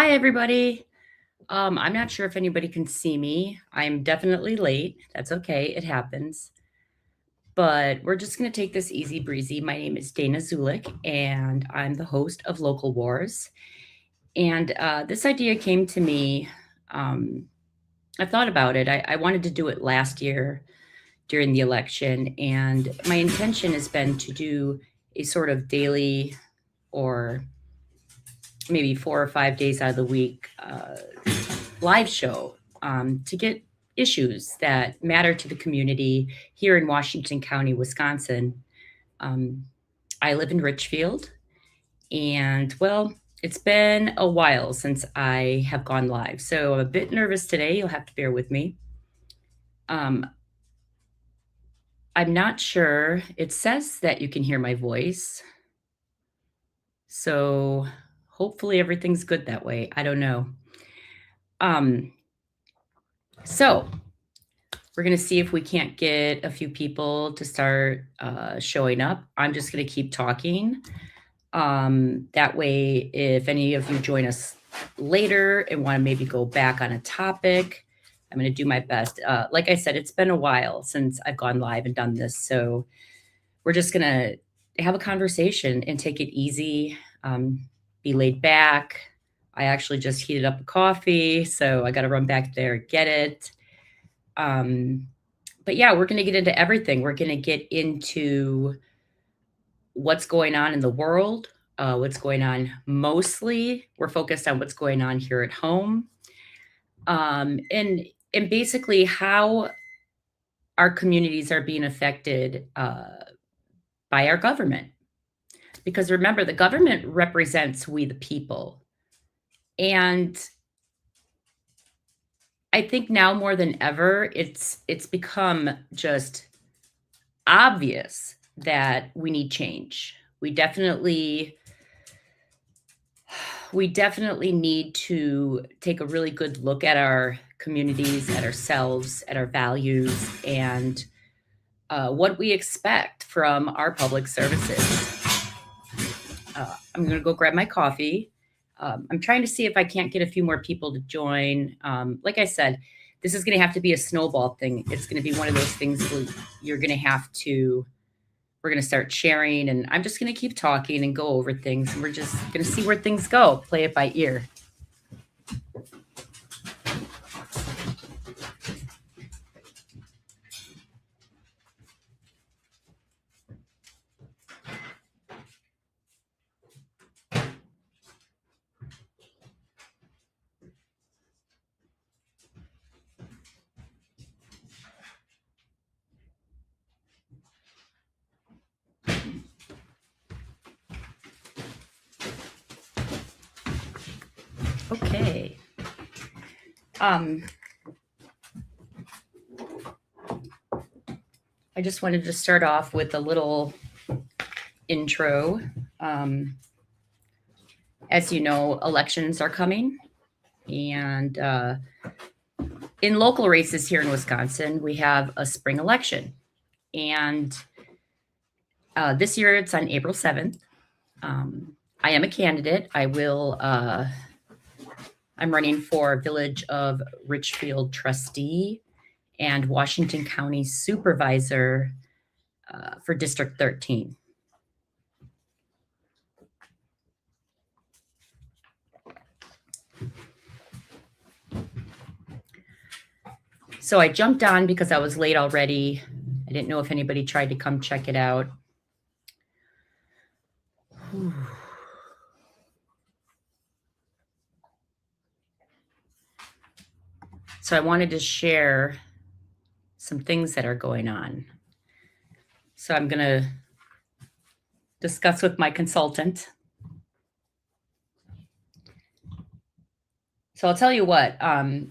Hi, everybody. I'm not sure if anybody can see me. I'm definitely late. That's okay. It happens. But we're just going to take this easy breezy. My name is Danah Zoulek, and I'm the host of Local Wars. And this idea came to me. Um, I thought about it. I wanted to do it last year during the election. And my intention has been to do a sort of daily or maybe 4 or 5 days out of the week live show to get issues that matter to the community here in Washington County, Wisconsin. Um, I live in Richfield, and well, it's been a while since I have gone live. So I'm a bit nervous today. You'll have to bear with me. Um, I'm not sure. It says that you can hear my voice. So hopefully everything's good that way. I don't know. Um, so we're going to see if we can't get a few people to start showing up. I'm just going to keep talking. That way, if any of you join us later and want to maybe go back on a topic, I'm going to do my best. Like I said, it's been a while since I've gone live and done this. So we're just going to have a conversation and take it easy, be laid back. I actually just heated up a coffee, so I got to run back there, get it. But yeah, we're going to get into everything. We're going to get into what's going on in the world, what's going on mostly. We're focused on what's going on here at home, and basically how our communities are being affected by our government. Because remember, the government represents we the people, and I think now more than ever, it's become just obvious that we need change. We definitely need to take a really good look at our communities, at ourselves, at our values, and what we expect from our public services. I'm going to go grab my coffee. I'm trying to see if I can't get a few more people to join. Like I said, this is going to have to be a snowball thing. It's going to be one of those things where we're going to start sharing, and I'm just going to keep talking and go over things. And we're just going to see where things go, play it by ear. Okay. I just wanted to start off with a little intro. As you know, elections are coming, and in local races here in Wisconsin, we have a spring election, and this year it's on April 7th. I am a candidate. I'm running for Village of Richfield Trustee and Washington County Supervisor for District 13. So I jumped on because I was late already. I didn't know if anybody tried to come check it out. So I wanted to share some things that are going on. So I'm going to discuss with my consultant. So I'll tell you what, a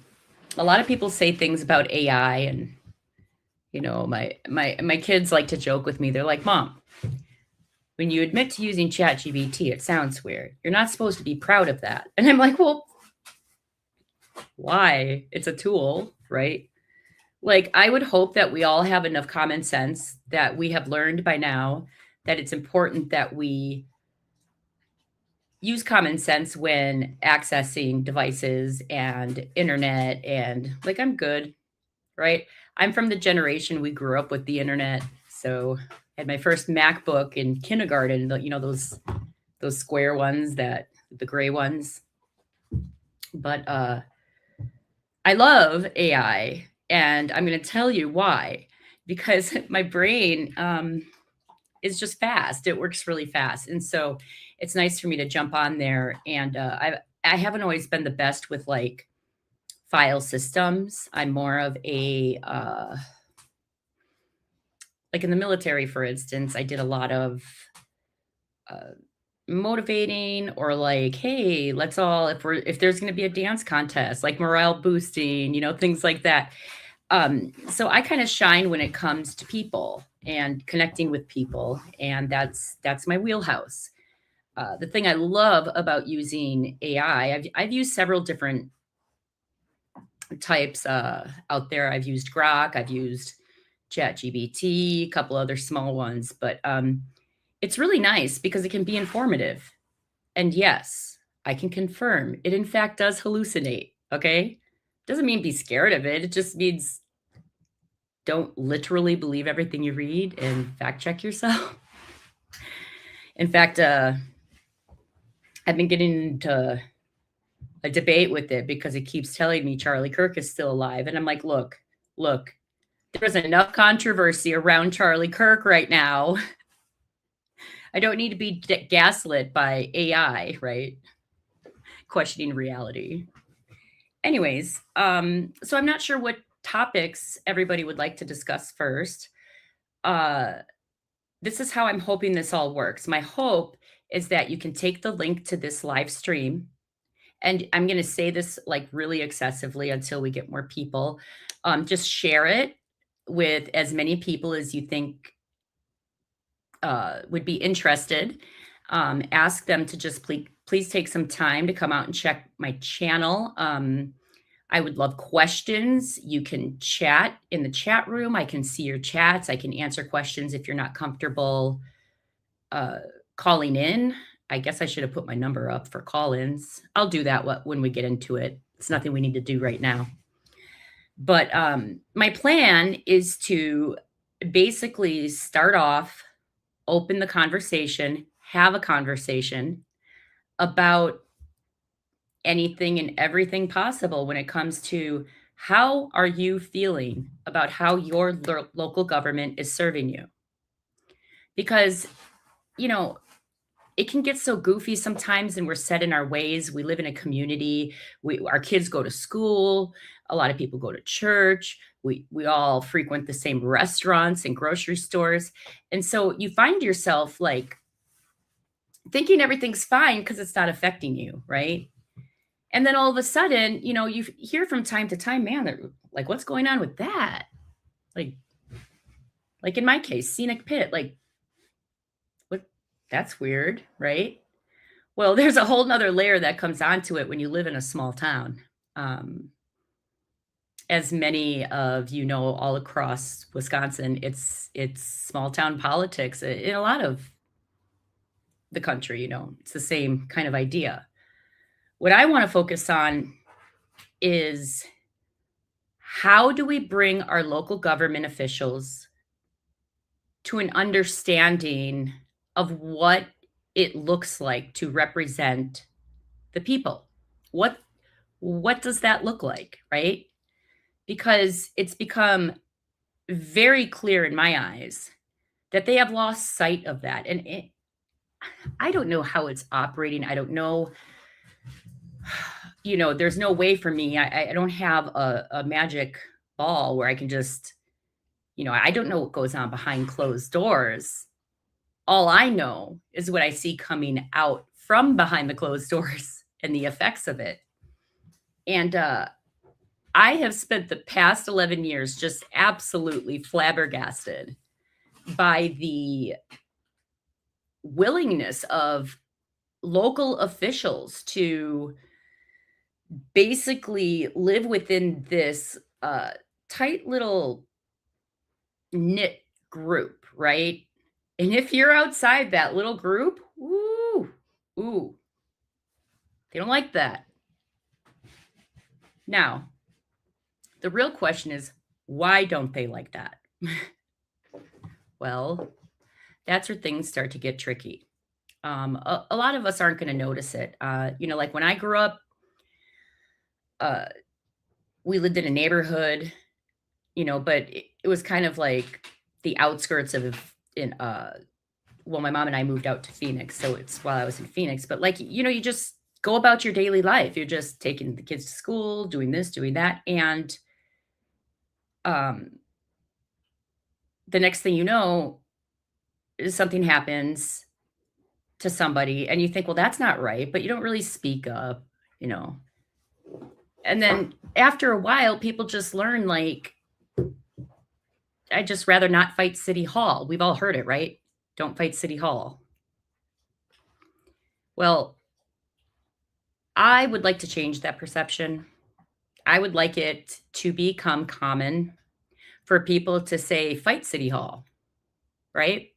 lot of people say things about AI, and my kids like to joke with me. They're like, "Mom, when you admit to using ChatGPT, it sounds weird. You're not supposed to be proud of that." And I'm like, "Well, why? It's a tool, right?" Like, I would hope that we all have enough common sense that we have learned by now that it's important that we use common sense when accessing devices and internet, and like I'm good, right? I'm from the generation we grew up with the internet. So I had my first MacBook in kindergarten, those square ones, that the gray ones. But I love AI, and I'm going to tell you why. Because my brain is just fast. It works really fast, and so it's nice for me to jump on there. And I haven't always been the best with like file systems. I'm more of a like in the military, for instance. I did a lot of uh, motivating, or like, hey, let's all, if there's going to be a dance contest, like morale boosting, things like that. So I kind of shine when it comes to people and connecting with people, and that's my wheelhouse. The thing I love about using AI, I've used several different types out there. I've used Grok, I've used ChatGPT, a couple other small ones, but it's really nice because it can be informative. And yes, I can confirm it in fact does hallucinate. Okay. Doesn't mean be scared of it. It just means don't literally believe everything you read and fact check yourself. In fact, I've been getting into a debate with it because it keeps telling me Charlie Kirk is still alive. And I'm like, look, there's enough controversy around Charlie Kirk right now. I don't need to be gaslit by AI, right? Questioning reality. Anyways, so I'm not sure what topics everybody would like to discuss first. Uh, this is how I'm hoping this all works. My hope is that you can take the link to this live stream, and I'm going to say this like really excessively until we get more people. Just share it with as many people as you think would be interested. Ask them to just please take some time to come out and check my channel. I would love questions. You can chat in the chat room. I can see your chats. I can answer questions if you're not comfortable calling in. I guess I should have put my number up for call-ins. I'll do that when we get into it. It's nothing we need to do right now. But my plan is to basically start off, open the conversation, have a conversation about anything and everything possible when it comes to how are you feeling about how your local government is serving you. Because, you know, it can get so goofy sometimes, and we're set in our ways. We live in a community. Our kids go to school. A lot of people go to church. We all frequent the same restaurants and grocery stores. And so you find yourself like thinking everything's fine because it's not affecting you, right? And then all of a sudden, you hear from time to time, man, like, what's going on with that? Like, in my case, scenic pit, like, what? That's weird, right? Well, there's a whole nother layer that comes onto it when you live in a small town. As many of you know, all across Wisconsin, it's small town politics in a lot of the country. It's the same kind of idea. What I want to focus on is how do we bring our local government officials to an understanding of what it looks like to represent the people? What does that look like, right? Because it's become very clear in my eyes that they have lost sight of that. And I don't know how it's operating. I don't know. There's no way for me. I don't have a magic ball where I can just, I don't know what goes on behind closed doors. All I know is what I see coming out from behind the closed doors and the effects of it. And I have spent the past 11 years just absolutely flabbergasted by the willingness of local officials to basically live within this tight little knit group, right? And if you're outside that little group, ooh, They don't like that. Now, the real question is, why don't they like that? Well, that's where things start to get tricky. A lot of us aren't going to notice it. Like when I grew up, uh, we lived in a neighborhood, but it was kind of like the outskirts of in well, my mom and I moved out to Phoenix, so it's while I was in Phoenix, but like, you just go about your daily life. You're just taking the kids to school, doing this, doing that, and um the next thing you know, something happens to somebody and you think, well, that's not right, but you don't really speak up, you know. And then after a while, people just learn like, I'd just rather not fight City Hall. We've all heard it, right? Don't fight City Hall. Well, I would like to change that perception. I would like it to become common for people to say, fight City Hall, right?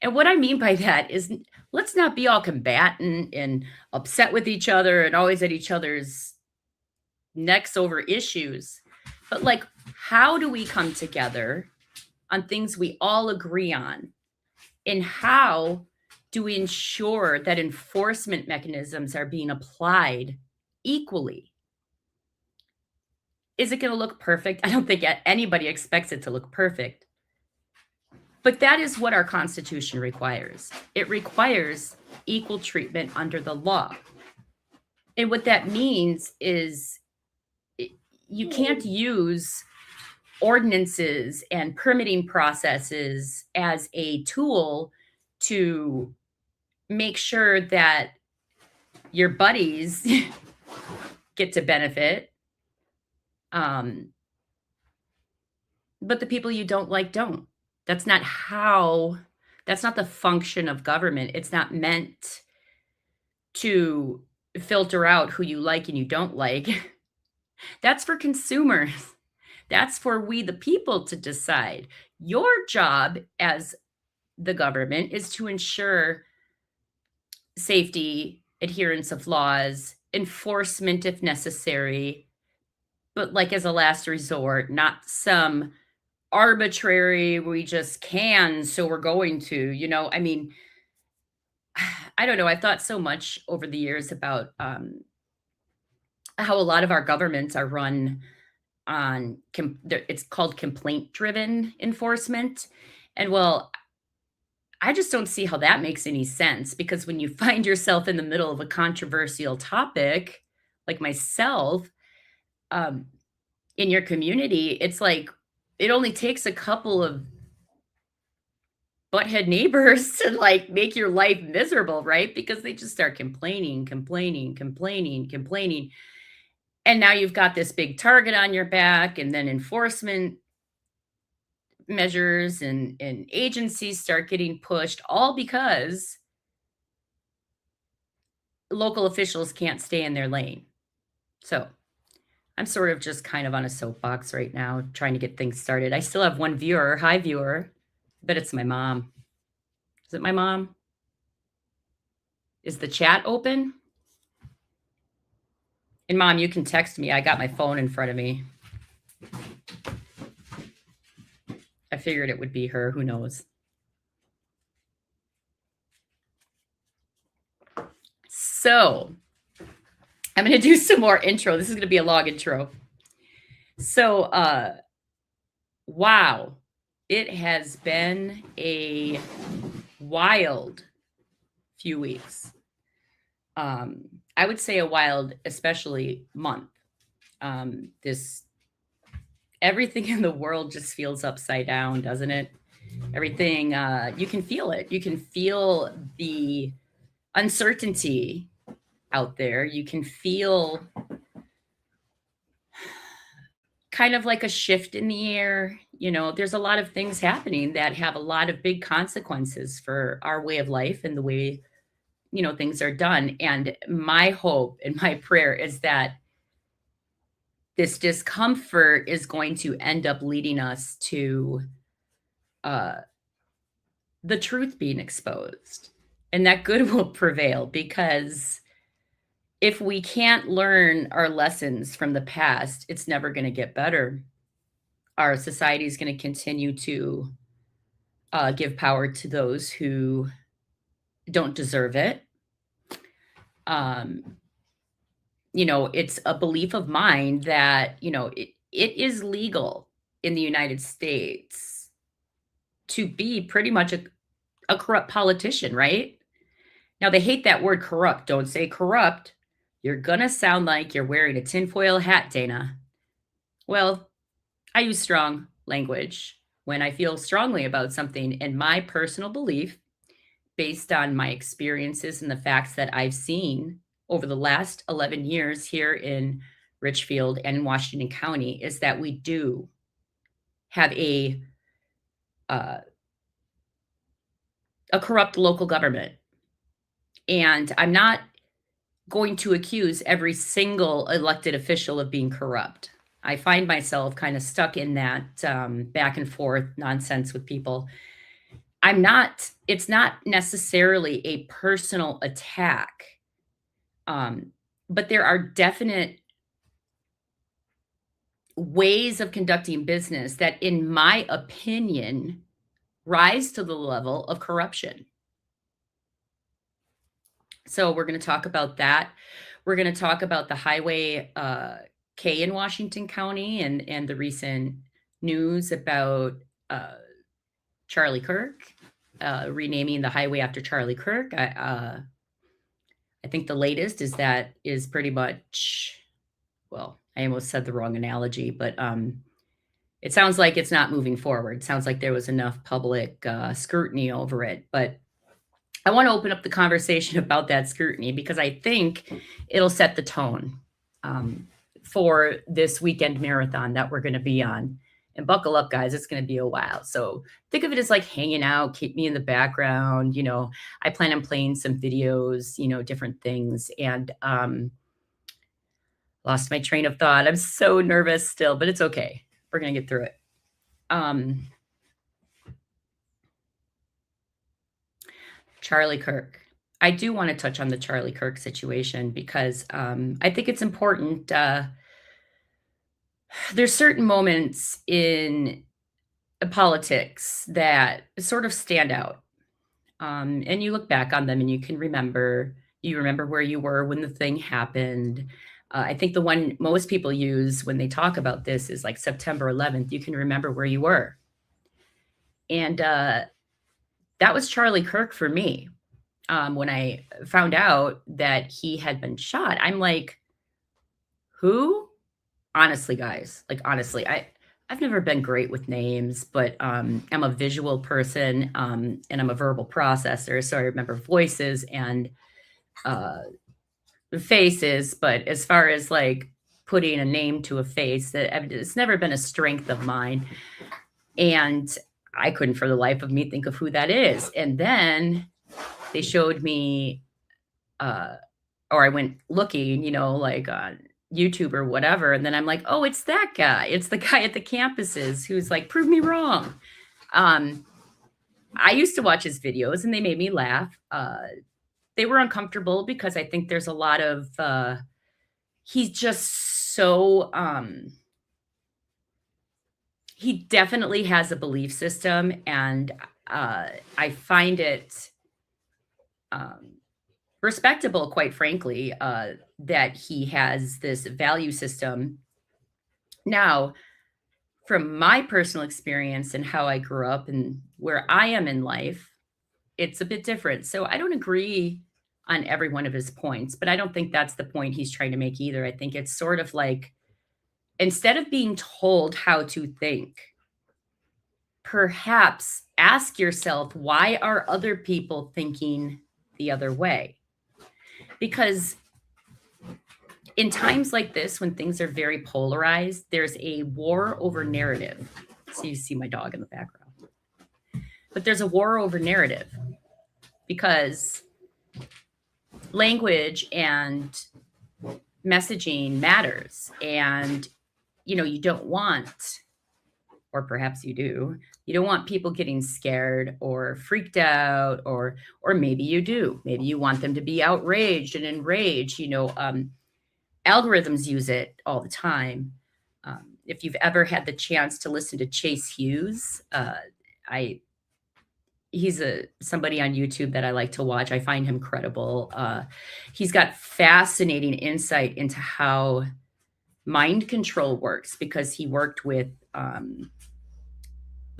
And what I mean by that is let's not be all combatant and upset with each other and always at each other's necks over issues. But like, how do we come together on things we all agree on? And how do we ensure that enforcement mechanisms are being applied equally? Is it going to look perfect? I don't think anybody expects it to look perfect. But that is what our Constitution requires. It requires equal treatment under the law. And what that means is you can't use ordinances and permitting processes as a tool to make sure that your buddies get to benefit, but the people you don't like don't. That's not the function of government. It's not meant to filter out who you like and you don't like. That's for consumers. That's for we, the people, to decide. Your job as the government is to ensure safety, adherence of laws, enforcement if necessary, but like as a last resort, not some arbitrary, we just can, so we're going to, I mean, I don't know. I've thought so much over the years about how a lot of our governments are run on, it's called complaint driven enforcement. And well, I just don't see how that makes any sense because when you find yourself in the middle of a controversial topic, like myself, um, in your community, it's like it only takes a couple of butthead neighbors to like make your life miserable, right? Because they just start complaining, complaining, complaining, complaining. And now you've got this big target on your back, and then enforcement measures and agencies start getting pushed, all because local officials can't stay in their lane. So I'm sort of just kind of on a soapbox right now, trying to get things started. I still have one viewer. Hi, viewer. But it's my mom. Is it my mom? Is the chat open? And mom, you can text me. I got my phone in front of me. I figured it would be her. Who knows? So I'm going to do some more intro. This is going to be a long intro. So, wow. It has been a wild few weeks. I would say a wild, especially month. Everything in the world just feels upside down, doesn't it? Everything, you can feel it. You can feel the uncertainty out there. You can feel kind of like a shift in the air. There's a lot of things happening that have a lot of big consequences for our way of life and the way, things are done. And my hope and my prayer is that this discomfort is going to end up leading us to the truth being exposed and that good will prevail because if we can't learn our lessons from the past, it's never going to get better. Our society is going to continue to give power to those who don't deserve it. Um, it's a belief of mine that, it is legal in the United States to be pretty much a corrupt politician, right? Now, they hate that word corrupt. Don't say corrupt. You're going to sound like you're wearing a tinfoil hat, Danah. Well, I use strong language when I feel strongly about something, and my personal belief, based on my experiences and the facts that I've seen over the last 11 years here in Richfield and in Washington County, is that we do have uh, a corrupt local government. And I'm not going to accuse every single elected official of being corrupt. I find myself kind of stuck in that back and forth nonsense with people. It's not necessarily a personal attack, but there are definite ways of conducting business that, in my opinion, rise to the level of corruption. So we're going to talk about that. We're going to talk about the Highway K in Washington County and the recent news about Charlie Kirk, renaming the highway after Charlie Kirk. I think the latest is pretty much, well, I almost said the wrong analogy, but it sounds like it's not moving forward. It sounds like there was enough public scrutiny over it. But I want to open up the conversation about that scrutiny because I think it'll set the tone for this weekend marathon that we're going to be on. And buckle up, guys. It's going to be a while. So think of it as like hanging out, keep me in the background. I plan on playing some videos, different things. And lost my train of thought. I'm so nervous still, but it's okay. We're going to get through it. Charlie Kirk. I do want to touch on the Charlie Kirk situation because I think it's important. There's certain moments in politics that sort of stand out. And you look back on them and you remember where you were when the thing happened. I think the one most people use when they talk about this is like September 11th. You can remember where you were. And that was Charlie Kirk for me. When I found out that he had been shot, I'm like, who? Honestly, guys, honestly, I've never been great with names, but I'm a visual person and I'm a verbal processor. So I remember voices and faces. But as far as putting a name to a face, it's never been a strength of mine. And I couldn't for the life of me think of who that is. And then they showed me, or I went looking, on YouTube or whatever. And then I'm like, oh, it's that guy. It's the guy at the campuses who's like, prove me wrong. I used to watch his videos and they made me laugh. They were uncomfortable because I think there's a lot of, he's just so, he definitely has a belief system. And I find it respectable, quite frankly, that he has this value system. Now, from my personal experience and how I grew up and where I am in life, it's a bit different. So I don't agree on every one of his points, but I don't think that's the point he's trying to make either. I think it's sort of like, instead of being told how to think, perhaps ask yourself, why are other people thinking the other way? Because in times like this, when things are very polarized, there's a war over narrative. So you see my dog in the background. But there's a war over narrative because language and messaging matters. And, you don't want, or perhaps you do, You don't want people getting scared or freaked out, or maybe you do. Maybe you want them to be outraged and enraged. Algorithms use it all the time. If you've ever had the chance to listen to Chase Hughes, I he's somebody on YouTube that I like to watch. I find him credible. He's got fascinating insight into how mind control works because he worked with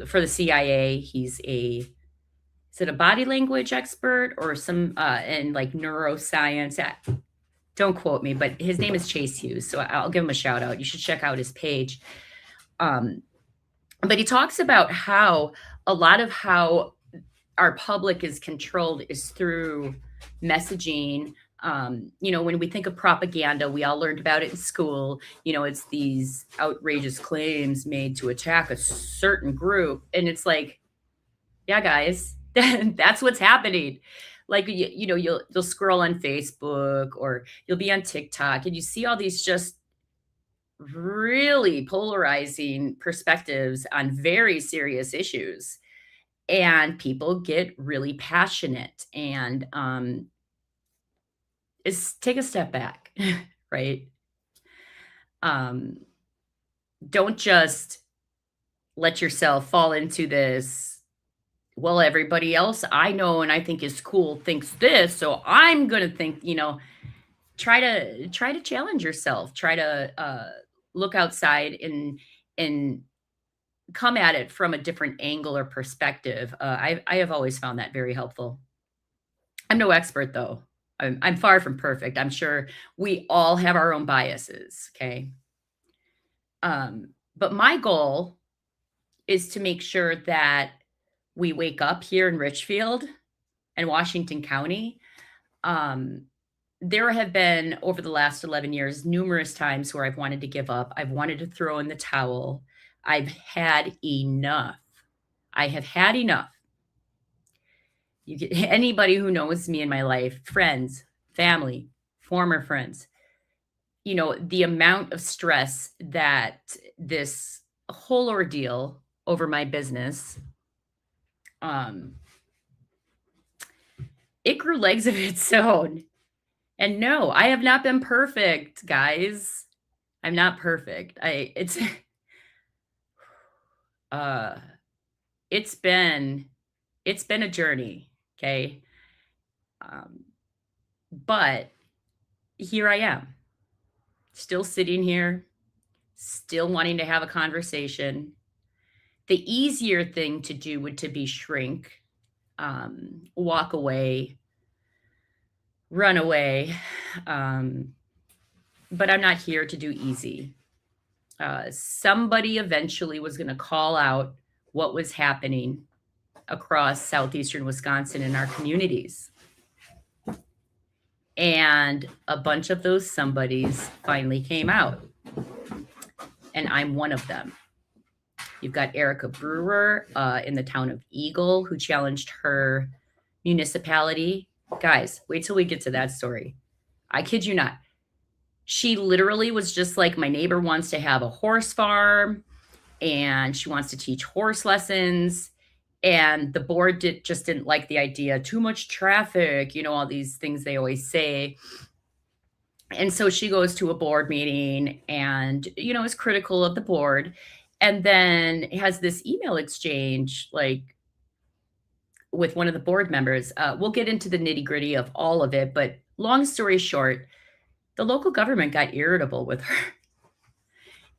for the CIA. Is it a body language expert or some and like neuroscience? Don't quote me, but his name is Chase Hughes, so I'll give him a shout out. You should check out his page. But he talks about how a lot of how our public is controlled is through messaging. When we think of propaganda, we all learned about it in school. It's these outrageous claims made to attack a certain group. And it's like, yeah, guys, that's what's happening. Like, you'll scroll on Facebook or you'll be on TikTok and you see all these just really polarizing perspectives on very serious issues. And people get really passionate and take a step back, right? Don't just let yourself fall into this, well, everybody else I know and I think is cool thinks this, so I'm gonna think, try to challenge yourself. Try to look outside and come at it from a different angle or perspective. I have always found that very helpful. I'm no expert though. I'm far from perfect. I'm sure we all have our own biases. Okay. But my goal is to make sure that we wake up here in Richfield and Washington County. There have been, over the last 11 years, numerous times where I've wanted to give up. I've wanted to throw in the towel. I've had enough. I have had enough. You get anybody who knows me in my life, friends, family, former friends, the amount of stress that this whole ordeal over my business, it grew legs of its own. And no, I have not been perfect, guys. I'm not perfect. It's been a journey, okay? But here I am, still sitting here, still wanting to have a conversation. The easier thing to do would to be shrink, walk away, run away. But I'm not here to do easy. Somebody eventually was going to call out what was happening across southeastern Wisconsin in our communities. And a bunch of those somebodies finally came out. And I'm one of them. You've got Erica Brewer in the town of Eagle, who challenged her municipality. Guys, wait till we get to that story. I kid you not. She literally was just like, my neighbor wants to have a horse farm and she wants to teach horse lessons. And the board just didn't like the idea. Too much traffic, all these things they always say. And so she goes to a board meeting and, is critical of the board. And then has this email exchange, like, with one of the board members. We'll get into the nitty gritty of all of it. But long story short, the local government got irritable with her.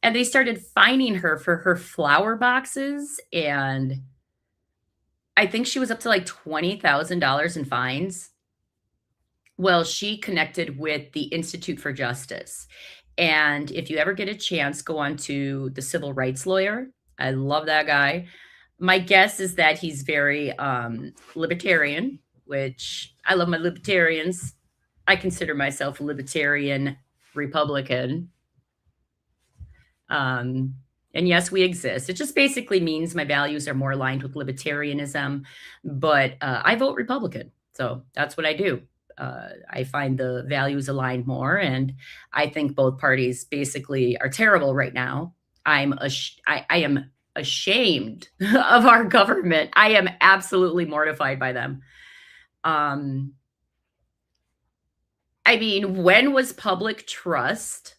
And they started fining her for her flower boxes. And I think she was up to like $20,000 in fines. Well, she connected with the Institute for Justice. And if you ever get a chance, go on to the civil rights lawyer. I love that guy. My guess is that he's very libertarian, which I love my libertarians. I consider myself a libertarian Republican. And yes, we exist. It just basically means my values are more aligned with libertarianism, but I vote Republican. So that's what I do. I find the values align more, and I think both parties basically are terrible right now. I am ashamed of our government. I am absolutely mortified by them. I mean, when was public trust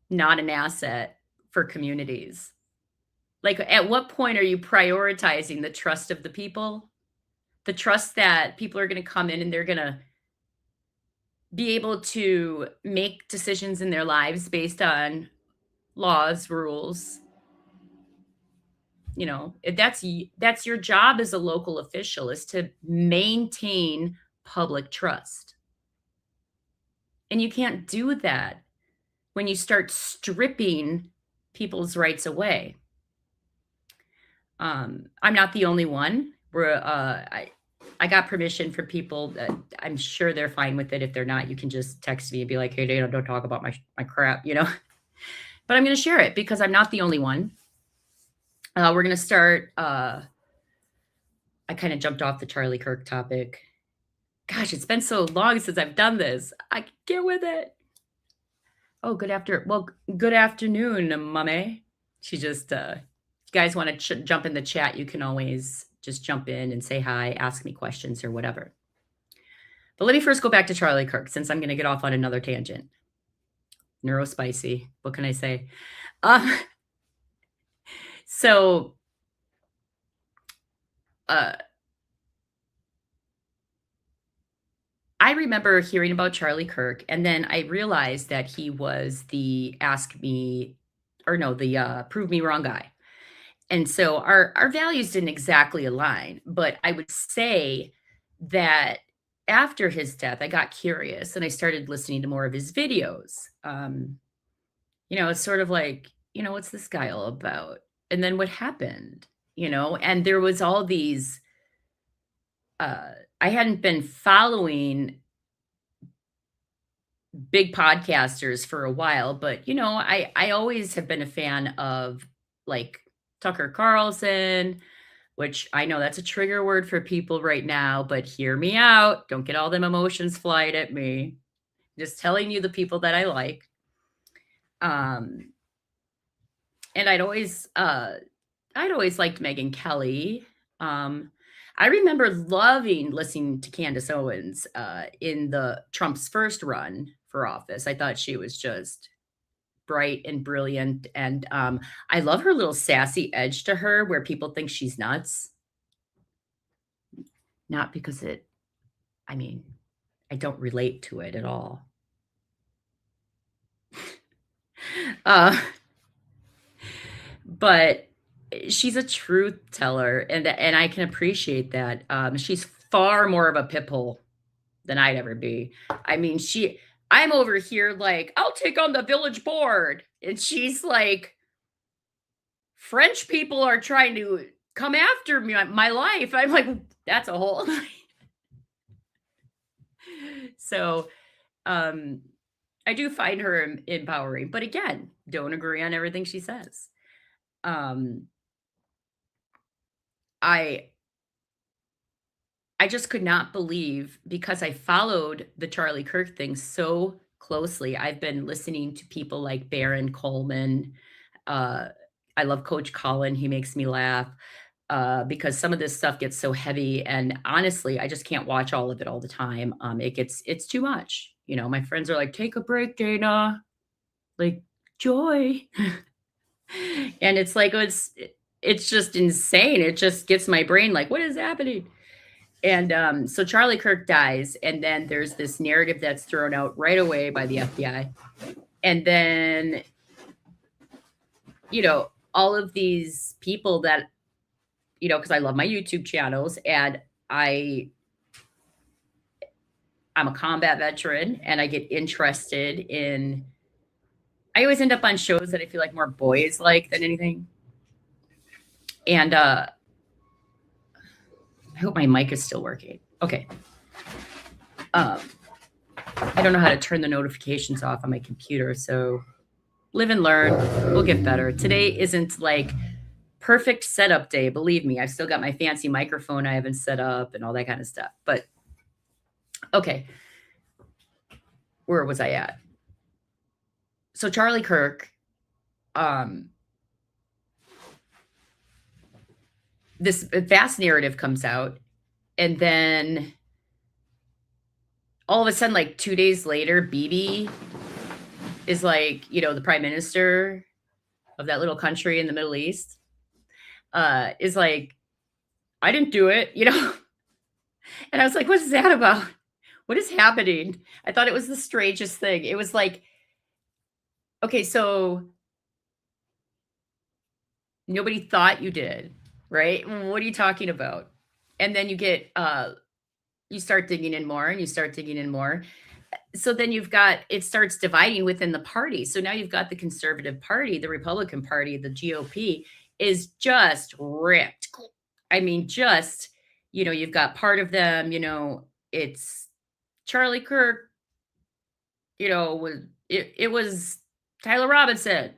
not an asset for communities? Like, at what point are you prioritizing the trust of the people? The trust that people are gonna come in and they're gonna be able to make decisions in their lives based on laws, rules. You know, that's your job as a local official, is to maintain public trust. And you can't do that when you start stripping people's rights away. I'm not the only one. I got permission for people that I'm sure they're fine with it. If they're not, you can just text me and be like, "Hey, Dana, don't talk about my crap," you know? But I'm gonna share it because I'm not the only one. We're gonna start, I kinda jumped off the Charlie Kirk topic. Gosh, it's been so long since I've done this. I can get with it. Oh, good afternoon, mommy. She just, if you guys wanna jump in the chat, you can always just jump in and say hi, ask me questions or whatever. But let me first go back to Charlie Kirk since I'm gonna get off on another tangent. Neurospicy, what can I say? Um, so, uh I remember hearing about Charlie Kirk, and then I realized that he was the ask me or no, the prove me wrong guy. And so our values didn't exactly align, but I would say that after his death, I got curious and I started listening to more of his videos. It's sort of like, what's this guy all about? And then what happened? And there was all these I hadn't been following big podcasters for a while, but I always have been a fan of like Tucker Carlson, which I know that's a trigger word for people right now, but hear me out. Don't get all them emotions flight at me. Just telling you the people that I like. Um and I'd always liked Megyn Kelly. I remember loving listening to Candace Owens in the Trump's first run for office. I thought she was just bright and brilliant, and I love her little sassy edge to her, where people think she's nuts. Not because I mean, I don't relate to it at all. uh, but she's a truth teller, and I can appreciate that. She's far more of a pit bull than I'd ever be. I mean, I'm over here like, I'll take on the village board, and she's like, French people are trying to come after me, my life. I'm like, that's a whole. So, um, I do find her empowering, but again, don't agree on everything she says. Um, I I just could not believe, because I followed the Charlie Kirk thing so closely. I've been listening to people like Baron Coleman. Uh, I love Coach Colin. He makes me laugh because some of this stuff gets so heavy, and honestly, I just can't watch all of it all the time. It's too much. My friends are like, "Take a break, Dana." Like, joy. And it's like, it's just insane. It just gets my brain like, what is happening? And so Charlie Kirk dies, and then there's this narrative that's thrown out right away by the FBI. And then, all of these people that, because I love my YouTube channels, and I'm a combat veteran, and I get interested in, I always end up on shows that I feel like more boys like than anything. And I hope my mic is still working. Okay. I don't know how to turn the notifications off on my computer, so live and learn. We'll get better. Today isn't like perfect setup day, believe me. I've still got my fancy microphone I haven't set up and all that kind of stuff. But okay. Where was I at? So Charlie Kirk, this vast narrative comes out, and then all of a sudden, like 2 days later, Bibi is like, the prime minister of that little country in the Middle East, is like, "I didn't do it," And I was like, "What is that about? What is happening?" I thought it was the strangest thing. It was like, okay, so nobody thought you did, right? What are you talking about? And then you start digging in more and you start digging in more. So then it starts dividing within the party. So now you've got the conservative party, the Republican Party, the GOP is just ripped. I mean, you've got part of them, it's Charlie Kirk, it was Tyler Robinson.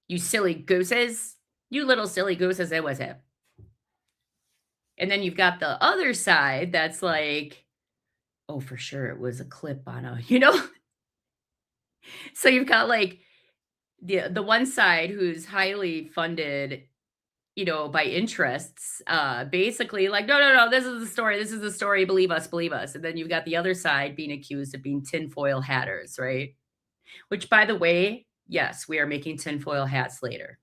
You silly gooses. You little silly gooses, it was him. And then you've got the other side that's like, "Oh, for sure, it was a clip on a," So you've got, like, the one side who's highly funded, by interests, basically like, "No, no, no, this is the story, believe us, believe us." And then you've got the other side being accused of being tinfoil hatters, right? Which, by the way, yes, we are making tinfoil hats later.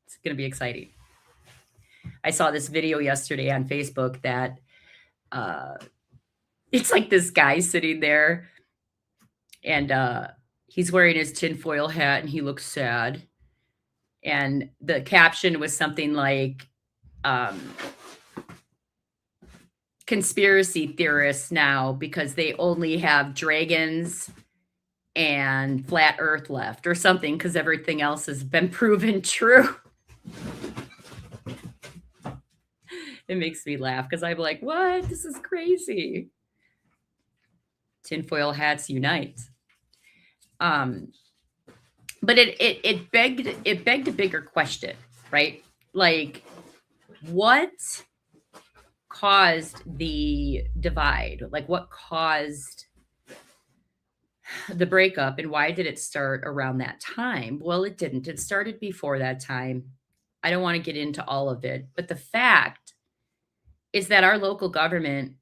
It's gonna be exciting. I saw this video yesterday on Facebook that, uh, it's like this guy sitting there and, he's wearing his tinfoil hat and he looks sad. And the caption was something like, um, "Conspiracy theorists now because they only have dragons and flat earth left," or something, because everything else has been proven true. It makes me laugh because I'm like, "What? This is crazy." Tinfoil hats unite. Um, but it begged a bigger question, right? Like, what caused the divide? Like, what caused the breakup, and why did it start around that time? Well, it didn't. It started before that time. I don't want to get into all of it, but the fact is that our local government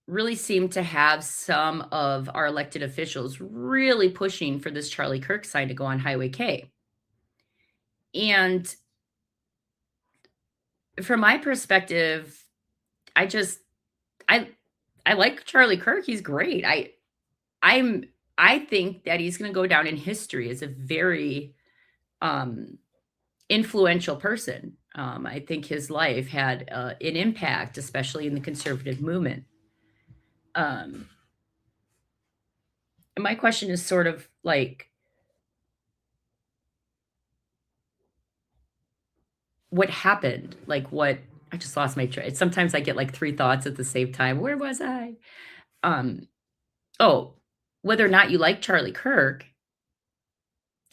really seemed to have some of our elected officials really pushing for this Charlie Kirk sign to go on Highway K. And from my perspective, I just I I like Charlie Kirk. He's great. I'm I think that he's going to go down in history as a very um influential person. I think his life had an impact, especially in the conservative movement. Um, and my question is sort of like, what happened? Like, what? I just lost my train. Sometimes I get like three thoughts at the same time. Where was I? Um, oh, whether or not you like Charlie Kirk,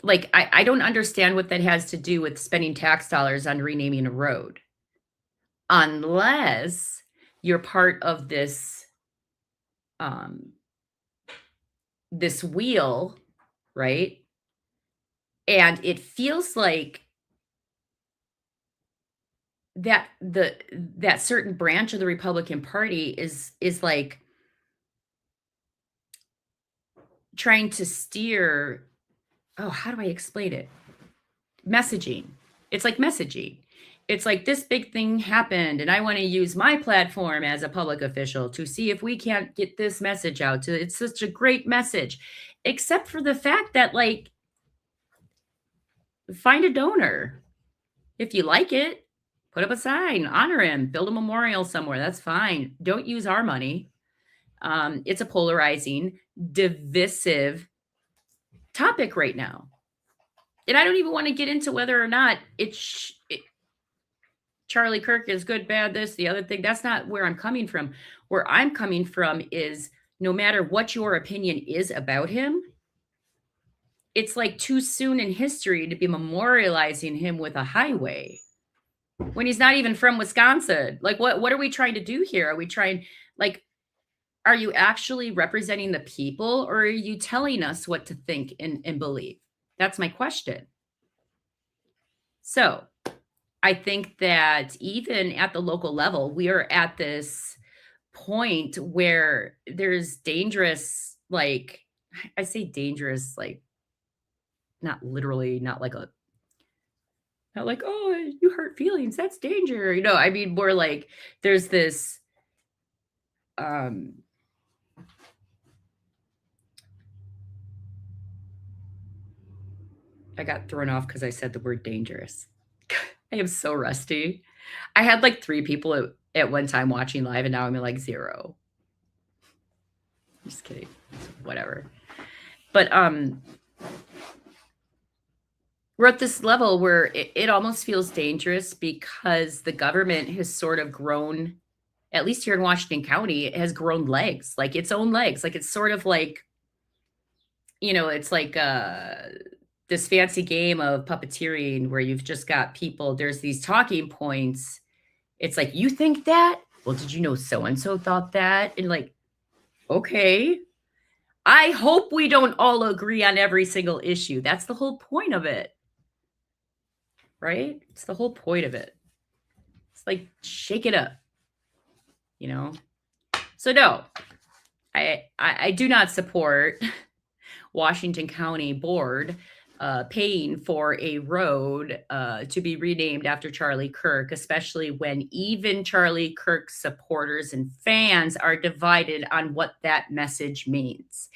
like, I don't understand what that has to do with spending tax dollars on renaming a road, unless you're part of um, this wheel, right? And it feels like that certain branch of the Republican Party is like trying to steer. Oh, how do I explain it? Messaging. It's like messaging. It's like, this big thing happened, and I want to use my platform as a public official to see if we can't get this message out. It's such a great message, except for the fact that, like, find a donor. If you like it, put up a sign, honor him, build a memorial somewhere. That's fine. Don't use our money. It's a polarizing, divisive topic right now. And I don't even want to get into whether or not Charlie Kirk is good, bad, this, the other thing. That's not where I'm coming from. Where I'm coming from is, no matter what your opinion is about him, it's like too soon in history to be memorializing him with a highway when he's not even from Wisconsin. Like, what are we trying to do here? Are we trying, like, are you actually representing the people, or are you telling us what to think and believe? That's my question. So I think that even at the local level, we are at this point where there's dangerous, like, I say dangerous, like, not literally, not like, "Oh, you hurt feelings, that's danger." I mean, more like there's this, um I got thrown off because I said the word dangerous. I am so rusty. I had, like, 3 people at one time watching live, and now I'm at, like, 0. Just kidding. Whatever. But, we're at this level where it almost feels dangerous because the government has sort of grown, at least here in Washington County, it has grown legs, like its own legs. Like it's sort of like, it's like this fancy game of puppeteering where you've just got people, there's these talking points. It's like, you think that? Well, did you know so and so thought that? And like, okay. I hope we don't all agree on every single issue. That's the whole point of it. Right? It's the whole point of it. It's like, shake it up, you know? So no, I do not support Washington County Board paying for a road to be renamed after Charlie Kirk, especially when even Charlie Kirk's supporters and fans are divided on what that message means.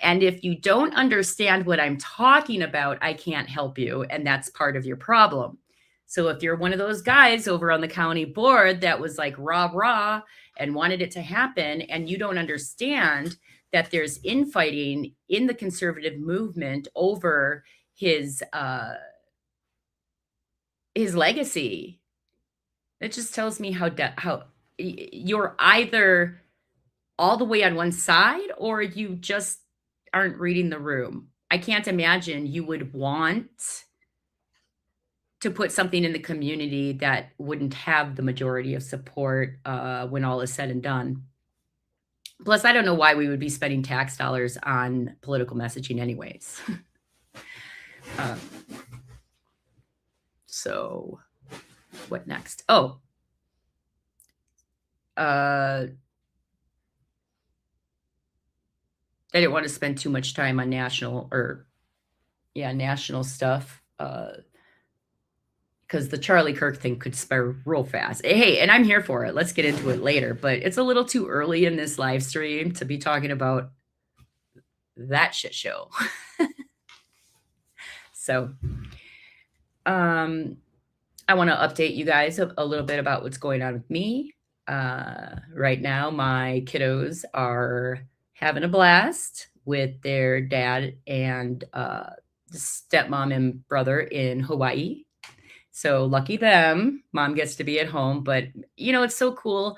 And if you don't understand what I'm talking about, I can't help you. And that's part of your problem. So if you're one of those guys over on the county board that was like rah, rah, and wanted it to happen, and you don't understand that there's infighting in the conservative movement over his legacy, it just tells me how you're either all the way on one side or you just aren't reading the room. I can't imagine you would want to put something in the community that wouldn't have the majority of support when all is said and done. Plus, I don't know why we would be spending tax dollars on political messaging anyways. um, so what next? Oh, I didn't want to spend too much time on national stuff. Because the Charlie Kirk thing could spur real fast. Hey, and I'm here for it. Let's get into it later, but it's a little too early in this live stream to be talking about that shit show. So, I want to update you guys a little bit about what's going on with me. Right now, my kiddos are having a blast with their dad and stepmom and brother in Hawaii. So lucky them. Mom gets to be at home, but it's so cool.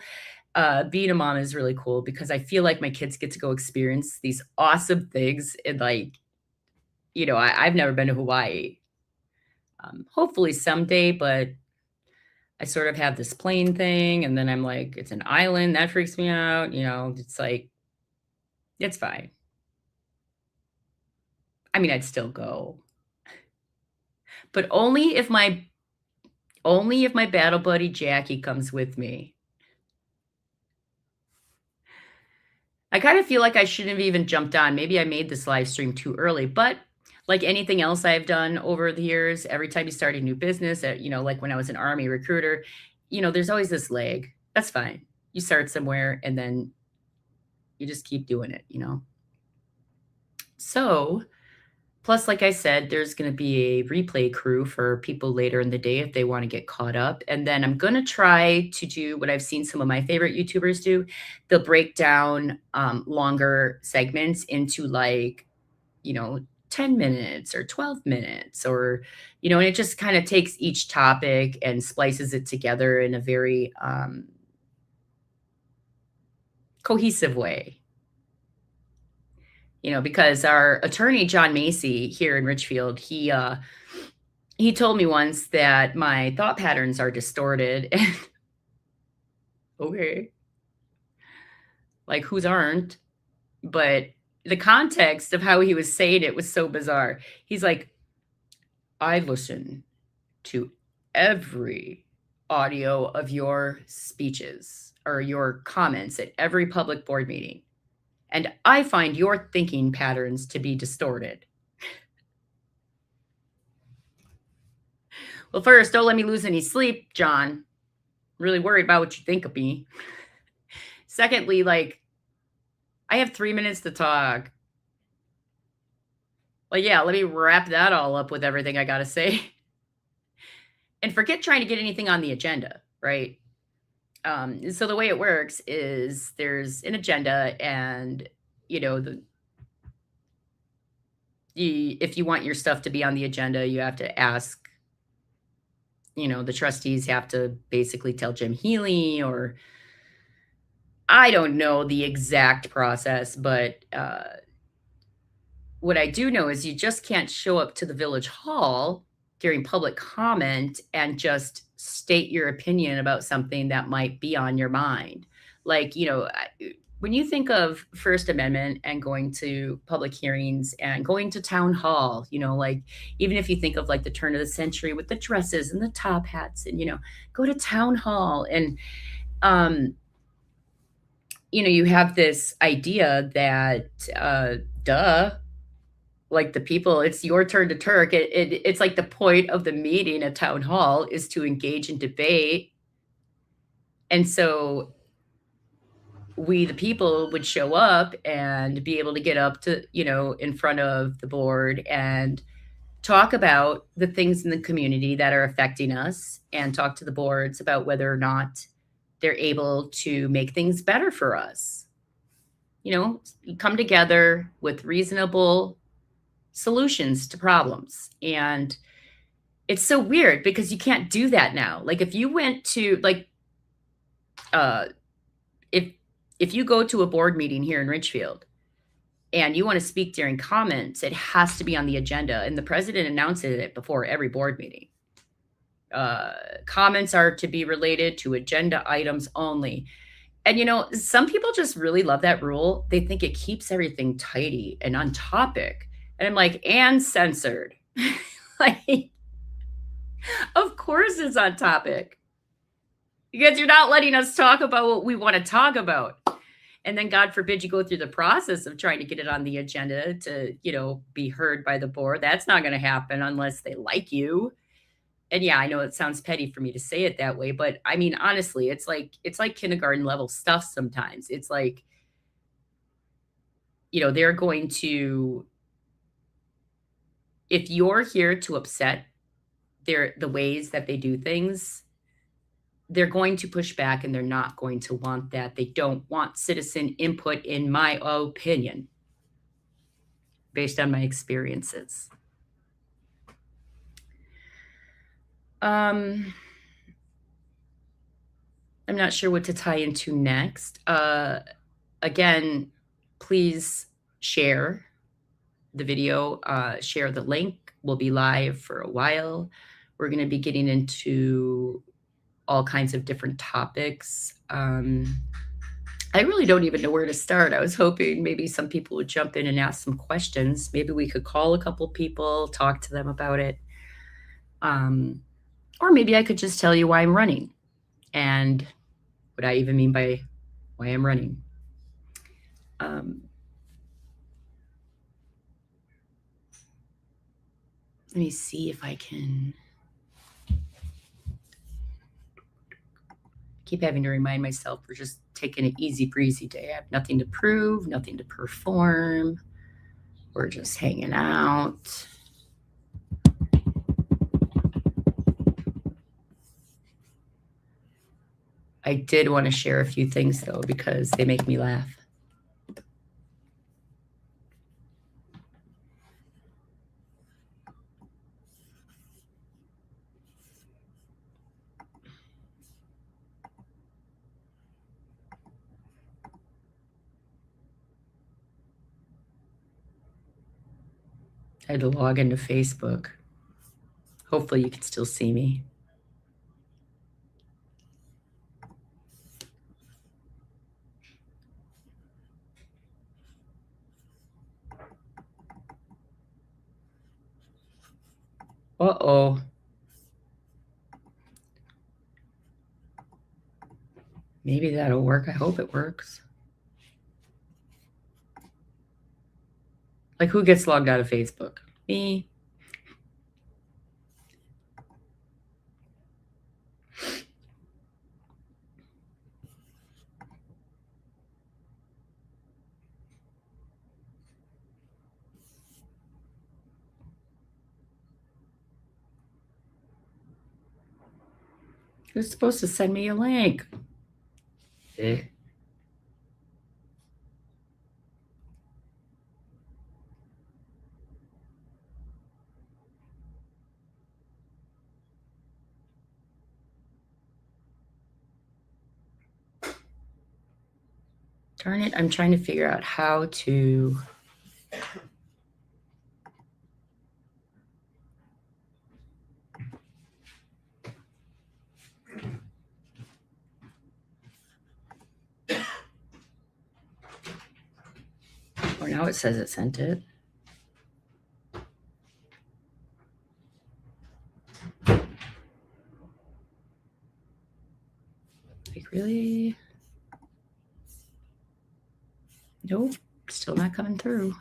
Being a mom is really cool because I feel like my kids get to go experience these awesome things. And like, I've never been to Hawaii. Hopefully someday, but I sort of have this plane thing. And then I'm like, it's an island. That freaks me out. It's like, it's fine. I mean, I'd still go. But only if my battle buddy Jackie comes with me. I kind of feel like I shouldn't have even jumped on. Maybe I made this live stream too early, but like anything else I've done over the years, every time you start a new business, like when I was an Army recruiter, there's always this lag. That's fine. You start somewhere and then you just keep doing it, So, plus, like I said, there's going to be a replay crew for people later in the day if they want to get caught up. And then I'm going to try to do what I've seen some of my favorite YouTubers do. They'll break down longer segments into 10 minutes or 12 minutes or, and it just kind of takes each topic and splices it together in a very cohesive way. Because our attorney, John Macy, here in Richfield, he told me once that my thought patterns are distorted. And okay. Like, whose aren't? But the context of how he was saying it was so bizarre. He's like, I listen to every audio of your speeches or your comments at every public board meeting, and I find your thinking patterns to be distorted. Well, first, don't let me lose any sleep, John. I'm really worried about what you think of me. Secondly, like, I have 3 minutes to talk. Like, yeah, let me wrap that all up with everything I gotta say. And forget trying to get anything on the agenda, right? So the way it works is there's an agenda, and you know if you want your stuff to be on the agenda, you have to ask. The trustees have to basically tell Jim Healy, or I don't know the exact process, but what I do know is you just can't show up to the village hall during public comment and just state your opinion about something that might be on your mind. Like, when you think of First Amendment and going to public hearings and going to town hall, like even if you think of like the turn of the century with the dresses and the top hats and, go to town hall and, um, you have this idea that, duh, like the people, it's your turn to Turk. It's like the point of the meeting at town hall is to engage in debate. And so we, the people, would show up and be able to get up to, in front of the board and talk about the things in the community that are affecting us and talk to the boards about whether or not they're able to make things better for us. Come together with reasonable solutions to problems. And it's so weird because you can't do that now. Like if you went to like uh if you go to a board meeting here in Richfield and you want to speak during comments, it has to be on the agenda, and the president announces it before every board meeting. Comments are to be related to agenda items only. And some people just really love that rule. They think it keeps everything tidy and on topic. And I'm like, and censored. Like, of course it's on topic. Because you're not letting us talk about what we want to talk about. And then God forbid you go through the process of trying to get it on the agenda to, be heard by the board. That's not going to happen unless they like you. And yeah, I know it sounds petty for me to say it that way, but I mean, honestly, it's like kindergarten level stuff sometimes. It's like, they're going to, if you're here to upset the ways that they do things, they're going to push back and they're not going to want that. They don't want citizen input, in my opinion, based on my experiences. I'm not sure what to tie into next. Again, please share the video, share the link. We'll be live for a while. We're going to be getting into all kinds of different topics. I really don't even know where to start. I was hoping maybe some people would jump in and ask some questions. Maybe we could call a couple people, talk to them about it. Or maybe I could just tell you why I'm running and what I even mean by why I'm running. Let me see if I can keep having to remind myself we're just taking an easy breezy day. I have nothing to prove, nothing to perform. We're just hanging out. I did want to share a few things though, because they make me laugh. I had to log into Facebook. Hopefully you can still see me. Uh-oh. Maybe that'll work. I hope it works. Like, who gets logged out of Facebook? Me. Who's supposed to send me a link? Eh. Darn it, I'm trying to figure out how to... Oh, now it says it sent it. Like, really? Nope, still not coming through.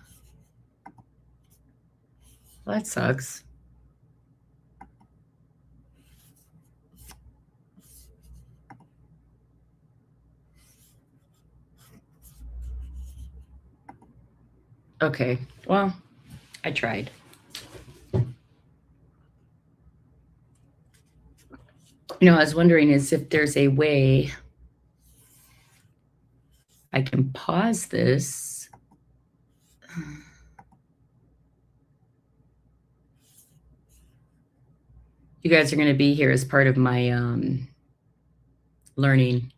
Well, that sucks. Okay, well, I tried. I was wondering is if there's a way I can pause this. You guys are going to be here as part of my learning.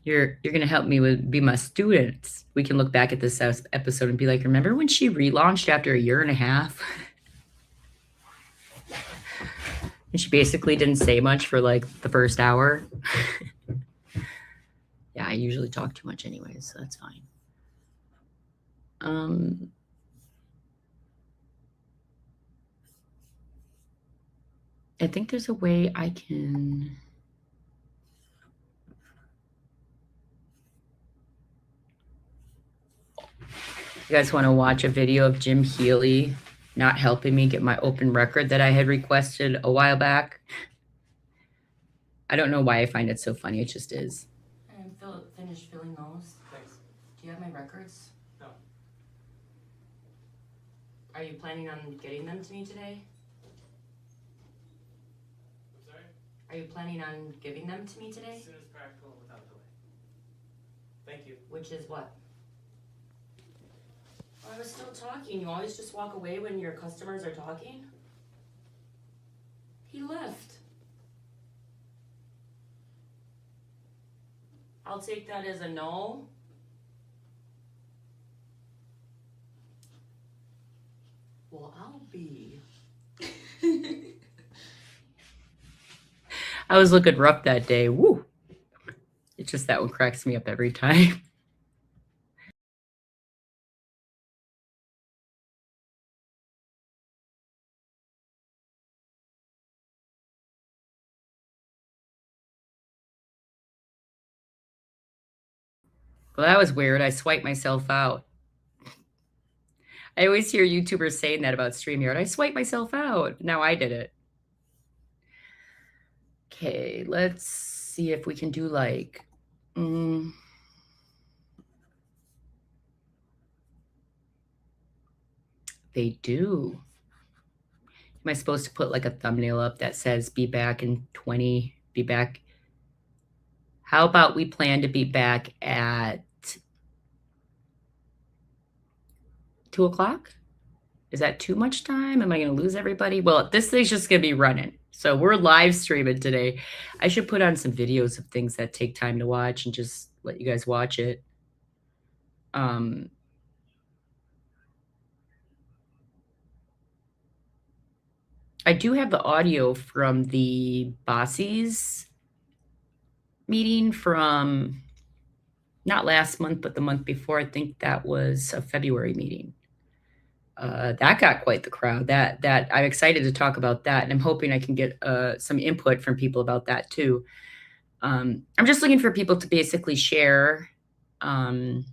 You're going to help me be my students. We can look back at this episode and be like, remember when she relaunched after a year and a half? And she basically didn't say much for like the first hour. Yeah, I usually talk too much anyway, so that's fine. I think there's a way I can... You guys want to watch a video of Jim Healy not helping me get my open record that I had requested a while back? I don't know why I find it so funny. It just is. I'm finished filling those. Thanks. Do you have my records? No. Are you planning on getting them to me today? I'm sorry? Are you planning on giving them to me today? As soon as practical and without delay. Thank you. Which is what? I was still talking. You always just walk away when your customers are talking? He left. I'll take that as a no. Well, I'll be. I was looking rough that day. Woo. It's just that one cracks me up every time. Well, that was weird. I swiped myself out. I always hear YouTubers saying that about StreamYard. I swiped myself out. Now I did it. Okay, let's see if we can do like... They do. Am I supposed to put like a thumbnail up that says be back in 20, be back? How about we plan to be back at 2 o'clock? Is that too much time? Am I going to lose everybody? Well, this thing's just going to be running. So we're live streaming today. I should put on some videos of things that take time to watch and just let you guys watch it. I do have the audio from the Bossies meeting from not last month, but the month before. I think that was a February meeting. That got quite the crowd. That I'm excited to talk about that, and I'm hoping I can get some input from people about that too. I'm just looking for people to basically share, um,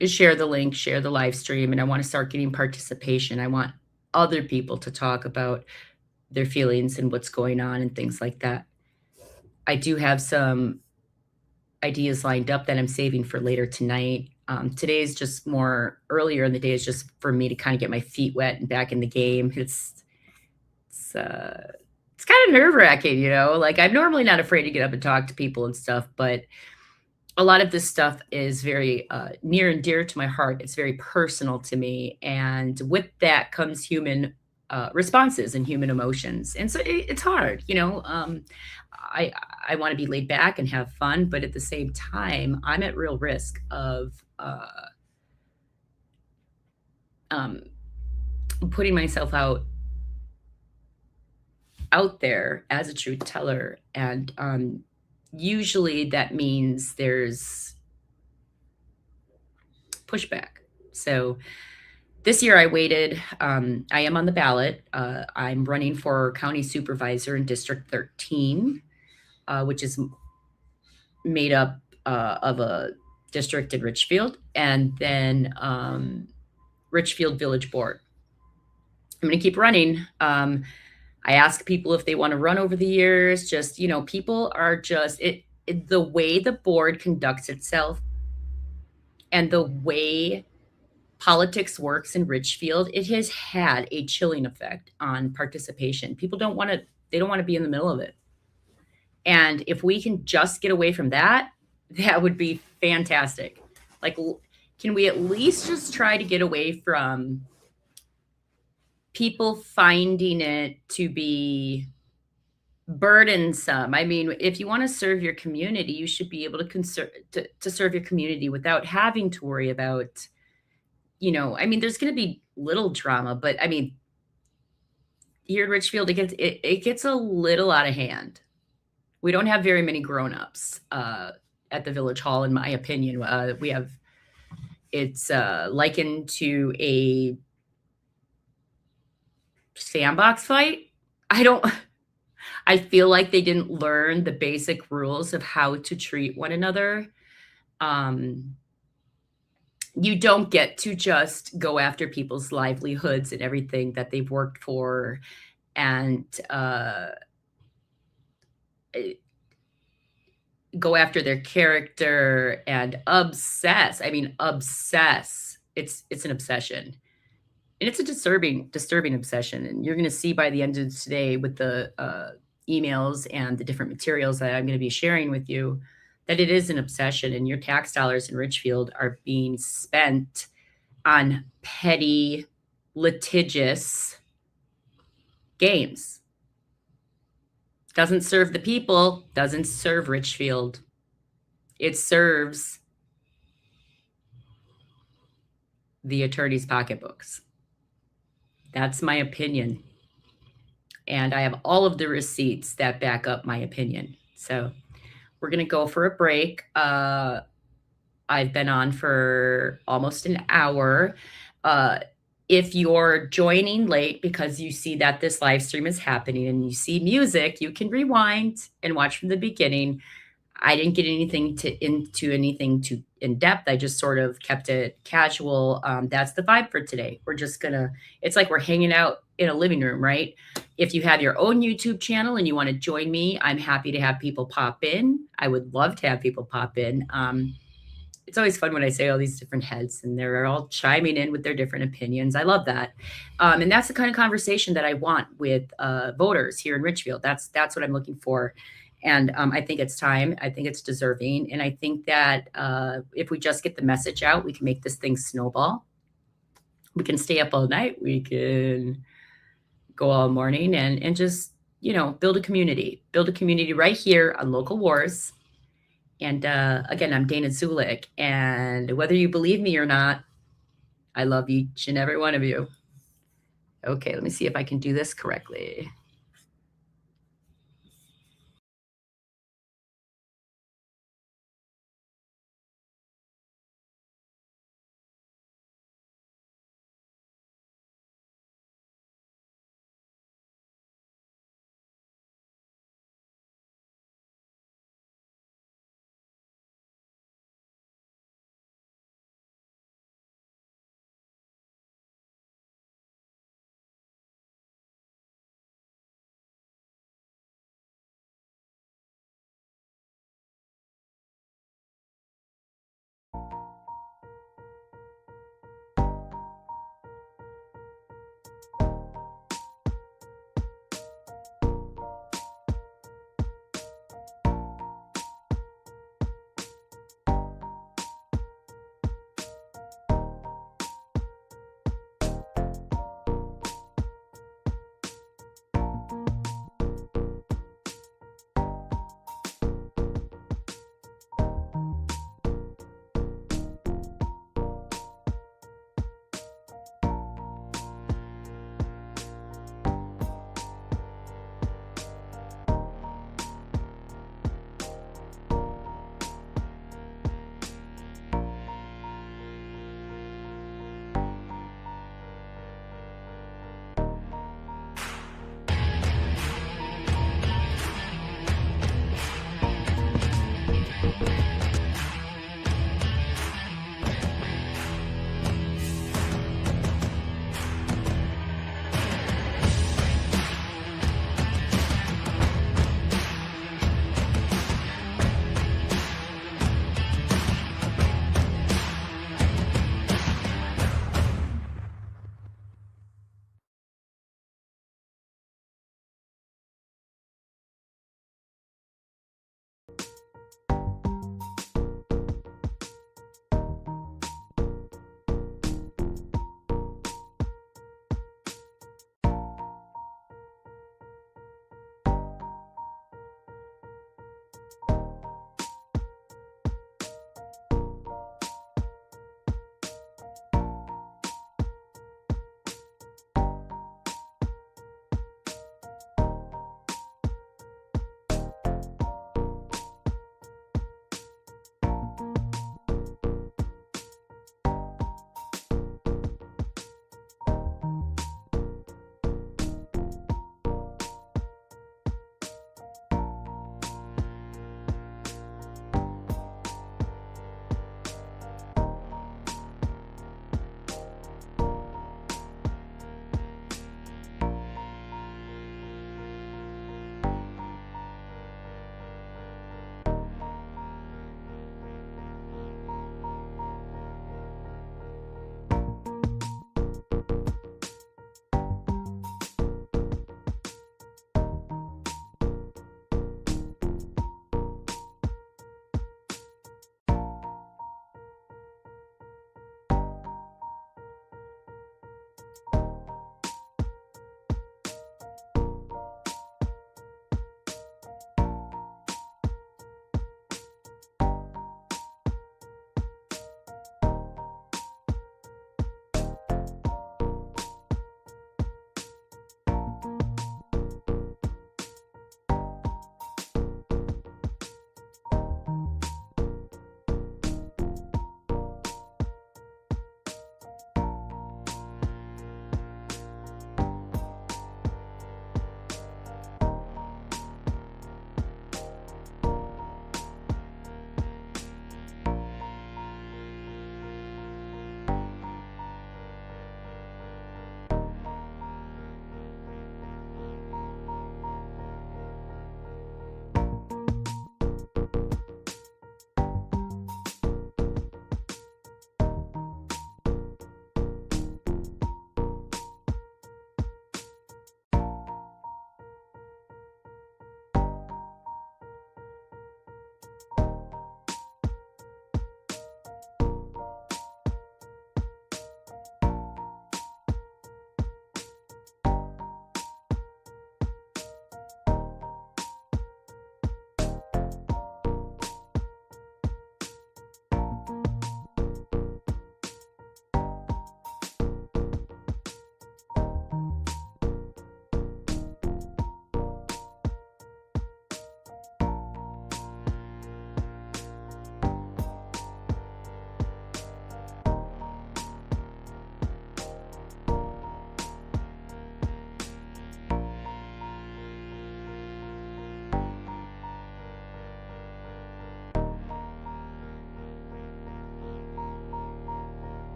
share the link, share the live stream, and I want to start getting participation. I want other people to talk about their feelings and what's going on and things like that. I do have some ideas lined up that I'm saving for later tonight. Today is just more earlier in the day is just for me to kind of get my feet wet and back in the game. It's kind of nerve wracking, you know. Like I'm normally not afraid to get up and talk to people and stuff, but a lot of this stuff is very near and dear to my heart. It's very personal to me, and with that comes human responses and human emotions, and so it's hard, you know. I I want to be laid back and have fun, but at the same time, I'm at real risk of um, putting myself out there as a truth teller, and usually that means there's pushback. So this year I waited. I am on the ballot. I'm running for county supervisor in District 13, which is made up of a district in Richfield and then Richfield Village Board. I'm going to keep running. I ask people if they want to run over the years. Just, you know, people are just, the way the board conducts itself and the way politics works in Richfield, it has had a chilling effect on participation. People don't want to, they don't want to be in the middle of it. And if we can just get away from that, that would be fantastic. Like, can we at least just try to get away from people finding it to be burdensome? I mean, if you want to serve your community, you should be able to serve your community without having to worry about, you know, I mean, there's going to be little drama, but I mean, here in Richfield, it gets a little out of hand. We don't have very many grown-ups at the village hall, in my opinion. We have it's likened to a sandbox fight. I don't. I feel like they didn't learn the basic rules of how to treat one another. Um, you don't get to just go after people's livelihoods and everything that they've worked for, and go after their character and obsess. I mean, obsess. It's an obsession. And it's a disturbing obsession. And you're going to see by the end of today with the emails and the different materials that I'm going to be sharing with you that it is an obsession. And your tax dollars in Richfield are being spent on petty, litigious games. Doesn't serve the people, doesn't serve Richfield. It serves the attorney's pocketbooks. That's my opinion. And I have all of the receipts that back up my opinion. So we're going to go for a break. I've been on for almost an hour. If you're joining late because you see that this live stream is happening and you see music, you can rewind and watch from the beginning. I didn't get into anything too in depth. I just sort of kept it casual. That's the vibe for today. We're just gonna. It's like we're hanging out in a living room, right? If you have your own YouTube channel and you want to join me, I'm happy to have people pop in. I would love to have people pop in. It's always fun when I say all these different heads and they're all chiming in with their different opinions. I love that. And that's the kind of conversation that I want with voters here in Richfield. That's what I'm looking for. And I think it's time. I think it's deserving. And I think that if we just get the message out, we can make this thing snowball. We can stay up all night. We can go all morning and just, you know, build a community right here on Local Wars. And again, I'm Danah Zoulek. And whether you believe me or not, I love each and every one of you. Okay, let me see if I can do this correctly.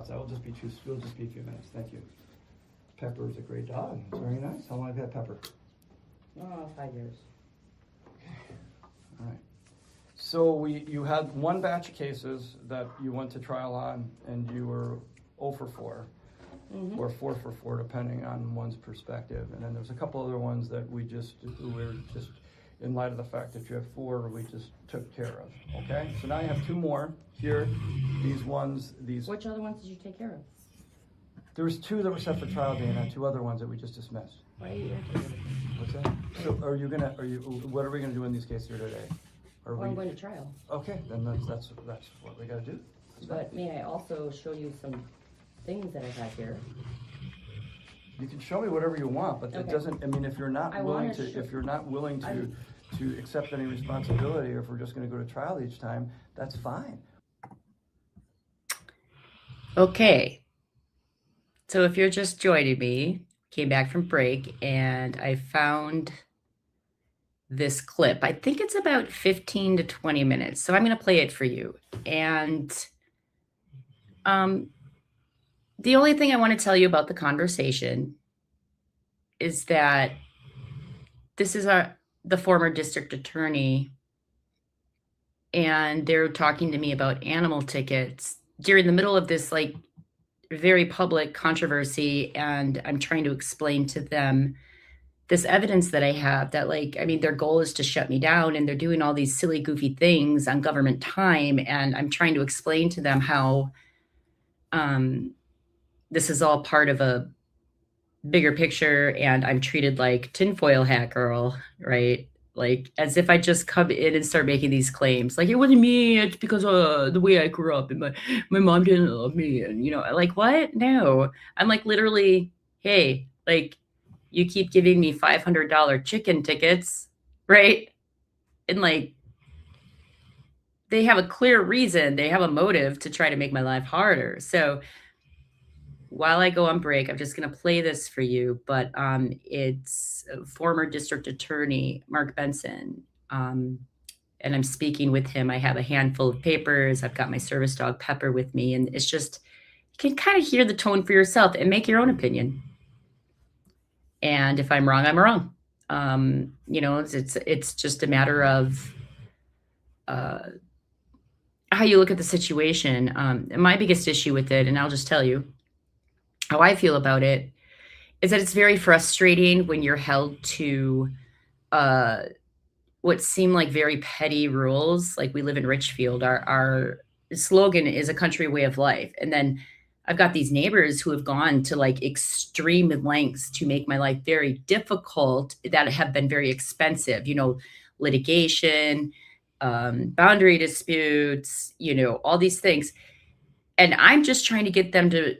thoughts. We'll just be a few minutes. Thank you. Pepper is a great dog. It's very nice. How long have you had Pepper? 5 years. All right. So you had one batch of cases that you went to trial on, and you were 0 for 4, or 4 for 4, depending on one's perspective. And then there's a couple other ones that we were just in light of the fact that you have 4, we just took care of. Okay. So now you have 2 more here. These. Which other ones did you take care of? There was 2 that were set for trial, Dana, 2 other ones that we just dismissed. Why are you irritated? What's that? So what are we gonna do in these cases here today? I'm going to trial. Okay, then that's what we gotta do. But may I also show you some things that I have here? You can show me whatever you want, but that doesn't, I mean, if you're not willing to accept any responsibility, or if we're just gonna go to trial each time, that's fine. Okay. So if you're just joining me, came back from break, and I found this clip. I think it's about 15 to 20 minutes. So I'm going to play it for you. And the only thing I want to tell you about the conversation is that this is the former district attorney, and they're talking to me about animal tickets during the middle of this like very public controversy, and I'm trying to explain to them this evidence that I have that, like, I mean, their goal is to shut me down, and they're doing all these silly, goofy things on government time. And I'm trying to explain to them how this is all part of a bigger picture, and I'm treated like tinfoil hat girl, right? Like, as if I just come in and start making these claims. Like, it wasn't me, it's because of the way I grew up, and my mom didn't love me. And, like, what? No. I'm like, literally, hey, like, you keep giving me $500 chicken tickets, right? And like, they have a clear reason. They have a motive to try to make my life harder. So while I go on break, I'm just going to play this for you. But it's former district attorney Mark Benson. And I'm speaking with him. I have a handful of papers. I've got my service dog Pepper with me. And it's just, you can kind of hear the tone for yourself and make your own opinion. And if I'm wrong, I'm wrong. It's just a matter of how you look at the situation. And my biggest issue with it, and I'll just tell you how I feel about it, is that it's very frustrating when you're held to what seem like very petty rules. Like, we live in Richfield. Our slogan is a country way of life. And then I've got these neighbors who have gone to like extreme lengths to make my life very difficult, that have been very expensive, litigation, boundary disputes, all these things. And I'm just trying to get them to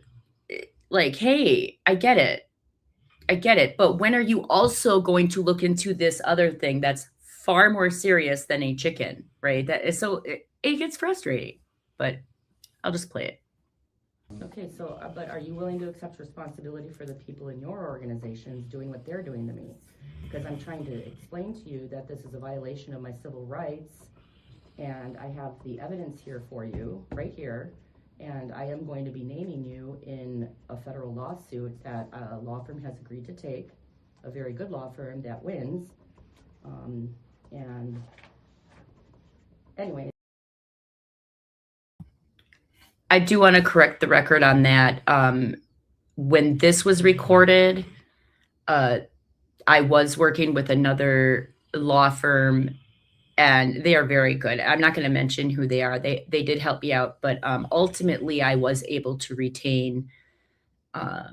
like, hey, I get it. But when are you also going to look into this other thing that's far more serious than a chicken, right? That is so, it gets frustrating, but I'll just play it. Okay, so, but are you willing to accept responsibility for the people in your organizations doing what they're doing to me? Because I'm trying to explain to you that this is a violation of my civil rights, and I have the evidence here for you, right here, and I am going to be naming you in a federal lawsuit that a law firm has agreed to take, a very good law firm that wins, and anyway. I do want to correct the record on that. When this was recorded, I was working with another law firm, and they are very good. I'm not going to mention who they are. They did help me out, but ultimately I was able to retain a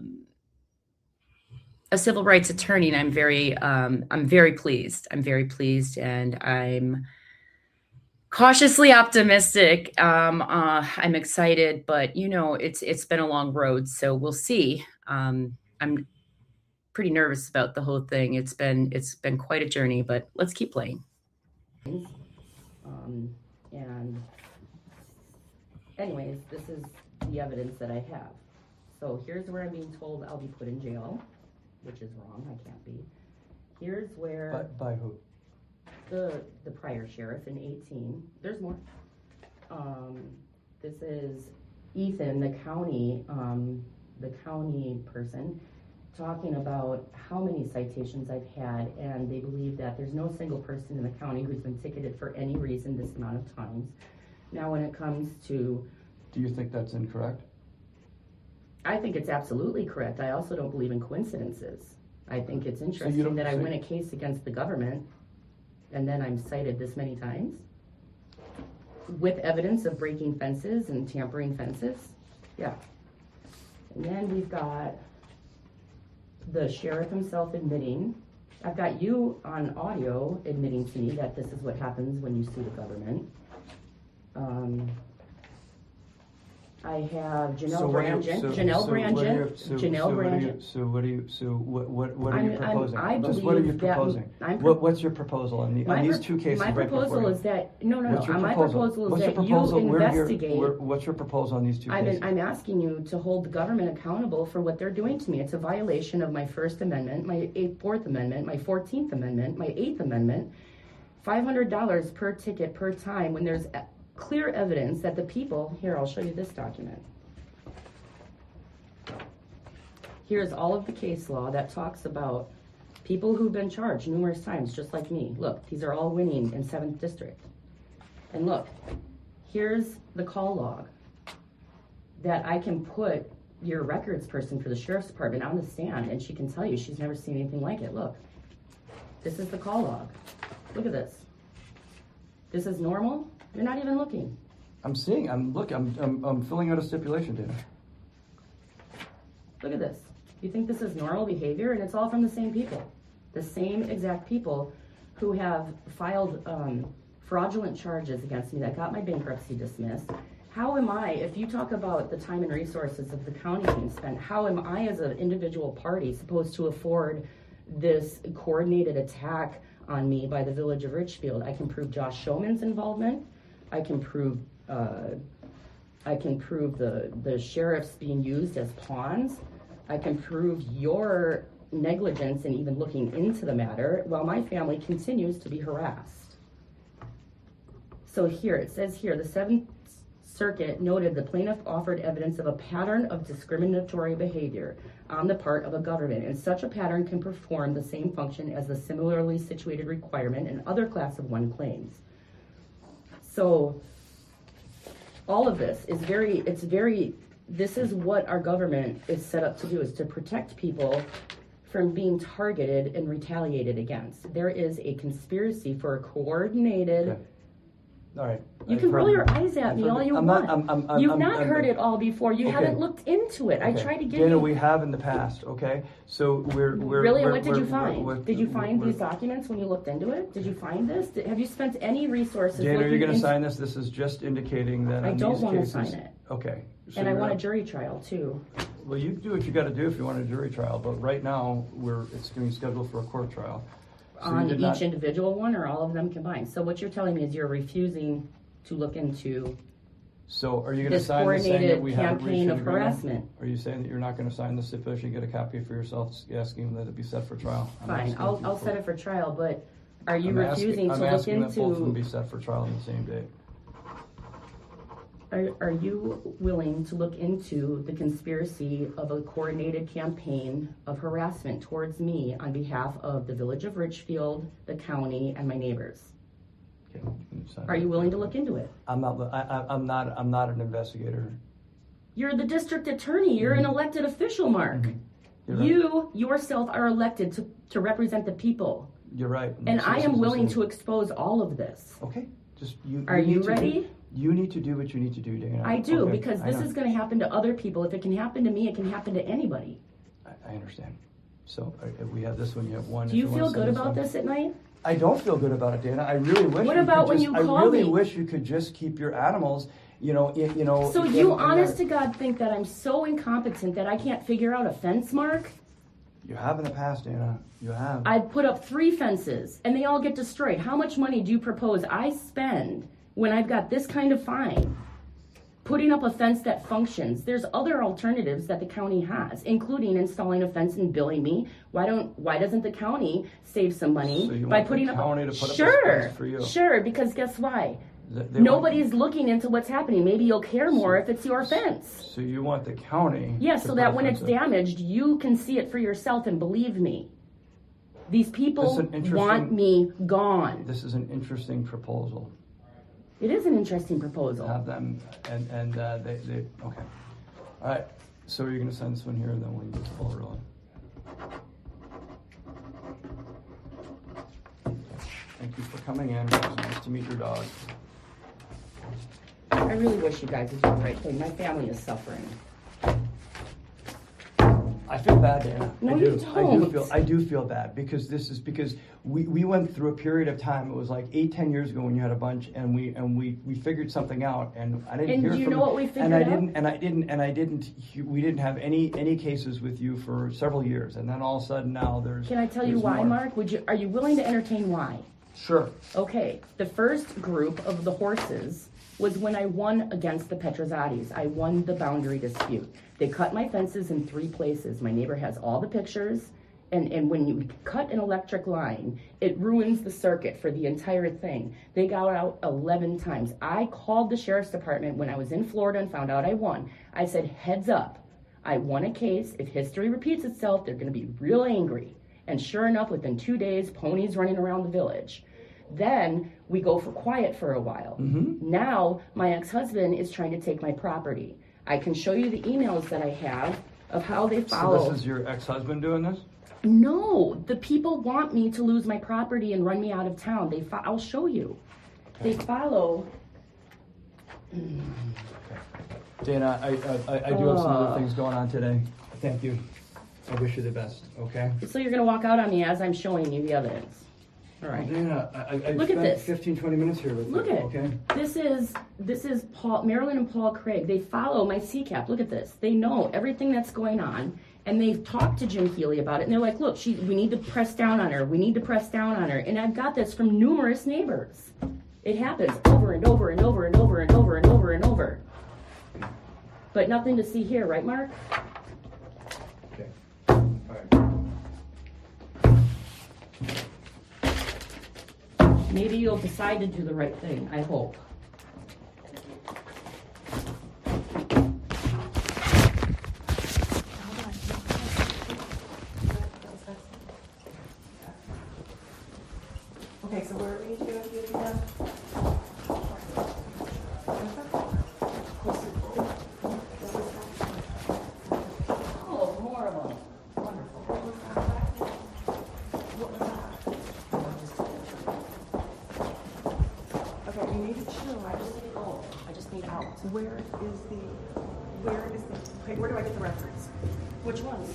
civil rights attorney, and I'm very pleased. I'm very pleased, and I'm cautiously optimistic. I'm excited, but it's been a long road, so we'll see. I'm pretty nervous about the whole thing. It's been quite a journey, but let's keep playing. And anyways, this is the evidence that I have. So here's where I'm being told I'll be put in jail, which is wrong. I can't be. Here's where by who? The prior sheriff in 18. There's more. This is Ethan, the county person, talking about how many citations I've had, and they believe that there's no single person in the county who's been ticketed for any reason this amount of times. Now, when it comes to... Do you think that's incorrect? I think it's absolutely correct. I also don't believe in coincidences. I think it's interesting that I win a case against the government, and then I'm cited this many times with evidence of breaking fences and tampering fences. Yeah. And then we've got the sheriff himself admitting. I've got you on audio admitting to me that this is what happens when you sue the government. I have Janelle Brandon. What are you proposing? Just what are you proposing? What's your proposal on these two cases my right before you? proposal is that, no. What's your My proposal? proposal What's is your that proposal? you investigate. What's your proposal on these two cases? I'm asking you to hold the government accountable for what they're doing to me. It's a violation of my First Amendment, my Fourth Amendment, my 14th Amendment, my 8th Amendment. $500 per ticket per time when there's clear evidence that the people, here, I'll show you this document. Here's all of the case law that talks about people who've been charged numerous times, just like me. Look, these are all winning in 7th District. And look, here's the call log that I can put your records person for the Sheriff's Department on the stand, and she can tell you she's never seen anything like it. Look, this is the call log. Look at this. This is normal? You're not even looking. I'm filling out a stipulation, Dana. Look at this. You think this is normal behavior? And it's all from the same people. The same exact people who have filed fraudulent charges against me that got my bankruptcy dismissed. How am I, if you talk about the time and resources of the county being spent, how am I as an individual party supposed to afford this coordinated attack on me by the village of Richfield? I can prove Josh Showman's involvement. I can prove the sheriffs being used as pawns. I can prove your negligence in even looking into the matter while my family continues to be harassed. So here, it says here, the 7th Circuit noted the plaintiff offered evidence of a pattern of discriminatory behavior on the part of a government, and such a pattern can perform the same function as the similarly situated requirement in other Class of 1 claims. So all of this is this is what our government is set up to do, is to protect people from being targeted and retaliated against. There is a conspiracy for a coordinated... Okay. All right. You can roll your eyes at me all you want. You've not heard it all before. You haven't looked into it. I tried to give you... Dana, we have in the past, okay? So we're Really? And what did you find? Did you find these documents when you looked into it? Did you find this? Have you spent any resources... Dana, are you going to sign this? This is just indicating that I don't want to sign it. Okay. So and I want a jury trial, too. Well, you do what you got to do if you want a jury trial, but right now, it's being scheduled for a court trial. So on each individual one, or all of them combined? So what you're telling me is you're refusing to look into... So are you going to sign this saying that we have a campaign of harassment? Are you saying that you're not going to sign the stipulation, get a copy for yourself, asking that it be set for trial? Fine, I'll set it for trial, but are you refusing to look I'm asking that both of them into... be set for trial on the same day. Are you willing to look into the conspiracy of a coordinated campaign of harassment towards me on behalf of the village of Richfield, the county, and my neighbors? Okay, Are you willing to look into it? I'm not an investigator. You're the district attorney. You're an elected official, Mark. Right. You yourself are elected to represent the people. You're right. And I am willing to expose all of this. Okay. Are you ready? You need to do what you need to do, Dana. I do, because this is going to happen to other people. If it can happen to me, it can happen to anybody. I understand. So we have this one, you have one. Do you feel good about this at night? I don't feel good about it, Dana. I really wish. What about when you call me? I really wish you could just keep your animals, So you honest to God think that I'm so incompetent that I can't figure out a fence, Mark? You have in the past, Dana. You have. I put up 3 fences, and they all get destroyed. How much money do you propose I spend when I've got this kind of fine? Putting up a fence that functions. There's other alternatives that the county has, including installing a fence and billing me. Why doesn't the county save some money So you by want putting the up county to put up sure, a fence for you? Sure, because guess why? Nobody's looking into what's happening. Maybe you'll care more if it's your fence. So you want the county? Yeah, to so put that a when it's fence up. damaged, you can see it for yourself, and believe me, these people That's an interesting- want me gone. This is an interesting proposal. It is an interesting proposal. Have them, and they, okay. All right, so you're gonna send this one here, and then we'll get the ball rolling. Thank you for coming in. It was nice to meet your dog. I really wish you guys would do the right thing. My family is suffering. I feel bad, Danah. No, I do. you don't. I do feel bad because we went through a period of time. It was like 8-10 years ago when you had a bunch, and we figured something out, and I didn't And hear do you from know what we figured and I out? didn't. We didn't have any cases with you for several years, and then all of a sudden now there's. Can I tell you there's why, more. Mark? Are you willing to entertain why? Sure. Okay, the first group of the horses was when I won against the Petrozzatis. I won the boundary dispute. They cut my fences in 3 places. My neighbor has all the pictures. And when you cut an electric line, it ruins the circuit for the entire thing. They got out 11 times. I called the sheriff's department when I was in Florida and found out I won. I said, heads up, I won a case. If history repeats itself, they're gonna be real angry. And sure enough, within 2 days, ponies running around the village. Then we go for quiet for a while. Now my ex-husband is trying to take my property. I can show you the emails that I have of how they follow. So this is your ex-husband doing this? No, the people want me to lose my property and run me out of town. I'll show you. They follow. Danah, I do have some other things going on today. Thank you. I wish you the best, okay? So you're gonna walk out on me as I'm showing you the evidence. All right. Danah, I Look at spent this. 15-20 minutes here with Look you, at okay? this is Paul, Marilyn and Paul Craig. They follow my CCAP. Look at this. They know everything that's going on, and they've talked to Jim Healy about it. And they're like, look, we need to press down on her. We need to press down on her. And I've got this from numerous neighbors. It happens over and over and over and over and over and over and over. But nothing to see here, right, Mark? Okay. All right. Maybe you'll decide to do the right thing. I hope. Okay, so where are we going to do it again? Oh, more of them. Wonderful. Okay, you need to chill. I just need out. Where is the, okay, where do I get the reference? Which ones?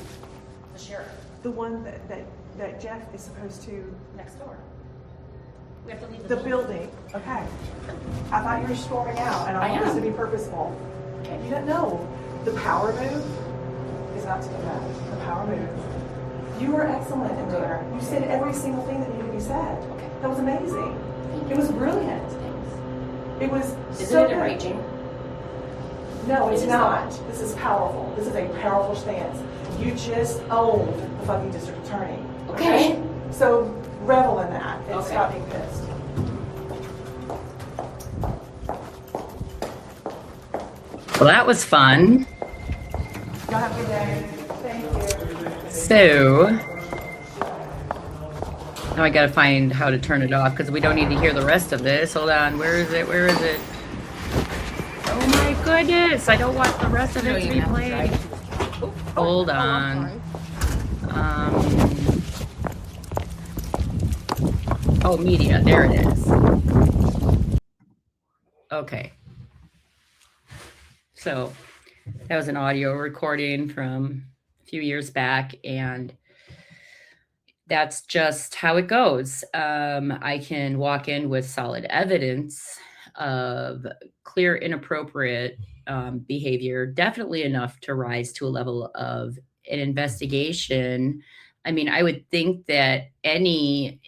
The sheriff. The one that Jeff is supposed to, Next door. We have to leave the building, okay. I thought you were storming out, and I I want this am. to be purposeful. Okay. You don't know, the power move is not to do that, the power move. You were excellent in there. You said every single thing that needed to be said. Okay. That was amazing. Thank It you. was brilliant. Thanks. It was Isn't so it good. enraging? No, it's It is not. This is powerful. This is a powerful stance. You just owned the fucking district attorney. Okay. So revel in that and Okay. stop being pissed. Well, that was fun. Y'all have a good day. Thank you. So now I gotta find how to turn it off because we don't need to hear the rest of this. Hold on, where is it? Where is it? Oh my goodness, I don't want the rest of it to be played. Hold on. Oh, media, there it is. Okay. So that was an audio recording from a few years back, and that's just how it goes. I can walk in with solid evidence of clear inappropriate behavior, definitely enough to rise to a level of an investigation. I mean, I would think that any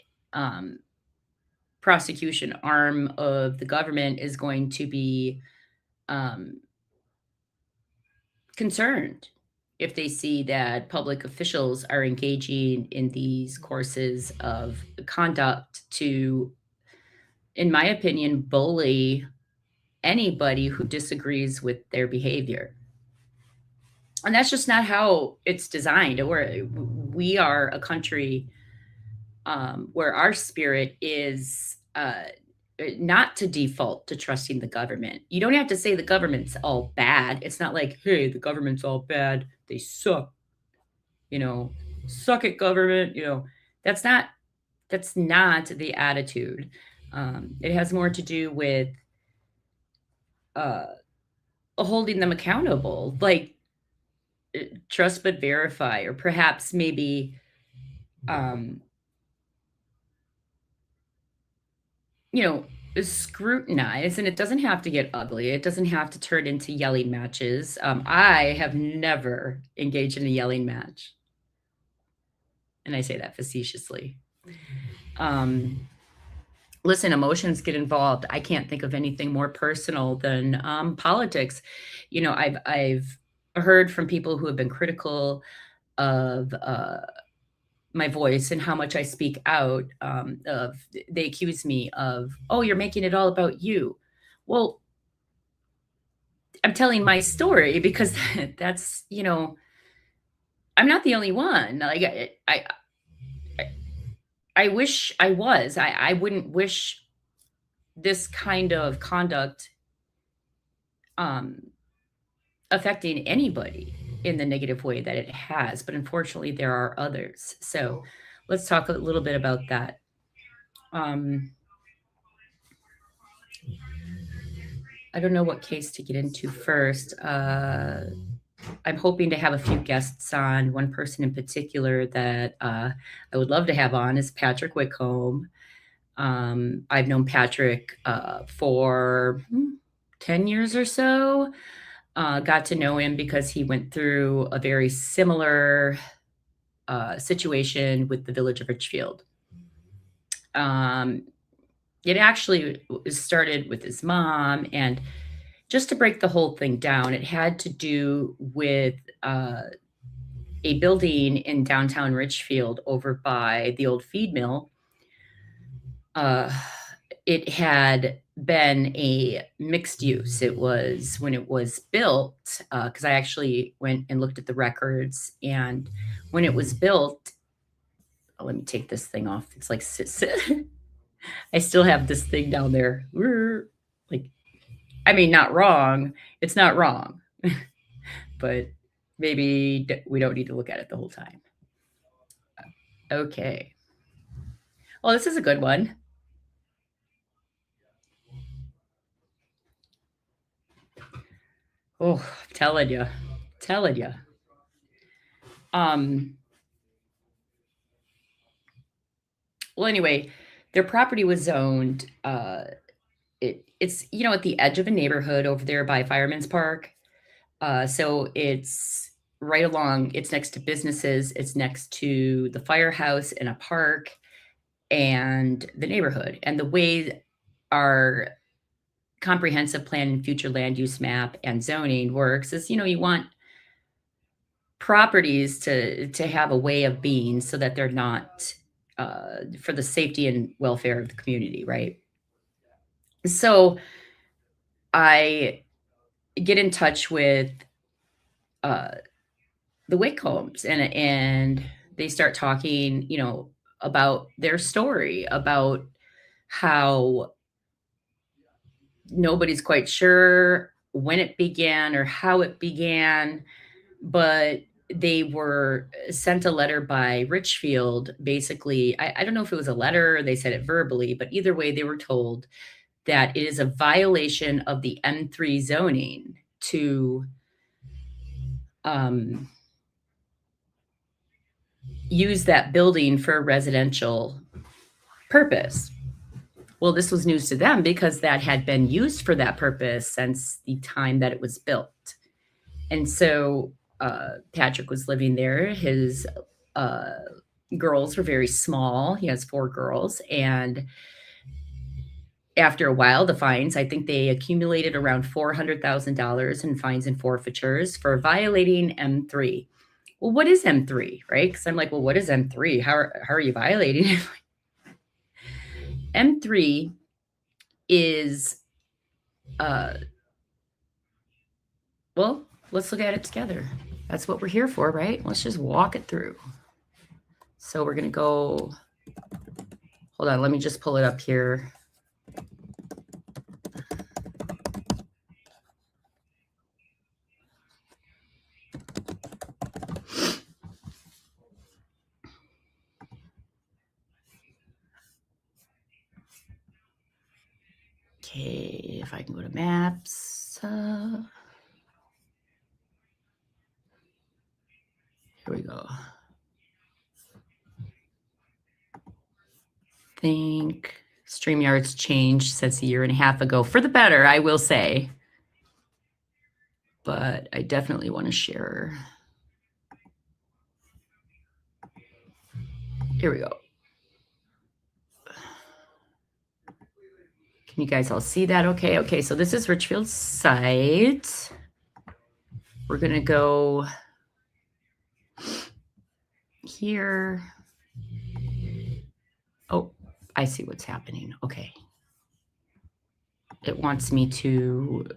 prosecution arm of the government is going to be concerned if they see that public officials are engaging in these courses of conduct to in my opinion, bully anybody who disagrees with their behavior. And that's just not how it's designed. We are a country where our spirit is not to default to trusting the government. You don't have to say the government's all bad. It's not like, hey, the government's all bad. They suck. Suck it, government. That's not the attitude. It has more to do with holding them accountable, like trust but verify, or perhaps maybe scrutinize. And it doesn't have to get ugly. It doesn't have to turn into yelling matches. I have never engaged in a yelling match, and I say that facetiously. Listen, emotions get involved. I can't think of anything more personal than politics. I've heard from people who have been critical of my voice and how much I speak out. They accuse me of, oh, you're making it all about you. Well, I'm telling my story because that's, I'm not the only one. Like I wish I was. I wouldn't wish this kind of conduct affecting anybody in the negative way that it has. But unfortunately, there are others. So let's talk a little bit about that. I don't know what case to get into first. I'm hoping to have a few guests on. One person in particular that I would love to have on is Patrick Whitcomb. I've known Patrick for 10 years or so. Got to know him because he went through a very similar situation with the village of Richfield. It actually started with his mom, and just to break the whole thing down, it had to do with a building in downtown Richfield over by the old feed mill. It had been a mixed use. It was, when it was built, because I actually went and looked at the records, and when it was built, let me take this thing off. It's like, I still have this thing down there. Like, I mean, not wrong. It's not wrong, but maybe we don't need to look at it the whole time. Okay. Well, this is a good one. Oh, I'm telling you. Well, anyway, their property was zoned. It's at the edge of a neighborhood over there by Fireman's Park. So it's right along. It's next to businesses. It's next to the firehouse and a park and the neighborhood. And the way our comprehensive plan and future land use map and zoning works is, you want properties to have a way of being so that they're not for the safety and welfare of the community, right? So I get in touch with the Whitcombs, and they start talking, about their story, about how nobody's quite sure when it began or how it began, but they were sent a letter by Richfield. Basically, I don't know if it was a letter or they said it verbally, but either way, they were told that it is a violation of the M3 zoning to use that building for a residential purpose. Well, this was news to them because that had been used for that purpose since the time that it was built. And so Patrick was living there. His girls were very small. He has 4 girls. And after a while, the fines, I think they accumulated around $400,000 in fines and forfeitures for violating M3. Well, what is M3, right? Because I'm like, well, what is M3? How are you violating it? M3 is, well, let's look at it together. That's what we're here for, right? Let's just walk it through. So we're going to go, hold on, let me just pull it up here. Okay, if I can go to maps. Here we go. Think StreamYard's changed since a year and a half ago for the better, I will say. But I definitely want to share. Here we go. Can you guys all see that? Okay, okay. So this is Richfield's site. We're going to go here. Oh, I see what's happening. Okay. It wants me to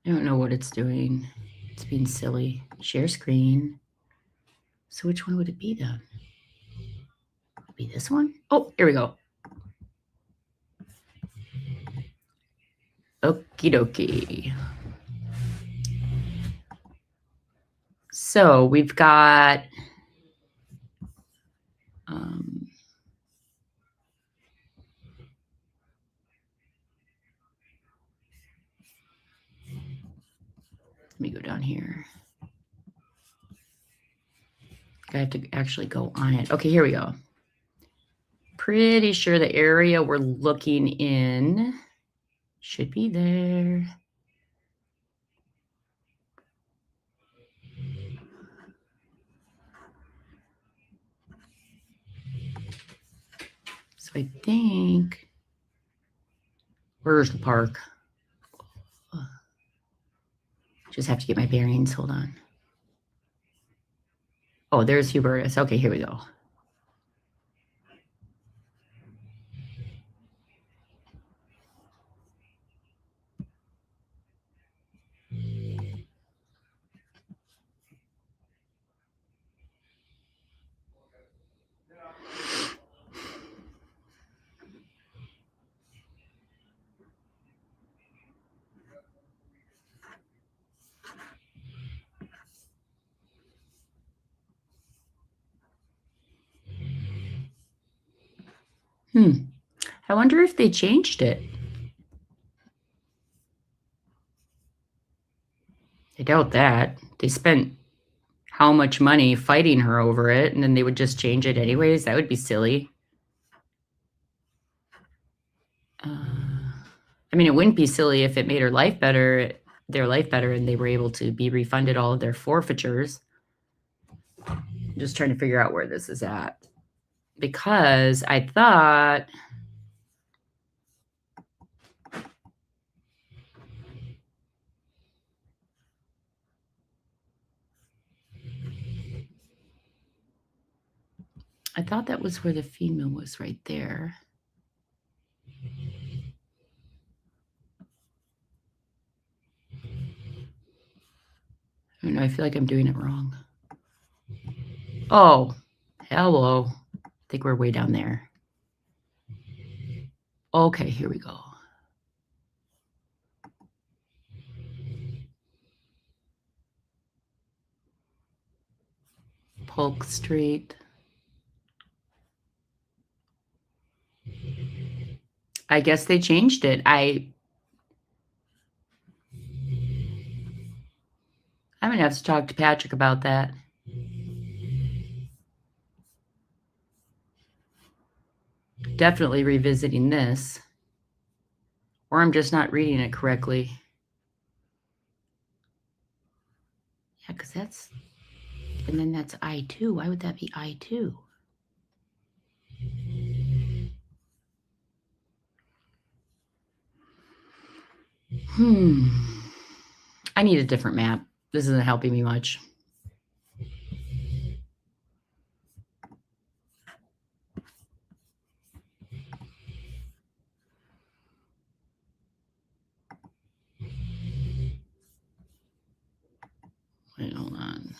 I don't know what it's doing. It's being silly. Share screen. So which one would it be then? Would it be this one? Oh, here we go. Okie dokie. So we've got let me go down here. I have to actually go on it. Okay, here we go. Pretty sure the area we're looking in should be there. So I think, where's the park? Just have to get my bearings. Hold on. Oh, there's Hubertus. Okay, here we go. I wonder if they changed it. I doubt that. They spent how much money fighting her over it, and then they would just change it anyways. That would be silly. I mean, it wouldn't be silly if it made her life better, their life better, and they were able to be refunded all of their forfeitures. I'm just trying to figure out where this is at. Because I thought that was where the female was, right there. I don't know, I feel like I'm doing it wrong. Oh, hello. I think we're way down there. Okay, here we go. Polk Street. I guess they changed it. I'm going to have to talk to Patrick about that. Definitely revisiting this. Or I'm just not reading it correctly. Yeah, because that's... And then that's I2. Why would that be I2? I need a different map. This isn't helping me much. Wait, hold on.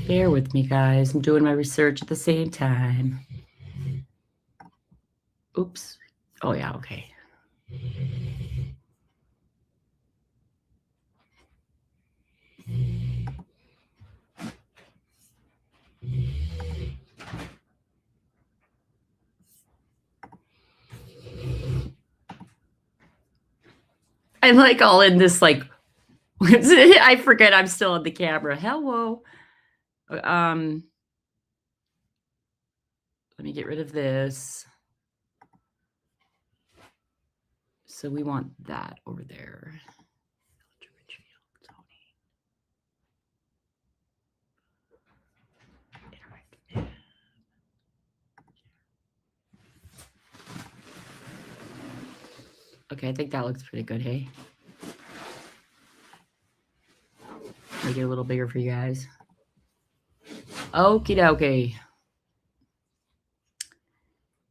Bear with me, guys. I'm doing my research at the same time. Oops. Oh, yeah, okay. I'm like all in this, like, I forget I'm still on the camera. Hello. Let me get rid of this. So we want that over there. Okay, I think that looks pretty good, hey? Make it a little bigger for you guys. Okie dokie.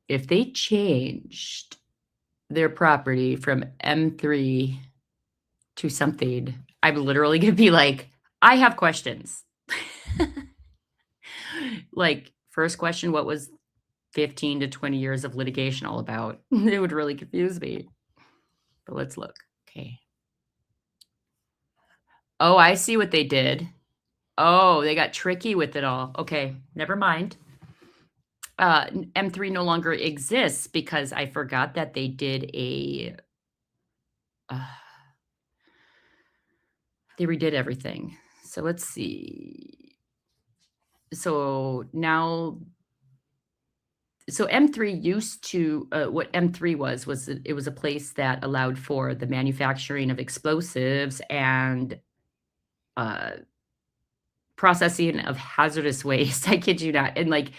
If they changed their property from M3 to something, I'm literally going to be like, I have questions. Like, first question, what was 15 to 20 years of litigation all about? It would really confuse me. But let's look. Okay. Oh, I see what they did. Oh, they got tricky with it all. Okay, never mind. M3 no longer exists because I forgot that they did a... they redid everything. So let's see. So now... So M3 used to... what M3 was it was a place that allowed for the manufacturing of explosives and processing of hazardous waste. I kid you not. And like,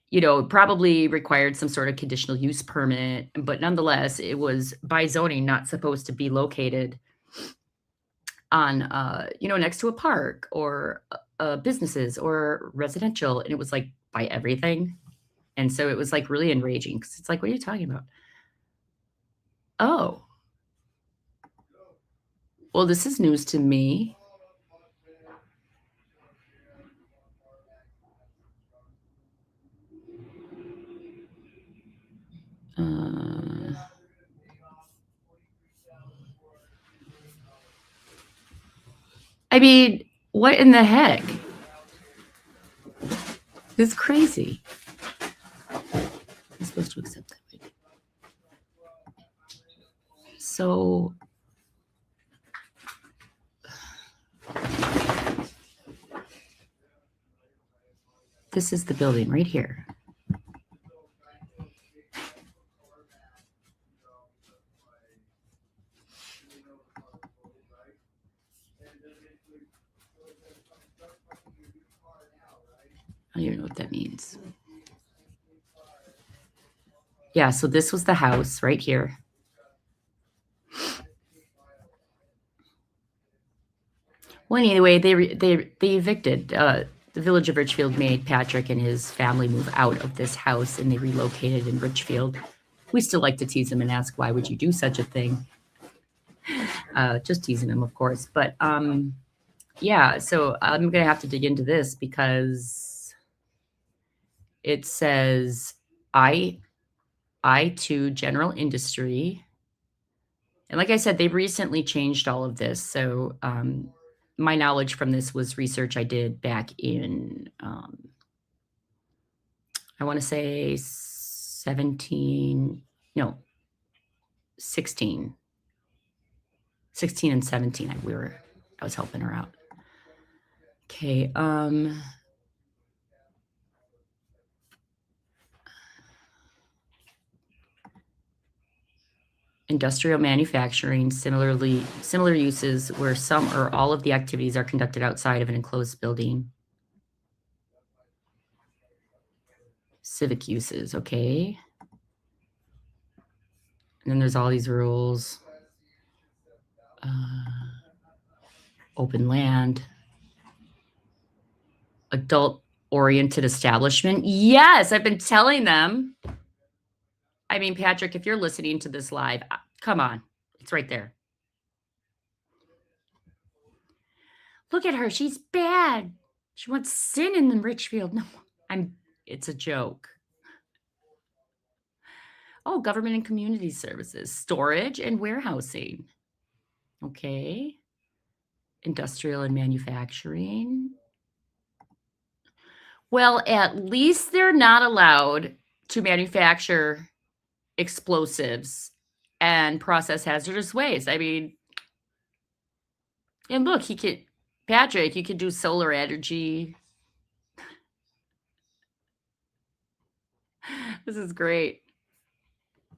you know, probably required some sort of conditional use permit, but nonetheless, it was by zoning not supposed to be located on, you know, next to a park or businesses or residential. And it was like by everything. And so it was like really enraging because it's like, what are you talking about? Oh, well, this is news to me. I mean, what in the heck? It's crazy. I'm supposed to accept that. So, this is the building right here. I don't even know what that means. Yeah, so this was the house right here. Well, anyway, they evicted. The village of Richfield made Patrick and his family move out of this house, and they relocated in Richfield. We still like to tease him and ask, why would you do such a thing? Just teasing him, of course. But yeah, so I'm going to have to dig into this because it says I2 general industry. And like I said, they've recently changed all of this. So my knowledge from this was research I did back in I want to say 17, no, 16. 16 and 17. I was helping her out. Okay. Industrial manufacturing, similar uses where some or all of the activities are conducted outside of an enclosed building. Civic uses, okay. And then there's all these rules. Open land. Adult-oriented establishment. Yes, I've been telling them. I mean, Patrick, if you're listening to this live, come on. It's right there. Look at her. She's bad. She wants sin in the Richfield. No, it's a joke. Oh, government and community services, storage and warehousing. Okay. Industrial and manufacturing. Well, at least they're not allowed to manufacture explosives and process hazardous waste. I mean, and look, Patrick, you could do solar energy. This is great.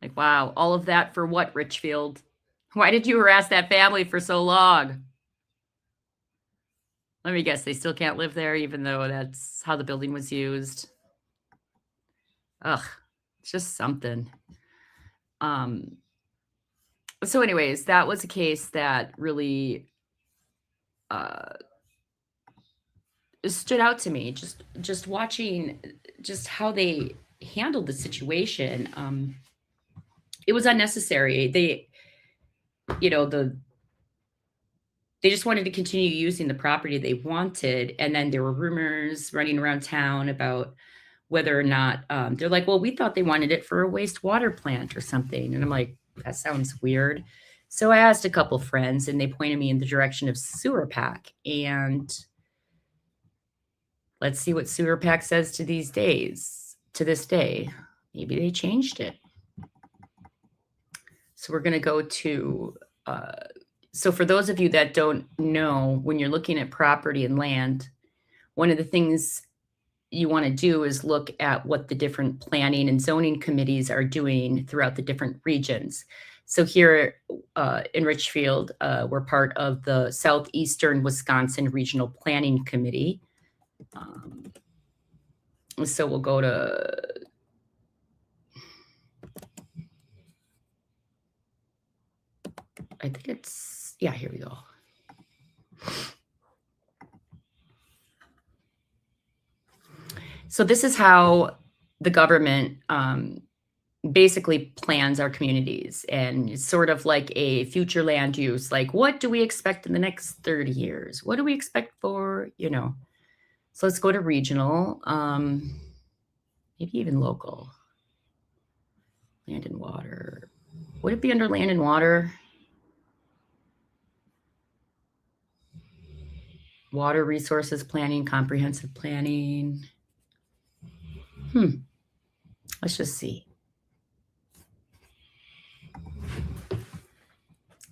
Like, wow, all of that for what, Richfield? Why did you harass that family for so long? Let me guess, they still can't live there, even though that's how the building was used. Ugh, it's just something. So anyways, that was a case that really stood out to me. Just watching just how they handled the situation. It was unnecessary. They just wanted to continue using the property they wanted. And then there were rumors running around town about whether or not they're like, well, we thought they wanted it for a wastewater plant or something. And I'm like, that sounds weird. So I asked a couple friends and they pointed me in the direction of Sewer Pack. And let's see what Sewer Pack says to this day. Maybe they changed it. So we're going to go to, so for those of you that don't know, when you're looking at property and land, one of the things you want to do is look at what the different planning and zoning committees are doing throughout the different regions. So here in Richfield, we're part of the Southeastern Wisconsin Regional Planning Committee. So we'll go to, I think it's, yeah, here we go. So this is how the government basically plans our communities, and it's sort of like a future land use. Like, what do we expect in the next 30 years? What do we expect for, So let's go to regional, maybe even local. Land and water. Would it be under land and water? Water resources planning, comprehensive planning. Let's just see.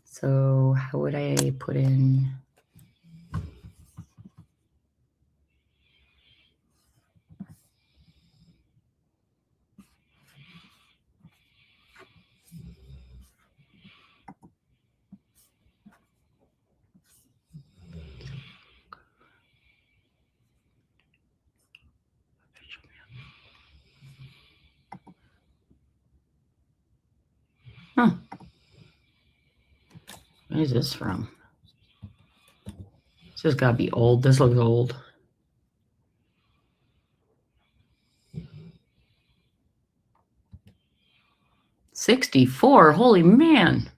So how would I put in? Huh. What is this from? This has got to be old. This looks old. '64. Holy man.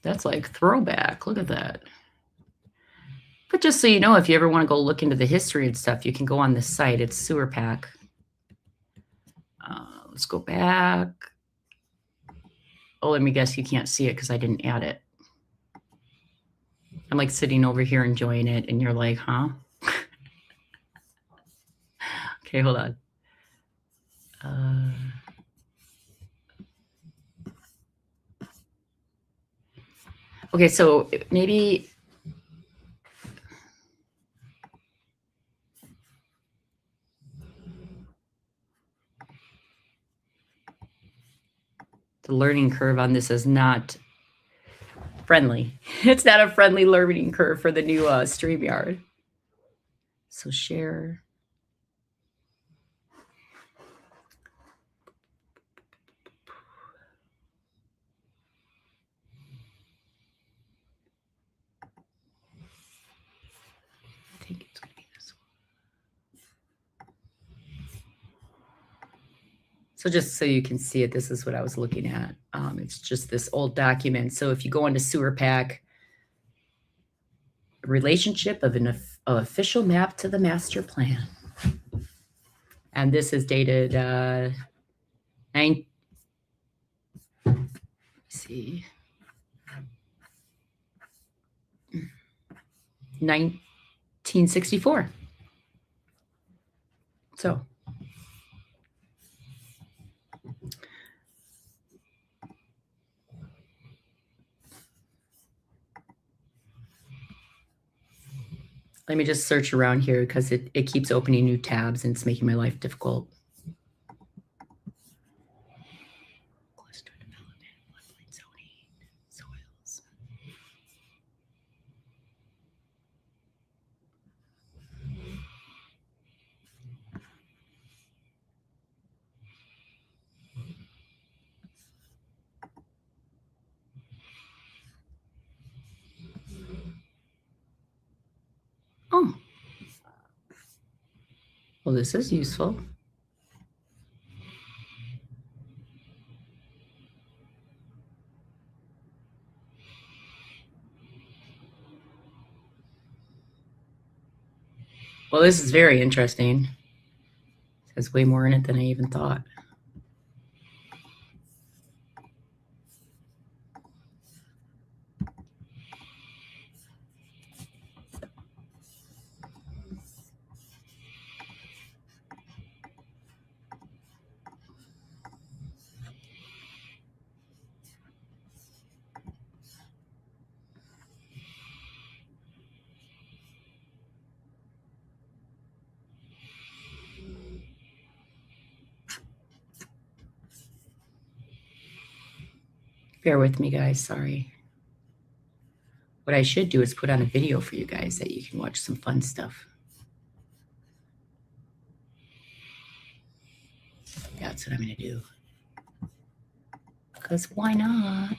That's like throwback. Look at that. But just so you know, if you ever want to go look into the history and stuff, you can go on this site. It's Sewer Pack. Let's go back. Oh, let me guess, you can't see it because I didn't add it. I'm like sitting over here enjoying it, and you're like, huh? Okay, hold on. Okay, so maybe the learning curve on this is not friendly. It's not a friendly learning curve for the new StreamYard. So share. I think it's going to be this one. So just so you can see it, this is what I was looking at. It's just this old document. So if you go into Sewer Pack, relationship of an official map to the master plan. And this is dated 1964. So let me just search around here because it keeps opening new tabs and it's making my life difficult. Cluster development, floodplain zoning, soils. Oh. Well, this is useful. Well, this is very interesting. There's way more in it than I even thought. Bear with me, guys. Sorry. What I should do is put on a video for you guys that you can watch some fun stuff. That's what I'm going to do. Because why not?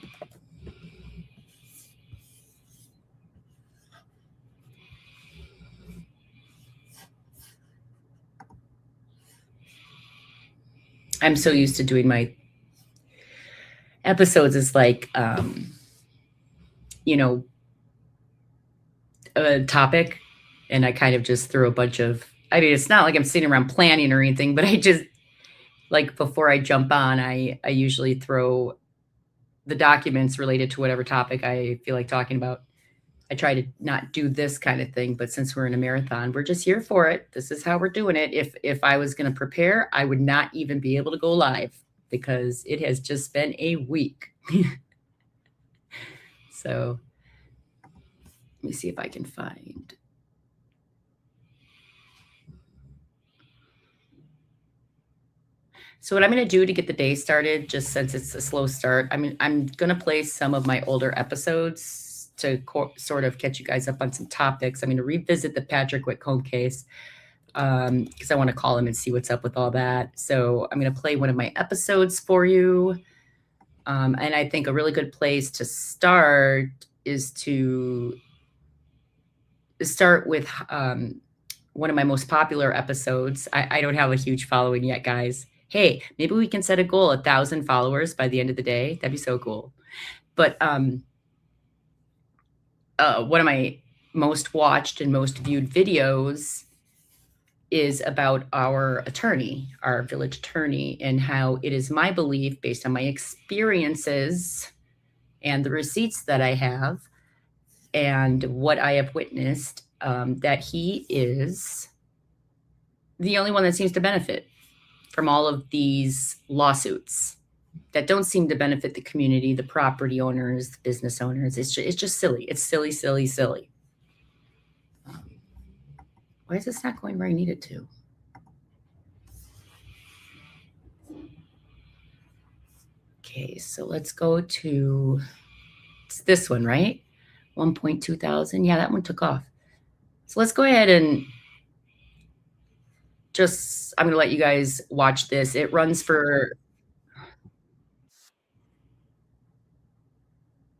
I'm so used to doing my episodes as like, you know, a topic. And I kind of just throw a bunch of, I mean, it's not like I'm sitting around planning or anything, but I just, like before I jump on, I usually throw the documents related to whatever topic I feel like talking about. I try to not do this kind of thing, but since we're in a marathon, we're just here for it. This is how we're doing it. If I was going to prepare, I would not even be able to go live because it has just been a week. So let me see if I can find. So what I'm going to do to get the day started, just since it's a slow start, I'm going to play some of my older episodes to sort of catch you guys up on some topics. I'm going to revisit the Patrick Whitcomb case because I want to call him and see what's up with all that. So I'm going to play one of my episodes for you. And I think a really good place to start is to start with one of my most popular episodes. I don't have a huge following yet, guys. Hey, maybe we can set a goal, 1,000 followers by the end of the day. That'd be so cool. But one of my most watched and most viewed videos is about our attorney, our village attorney, and how it is my belief, based on my experiences and the receipts that I have and what I have witnessed, that he is the only one that seems to benefit from all of these lawsuits that don't seem to benefit the community, the property owners, the business owners. It's just silly. It's silly, silly, silly. Why is this not going where I need it to? Okay, so let's go to, it's this one, right? 1.2 thousand. Yeah, that one took off. So let's go ahead and just, I'm gonna let you guys watch this. It runs for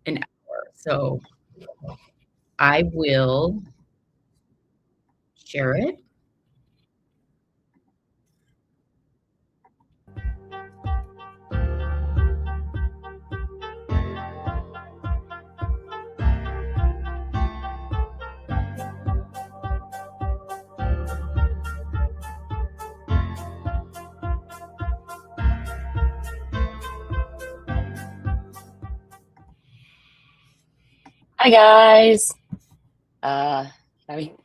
an hour. So I will share it. Hi guys. I mean,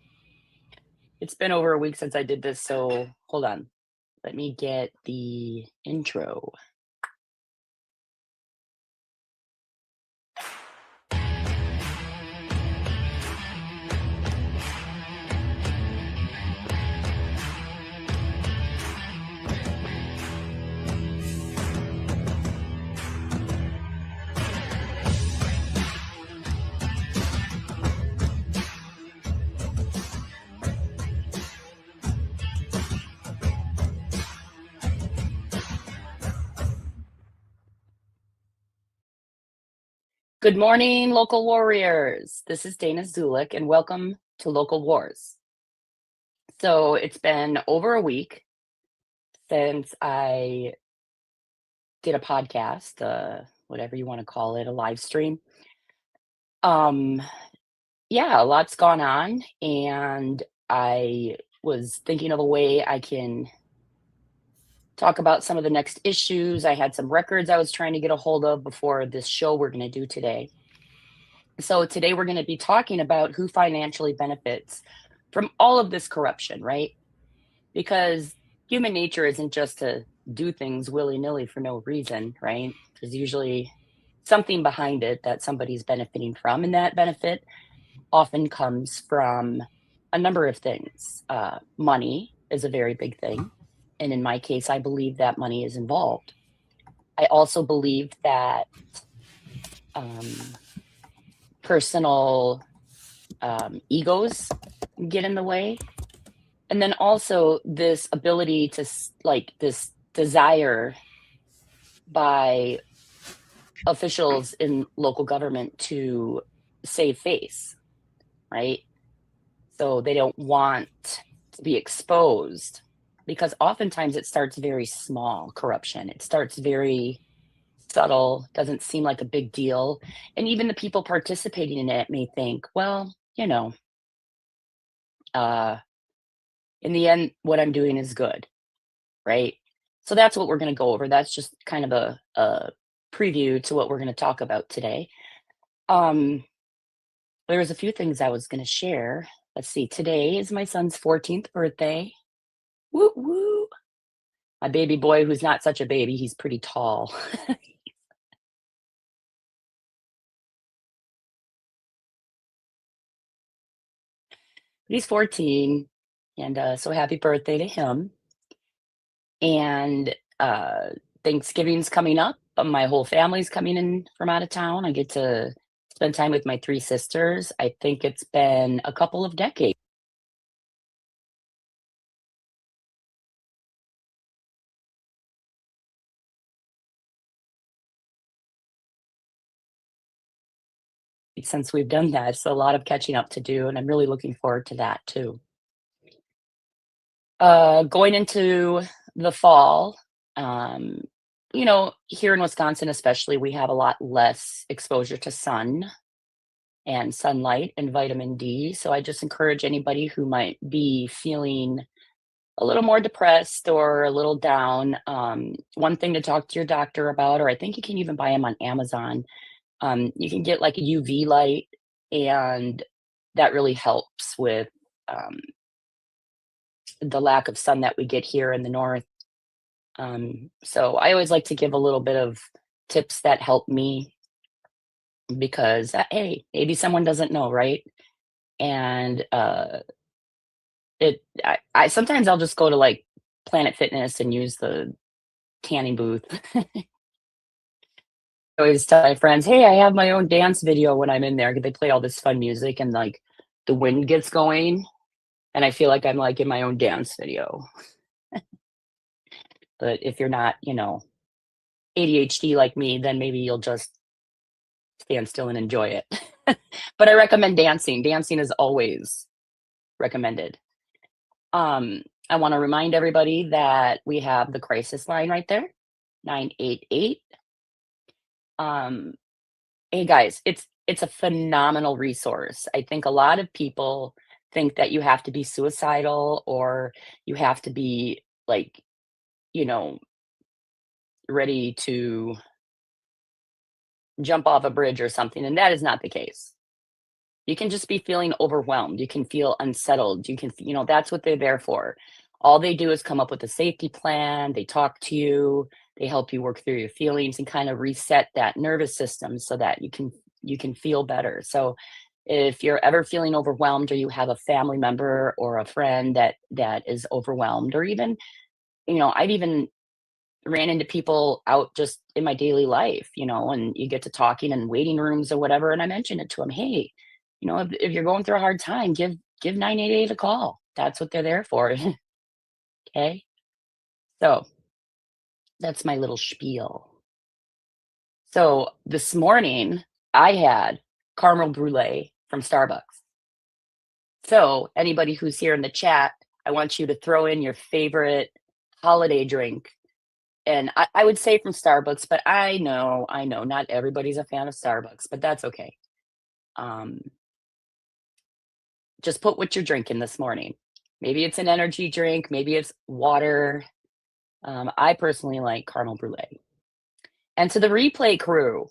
it's been over a week since I did this, so hold on. Let me get the intro. Good morning, local warriors. This is Danah Zoulek, and welcome to Local Wars. So it's been over a week since I did a podcast, whatever you want to call it, a live stream. Yeah, a lot's gone on, and I was thinking of a way I can talk about some of the next issues. I had some records I was trying to get a hold of before this show we're going to do today. So today we're going to be talking about who financially benefits from all of this corruption, right? Because human nature isn't just to do things willy-nilly for no reason, right? There's usually something behind it that somebody's benefiting from, and that benefit often comes from a number of things. Money is a very big thing. And in my case, I believe that money is involved. I also believe that personal egos get in the way. And then also this ability to, like, this desire by officials in local government to save face, right? So they don't want to be exposed, because oftentimes it starts very small corruption. It starts very subtle, doesn't seem like a big deal. And even the people participating in it may think, well, in the end, what I'm doing is good, right? So that's what we're going to go over. That's just kind of a preview to what we're going to talk about today. There was a few things I was going to share. Let's see. Today is my son's 14th birthday. Woo woo. My baby boy, who's not such a baby, he's pretty tall. He's 14, and so happy birthday to him. And Thanksgiving's coming up, but my whole family's coming in from out of town. I get to spend time with my 3 sisters. I think it's been a couple of decades since we've done that. So a lot of catching up to do, and I'm really looking forward to that too. Going into the fall, here in Wisconsin especially, we have a lot less exposure to sun and sunlight and vitamin D. So I just encourage anybody who might be feeling a little more depressed or a little down. One thing to talk to your doctor about, or I think you can even buy them on Amazon. You can get like a UV light, and that really helps with the lack of sun that we get here in the north. So I always like to give a little bit of tips that help me because, hey, maybe someone doesn't know, right? And I sometimes I'll just go to like Planet Fitness and use the tanning booth. I always tell my friends, hey, I have my own dance video when I'm in there. They play all this fun music and like the wind gets going and I feel like I'm like in my own dance video. But if you're not, ADHD like me, then maybe you'll just stand still and enjoy it. But I recommend dancing. Dancing is always recommended. I want to remind everybody that we have the crisis line right there, 988. Hey guys, it's a phenomenal resource. I think a lot of people think that you have to be suicidal or you have to be like, ready to jump off a bridge or something, and that is not the case. You can just be feeling overwhelmed. You can feel unsettled. That's what they're there for. All they do is come up with a safety plan. They talk to you. They help you work through your feelings and kind of reset that nervous system so that you can feel better. So if you're ever feeling overwhelmed or you have a family member or a friend that is overwhelmed, or even, I've even ran into people out just in my daily life, and you get to talking in waiting rooms or whatever. And I mentioned it to them, hey, if you're going through a hard time, give 988 a call. That's what they're there for. Okay. So that's my little spiel. So this morning I had caramel brulee from Starbucks. So anybody who's here in the chat, I want you to throw in your favorite holiday drink. And I would say from Starbucks, but I know not everybody's a fan of Starbucks, but that's okay. Just put what you're drinking this morning. Maybe it's an energy drink, maybe it's water. I personally like caramel brulee. And to the replay crew,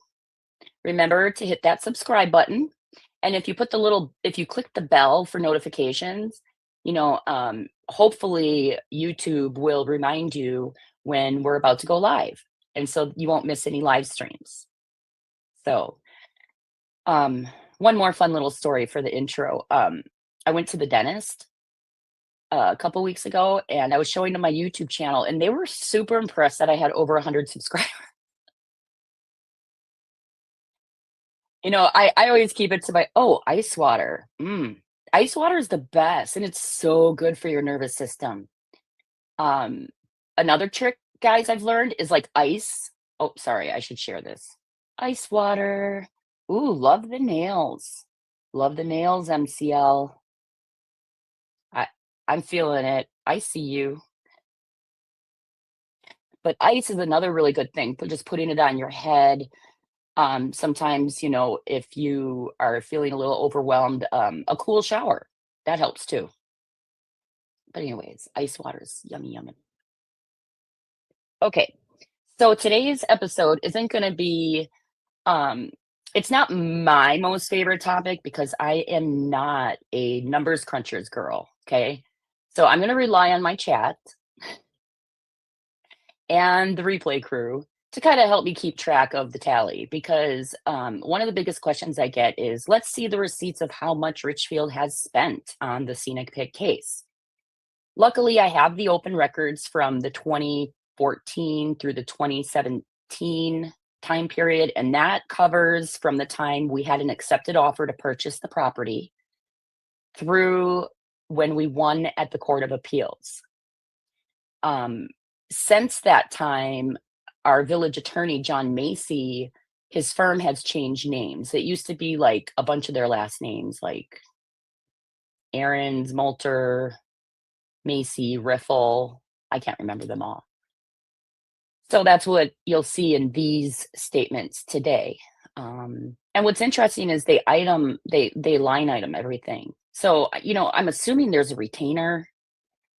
remember to hit that subscribe button. And if you click the bell for notifications, hopefully YouTube will remind you when we're about to go live. And so you won't miss any live streams. So one more fun little story for the intro. I went to the dentist a couple weeks ago and I was showing them my YouTube channel and they were super impressed that I had over 100 subscribers. I always keep it to ice water. Ice water is the best and it's so good for your nervous system. Another trick, guys, I've learned is like ice. Oh, sorry, I should share this. Ice water. Ooh, love the nails. Love the nails, MCL. I'm feeling it. I see you. But ice is another really good thing. Just putting it on your head. Sometimes, if you are feeling a little overwhelmed, a cool shower, that helps too. But anyways, ice water is yummy, yummy. Okay, so today's episode isn't going to be, it's not my most favorite topic because I am not a numbers crunchers girl, okay? So I'm going to rely on my chat and the replay crew to kind of help me keep track of the tally because one of the biggest questions I get is, let's see the receipts of how much Richfield has spent on the scenic pit case. Luckily, I have the open records from the 2014 through the 2017 time period, and that covers from the time we had an accepted offer to purchase the property through when we won at the Court of Appeals. Since that time, our village attorney, John Macy, his firm has changed names. It used to be like a bunch of their last names, like Aarons, Moulter, Macy, Riffle. I can't remember them all. So that's what you'll see in these statements today. And what's interesting is they line item everything. So, I'm assuming there's a retainer,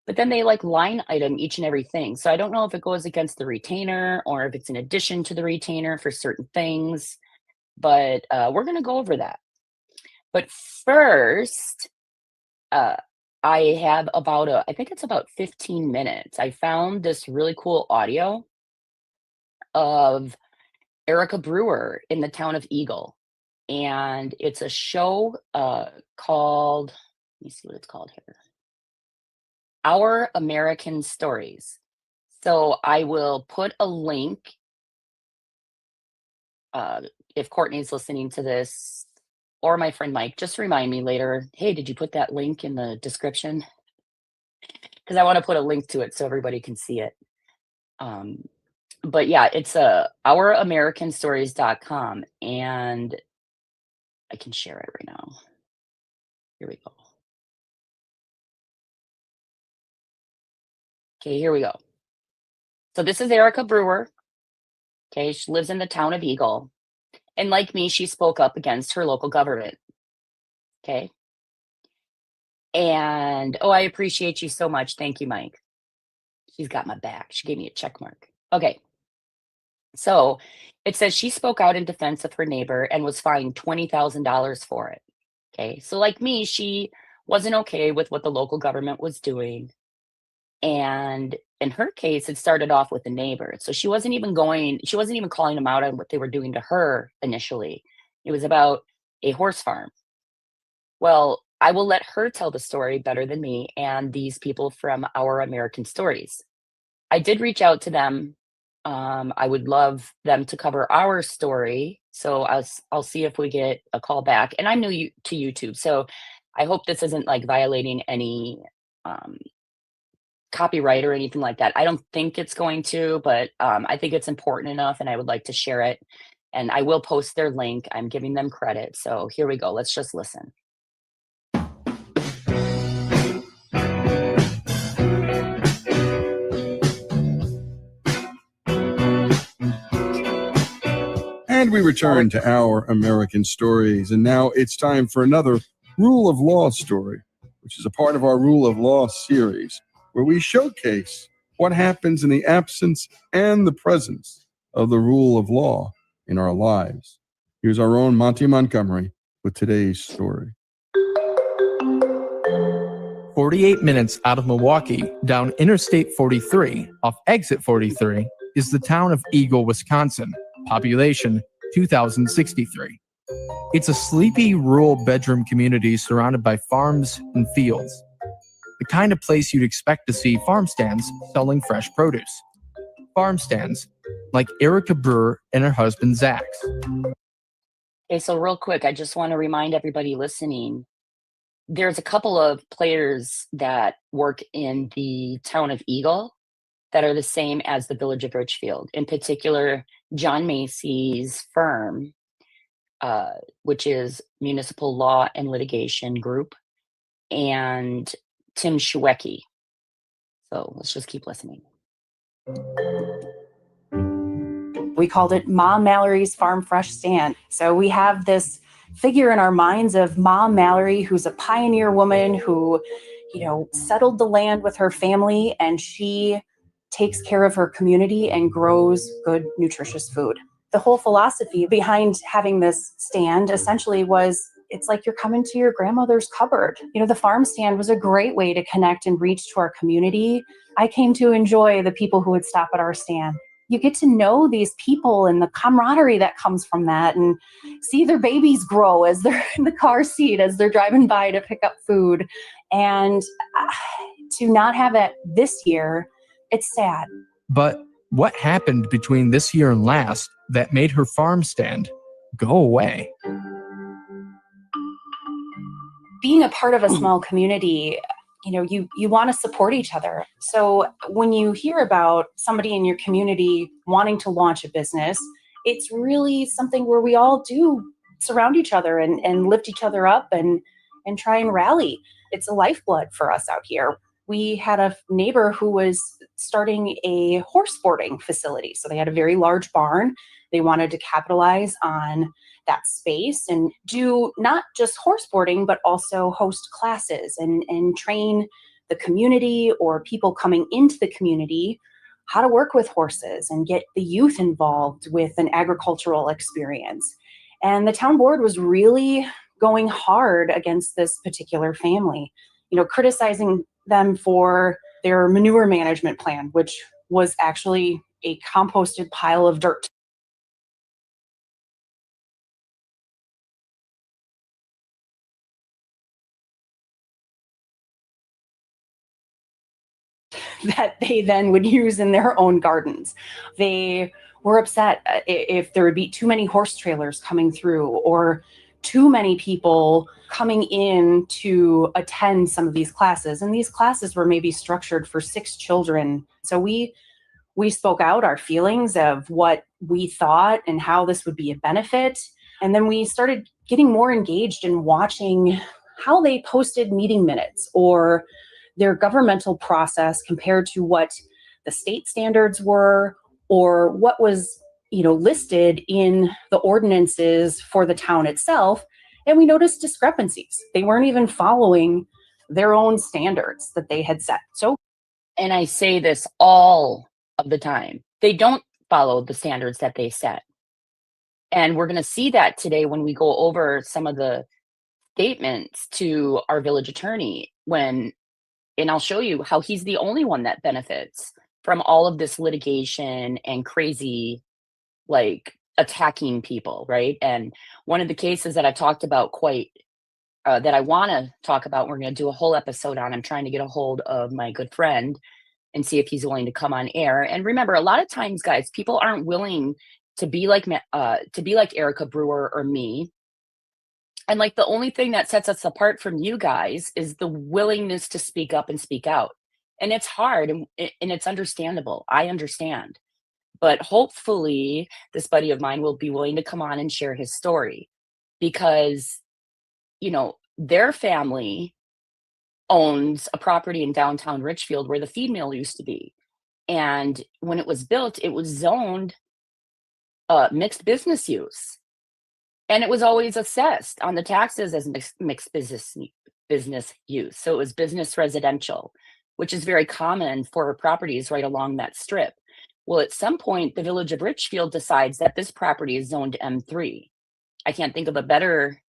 but then they line item each and everything. So I don't know if it goes against the retainer or if it's in addition to the retainer for certain things, but we're going to go over that. But first, I have I think it's about 15 minutes. I found this really cool audio of Erica Brewer in the town of Eagle. And it's a show called, let me see what it's called here, Our American Stories. So I will put a link, if Courtney's listening to this, or my friend Mike, just remind me later, hey, did you put that link in the description? Because I want to put a link to it so everybody can see it. But yeah, it's ouramericanstories.com, and I can share it right now. Here we go. Okay, here we go. So this is Erica Brewer. Okay, she lives in the town of Eagle. And like me, she spoke up against her local government. Okay. And I appreciate you so much. Thank you, Mike. She's got my back. She gave me a check mark. Okay. So it says she spoke out in defense of her neighbor and was fined $20,000 for it. Okay. So like me, she wasn't okay with what the local government was doing. And in her case, it started off with the neighbor. So she wasn't even calling them out on what they were doing to her initially. It was about a horse farm. Well, I will let her tell the story better than me and these people from Our American Stories. I did reach out to them. I would love them to cover our story. So I'll see if we get a call back. And I'm new to YouTube, so I hope this isn't like violating any copyright or anything like that. I don't think it's going to, but I think it's important enough, and I would like to share it. And I will post their link. I'm giving them credit. So here we go. Let's just listen. And we return to Our American Stories. And now it's time for another Rule of Law story, which is a part of our Rule of Law series, where we showcase what happens in the absence and the presence of the rule of law in our lives. Here's our own Monty Montgomery with today's story. 48 minutes out of Milwaukee, down Interstate 43, off Exit 43, is the town of Eagle, Wisconsin, population 2,063. It's a sleepy rural bedroom community surrounded by farms and fields. The kind of place you'd expect to see farm stands selling fresh produce. Farm stands like Erica Brewer and her husband, Zach. Okay, so real quick, I just want to remind everybody listening, there's a couple of players that work in the town of Eagle that are the same as the village of Richfield. In particular, John Macy's firm, which is Municipal Law and Litigation Group, and Tim Schwecke. So let's just keep listening. We called it Mom Mallory's Farm Fresh Stand. So we have this figure in our minds of Mom Mallory, who's a pioneer woman who, settled the land with her family, and she takes care of her community and grows good, nutritious food. The whole philosophy behind having this stand essentially was, it's like you're coming to your grandmother's cupboard. The farm stand was a great way to connect and reach to our community. I came to enjoy the people who would stop at our stand. You get to know these people and the camaraderie that comes from that, and see their babies grow as they're in the car seat, as they're driving by to pick up food. And to not have it this year, it's sad. But what happened between this year and last that made her farm stand go away? Being a part of a small community, you want to support each other. So when you hear about somebody in your community wanting to launch a business, it's really something where we all do surround each other and lift each other up and try and rally. It's a lifeblood for us out here. We had a neighbor who was starting a horse boarding facility. So they had a very large barn. They wanted to capitalize on that space and do not just horse boarding, but also host classes and train the community or people coming into the community how to work with horses and get the youth involved with an agricultural experience. And the town board was really going hard against this particular family. criticizing them for their manure management plan, which was actually a composted pile of dirt. That they then would use in their own gardens. They were upset if there would be too many horse trailers coming through or too many people coming in to attend some of these classes. And these classes were maybe structured for 6 children. So we spoke out our feelings of what we thought and how this would be a benefit. And then we started getting more engaged in watching how they posted meeting minutes or their governmental process compared to what the state standards were or what was listed in the ordinances for the town itself. And we noticed discrepancies. They weren't even following their own standards that they had set. So, And I say this all of the time. They don't follow the standards that they set. And we're going to see that today when we go over some of the statements to our village attorney and I'll show you how he's the only one that benefits from all of this litigation and crazy, attacking people, right? And one of the cases that I talked about that I want to talk about, we're going to do a whole episode on. I'm trying to get a hold of my good friend and see if he's willing to come on air. And remember, a lot of times, guys, people aren't willing to be like Erica Brewer or me. And the only thing that sets us apart from you guys is the willingness to speak up and speak out. And it's hard and it's understandable. I understand. But hopefully this buddy of mine will be willing to come on and share his story because, their family owns a property in downtown Richfield where the feed mill used to be. And when it was built, it was zoned mixed business use. And it was always assessed on the taxes as mixed business use. So it was business residential, which is very common for properties right along that strip. Well, at some point, the village of Richfield decides that this property is zoned M3. I can't think of a better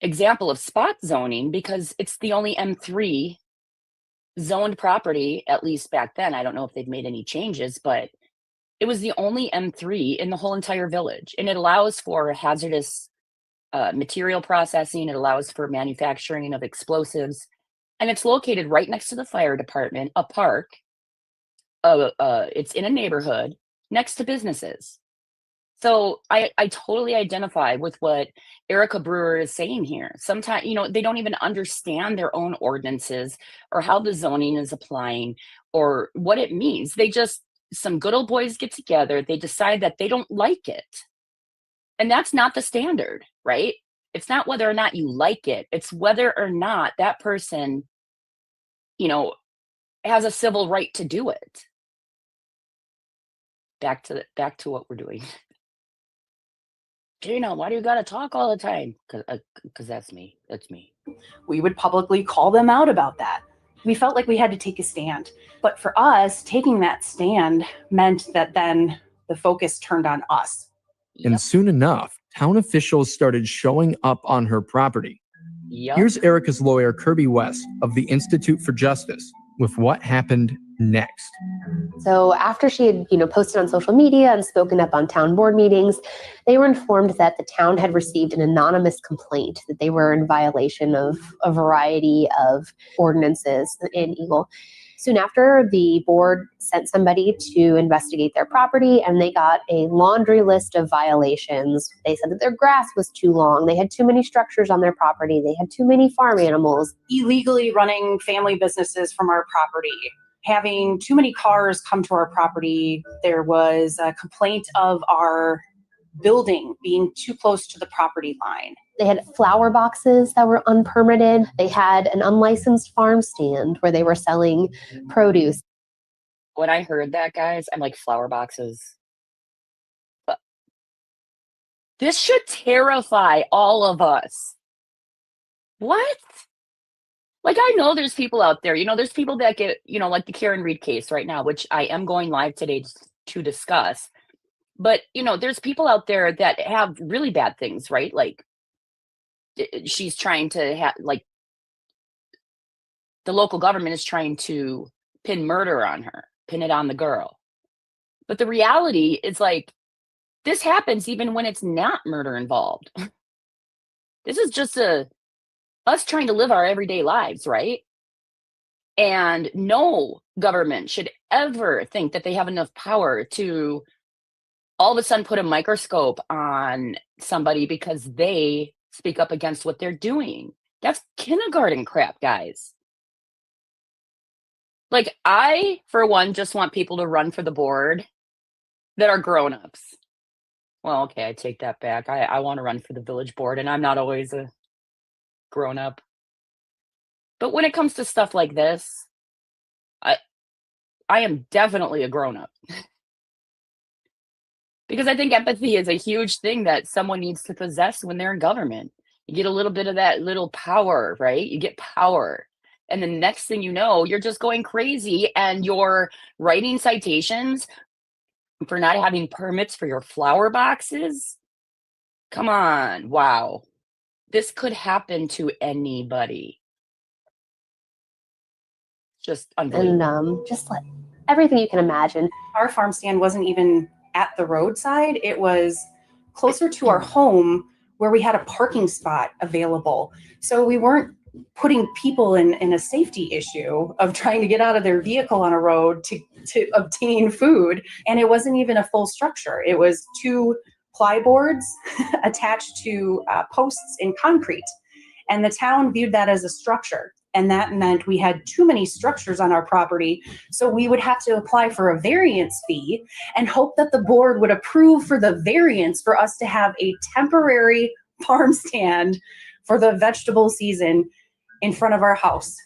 example of spot zoning because it's the only M3 zoned property, at least back then. I don't know if they've made any changes, but it was the only M3 in the whole entire village, and it allows for hazardous material processing. It allows for manufacturing of explosives, and it's located right next to the fire department, a park. It's in a neighborhood next to businesses. So I totally identify with what Erica Brewer is saying here. Sometimes, they don't even understand their own ordinances or how the zoning is applying or what it means. Some good old boys get together, they decide that they don't like it. And that's not the standard, right? It's not whether or not you like it. It's whether or not that person, has a civil right to do it. Back to what we're doing. Gina, why do you gotta talk all the time? Because that's me. That's me. we would publicly call them out about that. We felt like we had to take a stand. But for us, taking that stand meant that then the focus turned on us. And soon enough, town officials started showing up on her property. Yep. Here's Erica's lawyer, Kirby West, of the Institute for Justice, with what happened next. So after she had, posted on social media and spoken up on town board meetings, they were informed that the town had received an anonymous complaint that they were in violation of a variety of ordinances in Eagle. Soon after, the board sent somebody to investigate their property, and they got a laundry list of violations. They said that their grass was too long, they had too many structures on their property, they had too many farm animals. Illegally running family businesses from our property, having too many cars come to our property. There was a complaint of our building being too close to the property line. They had flower boxes that were unpermitted. They had an unlicensed farm stand where they were selling produce. When I heard that, guys, I'm like, flower boxes. But this should terrify all of us. What? I know there's people out there, there's people that get, like the Karen Reed case right now, which I am going live today to discuss. But, there's people out there that have really bad things, right? She's trying to the local government is trying to pin murder on her, pin it on the girl. But the reality is like, this happens even when it's not murder involved. This is just us trying to live our everyday lives, right? And no government should ever think that they have enough power to all of a sudden put a microscope on somebody because they speak up against what they're doing. That's kindergarten crap, guys. Like, I, for one, just want people to run for the board that are grown-ups. Well, okay, I take that back. I want to run for the village board, and I'm not always a grown-up. But when it comes to stuff like this, I am definitely a grown-up. Because I think empathy is a huge thing that someone needs to possess when they're in government. You get a little bit of that little power, right? You get power. And the next thing you know, you're just going crazy and you're writing citations for not having permits for your flower boxes. Come on. Wow. This could happen to anybody. Just unbelievable. And just like everything you can imagine. Our farm stand wasn't even at the roadside. It was closer to our home where we had a parking spot available. So we weren't putting people in a safety issue of trying to get out of their vehicle on a road to obtain food. And it wasn't even a full structure. It was 2 ply boards attached to posts in concrete. And the town viewed that as a structure. And that meant we had too many structures on our property. So we would have to apply for a variance fee and hope that the board would approve for the variance for us to have a temporary farm stand for the vegetable season in front of our house.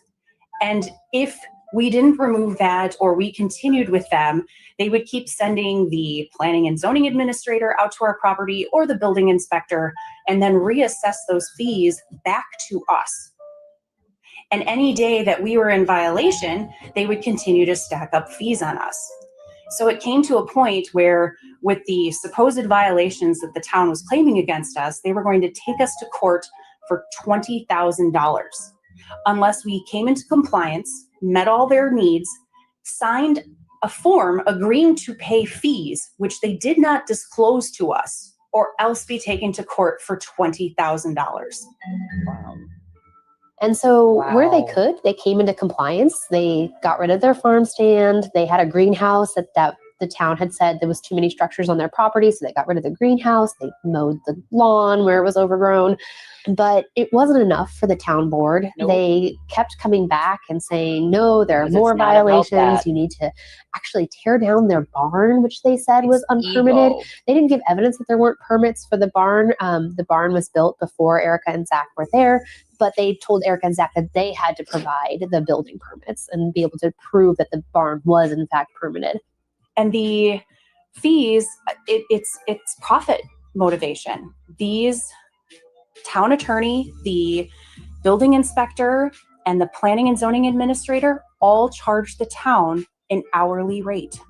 And if we didn't remove that or we continued with them, they would keep sending the planning and zoning administrator out to our property or the building inspector and then reassess those fees back to us. And any day that we were in violation, they would continue to stack up fees on us. So it came to a point where with the supposed violations that the town was claiming against us, they were going to take us to court for $20,000 unless we came into compliance, met all their needs, signed a form agreeing to pay fees, which they did not disclose to us, or else be taken to court for $20,000. Wow. And so where they Wow. could, they came into compliance. They got rid of their farm stand. They had a greenhouse that the town had said there was too many structures on their property, so they got rid of the greenhouse. They mowed the lawn where it was overgrown. But it wasn't enough for the town board. Nope. They kept coming back and saying, no, there are Because it's more not about violations. that. You need to actually tear down their barn, which they said was unpermitted. Ego. They didn't give evidence that there weren't permits for the barn. The barn was built before Erica and Zach were there, but they told Erica and Zach that they had to provide the building permits and be able to prove that the barn was in fact permitted. And the fees, it's profit motivation. These town attorney, the building inspector, and the planning and zoning administrator all charge the town an hourly rate.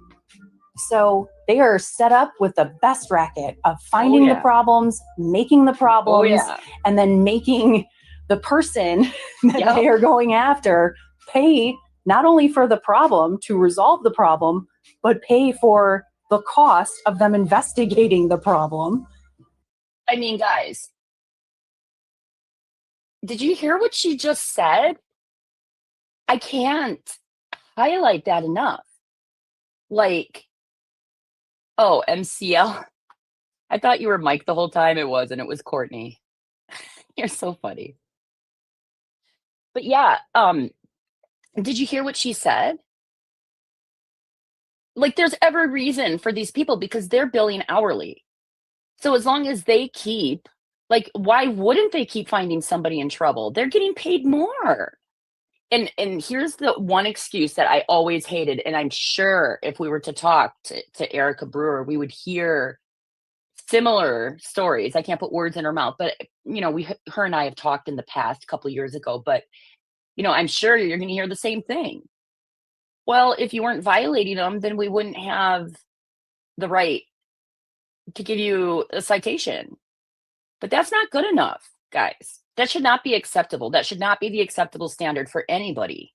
So they are set up with the best racket of finding the problems, making the problems, and then making the person that they are going after pay not only for the problem to resolve the problem, but pay for the cost of them investigating the problem. I mean, guys, did you hear what she just said? I can't highlight that enough. Like, oh, MCL. I thought you were Mike the whole time. It wasn't. It was Courtney. You're so funny. But yeah, did you hear what she said? Like, there's every reason for these people because they're billing hourly. So as long as they keep, like, why wouldn't they keep finding somebody in trouble? They're getting paid more. And here's the one excuse that I always hated, and I'm sure if we were to talk to Erica Brewer, we would hear similar stories. I can't put words in her mouth, but you know, her and I have talked in the past a couple of years ago, but you know, I'm sure you're going to hear the same thing. Well, if you weren't violating them, then we wouldn't have the right to give you a citation. But that's not good enough, guys. That should not be acceptable. That should not be the acceptable standard for anybody.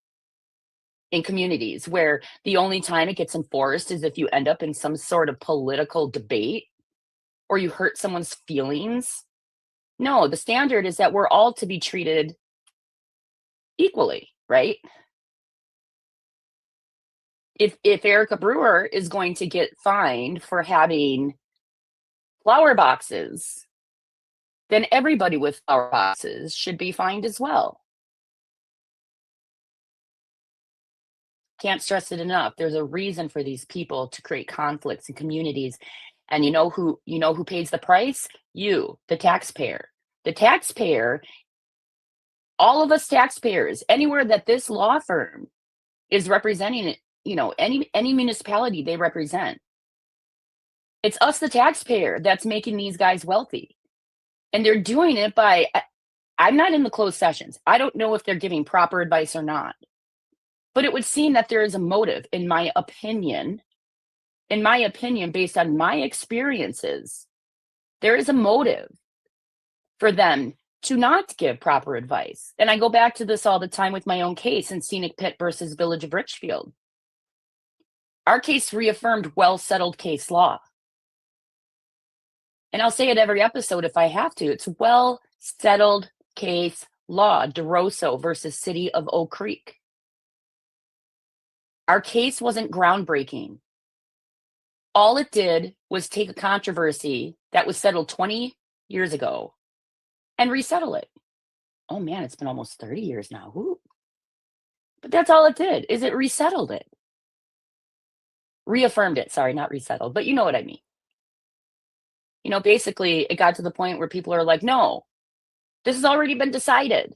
in communities where the only time it gets enforced is if you end up in some sort of political debate or you hurt someone's feelings. No, the standard is that we're all to be treated equally, right? If Erica Brewer is going to get fined for having flower boxes, then everybody with flower boxes should be fined as well. Can't stress it enough. There's a reason for these people to create conflicts in communities. And you know who pays the price? You, the taxpayer. The taxpayer, all of us taxpayers, anywhere that this law firm is representing, any municipality they represent. It's us, the taxpayer, that's making these guys wealthy. And they're doing it by, I'm not in the closed sessions. I don't know if they're giving proper advice or not. But it would seem that there is a motive, in my opinion, based on my experiences, there is a motive for them to not give proper advice. And I go back to this all the time with my own case in Scenic Pit versus Village of Richfield. Our case reaffirmed well-settled case law. And I'll say it every episode if I have to. It's well-settled case law, DeRosso versus City of Oak Creek. Our case wasn't groundbreaking. All it did was take a controversy that was settled 20 years ago and resettle it. Oh man, it's been almost 30 years now. Ooh. But that's all it did, is it resettled it. Reaffirmed it, sorry, not resettled, but you know what I mean. Basically it got to the point where people are like, no, this has already been decided.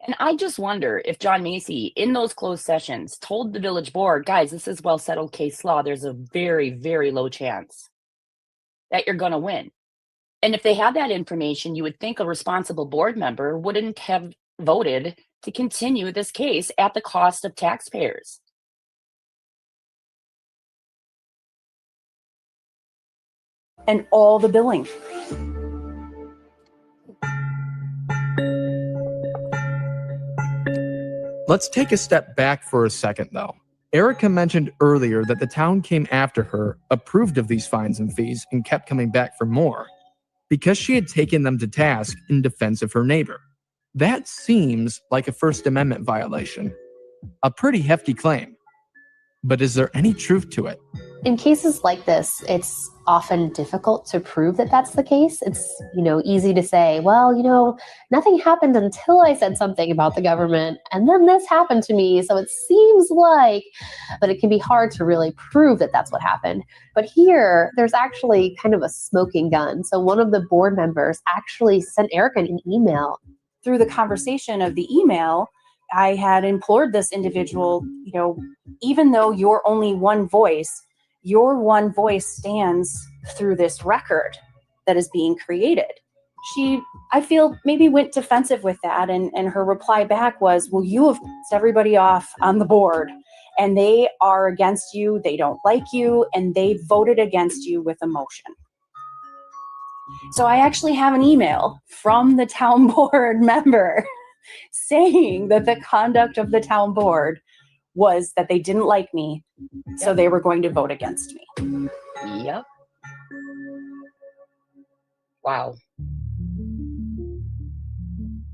And I just wonder if John Macy, in those closed sessions, told the village board, guys, this is well-settled case law. There's a very, very low chance that you're going to win. And if they had that information, you would think a responsible board member wouldn't have voted to continue this case at the cost of taxpayers. And all the billing. Let's take a step back for a second, though. Erica mentioned earlier that the town came after her, approved of these fines and fees, and kept coming back for more because she had taken them to task in defense of her neighbor. That seems like a First Amendment violation. A pretty hefty claim. But is there any truth to it? In cases like this, it's often difficult to prove that that's the case. It's, easy to say, well, nothing happened until I said something about the government, and then this happened to me, so it seems like, but it can be hard to really prove that that's what happened. But here, there's actually kind of a smoking gun. So one of the board members actually sent Erica an email. Through the conversation of the email, I had implored this individual, even though you're only one voice, your one voice stands through this record that is being created. She, I feel, maybe went defensive with that. And her reply back was, well, you have pissed everybody off on the board and they are against you. They don't like you and they voted against you with emotion. So I actually have an email from the town board member saying that the conduct of the town board was that they didn't like me, so they were going to vote against me. Yep. Wow.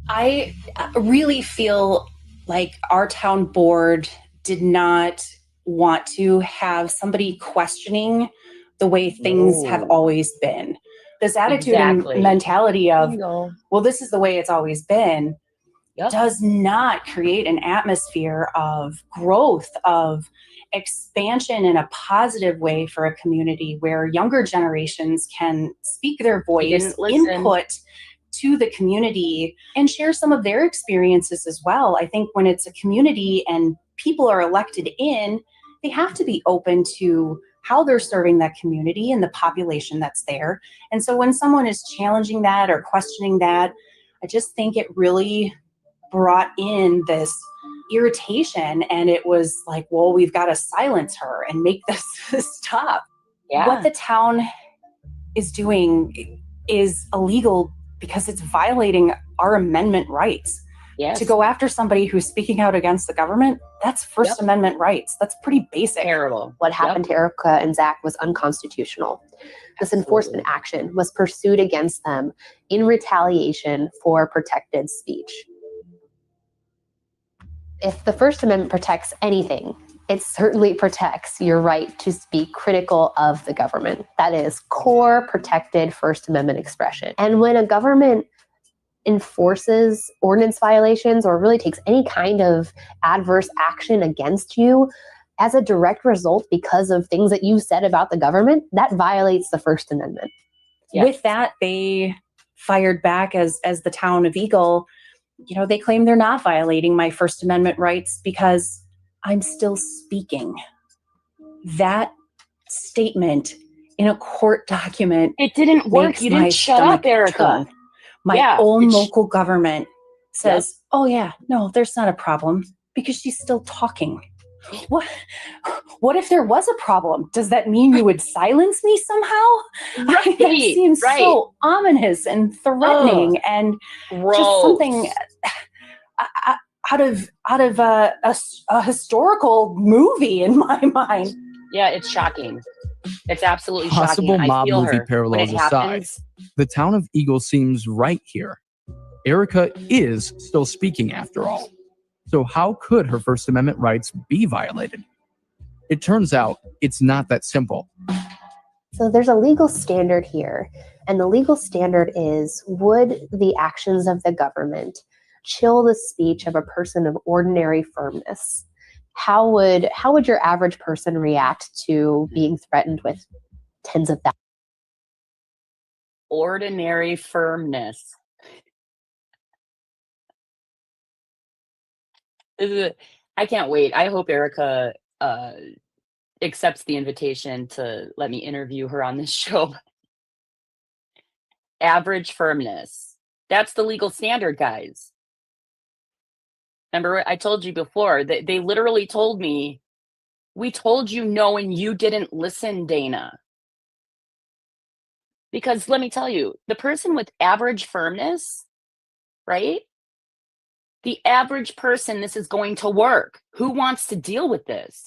I really feel like our town board did not want to have somebody questioning the way things have always been. This attitude and mentality of, well, this is the way it's always been, does not create an atmosphere of growth, of expansion in a positive way for a community where younger generations can speak their voice, input to the community, and share some of their experiences as well. I think when it's a community and people are elected in, they have to be open to how they're serving that community and the population that's there. And so when someone is challenging that or questioning that, I just think it really brought in this irritation, and it was like, well, we've got to silence her and make this stop. Yeah. What the town is doing is illegal because it's violating our amendment rights. Yes. To go after somebody who's speaking out against the government, that's First Amendment rights. That's pretty basic. Terrible. What happened to Erica and Zach was unconstitutional. This enforcement action was pursued against them in retaliation for protected speech. If the First Amendment protects anything, it certainly protects your right to speak critical of the government. That is core protected First Amendment expression. And when a government enforces ordinance violations or really takes any kind of adverse action against you as a direct result because of things that you said about the government, that violates the First Amendment. Yes. With that, they fired back as the town of Eagle. They claim they're not violating my First Amendment rights because I'm still speaking. That statement in a court document. It didn't work. You didn't shut up, Erica. My own local government says, oh yeah, no, there's not a problem because she's still talking. What if there was a problem? Does that mean you would silence me somehow? Right. That seems so ominous and threatening and just something out of a historical movie in my mind. Yeah, it's shocking. It's absolutely Possible shocking. mob I feel movie her. parallels aside, the town of Eagle seems right here. Erica is still speaking after all. So how could her First Amendment rights be violated? It turns out it's not that simple. So there's a legal standard here, and the legal standard is, would the actions of the government chill the speech of a person of ordinary firmness? How would your average person react to being threatened with tens of thousands? Ordinary firmness. I can't wait. I hope Erica accepts the invitation to let me interview her on this show. Average firmness. That's the legal standard, guys. Remember, I told you before that they literally told me, we told you no and you didn't listen, Danah. Because let me tell you, the person with average firmness, right? The average person, this is going to work. Who wants to deal with this?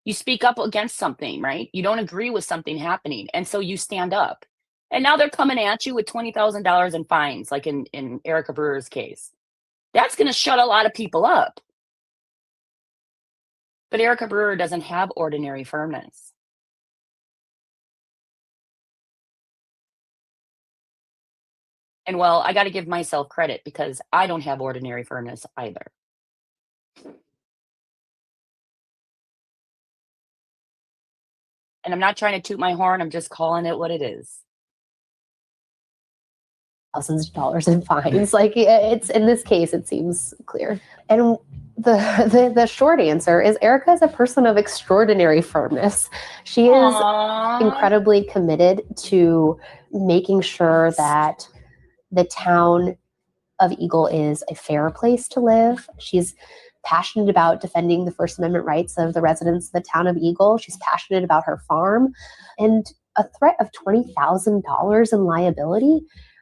You speak up against something, right? You don't agree with something happening. And so you stand up. And now they're coming at you with $20,000 in fines, like in Erica Brewer's case. That's going to shut a lot of people up. But Erica Brewer doesn't have ordinary firmness. And well, I got to give myself credit because I don't have ordinary firmness either. And I'm not trying to toot my horn. I'm just calling it what it is. Thousands of dollars in fines. Like, it's, in this case, it seems clear. And the short answer is Erica is a person of extraordinary firmness. She is incredibly committed to making sure that the town of Eagle is a fair place to live. She's passionate about defending the First Amendment rights of the residents of the town of Eagle. She's passionate about her farm. And a threat of $20,000 in liability,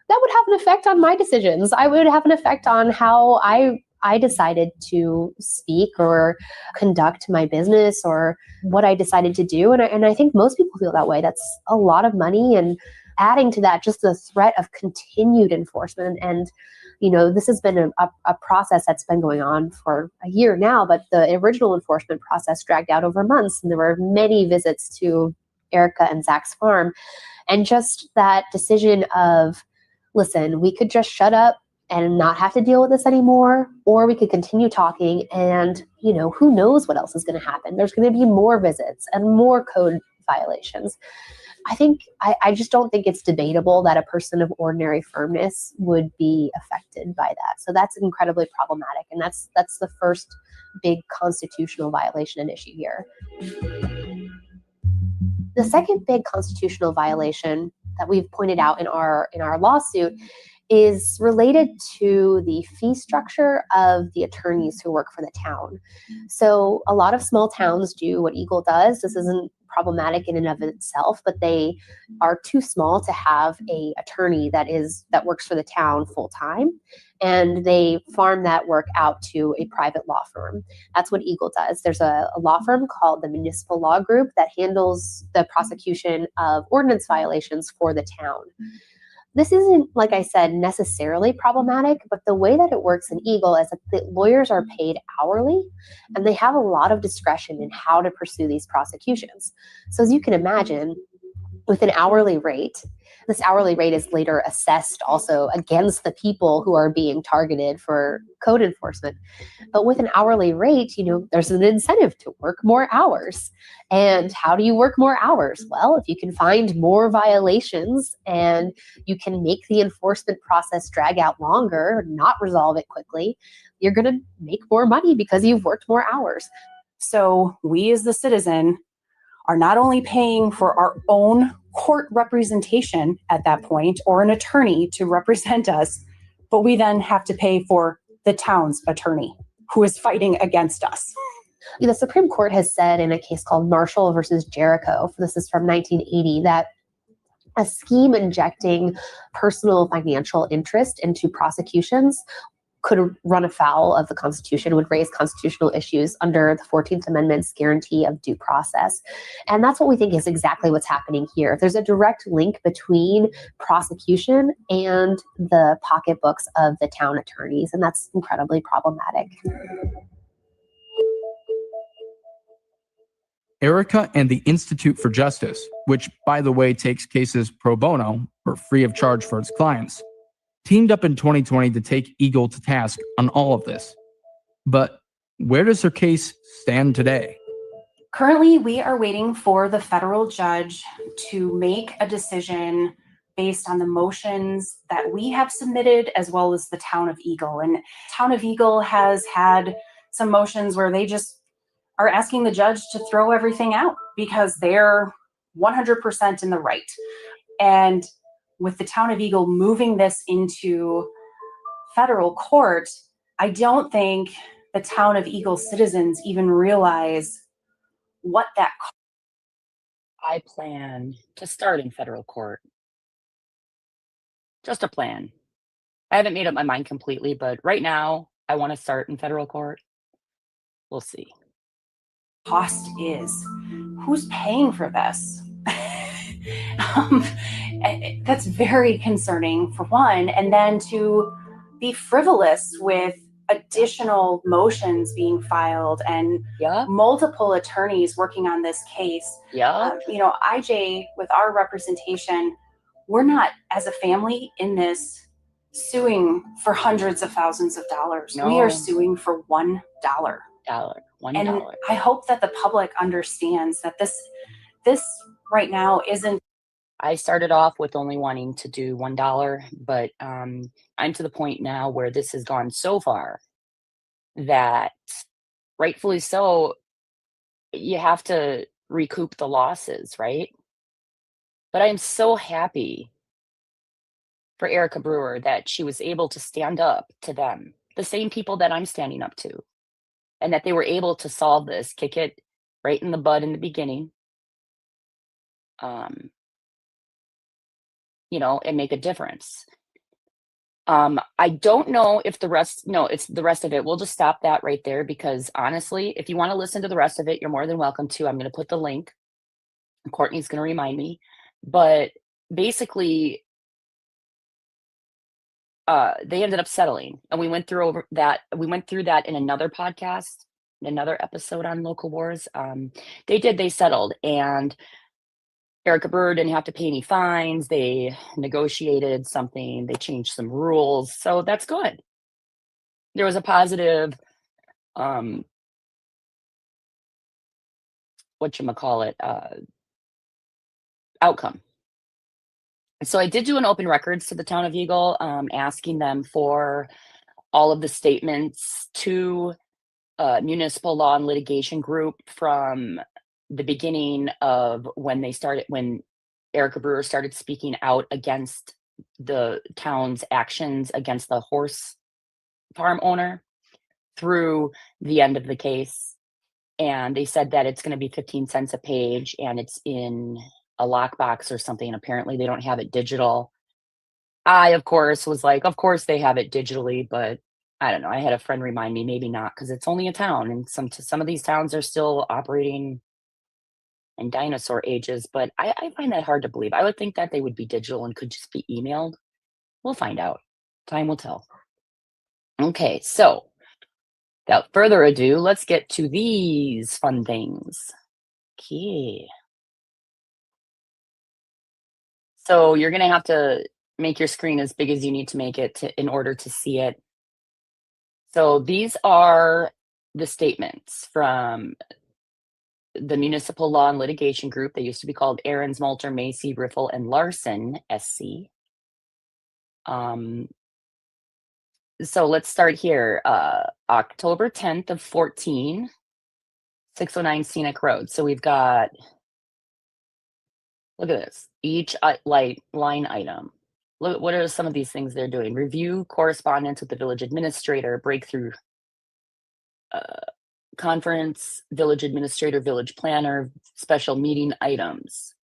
that would have an effect on my decisions. I would have an effect on how I decided to speak or conduct my business or what I decided to do. And I think most people feel that way. That's a lot of money. And adding to that, just the threat of continued enforcement. And, this has been a process that's been going on for a year now, but the original enforcement process dragged out over months. And there were many visits to Erica and Zach's farm. And just that decision of, listen, we could just shut up and not have to deal with this anymore, or we could continue talking and, who knows what else is going to happen. There's going to be more visits and more code violations. I just don't think it's debatable that a person of ordinary firmness would be affected by that. So that's incredibly problematic. And that's the first big constitutional violation and issue here. The second big constitutional violation that we've pointed out in our lawsuit is related to the fee structure of the attorneys who work for the town. So a lot of small towns do what Eagle does. This isn't problematic in and of itself, but they are too small to have a attorney that works for the town full time, and they farm that work out to a private law firm. That's what Eagle does. There's a law firm called the Municipal Law Group that handles the prosecution of ordinance violations for the town. This isn't, like I said, necessarily problematic, but the way that it works in Eagle is that the lawyers are paid hourly, and they have a lot of discretion in how to pursue these prosecutions. So as you can imagine, with an hourly rate, this hourly rate is later assessed also against the people who are being targeted for code enforcement. But with an hourly rate, there's an incentive to work more hours. And how do you work more hours? Well, if you can find more violations and you can make the enforcement process drag out longer, not resolve it quickly, you're going to make more money because you've worked more hours. So we as the citizen are not only paying for our own court representation at that point, or an attorney to represent us, but we then have to pay for the town's attorney who is fighting against us. The Supreme Court has said in a case called Marshall versus Jericho, this is from 1980, that a scheme injecting personal financial interest into prosecutions could run afoul of the Constitution, would raise constitutional issues under the 14th Amendment's guarantee of due process. And that's what we think is exactly what's happening here. There's a direct link between prosecution and the pocketbooks of the town attorneys, and that's incredibly problematic. Erica and the Institute for Justice, which, by the way, takes cases pro bono or free of charge for its clients, teamed up in 2020 to take Eagle to task on all of this. But where does her case stand today? Currently, we are waiting for the federal judge to make a decision based on the motions that we have submitted, as well as the town of Eagle. And town of Eagle has had some motions where they just are asking the judge to throw everything out because they're 100% in the right. And with the town of Eagle moving this into federal court, I don't think the town of Eagle citizens even realize what that costs. I plan to start in federal court. Just a plan. I haven't made up my mind completely, but right now I want to start in federal court. We'll see. Cost is. Who's paying for this? That's very concerning, for one, and then to be frivolous with additional motions being filed and multiple attorneys working on this case. IJ, with our representation, we're not, as a family in this, suing for hundreds of thousands of dollars. No. We are suing for $1. And I hope that the public understands that this right now isn't. I started off with only wanting to do $1, but I'm to the point now where this has gone so far that, rightfully so, you have to recoup the losses, right? But I'm so happy for Erica Brewer that she was able to stand up to them, the same people that I'm standing up to, and that they were able to solve this, kick it right in the bud in the beginning. And make a difference. I don't know if it's the rest of it. We'll just stop that right there because honestly, if you want to listen to the rest of it, you're more than welcome to. I'm going to put the link. Courtney's going to remind me. But basically, they ended up settling, and we went through that in another podcast, in another episode on Local Wars. They settled, and Erica Brewer didn't have to pay any fines. They negotiated something. They changed some rules. So that's good. There was a positive, outcome. So I did do an open records to the town of Eagle, asking them for all of the statements to Municipal Law and Litigation Group from the beginning of when Erica Brewer started speaking out against the town's actions against the horse farm owner through the end of the case. And they said that it's going to be 15 cents a page and it's in a lockbox or something. And apparently they don't have it digital. I, of course, was like, of course they have it digitally, but I don't know. I had a friend remind me, maybe not, because it's only a town, and some of these towns are still operating in dinosaur ages. But I find that hard to believe. I would think that they would be digital and could just be emailed. We'll find out. Time will tell. Okay, so without further ado, let's get to these fun things. Okay. So you're going to have to make your screen as big as you need to make it in order to see it. So these are the statements from the Municipal Law and Litigation Group. They used to be called Ahrens, Malter, Macy, Riffle, and Larson, SC. So let's start here. October 10th of 14, 609 Scenic Road. So we've got, look at this, each line item. Look, what are some of these things they're doing? Review correspondence with the village administrator, breakthrough conference, village administrator, village planner, special meeting items,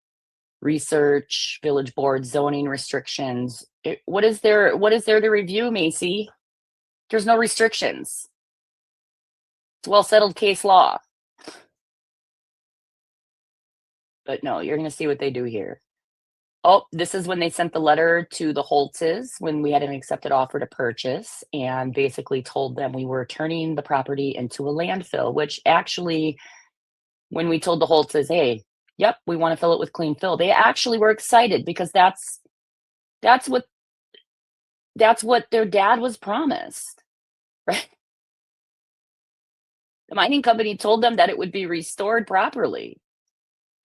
research, village board, zoning restrictions. What is there to review, Macy? There's no restrictions. It's well settled case law. But no, you're going to see what they do here. Oh, this is when they sent the letter to the Holtzes when we had an accepted offer to purchase, and basically told them we were turning the property into a landfill, which actually, when we told the Holtzes, hey, yep, we want to fill it with clean fill, they actually were excited, because that's what their dad was promised, right? The mining company told them that it would be restored properly.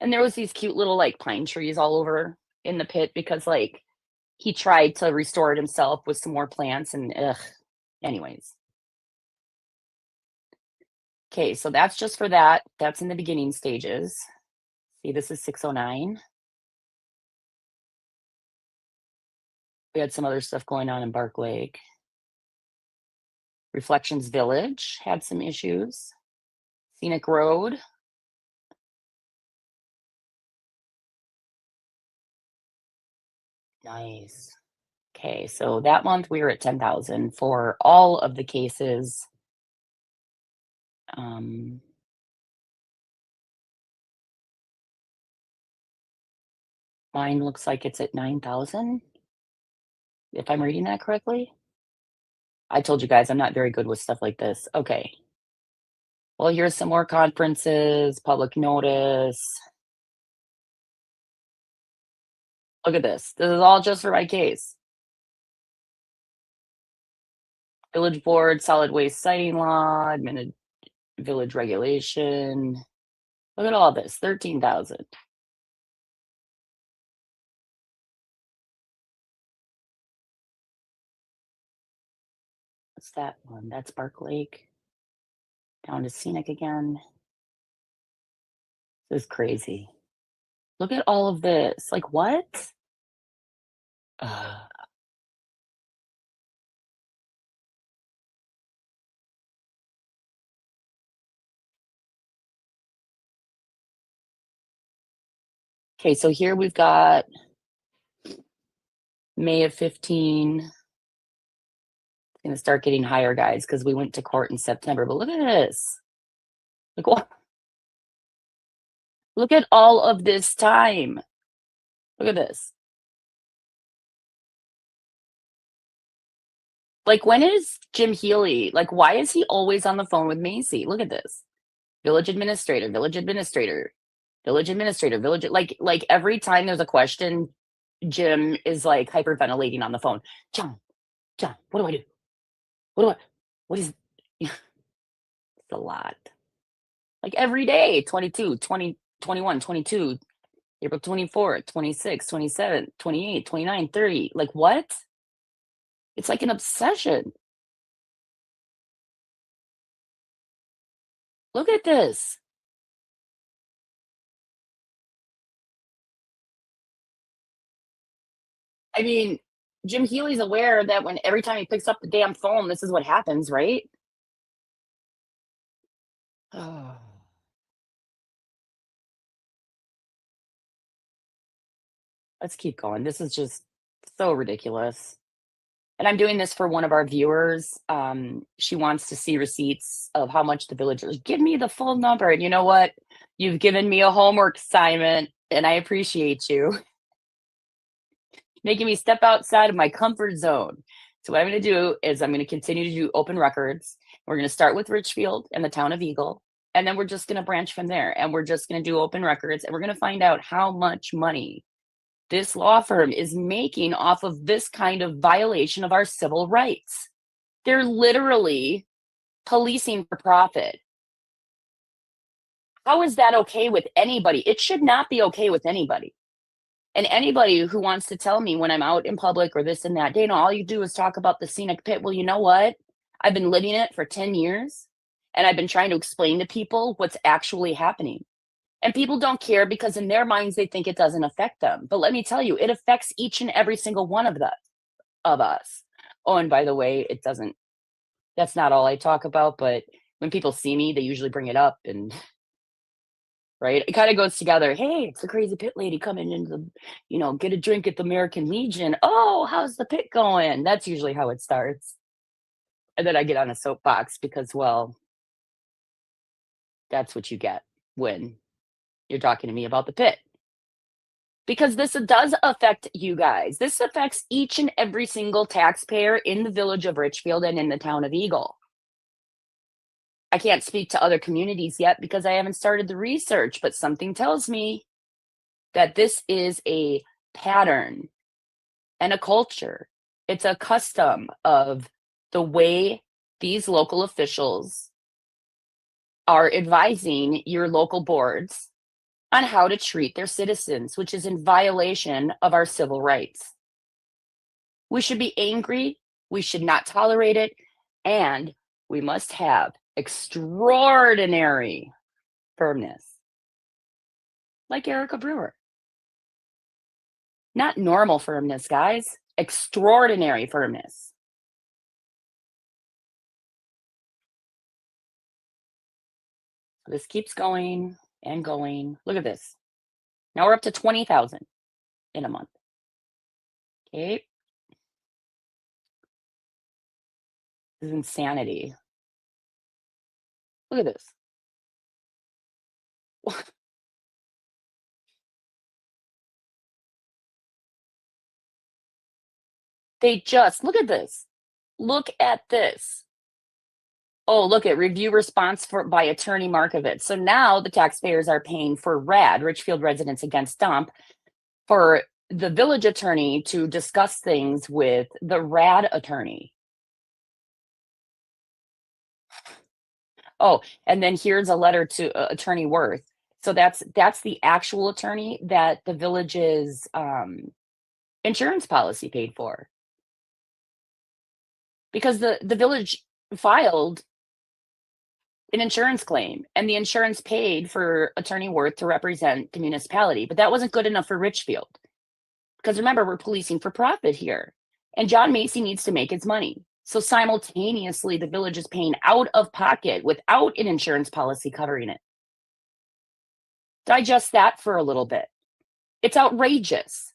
And there was these cute little like pine trees all over in the pit, because like he tried to restore it himself with some more plants, and anyways. Okay, so that's just for that. That's in the beginning stages. See, this is 609. We had some other stuff going on in Bark Lake. Reflections Village had some issues. Scenic Road. Nice. Okay, so that month we were at 10,000 for all of the cases. Mine looks like it's at 9,000, if I'm reading that correctly. I told you guys I'm not very good with stuff like this. Okay. Well, here's some more conferences, public notice. Look at this. This is all just for my case. Village board, solid waste siting law, admitted village regulation. Look at all this, 13,000. What's that one? That's Bark Lake. Down to Scenic again. This is crazy. Look at all of this. Like, what? Okay, so here we've got May of 15. It's gonna start getting higher, guys, because we went to court in September. But look at this. Like, what? Look at all of this time. Look at this. Like, when is Jim Healy? Like, why is he always on the phone with Macy? Look at this. Village administrator, village administrator, village administrator, village. Like every time there's a question, Jim is like hyperventilating on the phone. John, what do I do? What is, it's a lot. Like every day, 22, 20, 21, 22, April 24, 26, 27, 28, 29, 30. Like, what? It's like an obsession. Look at this. I mean, Jim Healy's aware that when every time he picks up the damn phone, this is what happens, right? Oh. let's keep going. This is just so ridiculous. And I'm doing this for one of our viewers. She wants to see receipts of how much the villagers give me the full number. And you know what? You've given me a homework assignment, and I appreciate you making me step outside of my comfort zone. So what I'm going to do is I'm going to continue to do open records. We're going to start with Richfield and the town of Eagle, and then we're just going to branch from there. And we're just going to do open records, and we're going to find out how much money this law firm is making off of this kind of violation of our civil rights. They're literally policing for profit. How is that okay with anybody? It should not be okay with anybody. And anybody who wants to tell me when I'm out in public or this and that, Dana, all you do is talk about the scenic pit. Well, you know what? I've been living it for 10 years, and I've been trying to explain to people what's actually happening. And people don't care because in their minds, they think it doesn't affect them. But let me tell you, it affects each and every single one of us. Oh, and by the way, it doesn't, that's not all I talk about, but when people see me, they usually bring it up, and right? It kind of goes together. Hey, it's the crazy pit lady coming into the, get a drink at the American Legion. Oh, how's the pit going? That's usually how it starts. And then I get on a soapbox because, well, that's what you get when you're talking to me about the pit. Because this does affect you guys. This affects each and every single taxpayer in the village of Richfield and in the town of Eagle. I can't speak to other communities yet because I haven't started the research, but something tells me that this is a pattern and a culture. It's a custom of the way these local officials are advising your local boards on how to treat their citizens, which is in violation of our civil rights. We should be angry, we should not tolerate it, and we must have extraordinary firmness. Like Erica Brewer. Not normal firmness, guys. Extraordinary firmness. This keeps going and going. Look at this. Now we're up to 20,000 in a month. Okay. This is insanity. Look at this. They just, look at this. Look at this. Oh, look at review response by attorney Markovitz. So now the taxpayers are paying for RAD, Richfield Residents Against Dump, for the village attorney to discuss things with the RAD attorney. Oh, and then here's a letter to Attorney Worth. So that's the actual attorney that the village's insurance policy paid for. Because the village filed an insurance claim, and the insurance paid for Attorney Worth to represent the municipality. But that wasn't good enough for Richfield. Because remember, we're policing for profit here. And John Macy needs to make his money. So simultaneously, the village is paying out of pocket without an insurance policy covering it. Digest that for a little bit. It's outrageous.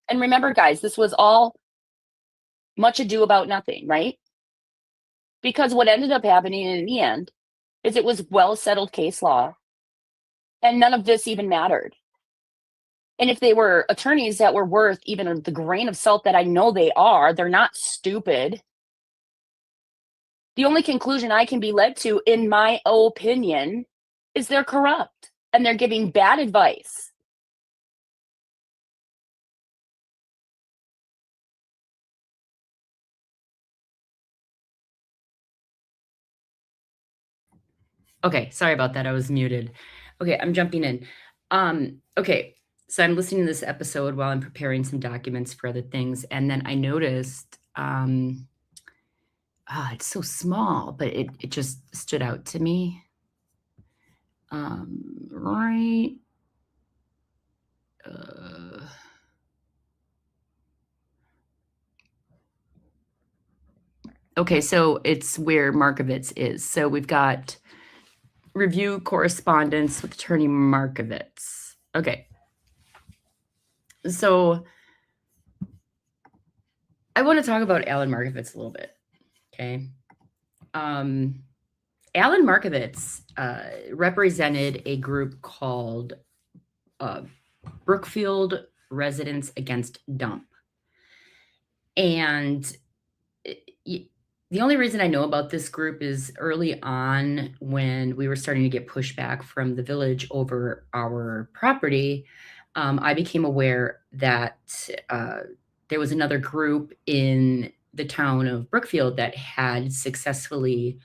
And remember, guys, this was all much ado about nothing, right? Because what ended up happening in the end is it was well-settled case law, and none of this even mattered. And if they were attorneys that were worth even the grain of salt that I know they are, they're not stupid. The only conclusion I can be led to, in my opinion, is they're corrupt and they're giving bad advice. Okay, sorry about that. I was muted. Okay, I'm jumping in. Okay, so I'm listening to this episode while I'm preparing some documents for other things, and then I noticed it's so small, but it just stood out to me. Right. Okay, so it's where Markovitz is. So we've got review correspondence with Attorney Markovitz. Okay. So I want to talk about Alan Markovitz a little bit. Okay. Alan Markovitz represented a group called Brookfield Residents Against Dump. And the only reason I know about this group is early on when we were starting to get pushback from the village over our property. I became aware that there was another group in the town of Brookfield that had successfully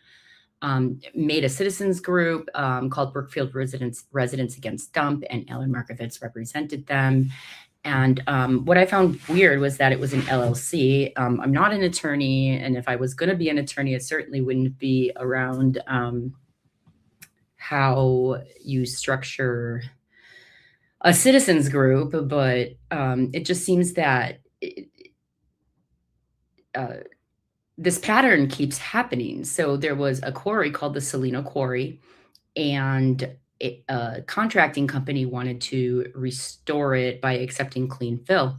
made a citizens group called Brookfield Residents Against Dump, and Alan Markovitz represented them. And what I found weird was that it was an LLC. I'm not an attorney, and if I was going to be an attorney, it certainly wouldn't be around how you structure a citizens group, but it just seems that this pattern keeps happening. So there was a quarry called the Salino Quarry, and a contracting company wanted to restore it by accepting clean fill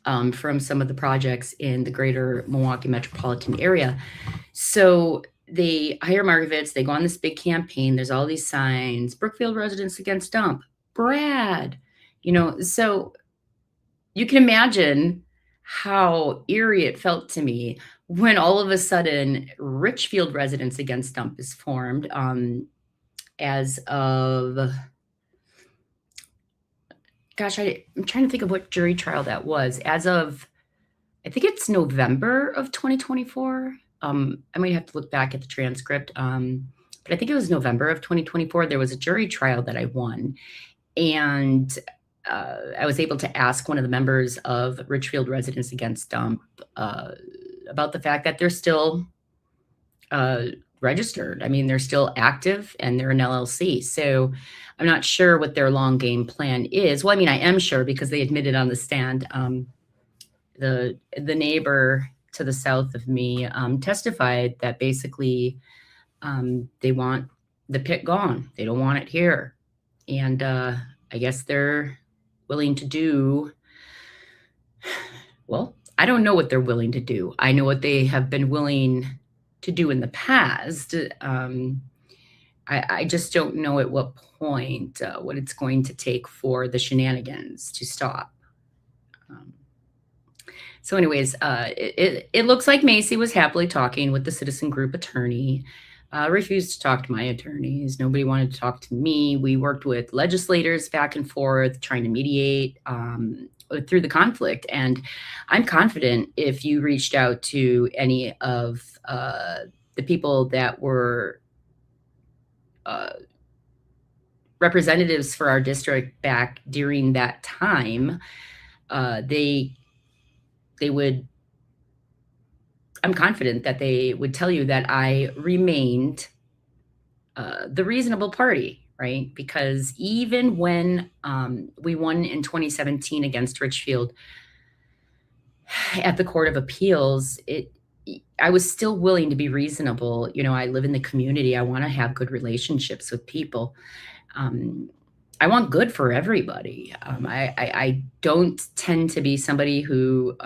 from some of the projects in the greater Milwaukee metropolitan area. So they hire Markovitz, they go on this big campaign. There's all these signs, Brookfield Residents Against Dump, Brad, so you can imagine how eerie it felt to me when all of a sudden Richfield Residents Against Dump is formed as of, gosh, I'm trying to think of what jury trial that was. As of, I think it's November of 2024. I might have to look back at the transcript, but I think it was November of 2024. There was a jury trial that I won, and I was able to ask one of the members of Richfield Residents Against Dump about the fact that they're still registered. I mean, they're still active and they're an LLC. So I'm not sure what their long game plan is. Well, I mean, I am sure because they admitted on the stand. The neighbor to the south of me testified that basically they want the pit gone. They don't want it here. And I guess they're willing to do, well, I don't know what they're willing to do. I know what they have been willing to do in the past. I just don't know at what point, what it's going to take for the shenanigans to stop. So anyways, it looks like Macy was happily talking with the citizen group attorney, refused to talk to my attorneys. Nobody wanted to talk to me. We worked with legislators back and forth, trying to mediate through the conflict. And I'm confident if you reached out to any of the people that were representatives for our district back during that time, they would, I'm confident that they would tell you that I remained the reasonable party, right? Because even when we won in 2017 against Richfield at the Court of Appeals, I was still willing to be reasonable. I live in the community. I want to have good relationships with people. I want good for everybody. I don't tend to be somebody who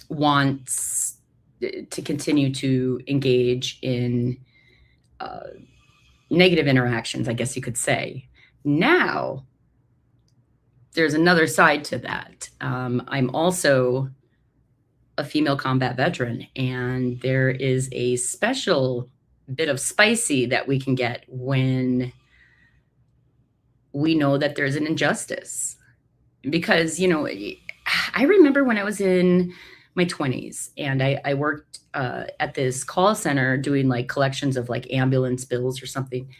wants to continue to engage in negative interactions, I guess you could say. Now, there's another side to that. I'm also a female combat veteran, and there is a special bit of spicy that we can get when we know that there's an injustice. Because, I remember when I was in my 20s and I worked at this call center doing like collections of like ambulance bills or something.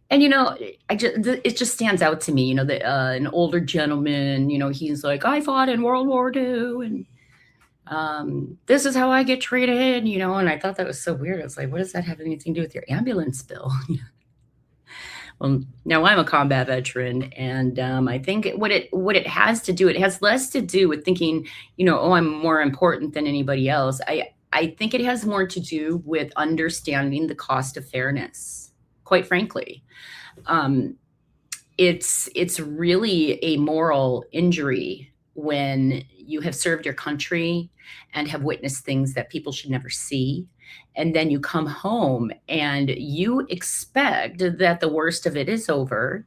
And, it just stands out to me, an older gentleman, he's like, I fought in World War II and this is how I get treated, and I thought that was so weird. I was like, what does that have anything to do with your ambulance bill? Well, now I'm a combat veteran, and I think what it has to do, it has less to do with thinking, I'm more important than anybody else. I think it has more to do with understanding the cost of fairness, quite frankly. It's really a moral injury when you have served your country and have witnessed things that people should never see. And then you come home and you expect that the worst of it is over.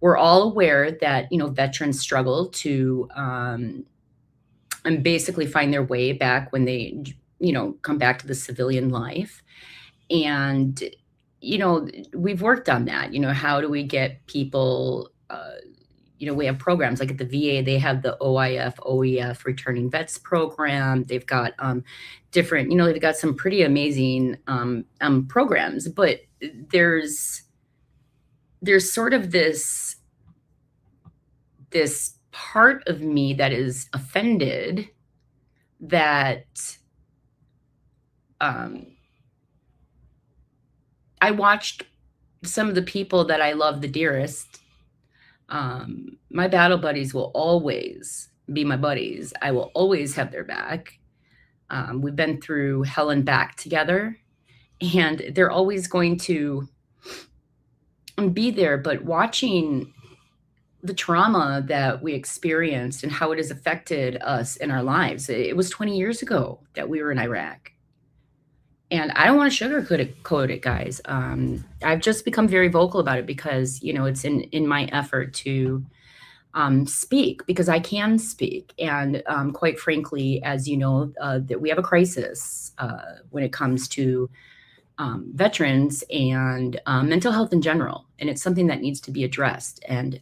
We're all aware that, veterans struggle to and basically find their way back when they, come back to the civilian life. And, we've worked on that. How do we get people, we have programs like at the VA, they have the OEF returning vets program. They've got different, they've got some pretty amazing programs, but there's sort of this part of me that is offended that I watched some of the people that I love the dearest. My battle buddies will always be my buddies. I will always have their back. We've been through hell and back together, and they're always going to be there. But watching the trauma that we experienced and how it has affected us in our lives, it was 20 years ago that we were in Iraq. And I don't want to sugarcoat it, guys. I've just become very vocal about it because, it's in my effort to speak, because I can speak. And quite frankly, as you know, that we have a crisis when it comes to veterans and mental health in general. And it's something that needs to be addressed. And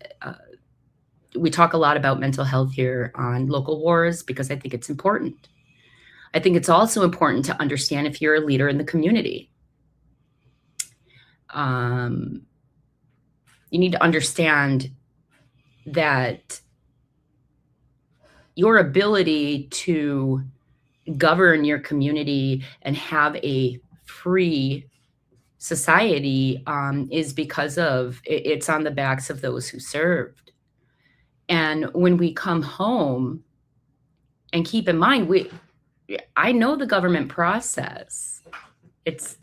we talk a lot about mental health here on Local Wars because I think it's important. I think it's also important to understand if you're a leader in the community. You need to understand that your ability to govern your community and have a free society is because of it's on the backs of those who served. And when we come home, and keep in mind, I know the government process. It's,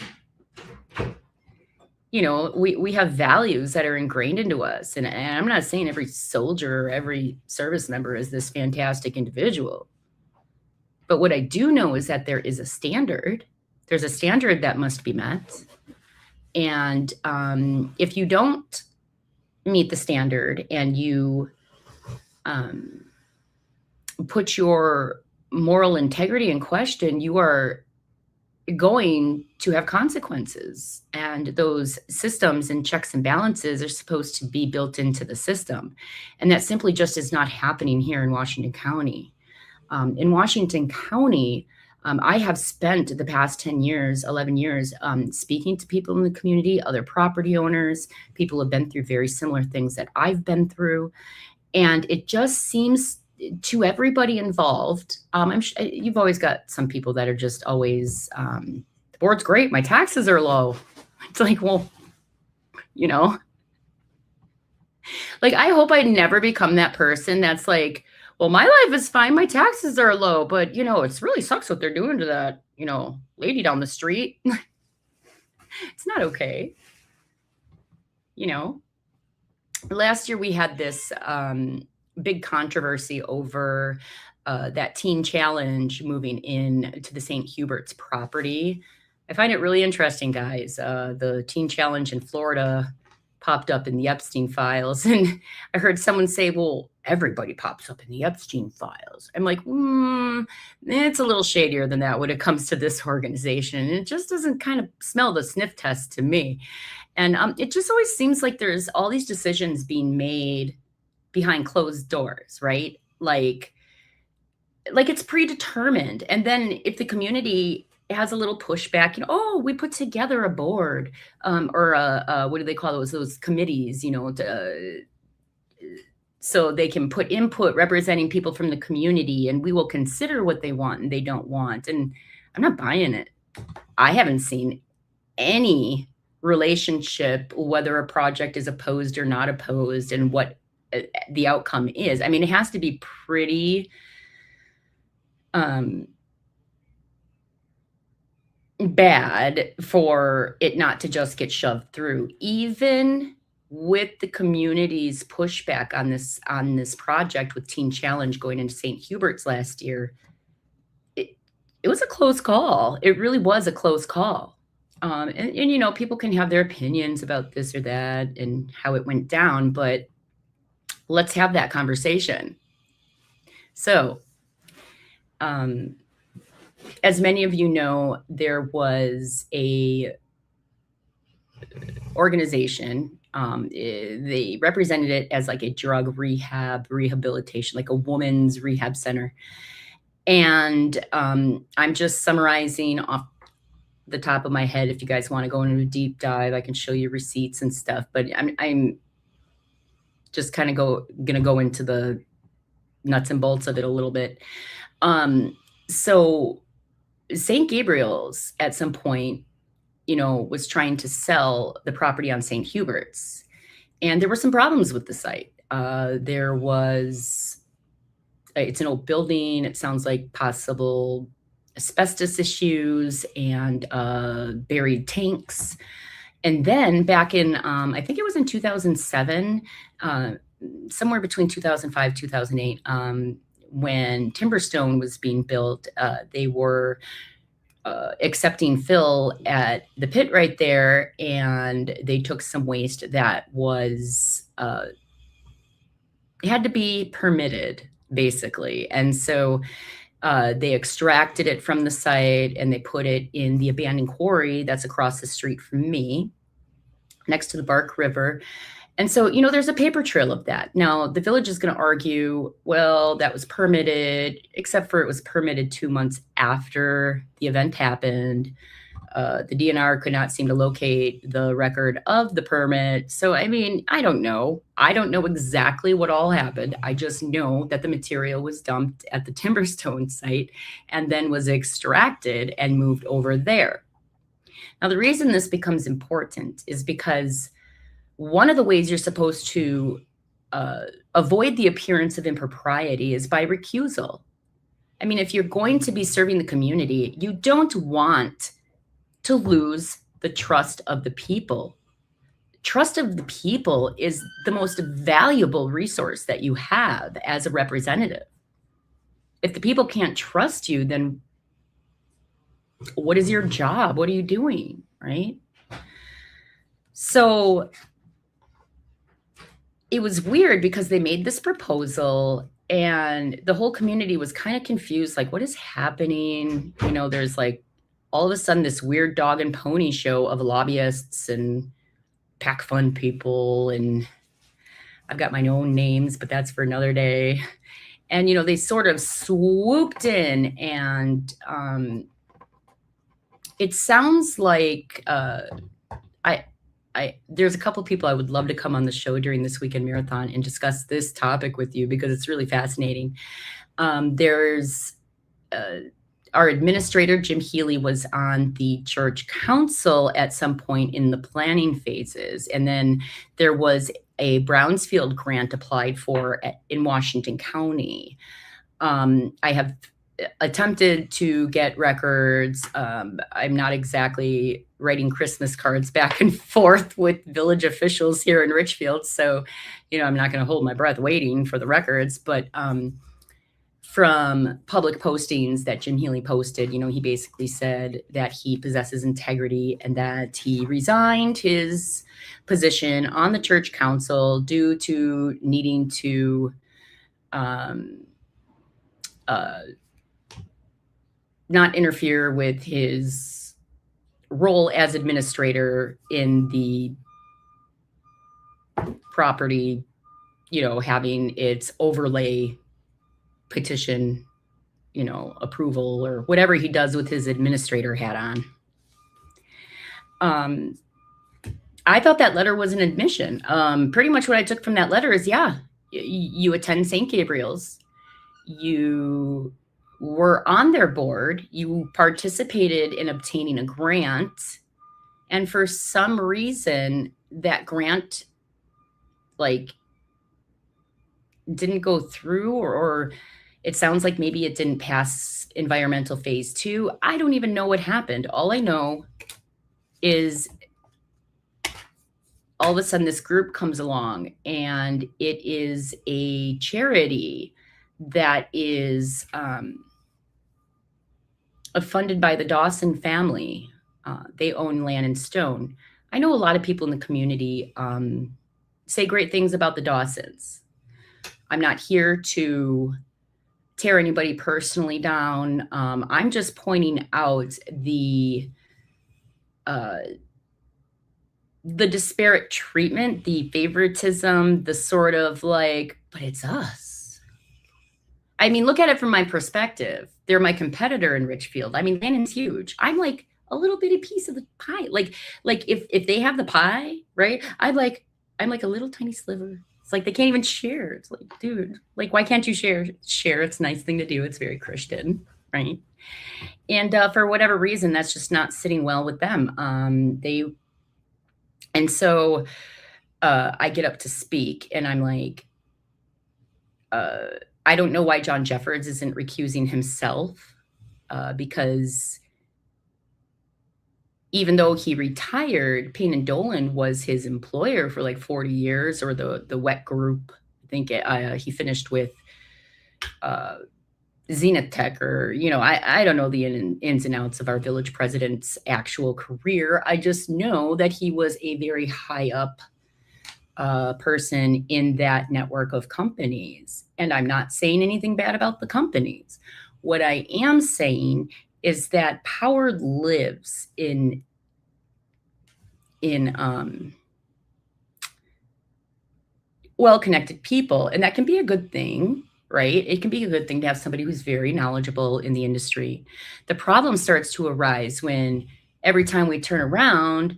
we have values that are ingrained into us. And I'm not saying every soldier or every service member is this fantastic individual. But what I do know is that there is a standard. There's a standard that must be met. And if you don't meet the standard and you put your moral integrity in question, you are going to have consequences. And those systems and checks and balances are supposed to be built into the system. And that simply just is not happening here in Washington County. In Washington County, I have spent the past 11 years, speaking to people in the community, other property owners, people who have been through very similar things that I've been through. And it just seems to everybody involved, I'm sure you've always got some people that are just always, the board's great, my taxes are low. It's like, well, like, I hope I never become that person that's like, well, my life is fine, my taxes are low, but, it's really sucks what they're doing to that, lady down the street. It's not okay. Last year we had this big controversy over that teen challenge moving in to the St. Hubert's property. I find it really interesting, guys. The teen challenge in Florida popped up in the Epstein files. And I heard someone say, well, everybody pops up in the Epstein files. I'm like, it's a little shadier than that when it comes to this organization. And it just doesn't kind of smell the sniff test to me. And it just always seems like there's all these decisions being made behind closed doors, right? Like it's predetermined. And then if the community has a little pushback, we put together a board or what do they call those committees, so they can put input representing people from the community, and we will consider what they want and they don't want. And I'm not buying it. I haven't seen any relationship, whether a project is opposed or not opposed, and what the outcome is. I mean, it has to be pretty bad for it not to just get shoved through, even with the community's pushback on this project with Teen Challenge going into St. Hubert's last year. It was a close call. It really was a close call. And you know, people can have their opinions about this or that and how it went down, but let's have that conversation. So, as many of you know, there was a organization. They represented it as like a drug rehabilitation, like a woman's rehab center. And I'm just summarizing off the top of my head. If you guys want to go into a deep dive, I can show you receipts and stuff. But I'm just kind of gonna go into the nuts and bolts of it a little bit. So St. Gabriel's at some point, you know, was trying to sell the property on St. Hubert's, and there were some problems with the site. There was, it's an old building. It sounds like possible asbestos issues and buried tanks. And then back in, I think it was in 2007, somewhere between 2005, 2008, when Timberstone was being built, they were accepting fill at the pit right there, and they took some waste that was had to be permitted, basically. And so they extracted it from the site and they put it in the abandoned quarry that's across the street from me, next to the Bark River. And so, you know, there's a paper trail of that. Now, the village is going to argue, well, that was permitted, except for it was permitted 2 months after the event happened. The DNR could not seem to locate the record of the permit. So, I mean, I don't know. I don't know exactly what all happened. I just know that the material was dumped at the Timberstone site and then was extracted and moved over there. Now, the reason this becomes important is because one of the ways you're supposed to avoid the appearance of impropriety is by recusal. I mean, if you're going to be serving the community, you don't want to lose the trust of the people. Trust of the people is the most valuable resource that you have as a representative. If the people can't trust you, then what is your job? What are you doing, right? So it was weird because they made this proposal and the whole community was kind of confused, like, what is happening? You know, there's like all of a sudden this weird dog and pony show of lobbyists and PAC fund people, and I've got my own names, but that's for another day. And, you know, they sort of swooped in and it sounds like there's a couple people I would love to come on the show during this weekend marathon and discuss this topic with you because it's really fascinating. There's our administrator, Jim Healy, was on the church council at some point in the planning phases. And then there was a Brownsfield grant applied for in Washington County. I have attempted to get records. I'm not exactly writing Christmas cards back and forth with village officials here in Richfield. So, you know, I'm not going to hold my breath waiting for the records, but from public postings that Jim Healy posted, you know, he basically said that he possesses integrity and that he resigned his position on the church council due to needing to not interfere with his role as administrator in the property, you know, having its overlay petition, you know, approval or whatever he does with his administrator hat on. I thought that letter was an admission. Pretty much what I took from that letter is, yeah, you attend St. Gabriel's, you were on their board, you participated in obtaining a grant, and for some reason that grant like didn't go through, or It sounds like maybe it didn't pass environmental phase 2. I don't even know what happened. All I know is all of a sudden this group comes along, and it is a charity that is funded by the Dawson family. They own Land and Stone. I know a lot of people in the community say great things about the Dawsons. I'm not here to tear anybody personally down. I'm just pointing out the disparate treatment, the favoritism, the sort of like, but it's us. I mean, look at it from my perspective. They're my competitor in Richfield. I mean, Lannon's huge. I'm like a little bitty piece of the pie. Like if they have the pie, right? I'm like a little tiny sliver. It's like they can't even share. It's like, dude, like, why can't you share? Share. It's a nice thing to do. It's very Christian, right? And for whatever reason, that's just not sitting well with them. And so I get up to speak, and I'm like, I don't know why John Jeffords isn't recusing himself, because even though he retired, Payne and Dolan was his employer for like 40 years, or the WEC group. I think he finished with Zenith Tech, or, you know, I don't know the ins and outs of our village president's actual career. I just know that he was a very high up person in that network of companies. And I'm not saying anything bad about the companies. What I am saying is that power lives in well-connected people, and that can be a good thing, right? It can be a good thing to have somebody who's very knowledgeable in the industry. The problem starts to arise when every time we turn around,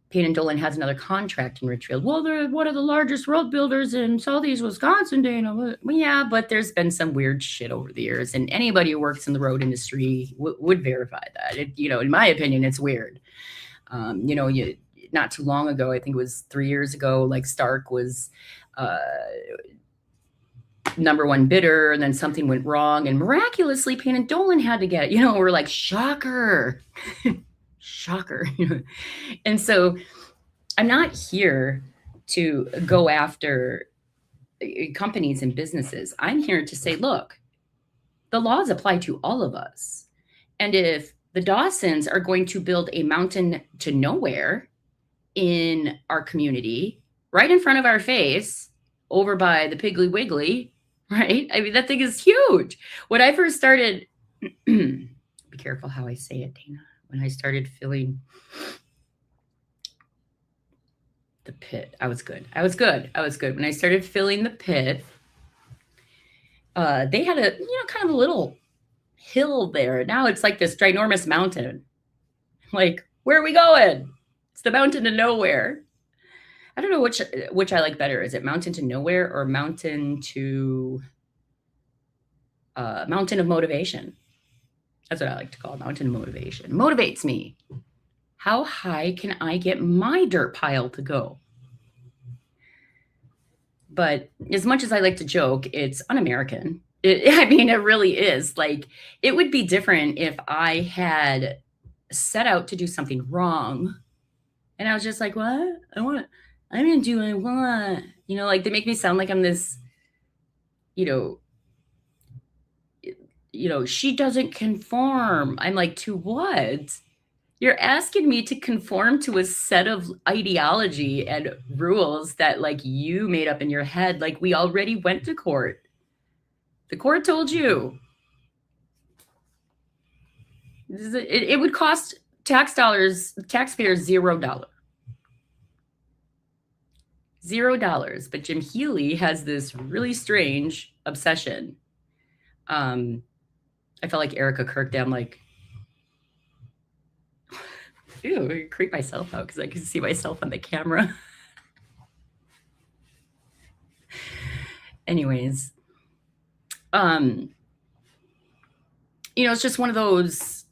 Payne and Dolan has another contract in Richfield. Well, they're one of the largest road builders in Southeast Wisconsin, Dana. Well, yeah, but there's been some weird shit over the years, and anybody who works in the road industry would verify that. In my opinion, it's weird. Not too long ago, I think it was 3 years ago, like Stark was #1 bidder, and then something went wrong, and miraculously Payne and Dolan had to get it. We're like, shocker. Shocker. And so I'm not here to go after companies and businesses. I'm here to say, look, the laws apply to all of us. And if the Dawsons are going to build a mountain to nowhere in our community, right in front of our face, over by the Piggly Wiggly, right? I mean, that thing is huge. When I first started, be careful how I say it, Dana. When I started filling the pit, I was good. When I started filling the pit, they had a, kind of a little hill there. Now it's like this ginormous mountain. Like, where are we going? It's the mountain to nowhere. I don't know which I like better. Is it mountain to nowhere or mountain of motivation? That's what I like to call it, mountain motivation. Motivates me. How high can I get my dirt pile to go? But as much as I like to joke, it's un-American. It really is. Like, it would be different if I had set out to do something wrong, and I was just like, what? I'm going to do what I want. Like, they make me sound like I'm this, she doesn't conform. I'm like, to what? You're asking me to conform to a set of ideology and rules that, like, you made up in your head. Like, we already went to court. The court told you. It would cost taxpayers $0. $0. But Jim Healy has this really strange obsession. I felt like Erica Kirkdale, like, ew, I creep myself out because I can see myself on the camera. Anyways, it's just one of those.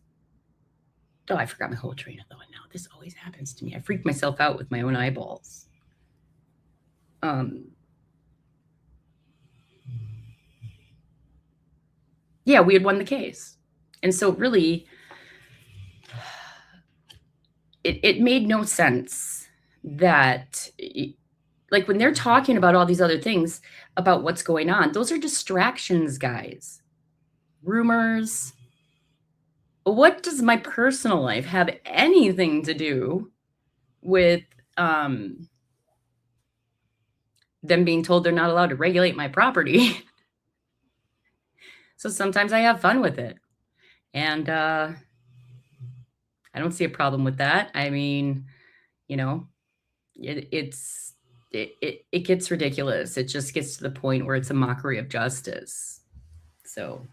Oh, I forgot my whole train of thought now. This always happens to me. I freak myself out with my own eyeballs. yeah, we had won the case. And so really, it made no sense that, like, when they're talking about all these other things about what's going on, those are distractions, guys. Rumors. What does my personal life have anything to do with them being told they're not allowed to regulate my property? So sometimes I have fun with it. And I don't see a problem with that. I mean, you know, it gets ridiculous. It just gets to the point where it's a mockery of justice. So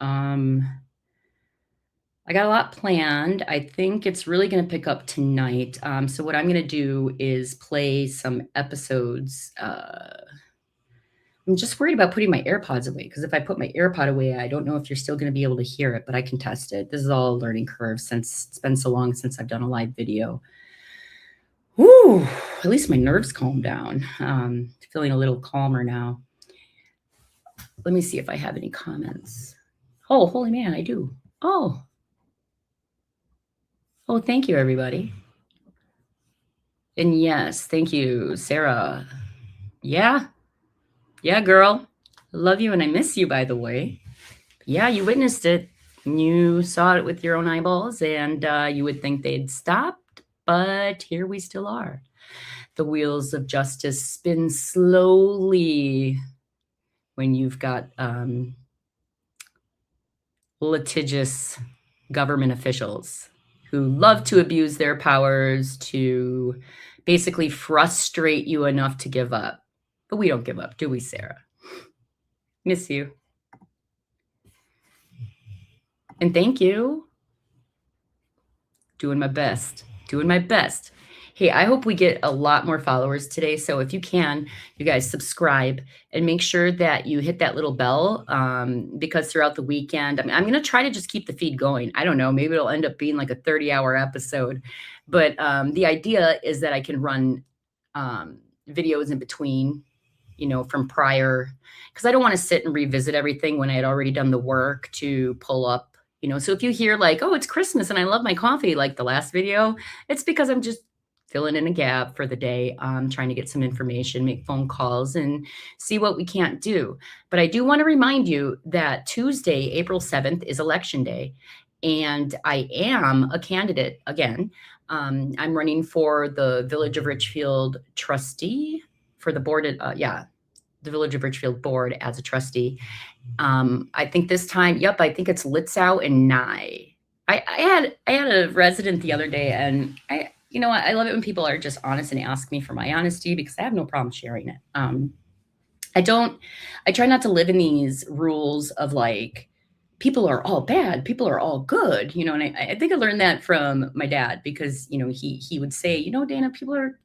I got a lot planned. I think it's really going to pick up tonight. So what I'm going to do is play some episodes. I'm just worried about putting my AirPods away, because if I put my AirPod away, I don't know if you're still going to be able to hear it, but I can test it. This is all a learning curve since it's been so long since I've done a live video. Woo, at least my nerves calmed down. Feeling a little calmer now. Let me see if I have any comments. Oh, holy man, I do. Oh, thank you, everybody. And yes, thank you, Sarah. Yeah, girl. I love you and I miss you, by the way. Yeah, you witnessed it. You saw it with your own eyeballs, and you would think they'd stopped, but here we still are. The wheels of justice spin slowly when you've got litigious government officials who love to abuse their powers to basically frustrate you enough to give up. But we don't give up, do we, Sarah? Miss you. And thank you. Doing my best. Hey, I hope we get a lot more followers today. So if you can, you guys subscribe and make sure that you hit that little bell, because throughout the weekend, I'm going to try to just keep the feed going. I don't know, maybe it'll end up being like a 30-hour episode. But the idea is that I can run videos in between, from prior, because I don't want to sit and revisit everything when I had already done the work to pull up, So if you hear like, oh, it's Christmas and I love my coffee, like the last video, it's because I'm just filling in a gap for the day, trying to get some information, make phone calls, and see what we can't do. But I do want to remind you that Tuesday, April 7th, is Election Day, and I am a candidate again. I'm running for the Village of Richfield trustee for the board, the Village of Richfield board as a trustee. I think this time, I think it's Litzau and Nye. I had a resident the other day, and I love it when people are just honest and ask me for my honesty, because I have no problem sharing it. I try not to live in these rules of like, people are all bad, people are all good, and I think I learned that from my dad, because, he would say, Danah, people are,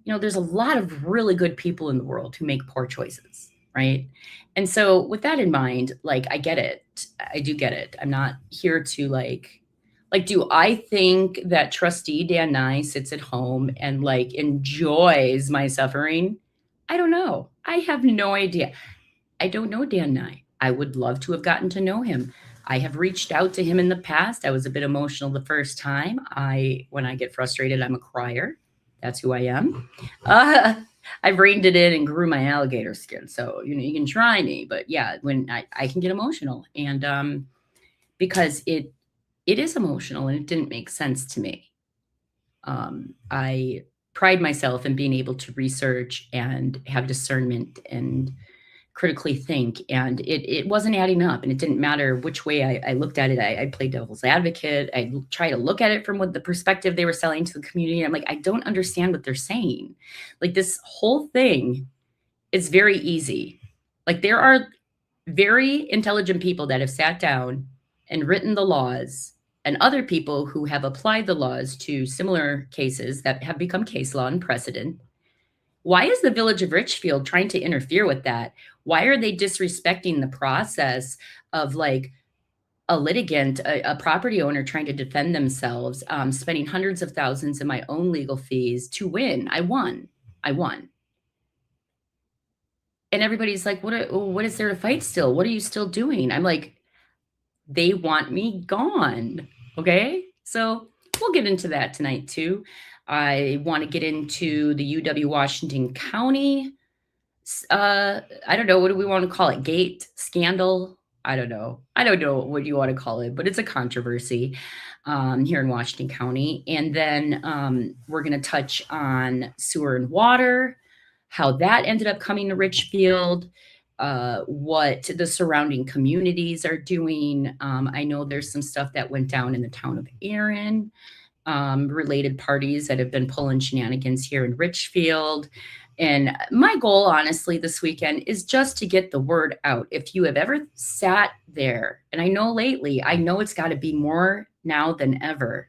there's a lot of really good people in the world who make poor choices, right? And so with that in mind, like, I get it. I do get it. I'm not here to like, do I think that Trustee Danah sits at home and like enjoys my suffering? I don't know. I have no idea. I don't know Danah. I would love to have gotten to know him. I have reached out to him in the past. I was a bit emotional the first time. When I get frustrated, I'm a crier. That's who I am. I've reined it in and grew my alligator skin. So, you can try me, but yeah, when I can get emotional, and because it is emotional and it didn't make sense to me. I pride myself in being able to research and have discernment and critically think, and it wasn't adding up, and it didn't matter which way I looked at it. I played devil's advocate. I try to look at it from what the perspective they were selling to the community. I'm like, I don't understand what they're saying. Like, this whole thing is very easy. Like, there are very intelligent people that have sat down and written the laws, and other people who have applied the laws to similar cases that have become case law and precedent. Why is the Village of Richfield trying to interfere with that? Why are they disrespecting the process of like a litigant, a property owner trying to defend themselves, spending hundreds of thousands in my own legal fees to win? I won. And everybody's like, what is there to fight still? What are you still doing? I'm like, they want me gone. Okay. So we'll get into that tonight too. I want to get into the UW Washington County. I don't know. What do we want to call it? Gate scandal? I don't know. I don't know what you want to call it, but it's a controversy here in Washington County. And then we're going to touch on sewer and water, how that ended up coming to Richfield, what the surrounding communities are doing. I know there's some stuff that went down in the town of Erin, related parties that have been pulling shenanigans here in Richfield. And my goal, honestly, this weekend is just to get the word out. If you have ever sat there, and I know lately, I know it's got to be more now than ever.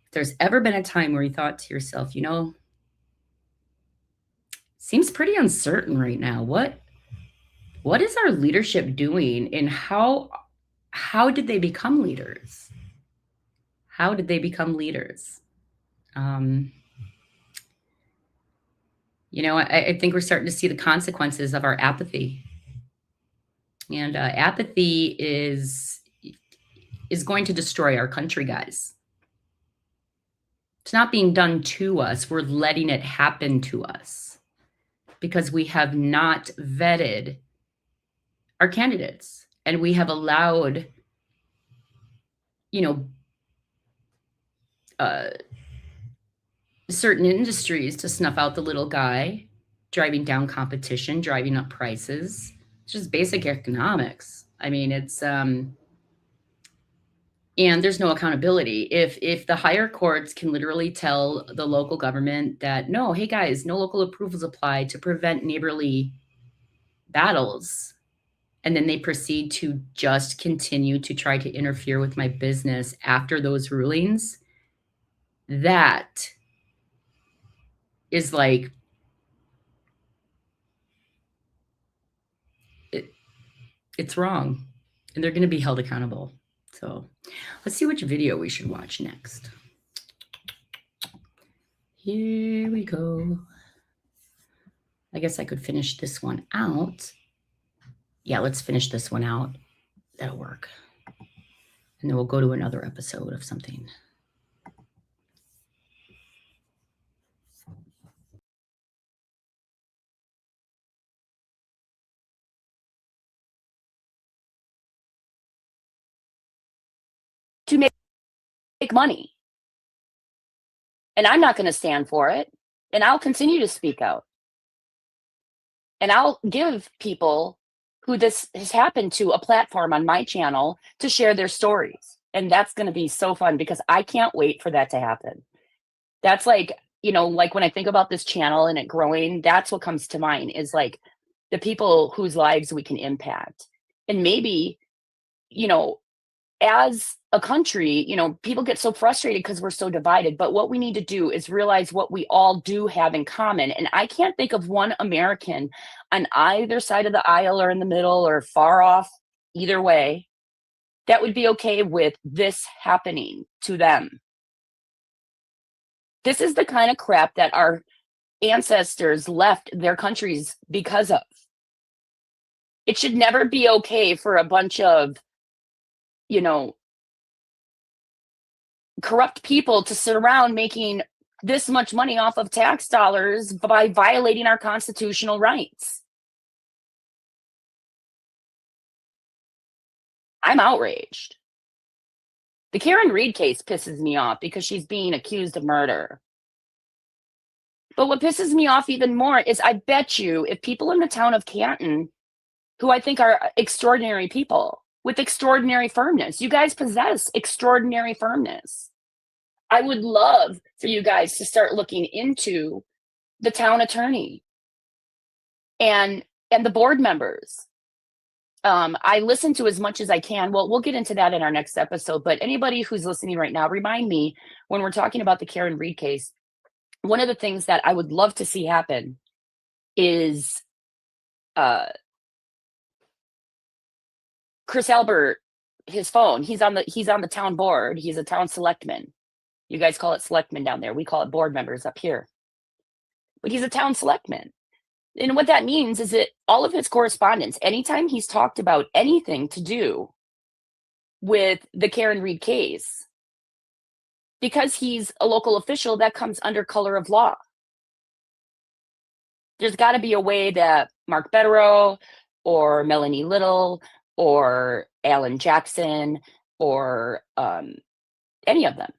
If there's ever been a time where you thought to yourself, seems pretty uncertain right now. What is our leadership doing, and how did they become leaders? How did they become leaders? I think we're starting to see the consequences of our apathy. And apathy is going to destroy our country, guys. It's not being done to us. We're letting it happen to us because we have not vetted our candidates, and we have allowed, certain industries to snuff out the little guy, driving down competition, driving up prices. It's just basic economics. I mean, it's and there's no accountability. If the higher courts can literally tell the local government that, no, hey guys, no local approvals apply to prevent neighborly battles, and then they proceed to just continue to try to interfere with my business after those rulings, that is like, it's wrong, and they're going to be held accountable. So let's see which video we should watch next. Here we go. I guess I could finish this one out. Yeah, let's finish this one out. That'll work. And then we'll go to another episode of something. To make money. And I'm not going to stand for it. And I'll continue to speak out. And I'll give people who this has happened to a platform on my channel to share their stories. And that's going to be so fun because I can't wait for that to happen. That's like, like when I think about this channel and it growing, that's what comes to mind, is like the people whose lives we can impact. And maybe, as a country, people get so frustrated because we're so divided. But what we need to do is realize what we all do have in common. And I can't think of one American on either side of the aisle or in the middle or far off, either way, that would be okay with this happening to them. This is the kind of crap that our ancestors left their countries because of. It should never be okay for a bunch of, corrupt people to sit around making this much money off of tax dollars by violating our constitutional rights. I'm outraged. The Karen Reed case pisses me off because she's being accused of murder. But what pisses me off even more is I bet you if people in the town of Canton, who I think are extraordinary people with extraordinary firmness, you guys possess extraordinary firmness. I would love for you guys to start looking into the town attorney and the board members. I listen to as much as I can. Well, we'll get into that in our next episode, but anybody who's listening right now, remind me when we're talking about the Karen Reed case, one of the things that I would love to see happen is Chris Albert, his phone, he's on the town board. He's a town selectman. You guys call it selectmen down there. We call it board members up here. But he's a town selectman. And what that means is that all of his correspondence, anytime he's talked about anything to do with the Karen Reed case, because he's a local official, that comes under color of law. There's got to be a way that Mark Betterow or Melanie Little or Alan Jackson or any of them,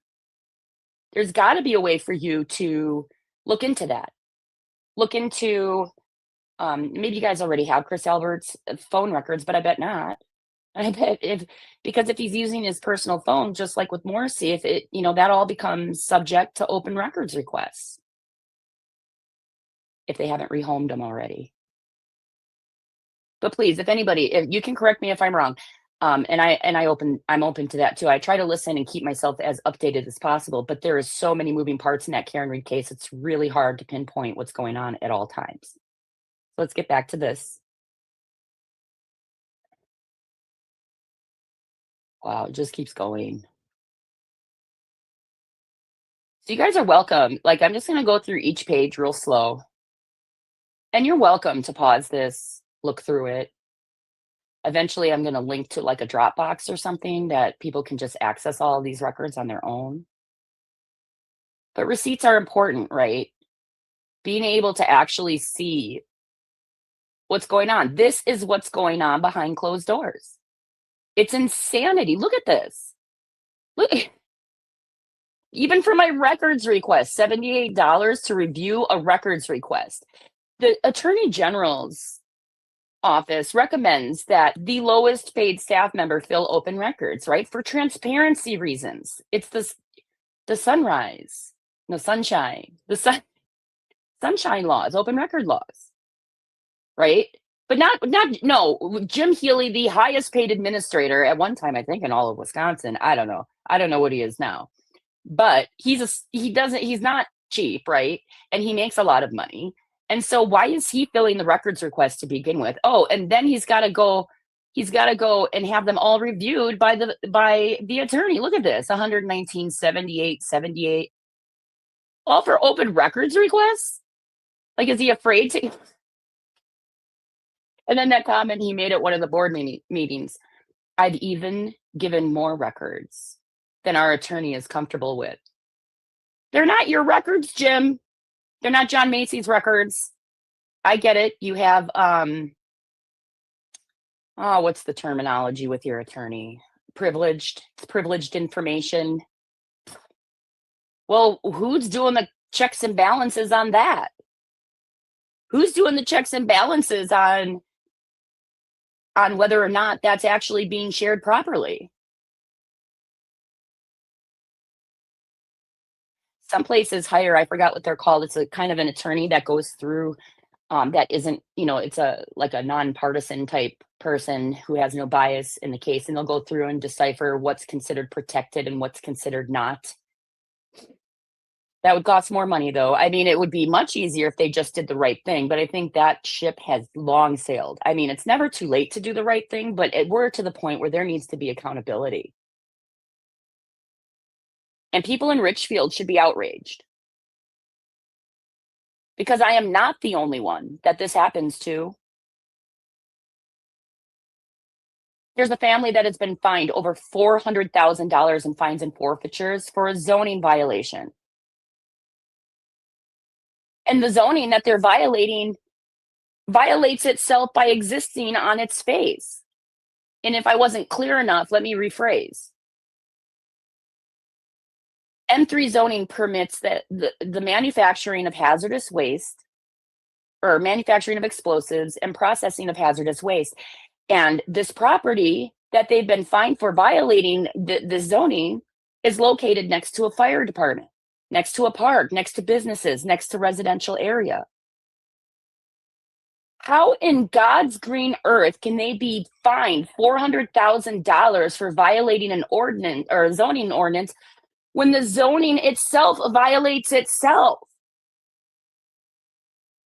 there's got to be a way for you to look into that. Look into, maybe you guys already have Chris Albert's phone records, but I bet not. I bet because if he's using his personal phone, just like with Morrissey, if it, that all becomes subject to open records requests. If they haven't rehomed them already. But please, if anybody, if you can correct me if I'm wrong, I'm open to that too. I try to listen and keep myself as updated as possible, but there is so many moving parts in that Karen Reed case. It's really hard to pinpoint what's going on at all times. So let's get back to this. Wow, it just keeps going. So you guys are welcome. Like, I'm just going to go through each page real slow. And you're welcome to pause this, look through it. Eventually, I'm going to link to like a Dropbox or something that people can just access all of these records on their own. But receipts are important, right? Being able to actually see what's going on. This is what's going on behind closed doors. It's insanity. Look at this. Look, even for my records request, $78 to review a records request. The Attorney General's office recommends that the lowest paid staff member fill open records, right? For transparency reasons. It's the sunshine laws, open record laws, right? But no, Jim Healy, the highest paid administrator at one time, I think, in all of Wisconsin. I don't know what he is now, but he's not cheap, right? And he makes a lot of money. And so why is he filling the records request to begin with? Oh, and then he's got to go and have them all reviewed by the attorney. Look at this, 119, 78, all for open records requests? Like, is he afraid to? And then that comment he made at one of the board meetings, I've even given more records than our attorney is comfortable with. They're not your records, Jim. They're not John Macy's records. I get it. You have, what's the terminology with your attorney? Privileged information. Well, who's doing the checks and balances on that? Who's doing the checks and balances on whether or not that's actually being shared properly? Some places hire, I forgot what they're called. It's a kind of an attorney that goes through, that isn't, it's like a nonpartisan type person who has no bias in the case, and they'll go through and decipher what's considered protected and what's considered not. That would cost more money, though. I mean, it would be much easier if they just did the right thing, but I think that ship has long sailed. I mean, it's never too late to do the right thing, but we're to the point where there needs to be accountability. And people in Richfield should be outraged. Because I am not the only one that this happens to. There's a family that has been fined over $400,000 in fines and forfeitures for a zoning violation. And the zoning that they're violating violates itself by existing on its face. And if I wasn't clear enough, let me rephrase. M3 zoning permits that the manufacturing of hazardous waste, or manufacturing of explosives and processing of hazardous waste. And this property that they've been fined for violating the zoning is located next to a fire department, next to a park, next to businesses, next to residential area. How in God's green earth can they be fined $400,000 for violating an ordinance or a zoning ordinance when the zoning itself violates itself?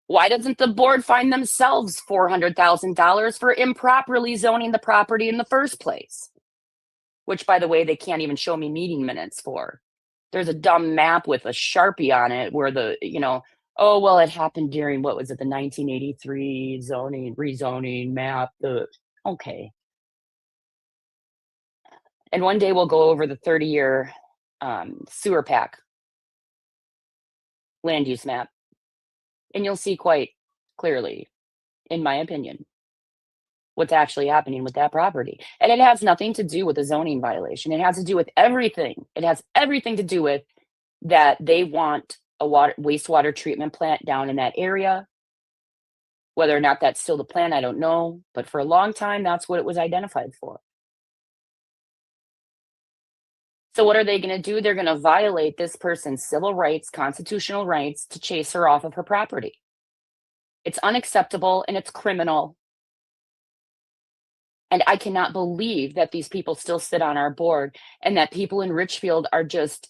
Why doesn't the board fine themselves $400,000 for improperly zoning the property in the first place? Which, by the way, they can't even show me meeting minutes for. There's a dumb map with a Sharpie on it where Oh, well, it happened during, what was it, the 1983 rezoning map, okay. And one day we'll go over the 30-year sewer pack land use map, and you'll see quite clearly, in my opinion, what's actually happening with that property. And it has nothing to do with a zoning violation. It has to do with everything. It has everything to do with that they want a wastewater treatment plant down in that area. Whether or not that's still the plan, I don't know. But for a long time, that's what it was identified for. So what are they going to do? They're going to violate this person's civil rights, constitutional rights to chase her off of her property. It's unacceptable and it's criminal. And I cannot believe that these people still sit on our board and that people in Richfield are just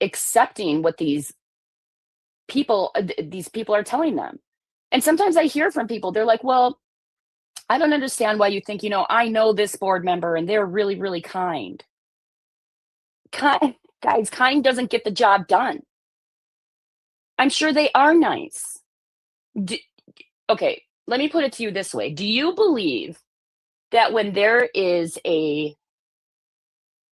accepting what these people are telling them. And sometimes I hear from people, they're like, well, I don't understand why you think, I know this board member and they're really, really kind. Guys, kind doesn't get the job done. I'm sure they are nice. Okay, let me put it to you this way. Do you believe that when there is a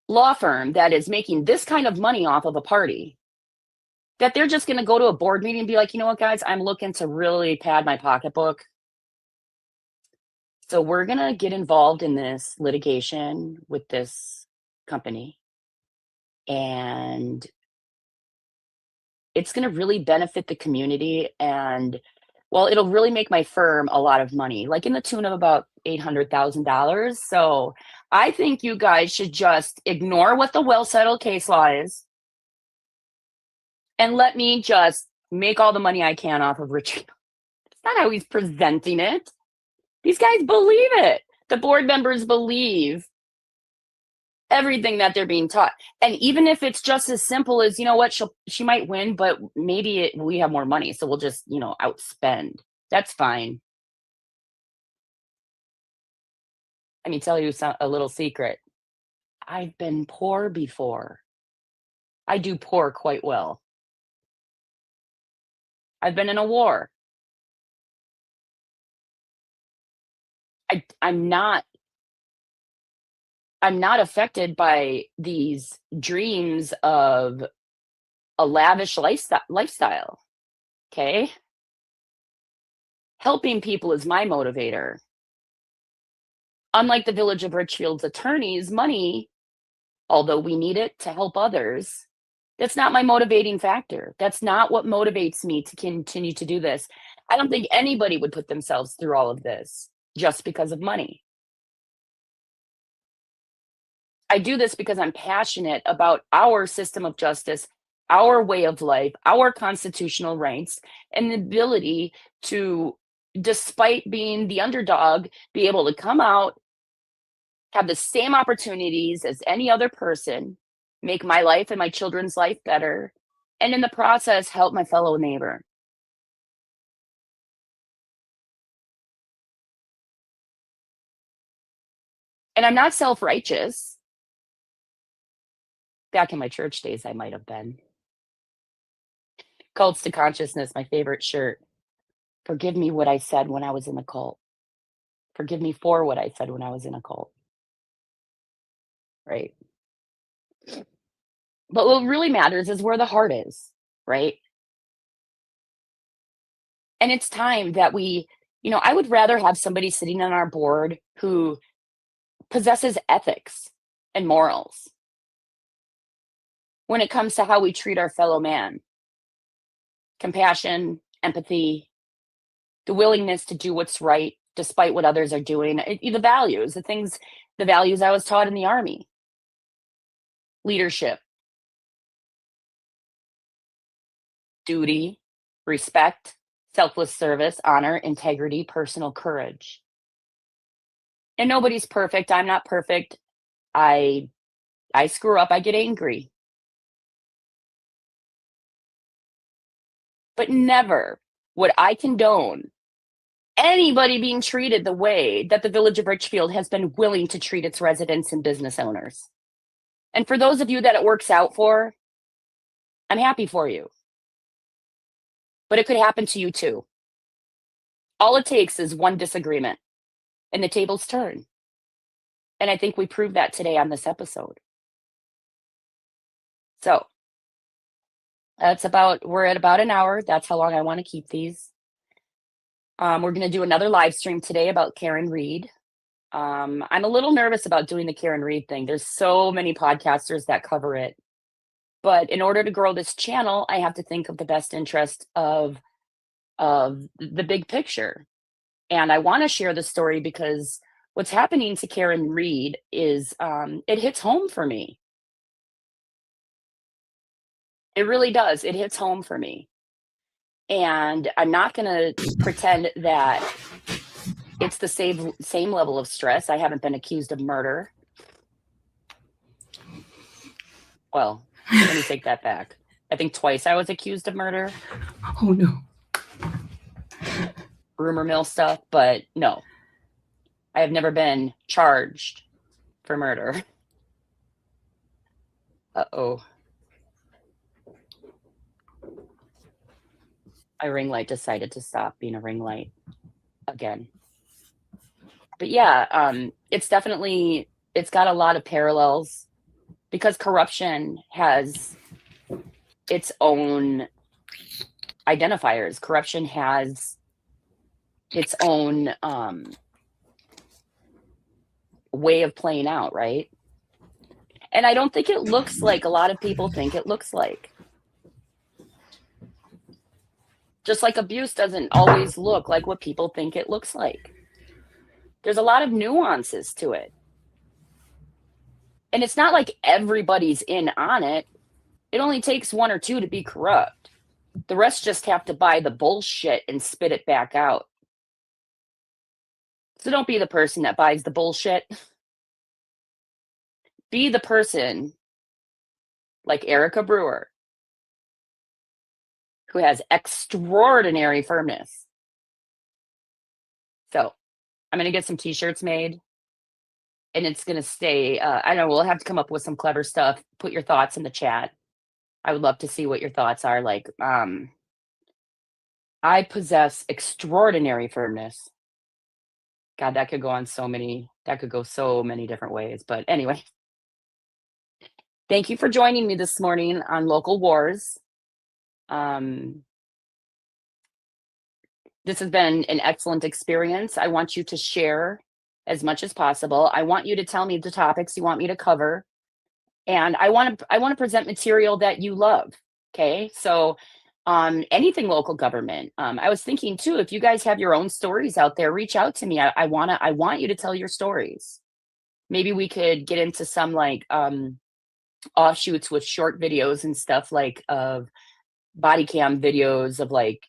law firm that is making this kind of money off of a party, that they're just going to go to a board meeting and be like, you know what, guys, I'm looking to really pad my pocketbook. So we're going to get involved in this litigation with this company. And it's going to really benefit the community. And, well, it'll really make my firm a lot of money, like in the tune of about $800,000. So I think you guys should just ignore what the well-settled case law is and let me just make all the money I can off of Richfield. It's not how he's presenting it. These guys believe it. The board members believe everything that they're being taught. And even if it's just as simple as, you know what, she might win, but maybe we have more money, so we'll just, outspend. That's fine. Let me tell you a little secret. I've been poor before. I do poor quite well. I've been in a war. I'm not affected by these dreams of a lavish lifestyle. Okay? Helping people is my motivator. Unlike the Village of Richfield's attorneys, money, although we need it to help others, that's not my motivating factor. That's not what motivates me to continue to do this. I don't think anybody would put themselves through all of this just because of money. I do this because I'm passionate about our system of justice, our way of life, our constitutional rights, and the ability to, despite being the underdog, be able to come out, have the same opportunities as any other person, make my life and my children's life better, and in the process, help my fellow neighbor. And I'm not self-righteous. Back in my church days, I might have been. Cults to Consciousness, my favorite shirt. Forgive me what I said when I was in the cult. Forgive me for what I said when I was in a cult. Right? But what really matters is where the heart is, right? And it's time that we, I would rather have somebody sitting on our board who possesses ethics and morals when it comes to how we treat our fellow man. Compassion, empathy, the willingness to do what's right despite what others are doing, the values, the values I was taught in the Army. Leadership, duty, respect, selfless service, honor, integrity, personal courage. And nobody's perfect. I'm not perfect. I screw up. I get angry. But never would I condone anybody being treated the way that the Village of Richfield has been willing to treat its residents and business owners. And for those of you that it works out for, I'm happy for you. but it could happen to you too. All it takes is one disagreement and the tables turn. And I think we proved that today on this episode. So we're at about an hour. That's how long I want to keep these. We're going to do another live stream today about Karen Reed. I'm a little nervous about doing the Karen Reed thing. There's so many podcasters that cover it. But in order to grow this channel, I have to think of the best interest of the big picture. And I want to share the story because what's happening to Karen Reed is it hits home for me. It really does. It hits home for me. And I'm not going to pretend that it's the same level of stress. I haven't been accused of murder. Well, let me take that back. I think twice I was accused of murder. Oh, no. Rumor mill stuff, but no. I have never been charged for murder. Uh-oh. My ring light decided to stop being a ring light again. But yeah, it's got a lot of parallels because corruption has its own identifiers. Corruption has its own way of playing out, right? And I don't think it looks like a lot of people think it looks like. Just like abuse doesn't always look like what people think it looks like. There's a lot of nuances to it. And it's not like everybody's in on it. It only takes one or two to be corrupt. The rest just have to buy the bullshit and spit it back out. So don't be the person that buys the bullshit. Be the person like Erica Brewer, who has extraordinary firmness. So I'm going to get some t-shirts made and it's going to stay. I don't know. We'll have to come up with some clever stuff. Put your thoughts in the chat. I would love to see what your thoughts are. Like, I possess extraordinary firmness. God, that could go so many different ways. But anyway, thank you for joining me this morning on Local Wars. This has been an excellent experience. I want you to share as much as possible. I want you to tell me the topics you want me to cover. And I want to present material that you love. Okay. So anything local government. I was thinking too, if you guys have your own stories out there, reach out to me. I want you to tell your stories. Maybe we could get into some like offshoots with short videos and stuff like of body cam videos of like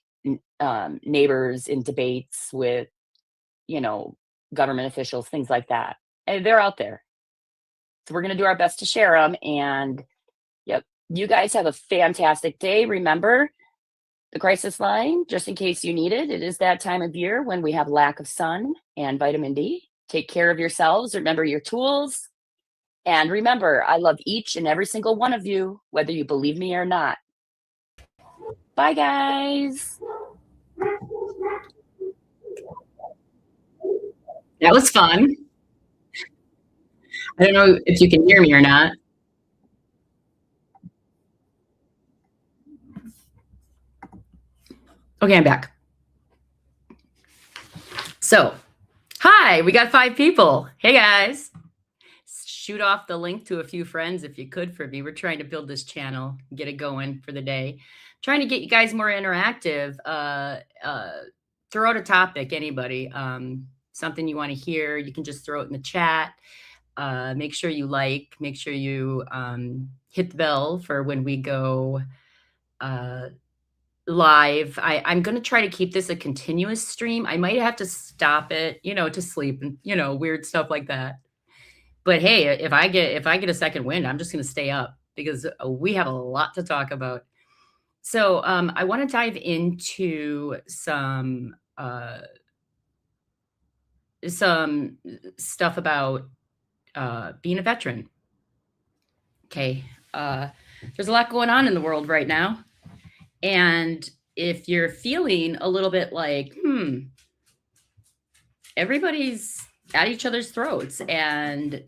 neighbors in debates with, government officials, things like that. And they're out there. So we're going to do our best to share them. And yep, you guys have a fantastic day. Remember the crisis line, just in case you need it. It is that time of year when we have lack of sun and vitamin D. Take care of yourselves. Remember your tools. And remember, I love each and every single one of you, whether you believe me or not. Bye, guys. That was fun. I don't know if you can hear me or not. Okay, I'm back. So, hi, we got 5 people. Hey, guys. Shoot off the link to a few friends if you could for me. We're trying to build this channel, get it going for the day. Trying to get you guys more interactive. Throw out a topic, anybody. Something you want to hear, you can just throw it in the chat. Make sure you make sure you hit the bell for when we go live. I'm going to try to keep this a continuous stream. I might have to stop it, to sleep and, weird stuff like that. But hey, if I get a second wind, I'm just going to stay up because we have a lot to talk about. So I want to dive into some stuff about being a veteran. Okay. There's a lot going on in the world right now. And if you're feeling a little bit like, everybody's at each other's throats and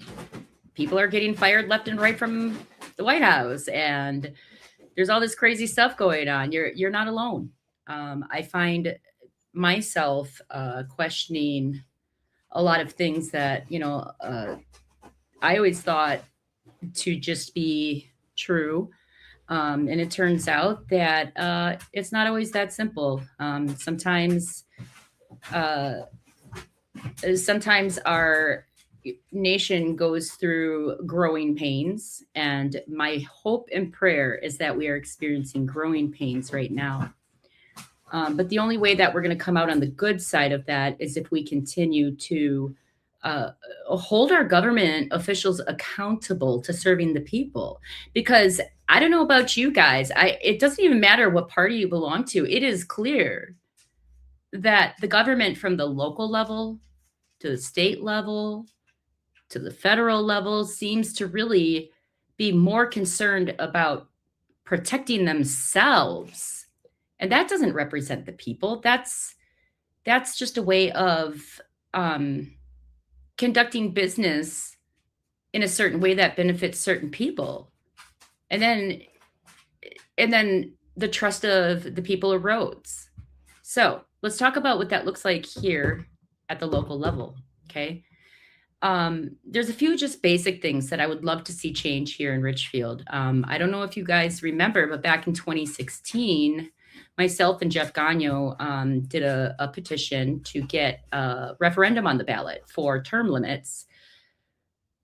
people are getting fired left and right from the White House and there's all this crazy stuff going on, you're not alone. I find myself questioning a lot of things that, I always thought to just be true. And it turns out that it's not always that simple. Sometimes our nation goes through growing pains, and my hope and prayer is that we are experiencing growing pains right now. But the only way that we're going to come out on the good side of that is if we continue to hold our government officials accountable to serving the people. Because I don't know about you guys, it doesn't even matter what party you belong to. It is clear that the government, from the local level to the state level to the federal level, seems to really be more concerned about protecting themselves. And that doesn't represent the people. That's just a way of conducting business in a certain way that benefits certain people. And then the trust of the people erodes. So let's talk about what that looks like here at the local level. Okay. There's a few just basic things that I would love to see change here in Richfield. I don't know if you guys remember, but back in 2016, myself and Jeff Gagno did a petition to get a referendum on the ballot for term limits.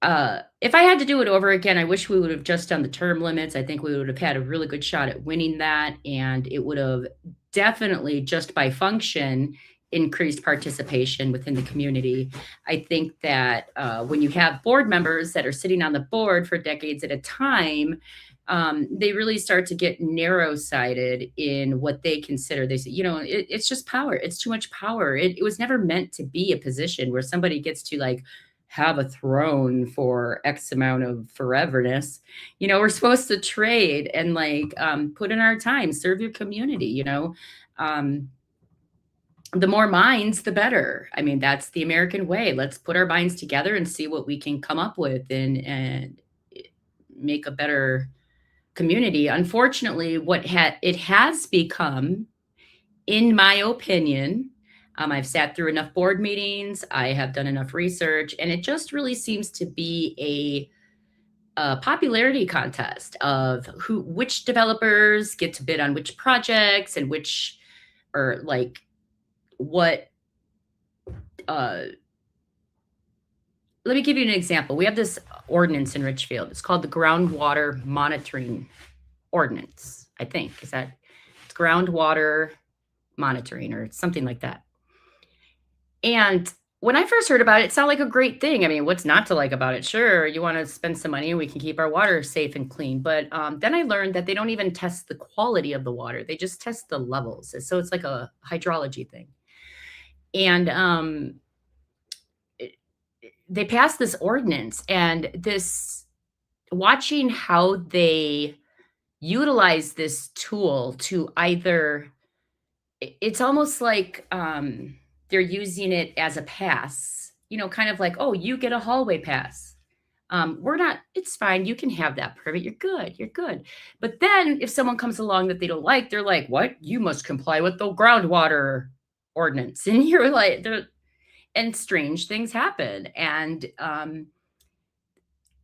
If I had to do it over again, I wish we would have just done the term limits. I think we would have had a really good shot at winning that, and it would have definitely, just by function, increased participation within the community. I think that when you have board members that are sitting on the board for decades at a time, they really start to get narrow-sighted in what they consider. They say, it's just power. It's too much power. It was never meant to be a position where somebody gets to like have a throne for X amount of foreverness. We're supposed to trade and like put in our time, serve your community, the more minds, the better. I mean, that's the American way. Let's put our minds together and see what we can come up with and make a better community. Unfortunately, it has become, in my opinion, I've sat through enough board meetings, I have done enough research, and it just really seems to be a popularity contest of which developers get to bid on which projects and let me give you an example. We have this ordinance in Richfield. It's called the Groundwater Monitoring Ordinance, I think. It's groundwater monitoring or something like that. And when I first heard about it, it sounded like a great thing. I mean, what's not to like about it? Sure, you want to spend some money and we can keep our water safe and clean. But then I learned that they don't even test the quality of the water. They just test the levels. So it's like a hydrology thing. And they passed this ordinance, and watching how they utilize this tool to it's almost like they're using it as a pass, kind of like, oh, you get a hallway pass. It's fine. You can have that permit. You're good. But then if someone comes along that they don't like, they're like, what? You must comply with the groundwater ordinance. And you're like, and strange things happen. And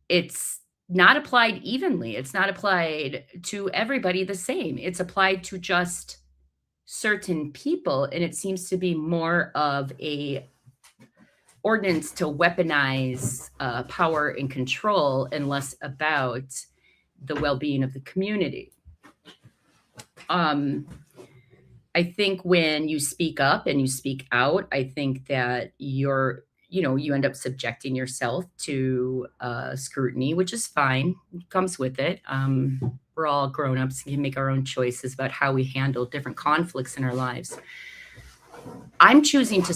it's not applied evenly. It's not applied to everybody the same. It's applied to just certain people. And it seems to be more of a ordinance to weaponize power and control and less about the well-being of the community. I think when you speak up and you speak out, I think that you end up subjecting yourself to scrutiny, which is fine. It comes with it. We're all grown-ups and can make our own choices about how we handle different conflicts in our lives. I'm choosing to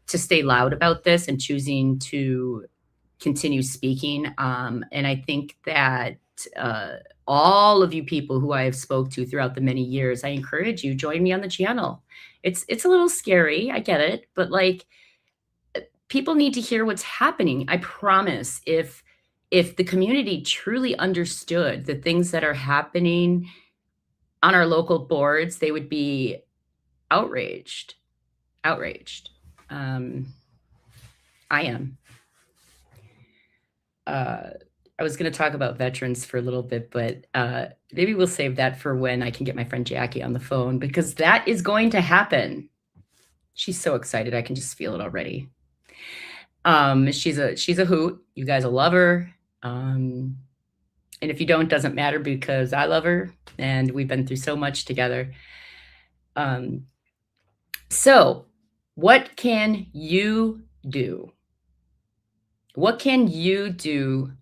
stay loud about this and choosing to continue speaking. And I think that all of you people who I have spoke to throughout the many years, I encourage you, join me on the channel. It's a little scary, I get it, but like, people need to hear what's happening. I promise, if the community truly understood the things that are happening on our local boards, they would be outraged. Outraged. I am. I was going to talk about veterans for a little bit, but maybe we'll save that for when I can get my friend Jackie on the phone, because that is going to happen. She's so excited. I can just feel it already. She's a hoot. You guys will love her. And if you don't, doesn't matter, because I love her and we've been through so much together. So what can you do? What can you do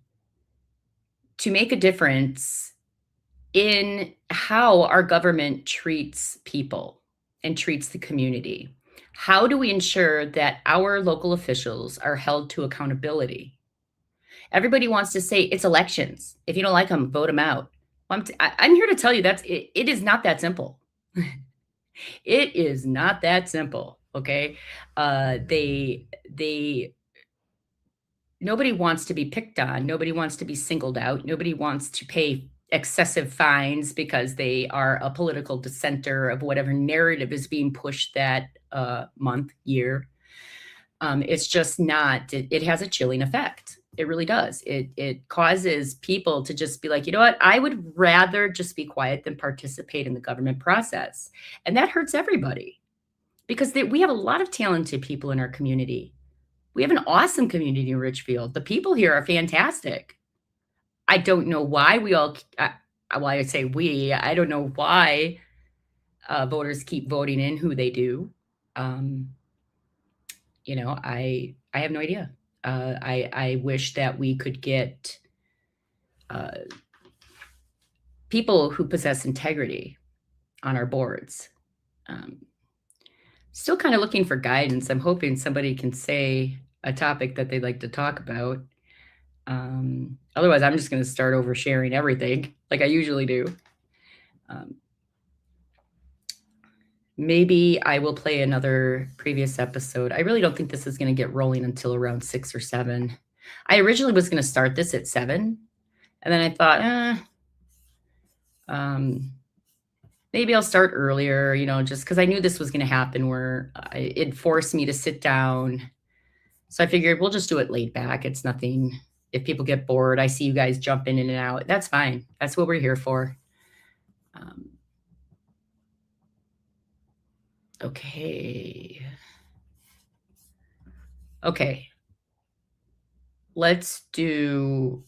to make a difference in how our government treats people and treats the community? How do we ensure that our local officials are held to accountability? Everybody wants to say it's elections. If you don't like them, vote them out. Well, I'm here to tell you it is not that simple. It is not that simple. Okay. Nobody wants to be picked on. Nobody wants to be singled out. Nobody wants to pay excessive fines because they are a political dissenter of whatever narrative is being pushed that month, year. It's just not, it has a chilling effect. It really does. It causes people to just be like, you know what? I would rather just be quiet than participate in the government process. And that hurts everybody, because we have a lot of talented people in our community. We have an awesome community in Richfield. The people here are fantastic. I don't know why I say we, I don't know why voters keep voting in who they do. You know, I have no idea. I wish that we could get people who possess integrity on our boards. Still kind of looking for guidance. I'm hoping somebody can say a topic that they'd like to talk about. Otherwise, I'm just going to start oversharing everything like I usually do. Maybe I will play another previous episode. I really don't think this is going to get rolling until around 6 or 7. I originally was going to start this at 7. And then I thought, maybe I'll start earlier, you know, just because I knew this was going to happen, where it forced me to sit down. So I figured we'll just do it laid back. It's nothing. If people get bored, I see you guys jumping in and out. That's fine. That's what we're here for. Okay. Okay. Let's do.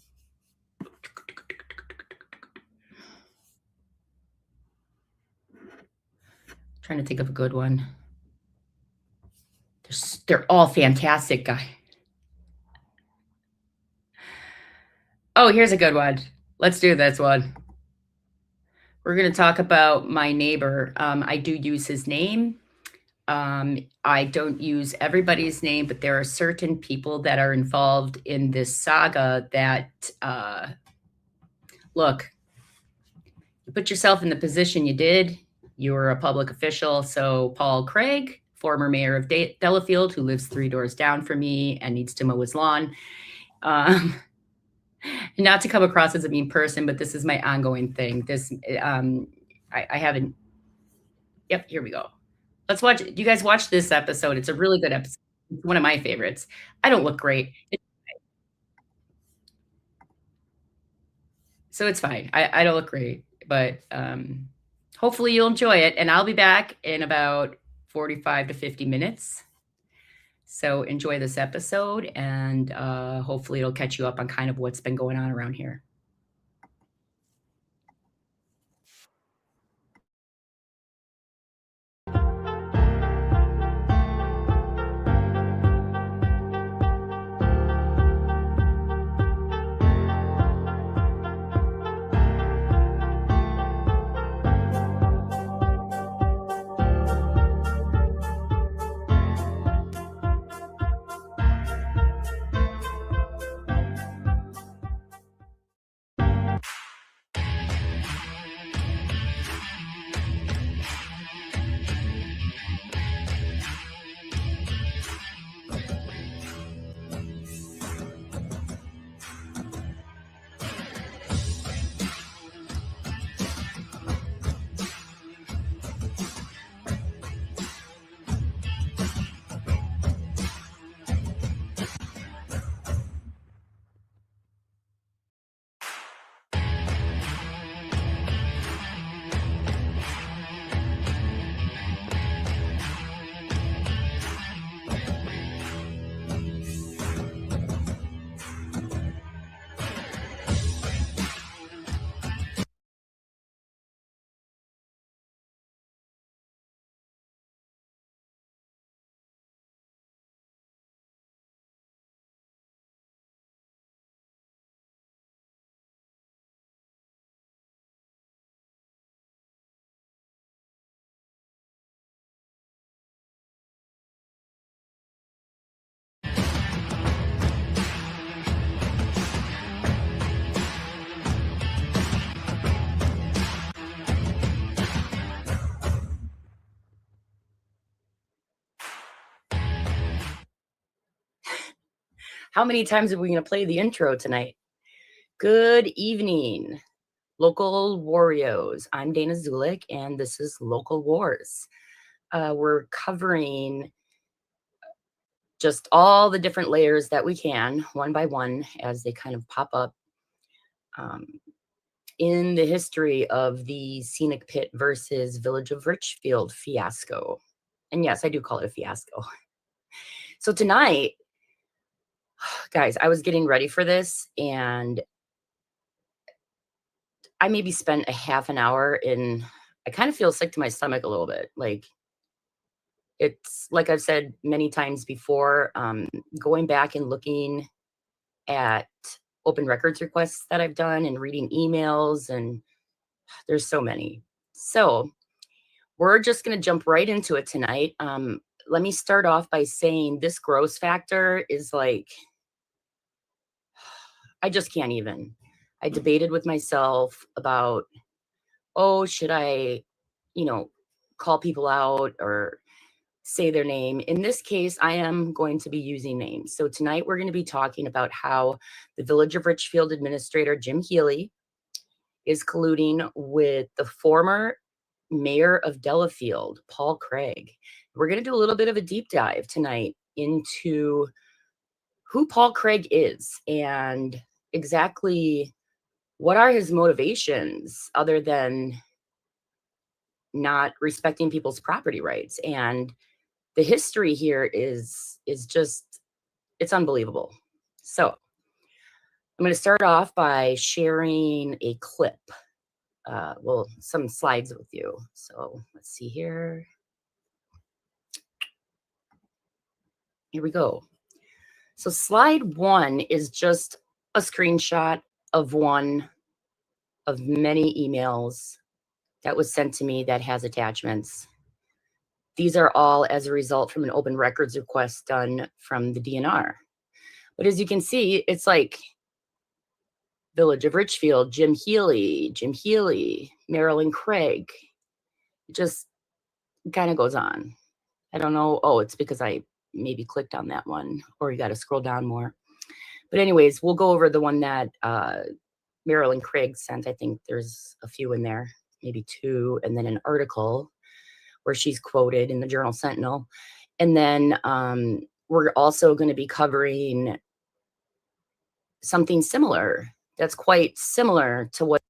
Trying to think of a good one. They're all fantastic, guy. Oh, here's a good one. Let's do this one. We're going to talk about my neighbor. I do use his name. I don't use everybody's name, but there are certain people that are involved in this saga that, look, you put yourself in the position you did. You were a public official. So Paul Craig, former mayor of Delafield, who lives 3 doors down from me and needs to mow his lawn. Not to come across as a mean person, but this is my ongoing thing. This, I haven't. Yep, here we go. Let's watch. You guys watch this episode. It's a really good episode. It's one of my favorites. I don't look great. So it's fine. I don't look great, but hopefully you'll enjoy it. And I'll be back in about 45 to 50 minutes. So enjoy this episode, and hopefully it'll catch you up on kind of what's been going on around here. How many times are we going to play the intro tonight? Good evening, local warriors. I'm Danah Zoulek, and this is Local Wars. We're covering just all the different layers that we can, one by one, as they kind of pop up in the history of the Scenic Pit versus Village of Richfield fiasco. And yes, I do call it a fiasco. So tonight, guys, I was getting ready for this, and I maybe spent a half an hour I kind of feel sick to my stomach a little bit. Like, it's like I've said many times before, going back and looking at open records requests that I've done and reading emails, and there's so many. So we're just going to jump right into it tonight. Let me start off by saying this gross factor is like, I just can't even. I debated with myself about, oh, should I, call people out or say their name? In this case, I am going to be using names. So tonight we're going to be talking about how the Village of Richfield Administrator Jim Healy is colluding with the former mayor of Delafield, Paul Craig. We're going to do a little bit of a deep dive tonight into who Paul Craig is and exactly what are his motivations other than not respecting people's property rights. And the history here is just, it's unbelievable. So I'm going to start off by sharing a clip, some slides with you. So let's see here. Here we go. So slide 1 is just a screenshot of one of many emails that was sent to me that has attachments. These are all as a result from an open records request done from the DNR. But as you can see, it's like Village of Richfield, Jim Healy, Marilyn Craig. It just kind of goes on. I don't know. Oh, it's because I maybe clicked on that one, or you got to scroll down more. But anyways, we'll go over the one that Marilyn Craig sent. I think there's a few in there, maybe 2, and then an article where she's quoted in the Journal Sentinel. And then we're also going to be covering something similar that's quite similar to what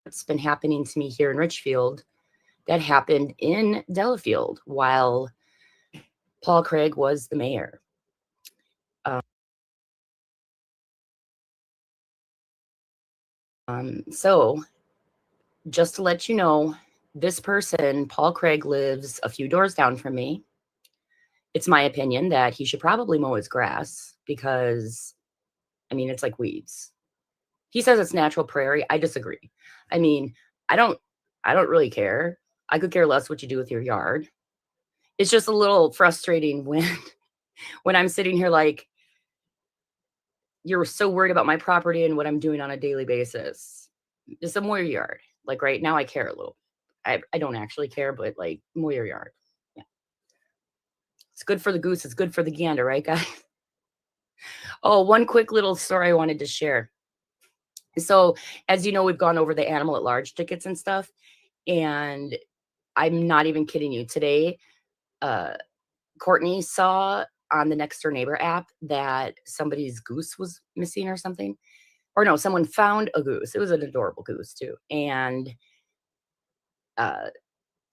what's been happening to me here in Richfield that happened in Delafield while Paul Craig was the mayor. So just to let you know, this person, Paul Craig, lives a few doors down from me. It's my opinion that he should probably mow his grass because, I mean, it's like weeds. He says it's natural prairie. I disagree. I mean, I don't really care. I could care less what you do with your yard. It's just a little frustrating when I'm sitting here like, you're so worried about my property and what I'm doing on a daily basis. Just mow your yard. Like right now I care a little. I don't actually care, but like mow your yard. Yeah. It's good for the goose. It's good for the gander, right, guys? Oh, one quick little story I wanted to share. So as you know, we've gone over the animal at large tickets and stuff. And I'm not even kidding you. Today, Courtney saw on the Next Door Neighbor app that somebody's goose was missing or something. Or no, someone found a goose. It was an adorable goose too. And the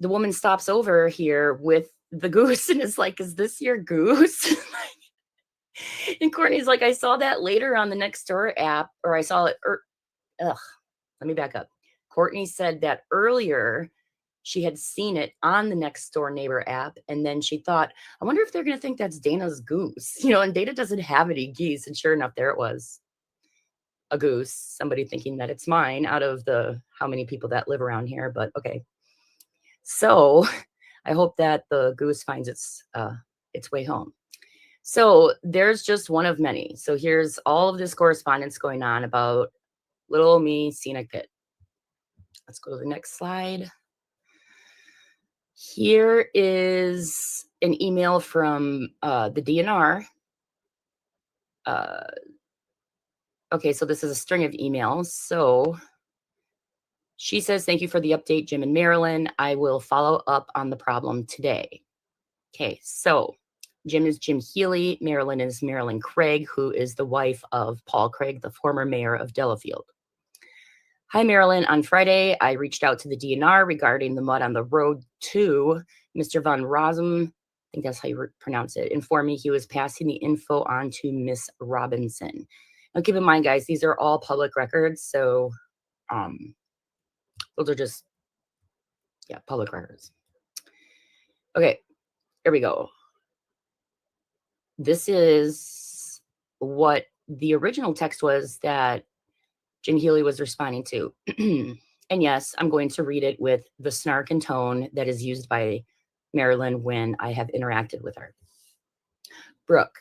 woman stops over here with the goose and is like, is this your goose? And Courtney's like, I saw that later on the Next Door app, or I saw it. Let me back up. Courtney said that earlier she had seen it on the Next Door Neighbor app, and then she thought, I wonder if they're going to think that's Dana's goose. And Dana doesn't have any geese, and sure enough, there it was. A goose, somebody thinking that it's mine out of the how many people that live around here, but okay. So I hope that the goose finds its way home. So there's just one of many. So here's all of this correspondence going on about little me seeing a pit. Let's go to the next slide. Here is an email from the DNR. Okay, so this is a string of emails. So she says, thank you for the update, Jim and Marilyn. I will follow up on the problem today. Okay, so Jim is Jim Healy. Marilyn is Marilyn Craig, who is the wife of Paul Craig, the former mayor of Delafield. Hi, Marilyn. On Friday, I reached out to the DNR regarding the mud on the road to Mr. Von Rosum. I think that's how you pronounce it. Informed me he was passing the info on to Miss Robinson. Now, keep in mind, guys, these are all public records. So those are just, public records. Okay, here we go. This is what the original text was that Jim Healy was responding to. And yes, I'm going to read it with the snark and tone that is used by Marilyn when I have interacted with her. Brooke,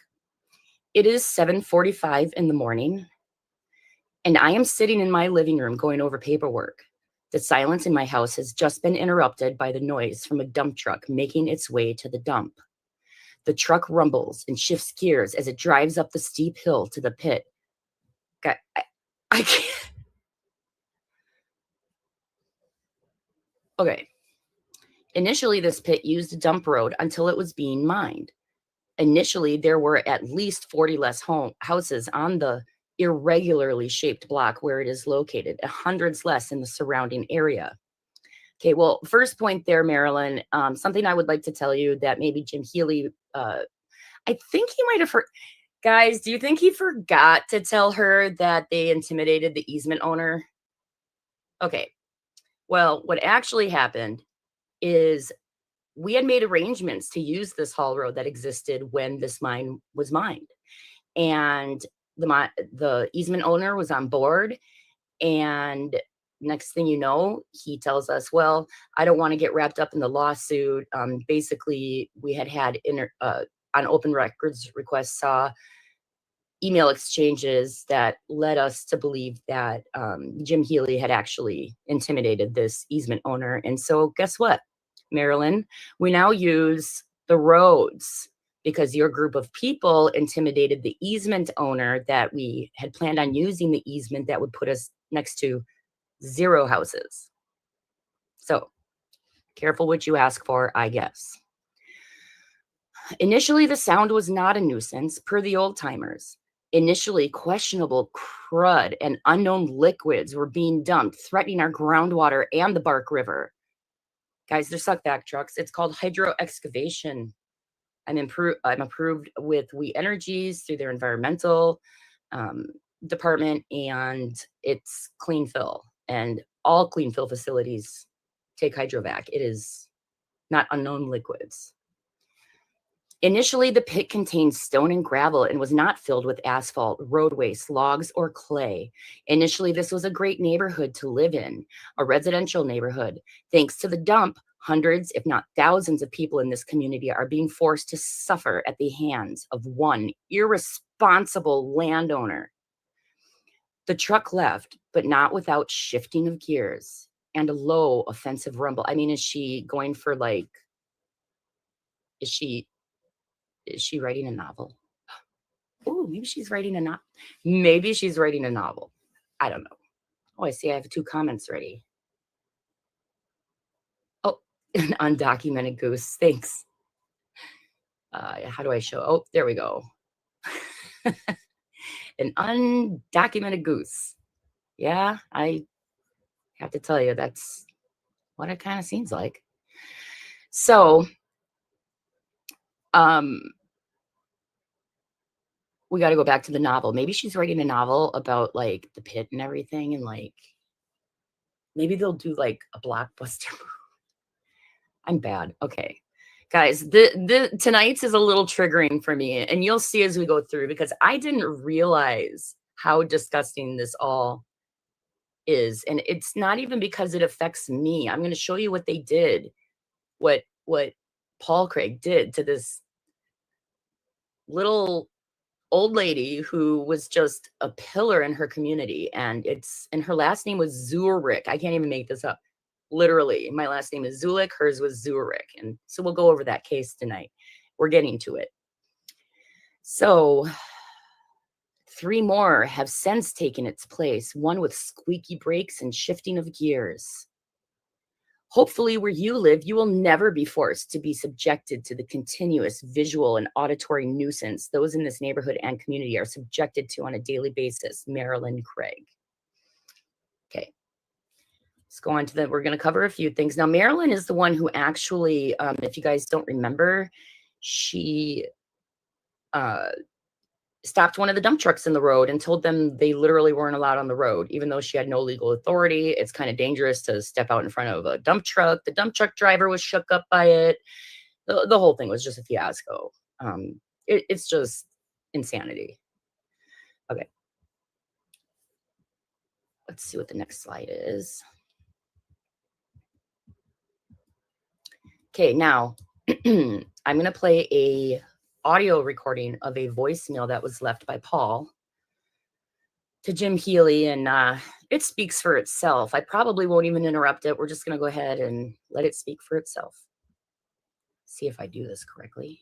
it is 7:45 in the morning, and I am sitting in my living room going over paperwork. The silence in my house has just been interrupted by the noise from a dump truck making its way to the dump. The truck rumbles and shifts gears as it drives up the steep hill to the pit. God, I can't. Okay. Initially, this pit used a dump road until it was being mined. Initially, there were at least 40 less houses on the irregularly shaped block where it is located, hundreds less in the surrounding area. Okay, well, first point there, Marilyn, something I would like to tell you that maybe Jim Healy, I think he might have guys, do you think he forgot to tell her that they intimidated the easement owner? Okay, well, what actually happened is we had made arrangements to use this haul road that existed when this mine was mined. And the easement owner was on board. And next thing you know, he tells us, well, I don't want to get wrapped up in the lawsuit. Basically, we had on open records requests, saw email exchanges that led us to believe that Jim Healy had actually intimidated this easement owner. And so guess what, Marilyn? We now use the roads because your group of people intimidated the easement owner that we had planned on using the easement that would put us next to 0 houses. So careful what you ask for, I guess. Initially, the sound was not a nuisance per the old timers. Initially, questionable crud and unknown liquids were being dumped, threatening our groundwater and the Bark River. Guys, they're suckback trucks. It's called hydro excavation. I'm approved with We Energies through their environmental department, and it's clean fill. And all clean fill facilities take hydrovac. It is not unknown liquids. Initially, the pit contained stone and gravel and was not filled with asphalt, road waste, logs, or clay. Initially, this was a great neighborhood to live in, a residential neighborhood. Thanks to the dump, hundreds, if not thousands of people in this community are being forced to suffer at the hands of one irresponsible landowner. The truck left, but not without shifting of gears and a low offensive rumble. I mean, is she going for is she writing a novel? Oh, maybe she's writing a novel. Maybe she's writing a novel. I don't know. Oh, I see I have 2 comments ready. Oh, an undocumented goose. Thanks. How do I show? Oh, there we go. An undocumented goose. Yeah, I have to tell you, that's what it kind of seems like. So, we got to go back to the novel. Maybe she's writing a novel about like the pit and everything, and like Maybe they'll do like a blockbuster. I'm bad. Okay. Guys, the tonight's is a little triggering for me, and you'll see as we go through, because I didn't realize how disgusting this all is. And it's not even because it affects me. I'm going to show you what they did, what Paul Craig did to this little old lady who was just a pillar in her community. And her last name was Zoulek. I can't even make this up. Literally, my last name is Zoulek, hers was Zoulek. And so we'll go over that case tonight. We're getting to it. So 3 more have since taken its place, one with squeaky brakes and shifting of gears. Hopefully, where you live, you will never be forced to be subjected to the continuous visual and auditory nuisance those in this neighborhood and community are subjected to on a daily basis. Marilyn Craig. Okay. Let's go on to we're going to cover a few things. Now, Marilyn is the one who actually, if you guys don't remember, she stopped one of the dump trucks in the road and told them they literally weren't allowed on the road, even though she had no legal authority. It's kind of dangerous to step out in front of a dump truck. The dump truck driver was shook up by it. The whole thing was just a fiasco. It's just insanity. Okay. Let's see what the next slide is. Okay, now I'm going to play a audio recording of a voicemail that was left by Paul to Jim Healy, and it speaks for itself. I probably won't even interrupt it. We're just going to go ahead and let it speak for itself. See if I do this correctly.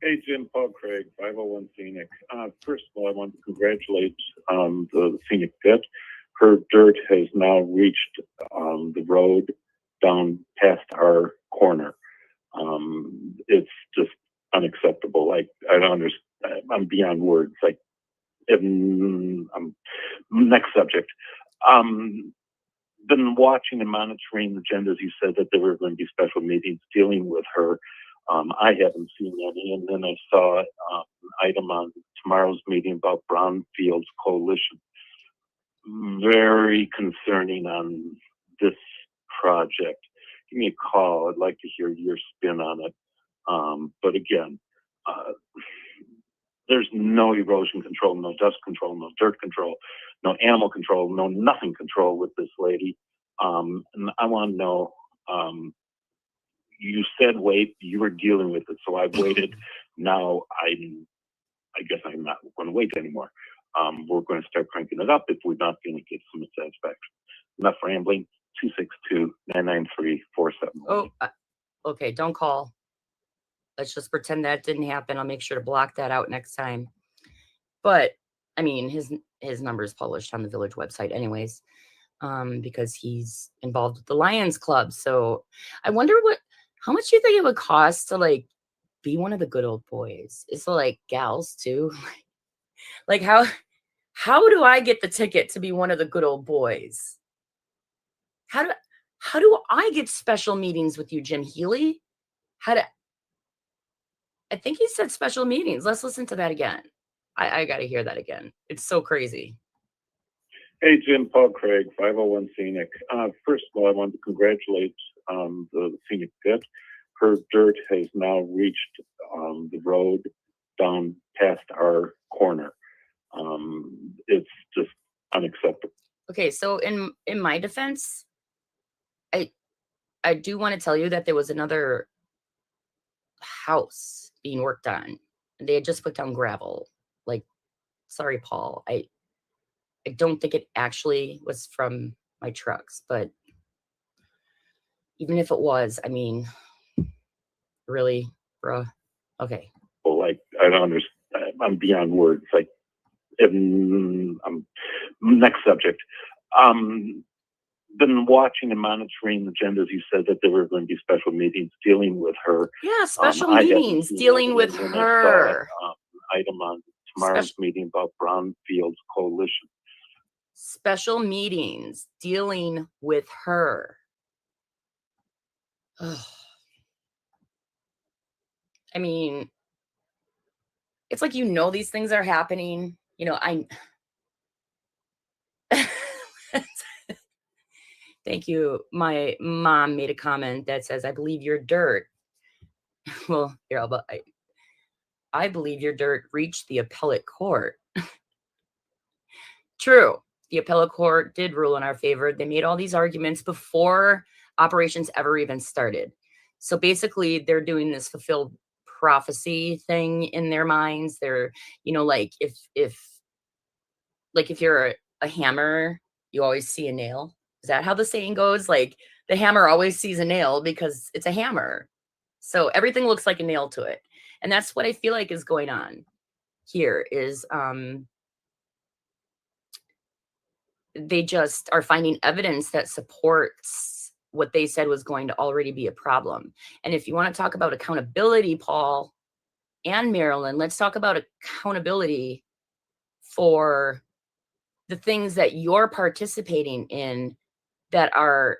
Hey, Jim, Paul Craig, 501 Scenic. First of all, I want to congratulate the Scenic Pit. Her dirt has now reached the road down past our corner. It's just unacceptable. Like, I don't understand. I'm beyond words. Like, next subject. Been watching and monitoring the agendas. You said that there were going to be special meetings dealing with her. I haven't seen any, and then I saw an item on tomorrow's meeting about Brownfield's coalition. Very concerning on this project. Give me a call. I'd like to hear your spin on it. But again, there's no erosion control, no dust control, no dirt control, no animal control, no nothing control with this lady. And I want to know, you said wait, you were dealing with it, so I've waited. Now I guess I'm not going to wait anymore. We're going to start cranking it up if we're not going to get some satisfaction. Enough rambling. 262-993-47. Oh, okay. Don't call. Let's just pretend that didn't happen. I'll make sure to block that out next time. But I mean, his number is published on the village website anyways, because he's involved with the Lions Club. So I wonder how much do you think it would cost to like be one of the good old boys? Is it like gals too? Like how do I get the ticket to be one of the good old boys? How do I get special meetings with you, Jim Healy? I think he said special meetings. Let's listen to that again. I got to hear that again. It's so crazy. Hey, Jim, Paul Craig, 501 Scenic. First of all, I want to congratulate the Scenic Pit. Her dirt has now reached the road down past our corner. It's just unacceptable. Okay, so in my defense, I do want to tell you that there was another house being worked on, and they had just put down gravel. Like, sorry, Paul, I don't think it actually was from my trucks, but even if it was, I mean, really, bruh. Okay. Well, like, I don't understand. I'm beyond words. Like, next subject. Been watching and monitoring the agendas. You said that there were going to be special meetings dealing with her. Yeah, special meetings dealing with her. Item on tomorrow's meeting about Brownfield's coalition. Special meetings dealing with her. Ugh. I mean, it's like, these things are happening. Thank you. My mom made a comment that says, I believe your dirt. Well, here, I believe your dirt reached the appellate court. True. The appellate court did rule in our favor. They made all these arguments before operations ever even started. So basically, they're doing this fulfilled prophecy thing in their minds. They're, like if you're a hammer, you always see a nail. Is that how the saying goes? Like the hammer always sees a nail because it's a hammer. So everything looks like a nail to it. And that's what I feel like is going on here is they just are finding evidence that supports what they said was going to already be a problem. And if you want to talk about accountability, Paul and Marilyn, let's talk about accountability for the things that you're participating in that are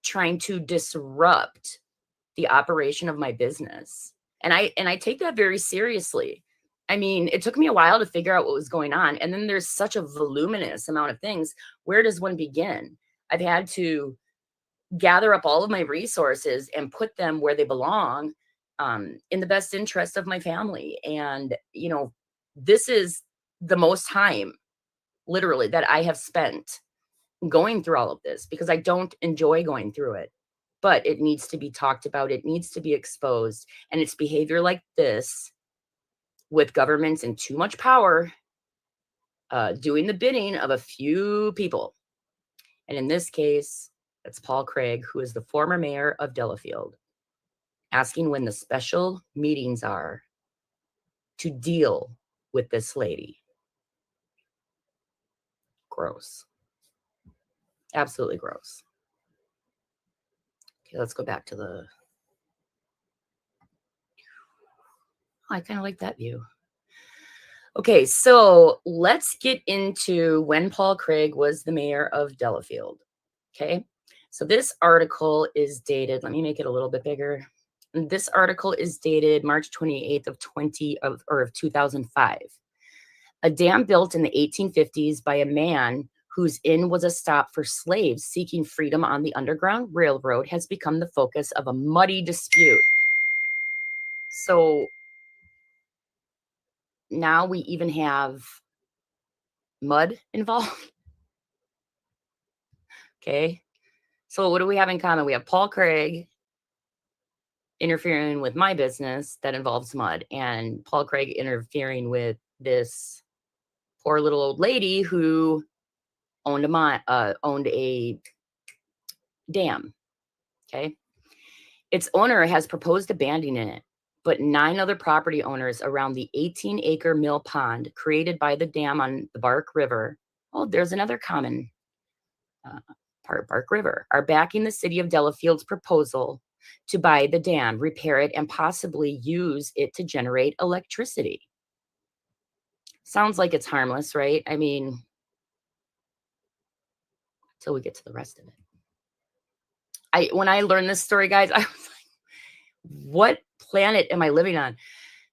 trying to disrupt the operation of my business. And I take that very seriously. I mean, it took me a while to figure out what was going on. And then there's such a voluminous amount of things. Where does one begin? I've had to gather up all of my resources and put them where they belong, in the best interest of my family. And, this is the most time, literally, that I have spent going through all of this because I don't enjoy going through it. But it needs to be talked about. It needs to be exposed. And it's behavior like this with governments in too much power, doing the bidding of a few people. And in this case, it's Paul Craig, who is the former mayor of Delafield, asking when the special meetings are to deal with this lady. Gross. Absolutely gross. Okay, let's go back to the... I kind of like that view. Okay, so let's get into when Paul Craig was the mayor of Delafield. Okay, so this article is dated, let me make it a little bit bigger. This article is dated March 28th of 2005. A dam built in the 1850s by a man whose inn was a stop for slaves seeking freedom on the Underground Railroad has become the focus of a muddy dispute. So now we even have mud involved. Okay. So what do we have in common? We have Paul Craig interfering with my business that involves mud, and Paul Craig interfering with this poor little old lady who owned a dam. Okay. Its owner has proposed abandoning it, but 9 other property owners around the 18-acre mill pond created by the dam on the Bark River, oh, there's another common part, Bark River, are backing the city of Delafield's proposal to buy the dam, repair it, and possibly use it to generate electricity. Sounds like it's harmless, right? I mean, until we get to the rest of it. When I learned this story, guys, I was like, what planet am I living on?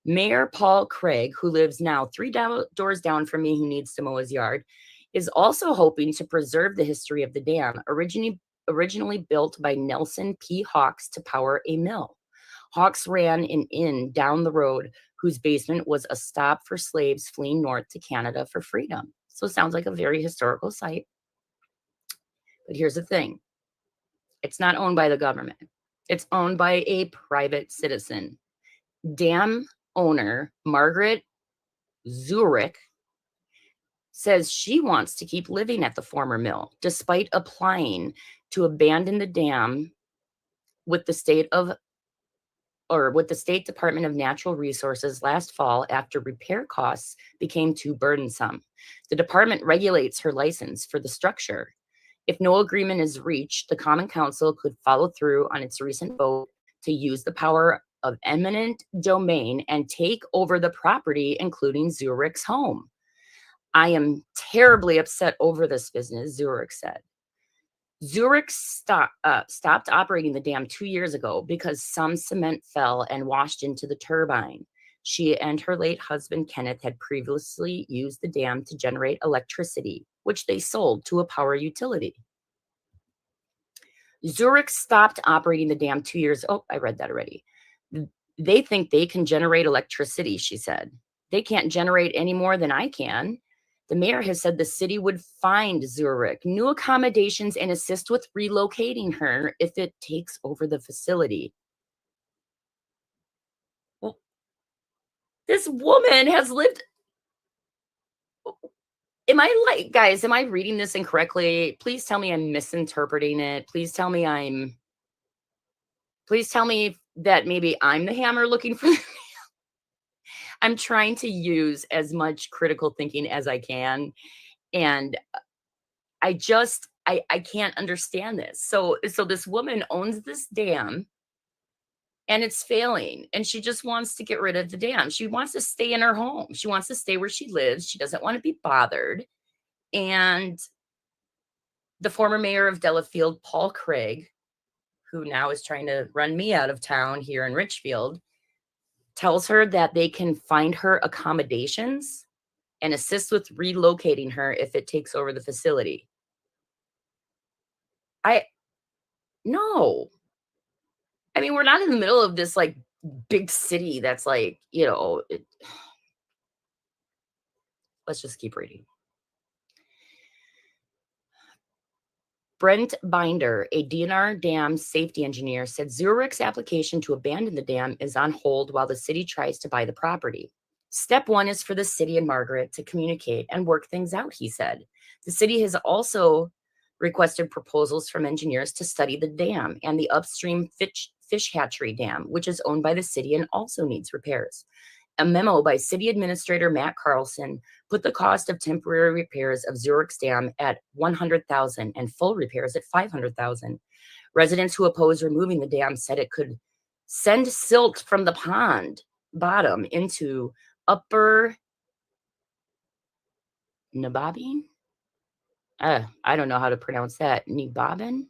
Mayor Paul Craig, who lives now 3 doors down from me, who needs to mow his yard, is also hoping to preserve the history of the dam, originally built by Nelson P. Hawks to power a mill. Hawks ran an inn down the road whose basement was a stop for slaves fleeing north to Canada for freedom. So it sounds like a very historical site. But here's the thing. It's not owned by the government. It's owned by a private citizen. Dam owner Margaret Zoulek says she wants to keep living at the former mill, despite applying to abandon the dam with the State Department of Natural Resources last fall after repair costs became too burdensome. The department regulates her license for the structure. If no agreement is reached, the Common Council could follow through on its recent vote to use the power of eminent domain and take over the property, including Zoulek's home. I am terribly upset over this business, Zoulek said. Zoulek stopped operating the dam 2 years ago because some cement fell and washed into the turbine. She and her late husband, Kenneth, had previously used the dam to generate electricity, which they sold to a power utility. Zoulek stopped operating the dam 2 years. Oh, I read that already. They think they can generate electricity, she said. They can't generate any more than I can. The mayor has said the city would find Zoulek new accommodations and assist with relocating her if it takes over the facility. Well, this woman has lived. Guys, am I reading this incorrectly? Please tell me I'm misinterpreting it. Please tell me that maybe I'm the hammer looking for. I'm trying to use as much critical thinking as I can. And I can't understand this. So this woman owns this dam and it's failing. And she just wants to get rid of the dam. She wants to stay in her home. She wants to stay where she lives. She doesn't want to be bothered. And the former mayor of Delafield, Paul Craig, who now is trying to run me out of town here in Richfield, tells her that they can find her accommodations and assist with relocating her if it takes over the facility. No. I mean, we're not in the middle of this like big city that's like, let's just keep reading. Brent Binder, a DNR dam safety engineer, said Zoulek's application to abandon the dam is on hold while the city tries to buy the property. Step one is for the city and Margaret to communicate and work things out, he said. The city has also requested proposals from engineers to study the dam and the upstream fish hatchery dam, which is owned by the city and also needs repairs. A memo by City Administrator Matt Carlson put the cost of temporary repairs of Zoulek's dam at $100,000 and full repairs at $500,000. Residents who oppose removing the dam said it could send silt from the pond bottom into Upper Nababin? I don't know how to pronounce that. Nababin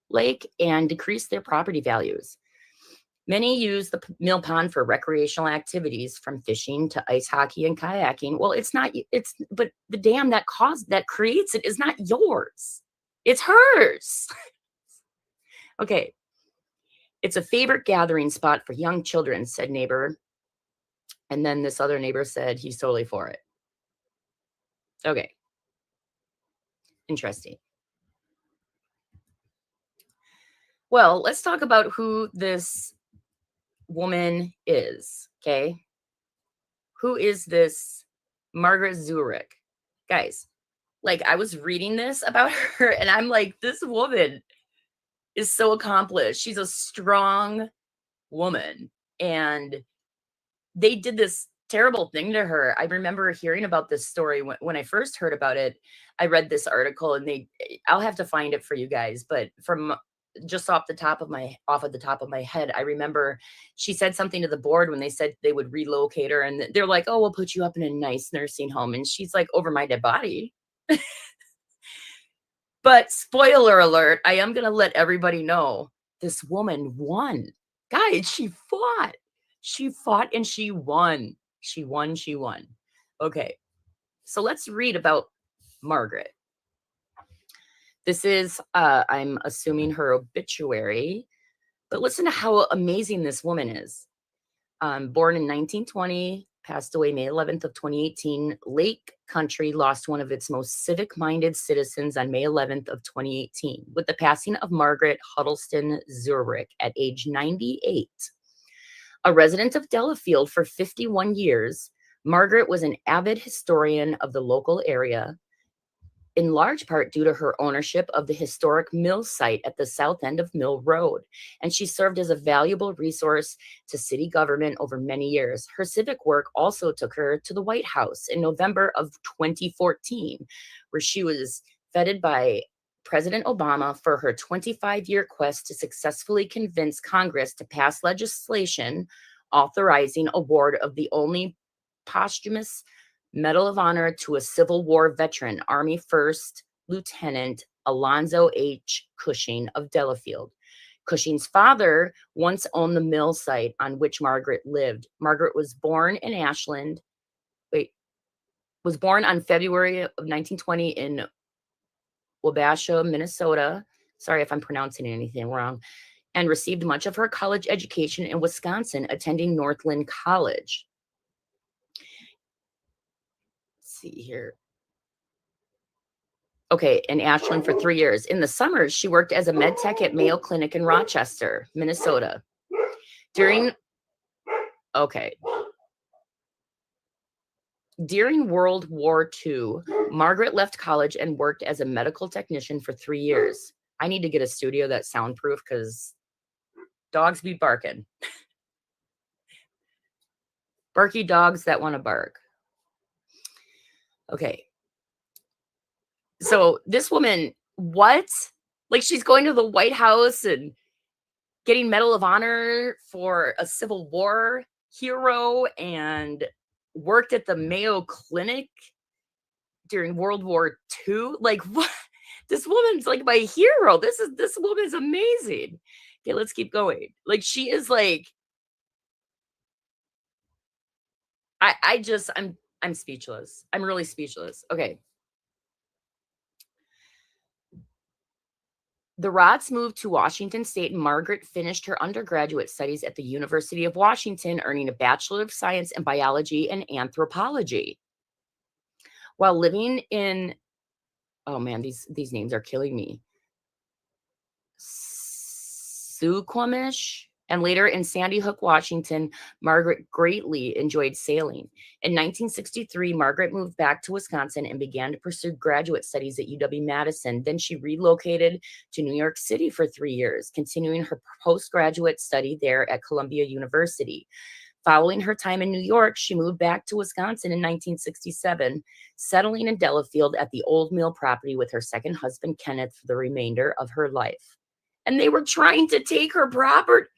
Lake, and decrease their property values. Many use the mill pond for recreational activities, from fishing to ice hockey and kayaking. Well, but the dam that creates it is not yours. It's hers. Okay. It's a favorite gathering spot for young children, said neighbor. And then this other neighbor said he's totally for it. Okay. Interesting. Well, let's talk about who this woman is, okay? Who is this Margaret Zoulek? Guys, like, I was reading this about her and I'm like, this woman is so accomplished. She's a strong woman. And they did this terrible thing to her. I remember hearing about this story when I first heard about it. I read this article and I'll have to find it for you guys, but from just off the top of my head, I remember she said something to the board when they said they would relocate her, and they're like, oh, we'll put you up in a nice nursing home. And she's like, over my dead body. But spoiler alert, I am going to let everybody know this woman won. Guys, she fought and she won. She won. Okay. So let's read about Margaret. This is, I'm assuming, her obituary, but listen to how amazing this woman is. Born in 1920, passed away May 11th of 2018. Lake Country lost one of its most civic-minded citizens on May 11th of 2018 with the passing of Margaret Huddleston Zoulek at age 98. A resident of Delafield for 51 years, Margaret was an avid historian of the local area, in large part due to her ownership of the historic mill site at the south end of Mill Road, and she served as a valuable resource to city government over many years. Her civic work also took her to the White House in November of 2014, where she was feted by President Obama for her 25-year quest to successfully convince Congress to pass legislation authorizing award of the only posthumous Medal of Honor to a Civil War veteran, Army First Lieutenant Alonzo H. Cushing of Delafield. Cushing's father once owned the mill site on which Margaret lived. Margaret was born in Ashland. Was born on February of 1920 in Wabasha, Minnesota. Sorry if I'm pronouncing anything wrong. And received much of her college education in Wisconsin, attending Northland College. Let's see here. Okay, in Ashland for 3 years. In the summers, she worked as a med tech at Mayo Clinic in Rochester, Minnesota. During World War II, Margaret left college and worked as a medical technician for 3 years. I need to get a studio that's soundproof because dogs be barking. Barky dogs that want to bark. Okay. So this woman, what? Like she's going to the White House and getting Medal of Honor for a Civil War hero and worked at the Mayo Clinic during World War II. Like what? This woman's like my hero. This woman's amazing. Okay, let's keep going. Like she is like, I'm speechless. I'm really speechless. Okay. The Rotts moved to Washington State, and Margaret finished her undergraduate studies at the University of Washington, earning a Bachelor of Science in Biology and Anthropology. While living in, oh man, these names are killing me. Suquamish, and later in Sandy Hook, Washington, Margaret greatly enjoyed sailing. In 1963, Margaret moved back to Wisconsin and began to pursue graduate studies at UW-Madison. Then she relocated to New York City for 3 years, continuing her postgraduate study there at Columbia University. Following her time in New York, she moved back to Wisconsin in 1967, settling in Delafield at the old mill property with her second husband, Kenneth, for the remainder of her life. And they were trying to take her property.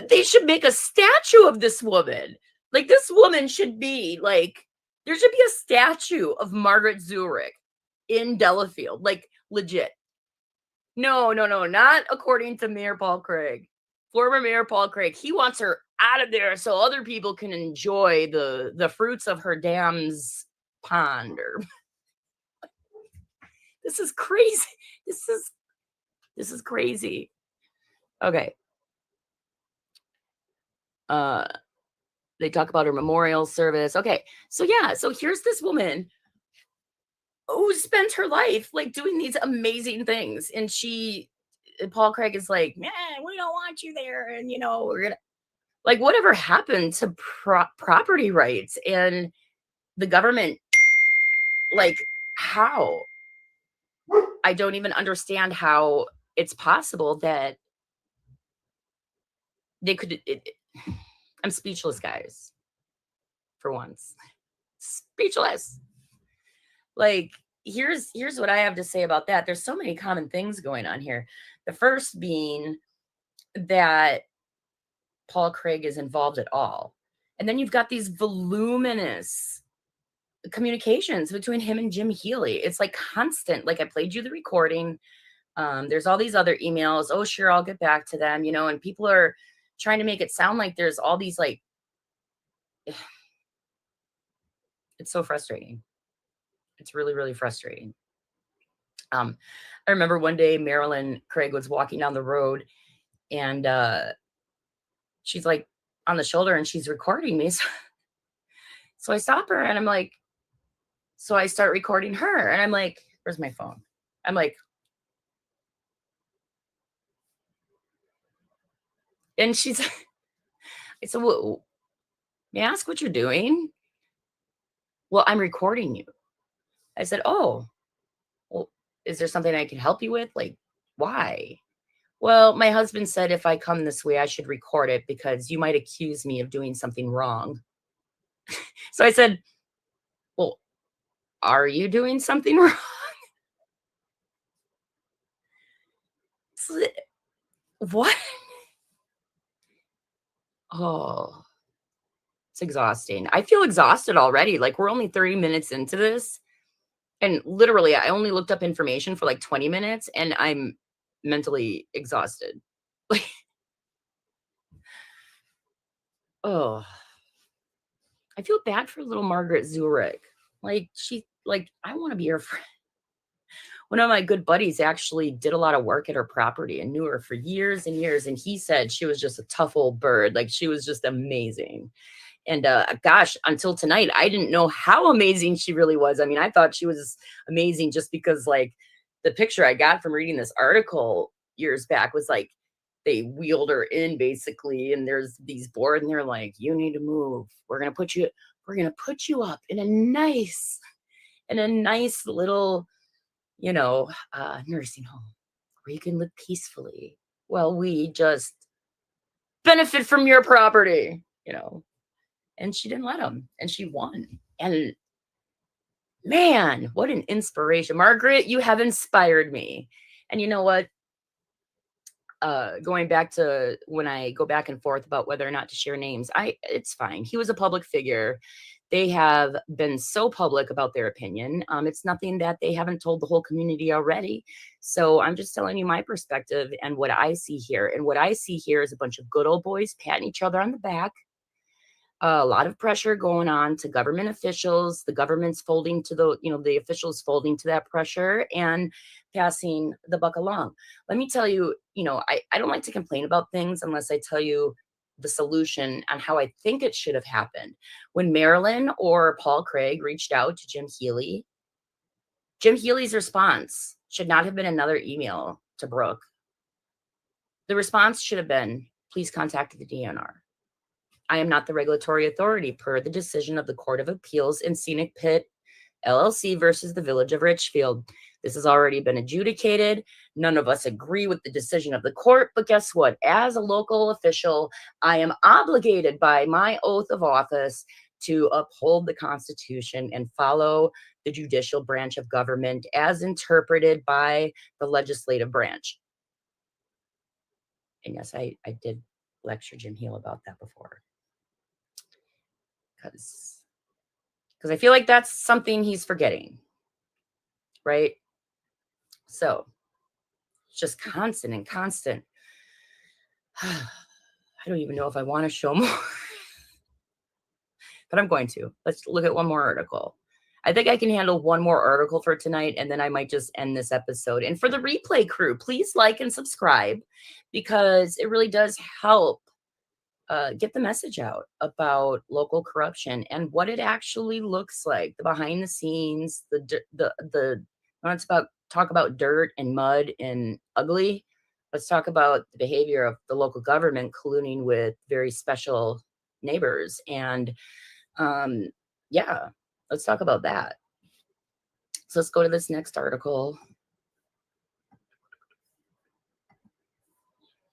They should make a statue of this woman. Like this woman should be like, there should be a statue of Margaret Zoulek in Delafield, like legit. No, not according to Mayor Paul Craig. Former Mayor Paul Craig, he wants her out of there so other people can enjoy the fruits of her dam's pond. Or this is crazy. This is crazy. Okay. They talk about her memorial service. Okay. So here's this woman who spent her life like doing these amazing things. And Paul Craig is like, man, we don't want you there. And we're gonna like whatever happened to property rights and the government, like how? I don't even understand how it's possible that they could. I'm speechless, guys. For once, speechless. Like, here's what I have to say about that. There's so many common things going on here. The first being that Paul Craig is involved at all, and then you've got these voluminous communications between him and Jim Healy. It's like constant. Like I played you the recording. There's all these other emails. Oh, sure, I'll get back to them. And people are trying to make it sound like there's all these like. It's so frustrating. It's really, really frustrating. I remember one day Marilyn Craig was walking down the road, and she's like on the shoulder, and she's recording me. So I stop her, and I'm like, so I start recording her, and I'm like, where's my phone? I'm like, and she's, I said, well, may I ask what you're doing? Well, I'm recording you. I said, oh, well, is there something I can help you with? Like, why? Well, my husband said if I come this way, I should record it because you might accuse me of doing something wrong. So I said, well, are you doing something wrong? What? Oh, it's exhausting. I feel exhausted already. Like we're only 30 minutes into this. And literally, I only looked up information for like 20 minutes and I'm mentally exhausted. Like, oh, I feel bad for little Margaret Zoulek. Like, I want to be her friend. One of my good buddies actually did a lot of work at her property and knew her for years and years. And he said she was just a tough old bird. Like, she was just amazing. And gosh, until tonight, I didn't know how amazing she really was. I mean, I thought she was amazing just because, like, the picture I got from reading this article years back was like they wheeled her in basically, and there's these boards, and they're like, "You need to move. We're gonna put you up in a nice little, nursing home where you can live peacefully. Well, we just benefit from your property, And she didn't let him, and she won. And man, what an inspiration. Margaret, you have inspired me. And you know what? Going back to when I go back and forth about whether or not to share names, it's fine. He was a public figure. They have been so public about their opinion. It's nothing that they haven't told the whole community already. So I'm just telling you my perspective and what I see here. And what I see here is a bunch of good old boys patting each other on the back. A lot of pressure going on to government officials. The government's folding to the officials folding to that pressure and passing the buck along. Let me tell you, I don't like to complain about things unless I tell you the solution on how I think it should have happened. When Marilyn or Paul Craig reached out to Jim Healy's response should not have been another email to Brooke. The response should have been, please contact the DNR. I am not the regulatory authority per the decision of the Court of Appeals in Scenic Pit, LLC versus the Village of Richfield. This has already been adjudicated. None of us agree with the decision of the court, but guess what? As a local official, I am obligated by my oath of office to uphold the Constitution and follow the judicial branch of government as interpreted by the legislative branch. And yes, I did lecture Jim Heal about that before. Because I feel like that's something he's forgetting, right? So it's just constant and constant. I don't even know if I want to show more, but I'm going to. Let's look at one more article. I think I can handle one more article for tonight, and then I might just end this episode. And for the replay crew, please like and subscribe because it really does help get the message out about local corruption and what it actually looks like, the behind the scenes, let's talk about dirt and mud and ugly. Let's talk about the behavior of the local government colluding with very special neighbors. And let's talk about that. So let's go to this next article.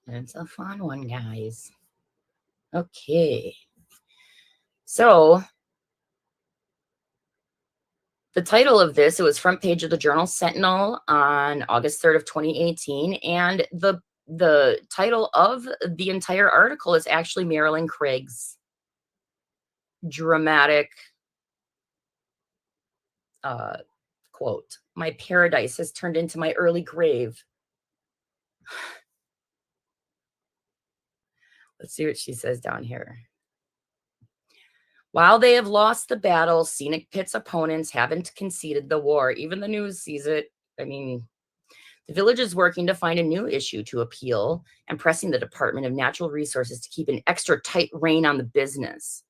It's a fun one, guys. Okay, so the title of this, it was front page of the Journal Sentinel on August 3rd of 2018, and the title of the entire article is actually Marilyn Craig's dramatic quote, "My paradise has turned into my early grave." Let's see what she says down here. While they have lost the battle, Scenic Pit's opponents haven't conceded the war. Even the news sees it. I mean, the village is working to find a new issue to appeal and pressing the Department of Natural Resources to keep an extra tight rein on the business.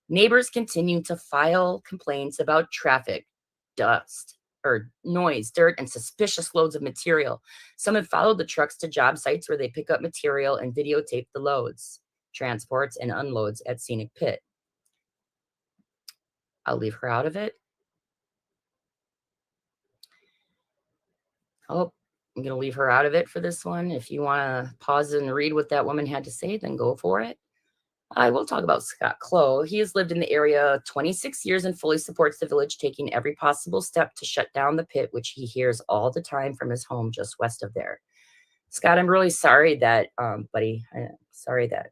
Neighbors continue to file complaints about traffic, dust, or noise, dirt, and suspicious loads of material. Some have followed the trucks to job sites where they pick up material and videotape the loads, transports, and unloads at Scenic Pit. I'll leave her out of it. Oh, I'm going to leave her out of it for this one. If you want to pause and read what that woman had to say, then go for it. I will talk about Scott Clough. He has lived in the area 26 years and fully supports the village, taking every possible step to shut down the pit, which he hears all the time from his home just west of there. Scott, I'm really sorry that, buddy, sorry that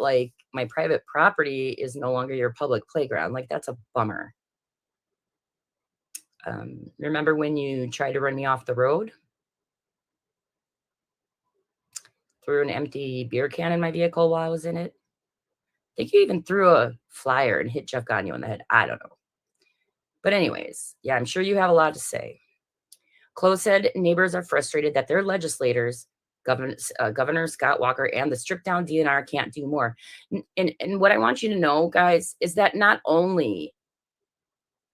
like my private property is no longer your public playground. Like, that's a bummer. Remember when you tried to run me off the road? threw an empty beer can in my vehicle while I was in it. I think you even threw a flyer and hit Jeff Gagnon in the head. I don't know. But anyways, yeah, I'm sure you have a lot to say. Close said neighbors are frustrated that their legislators, Governor Scott Walker and the stripped down DNR can't do more. And what I want you to know, guys, is that not only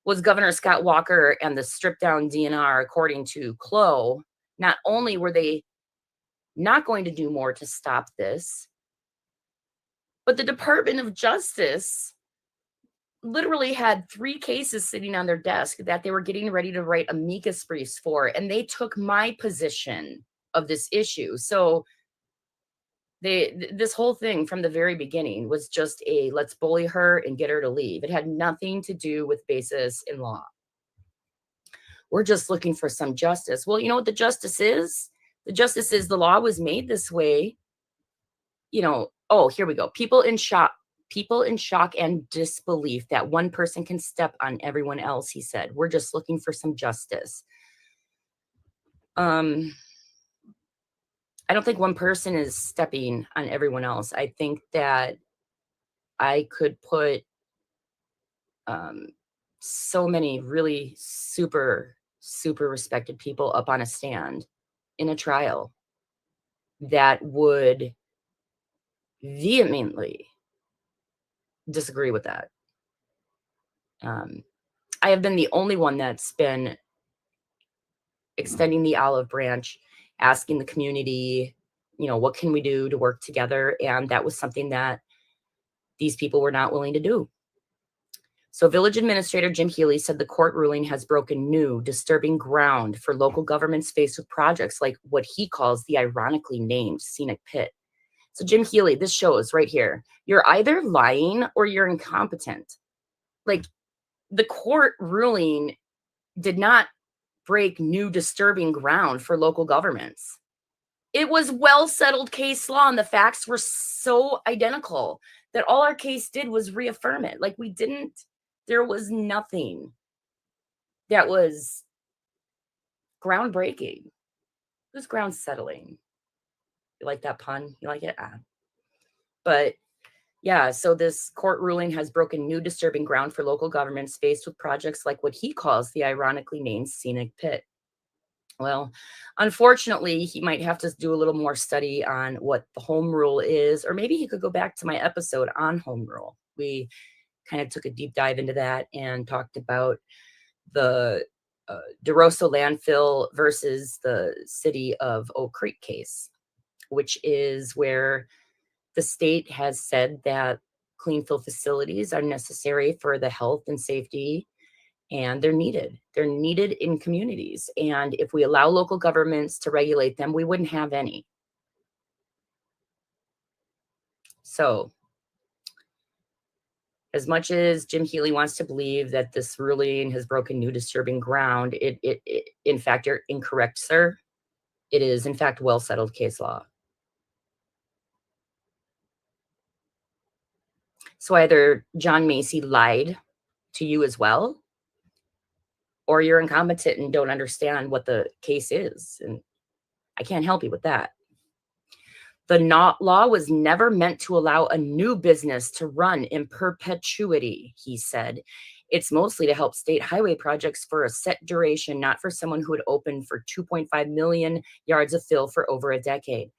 was Governor Scott Walker and the stripped down DNR, according to Chloe, not only were they not going to do more to stop this, but the Department of Justice literally had 3 cases sitting on their desk that they were getting ready to write amicus briefs for, and they took my position of this issue. So this whole thing from the very beginning was just a let's bully her and get her to leave. It had nothing to do with basis in law. We're just looking for some justice. Well, you know what the justice is? The justice is the law was made this way. You know, oh, here we go. People in shock and disbelief that one person can step on everyone else, he said. We're just looking for some justice. I don't think one person is stepping on everyone else. I think that I could put so many really super respected people up on a stand in a trial that would vehemently disagree with that. I have been the only one that's been extending the olive branch, asking the community, you know, what can we do to work together? And that was something that these people were not willing to do. So Village Administrator Jim Healy said the court ruling has broken new, disturbing ground for local governments faced with projects like what he calls the ironically named Scenic Pit. So Jim Healy, this shows right here, you're either lying or you're incompetent. Like, the court ruling did not break new disturbing ground for local governments. It was well-settled case law, and the facts were so identical that all our case did was reaffirm it. Like, there was nothing that was groundbreaking. It was ground settling. You like that pun? You like it? But yeah, so this court ruling has broken new disturbing ground for local governments faced with projects like what he calls the ironically named Scenic Pit. Well, unfortunately, he might have to do a little more study on what the home rule is, or maybe he could go back to my episode on home rule. We kind of took a deep dive into that and talked about the DeRosso landfill versus the city of Oak Creek case, which is where the state has said that clean fill facilities are necessary for the health and safety, and they're needed. They're needed in communities. And if we allow local governments to regulate them, we wouldn't have any. So, as much as Jim Healy wants to believe that this ruling has broken new disturbing ground, it in fact, you're incorrect, sir. It is, in fact, well-settled case law. So either John Macy lied to you as well, or you're incompetent and don't understand what the case is. And I can't help you with that. The law was never meant to allow a new business to run in perpetuity, he said. It's mostly to help state highway projects for a set duration, not for someone who had opened for 2.5 million yards of fill for over a decade.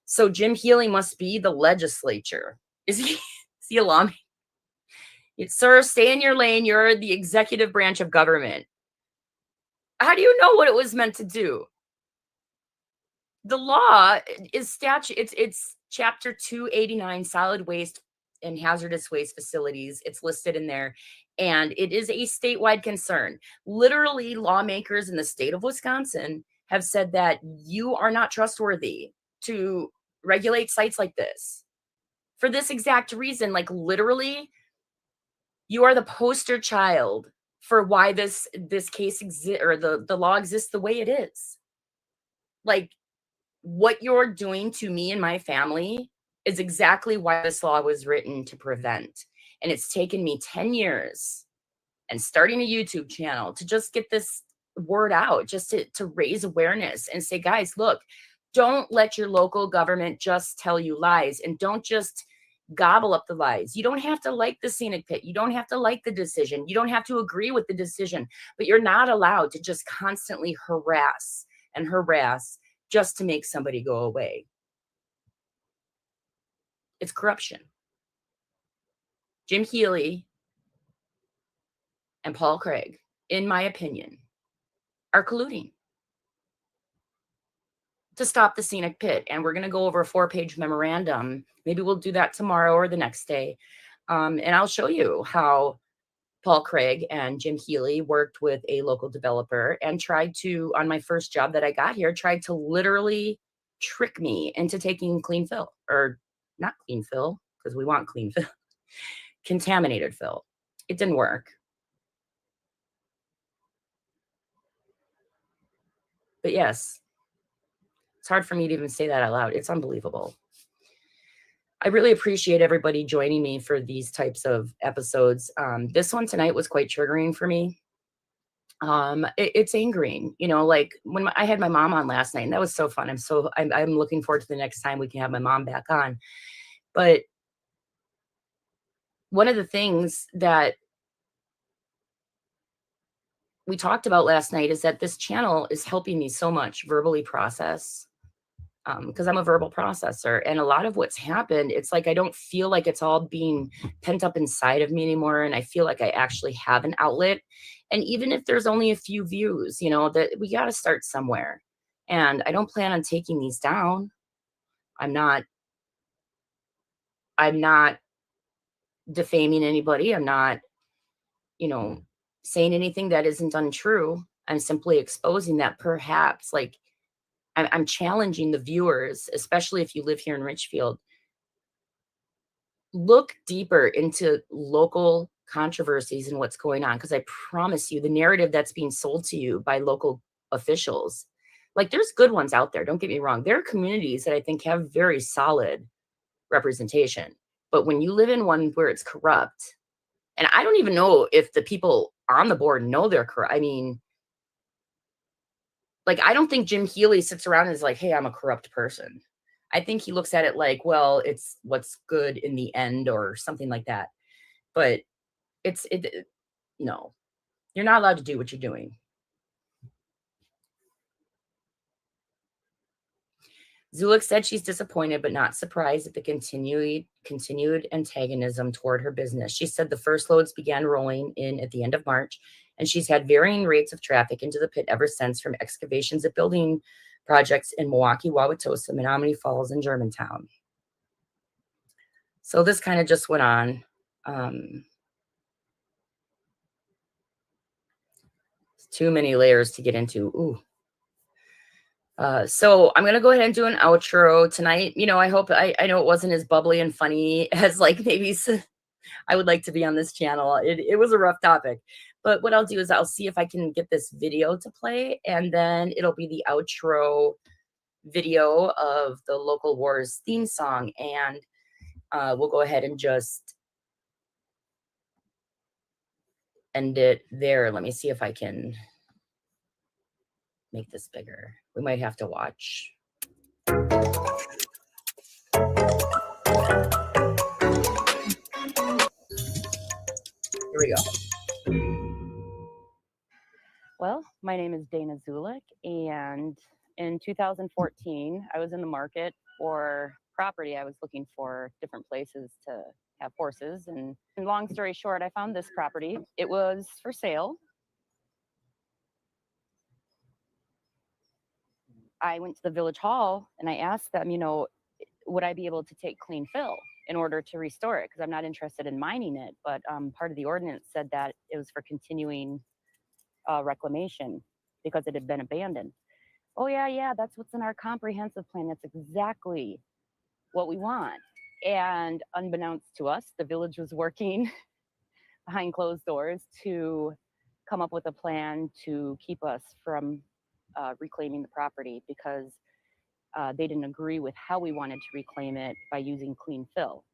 So Jim Healy must be the legislature. Is he a lawmaker? Sir, stay in your lane. You're the executive branch of government. How do you know what it was meant to do? The law is statute. It's chapter 289, solid waste and hazardous waste facilities. It's listed in there, and it is a statewide concern. Literally, lawmakers in the state of Wisconsin have said that you are not trustworthy to regulate sites like this for this exact reason. Like, literally, you are the poster child for why this case exists, or the law exists the way it is. Like, what you're doing to me and my family is exactly why this law was written to prevent. And it's taken me 10 years and starting a YouTube channel to just get this word out, just to raise awareness and say, guys, look, Don't let your local government just tell you lies, and don't just gobble up the lies. You don't have to like the scenic pit. You don't have to like the decision. You don't have to agree with the decision, but you're not allowed to just constantly harass and harass just to make somebody go away. It's corruption. Jim Healy and Paul Craig, in my opinion, are colluding to stop the scenic pit. And we're going to go over a 4-page memorandum. Maybe we'll do that tomorrow or the next day. And I'll show you how Paul Craig and Jim Healy worked with a local developer and tried to, on my first job that I got here, tried to literally trick me into taking clean fill, or not clean fill, because we want clean fill, contaminated fill. It didn't work. But yes, it's hard for me to even say that out loud. It's unbelievable. I really appreciate everybody joining me for these types of episodes. This one tonight was quite triggering for me. It's angering, you know, like when I had my mom on last night, and that was so fun. I'm looking forward to the next time we can have my mom back on. But one of the things that we talked about last night is that this channel is helping me so much verbally process, because I'm a verbal processor, and a lot of what's happened, it's like I don't feel like it's all being pent up inside of me anymore, and I feel like I actually have an outlet. And even if there's only a few views, you know, that we got to start somewhere. And I don't plan on taking these down. I'm not defaming anybody. I'm not, you know, saying anything that isn't untrue. I'm simply exposing that perhaps, like, I'm challenging the viewers, especially if you live here in Richfield. Look deeper into local controversies and what's going on, because I promise you, the narrative that's being sold to you by local officials, like, there's good ones out there. Don't get me wrong. There are communities that I think have very solid representation. But when you live in one where it's corrupt, and I don't even know if the people on the board know they're corrupt. I mean, like, I don't think Jim Healy sits around and is like, hey, I'm a corrupt person. I think he looks at it like, well, it's what's good in the end or something like that. But no, you're not allowed to do what you're doing. Zoulek said she's disappointed but not surprised at the continued antagonism toward her business. She said the first loads began rolling in at the end of March, and she's had varying rates of traffic into the pit ever since, from excavations at building projects in Milwaukee, Wauwatosa, Menominee Falls, and Germantown. So this kind of just went on. Too many layers to get into. Ooh. So I'm going to go ahead and do an outro tonight. You know, I hope, I know it wasn't as bubbly and funny as like maybe I would like to be on this channel. It was a rough topic, but what I'll do is I'll see if I can get this video to play, and then it'll be the outro video of the Local Wars theme song. And we'll go ahead and just end it there. Let me see if I can make this bigger. We might have to watch. Here we go. Well, my name is Danah Zoulek, and in 2014, I was in the market for property. I was looking for different places to have horses, and long story short, I found this property. It was for sale. I went to the village hall and I asked them, you know, would I be able to take clean fill in order to restore it? Because I'm not interested in mining it, but part of the ordinance said that it was for continuing reclamation because it had been abandoned. Oh yeah, that's what's in our comprehensive plan. That's exactly what we want. And unbeknownst to us, the village was working behind closed doors to come up with a plan to keep us from reclaiming the property, because they didn't agree with how we wanted to reclaim it by using clean fill.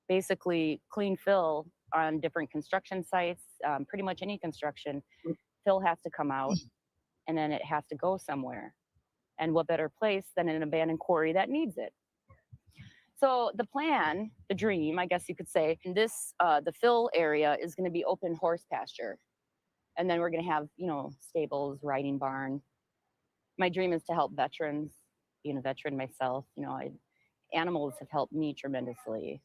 Basically, clean fill on different construction sites, pretty much any construction, fill has to come out and then it has to go somewhere. And what better place than an abandoned quarry that needs it? So the plan, the dream, I guess you could say, in this, the fill area is going to be open horse pasture. And then we're going to have, stables, riding barn. My dream is to help veterans. Being a veteran myself, animals have helped me tremendously.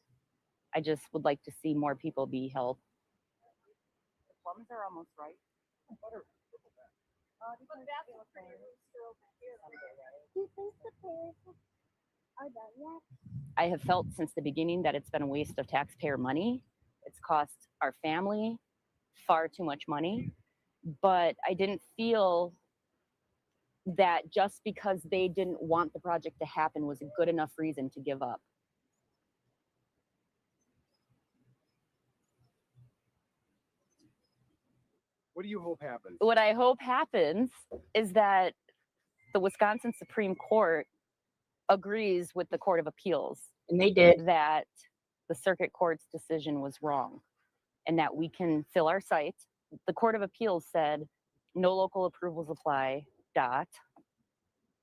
I just would like to see more people be helped. The plums are almost ripe. I have felt since the beginning that it's been a waste of taxpayer money. It's cost our family far too much money, but I didn't feel that just because they didn't want the project to happen was a good enough reason to give up. What do you hope happens? What I hope happens is that the Wisconsin Supreme Court agrees with the Court of Appeals. And they did. That the circuit court's decision was wrong and that we can fill our site. The Court of Appeals said no local approvals apply, dot.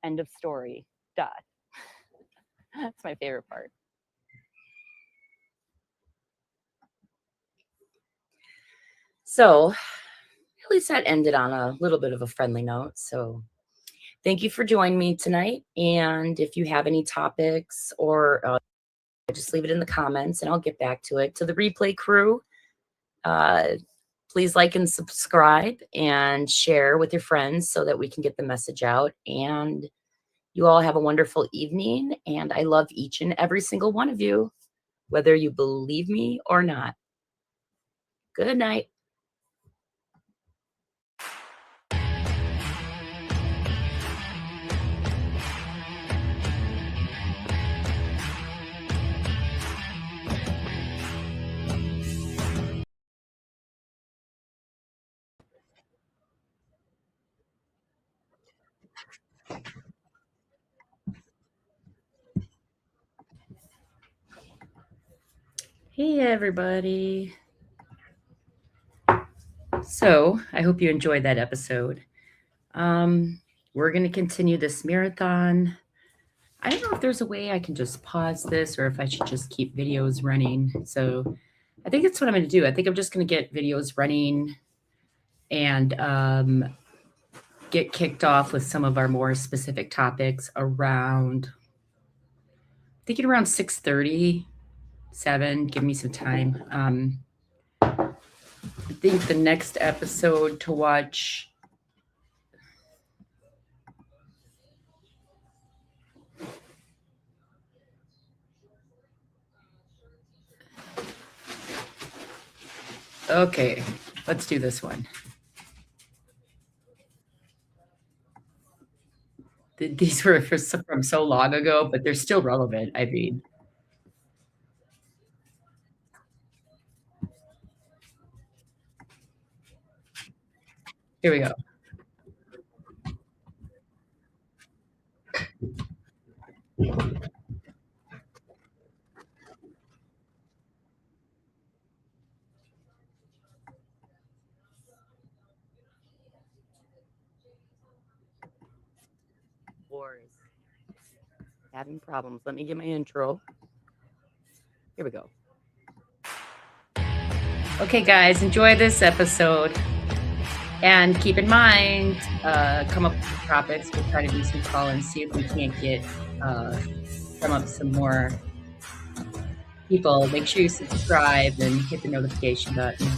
End of story, dot. That's my favorite part. So at least that ended on a little bit of a friendly note. So thank you for joining me tonight. And if you have any topics or just leave it in the comments and I'll get back to it. To the replay crew, please like and subscribe and share with your friends so that we can get the message out. And you all have a wonderful evening. And I love each and every single one of you, whether you believe me or not. Good night. Hey, everybody. So I hope you enjoyed that episode. We're going to continue this marathon. I don't know if there's a way I can just pause this or if I should just keep videos running. So I think that's what I'm going to do. I think I'm just going to get videos running and get kicked off with some of our more specific topics around, thinking around 6:30. 7, give me some time. I think the next episode to watch okay, let's do this one. These were from so long ago, but they're still relevant. I mean, here we go. Wars. Having problems. Let me get my intro. Here we go. Okay, guys, enjoy this episode. And keep in mind, come up with some topics. We'll try to do some call-ins, see if we can't get come up with some more people. Make sure you subscribe and hit the notification button.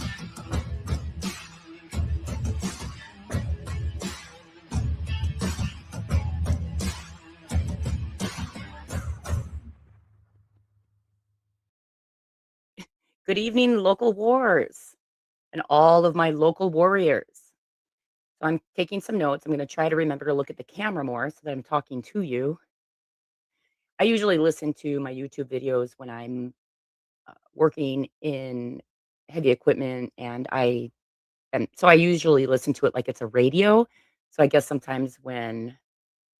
Good evening, local wars and all of my local warriors. So I'm taking some notes. I'm going to try to remember to look at the camera more so that I'm talking to you. I usually listen to my YouTube videos when I'm working in heavy equipment, and so I usually listen to it like it's a radio. So I guess sometimes when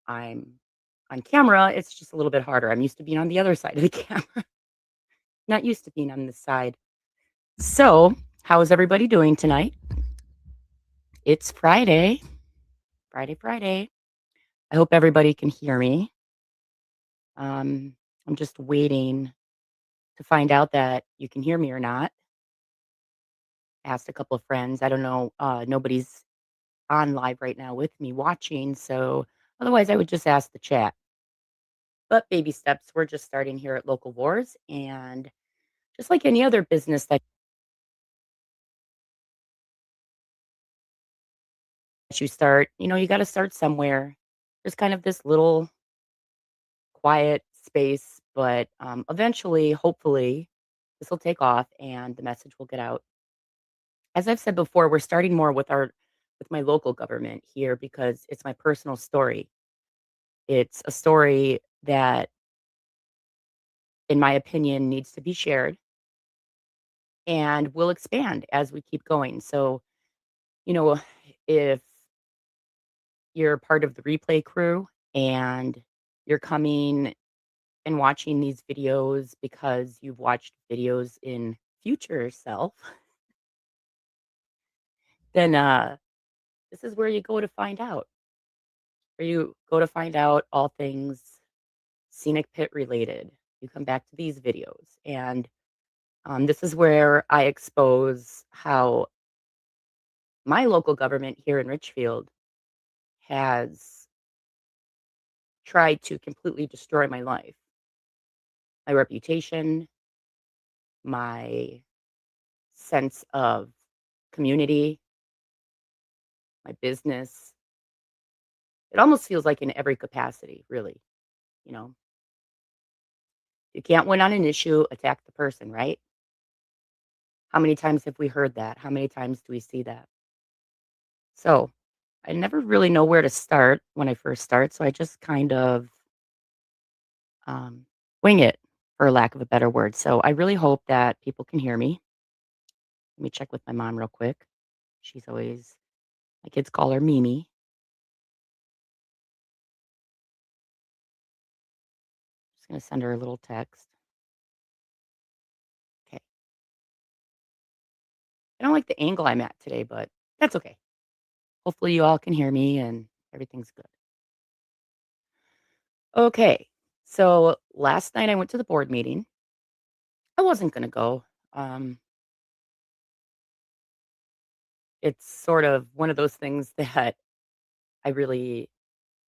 I'm on camera, it's just a little bit harder. I'm used to being on the other side of the camera, not used to being on this side. So how is everybody doing tonight? It's Friday. Friday. I hope everybody can hear me. I'm just waiting to find out that you can hear me or not. Asked a couple of friends. I don't know. Nobody's on live right now with me watching, so otherwise I would just ask the chat. But baby steps, we're just starting here at Local Wars, and just like any other business that you start, you got to start somewhere. There's kind of this little quiet space, but eventually, hopefully, this will take off and the message will get out. As I've said before, we're starting more with my local government here because it's my personal story. It's a story that, in my opinion, needs to be shared and will expand as we keep going. So, you know, if you're part of the replay crew and you're coming and watching these videos because you've watched videos in future self, then this is where you go to find out. Where you go to find out all things scenic pit related. You come back to these videos, and this is where I expose how my local government here in Richfield has tried to completely destroy my life, my reputation, my sense of community, my business. It almost feels like in every capacity, really. You know, you can't win on an issue, attack the person, right? How many times have we heard that? How many times do we see that? So I never really know where to start when I first start. So I just kind of um, wing it, for lack of a better word. So I really hope that people can hear me. Let me check with my mom real quick. She's always, my kids call her Mimi. Just going to send her a little text. Okay. I don't like the angle I'm at today, but that's okay. Hopefully you all can hear me and everything's good. Okay. So last night I went to the board meeting. I wasn't going to go. Um, it's sort of one of those things that I really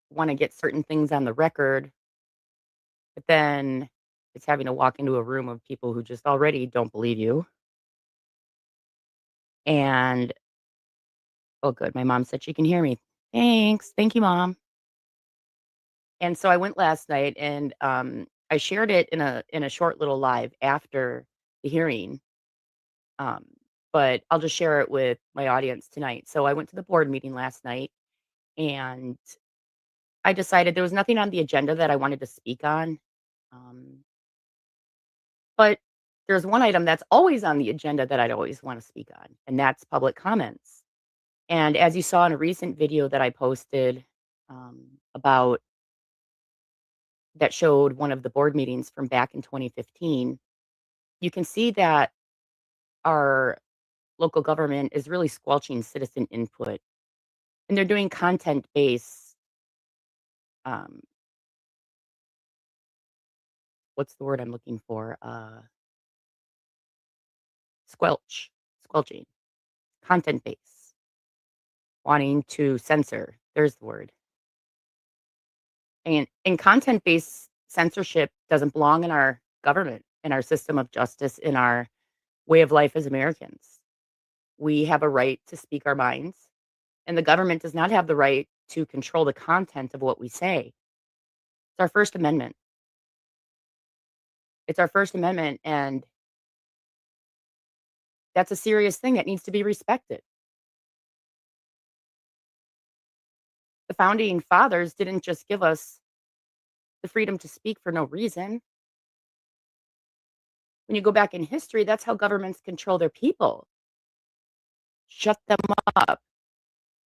want to get certain things on the record, but then it's having to walk into a room of people who just already don't believe you. And oh, good. My mom said she can hear me. Thanks. Thank you, mom. And so I went last night and I shared it in a short little live after the hearing. Um, but I'll just share it with my audience tonight. So I went to the board meeting last night and I decided there was nothing on the agenda that I wanted to speak on. Um, but there's one item that's always on the agenda that I'd always want to speak on, and that's public comments. And as you saw in a recent video that I posted about that showed one of the board meetings from back in 2015, you can see that our local government is really squelching citizen input, and they're doing content based. Um, what's the word I'm looking for? Squelching, content based, wanting to censor. There's the word. And content-based censorship doesn't belong in our government, in our system of justice, in our way of life as Americans. We have a right to speak our minds, and the government does not have the right to control the content of what we say. It's our First Amendment. It's our First Amendment, and that's a serious thing that needs to be respected. The founding fathers didn't just give us the freedom to speak for no reason. When you go back in history, that's how governments control their people. Shut them up,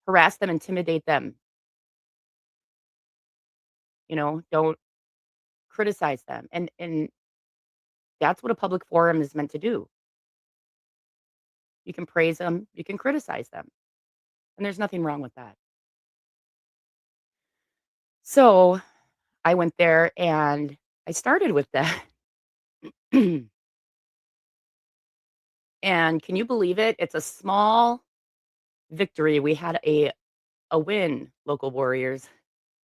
harass them, intimidate them. Don't criticize them. And that's what a public forum is meant to do. You can praise them, you can criticize them. And there's nothing wrong with that. So I went there and I started with that. And can you believe it? It's a small victory. We had a win, local warriors.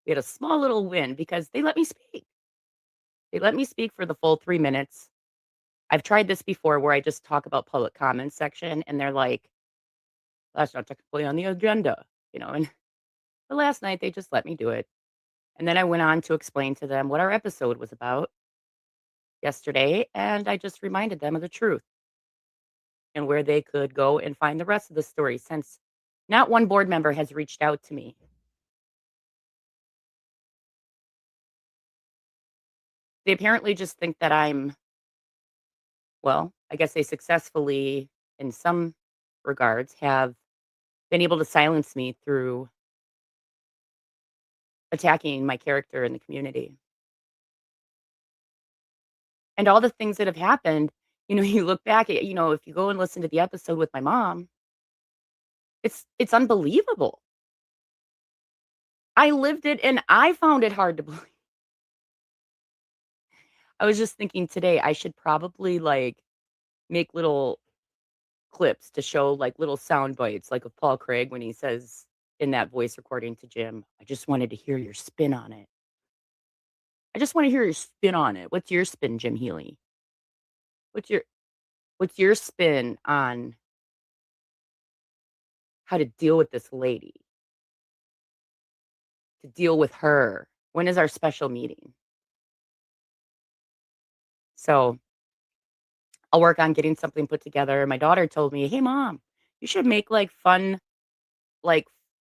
We had a small little win because they let me speak. They let me speak for the full 3 minutes. I've tried this before where I just talk about public comments section and they're like, that's not technically on the agenda, and but last night they just let me do it. And then I went on to explain to them what our episode was about yesterday, and I just reminded them of the truth and where they could go and find the rest of the story since not one board member has reached out to me. They apparently just think that I guess they successfully, in some regards, have been able to silence me through attacking my character in the community. And all the things that have happened, you look back at, if you go and listen to the episode with my mom, it's unbelievable. I lived it and I found it hard to believe. I was just thinking today I should probably make little clips to show like little sound bites like of Paul Craig when he says in that voice recording to Jim, I just wanted to hear your spin on it. I just want to hear your spin on it. What's your spin, Jim Healy? What's your what's your spin on how to deal with this lady? To deal with her. When is our special meeting? So I'll work on getting something put together. My daughter told me, "Hey mom, you should make like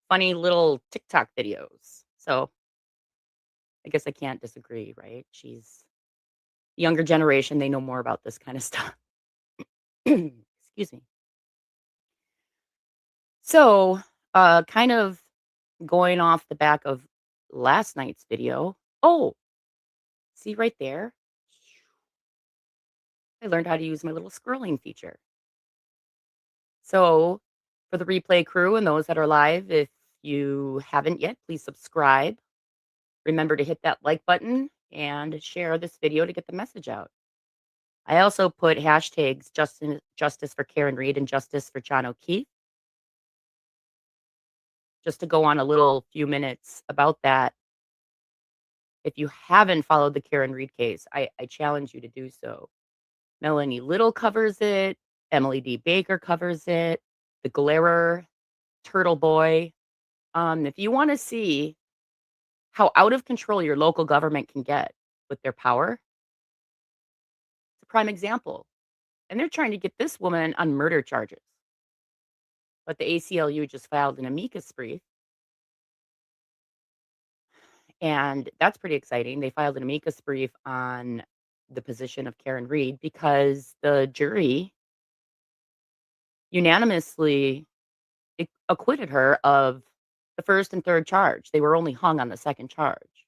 funny little TikTok videos." So I guess I can't disagree, right? She's younger generation, they know more about this kind of stuff. Excuse me. So, kind of going off the back of last night's video. Oh, see right there? I learned how to use my little scrolling feature. So, for the replay crew and those that are live, if you haven't yet, please subscribe. Remember to hit that like button and share this video to get the message out. I also put hashtags Justice for Karen Reed and Justice for John O'Keefe, just to go on a little few minutes about that. If you haven't followed the Karen Reed case, I challenge you to do so. Melanie Little covers it. Emily D. Baker covers it. The Glarer, Turtle Boy. If you want to see how out of control your local government can get with their power, it's a prime example. And they're trying to get this woman on murder charges. But the ACLU just filed an amicus brief. And that's pretty exciting. They filed an amicus brief on the position of Karen Reed because the jury unanimously acquitted her of the first and third charge. They were only hung on the second charge.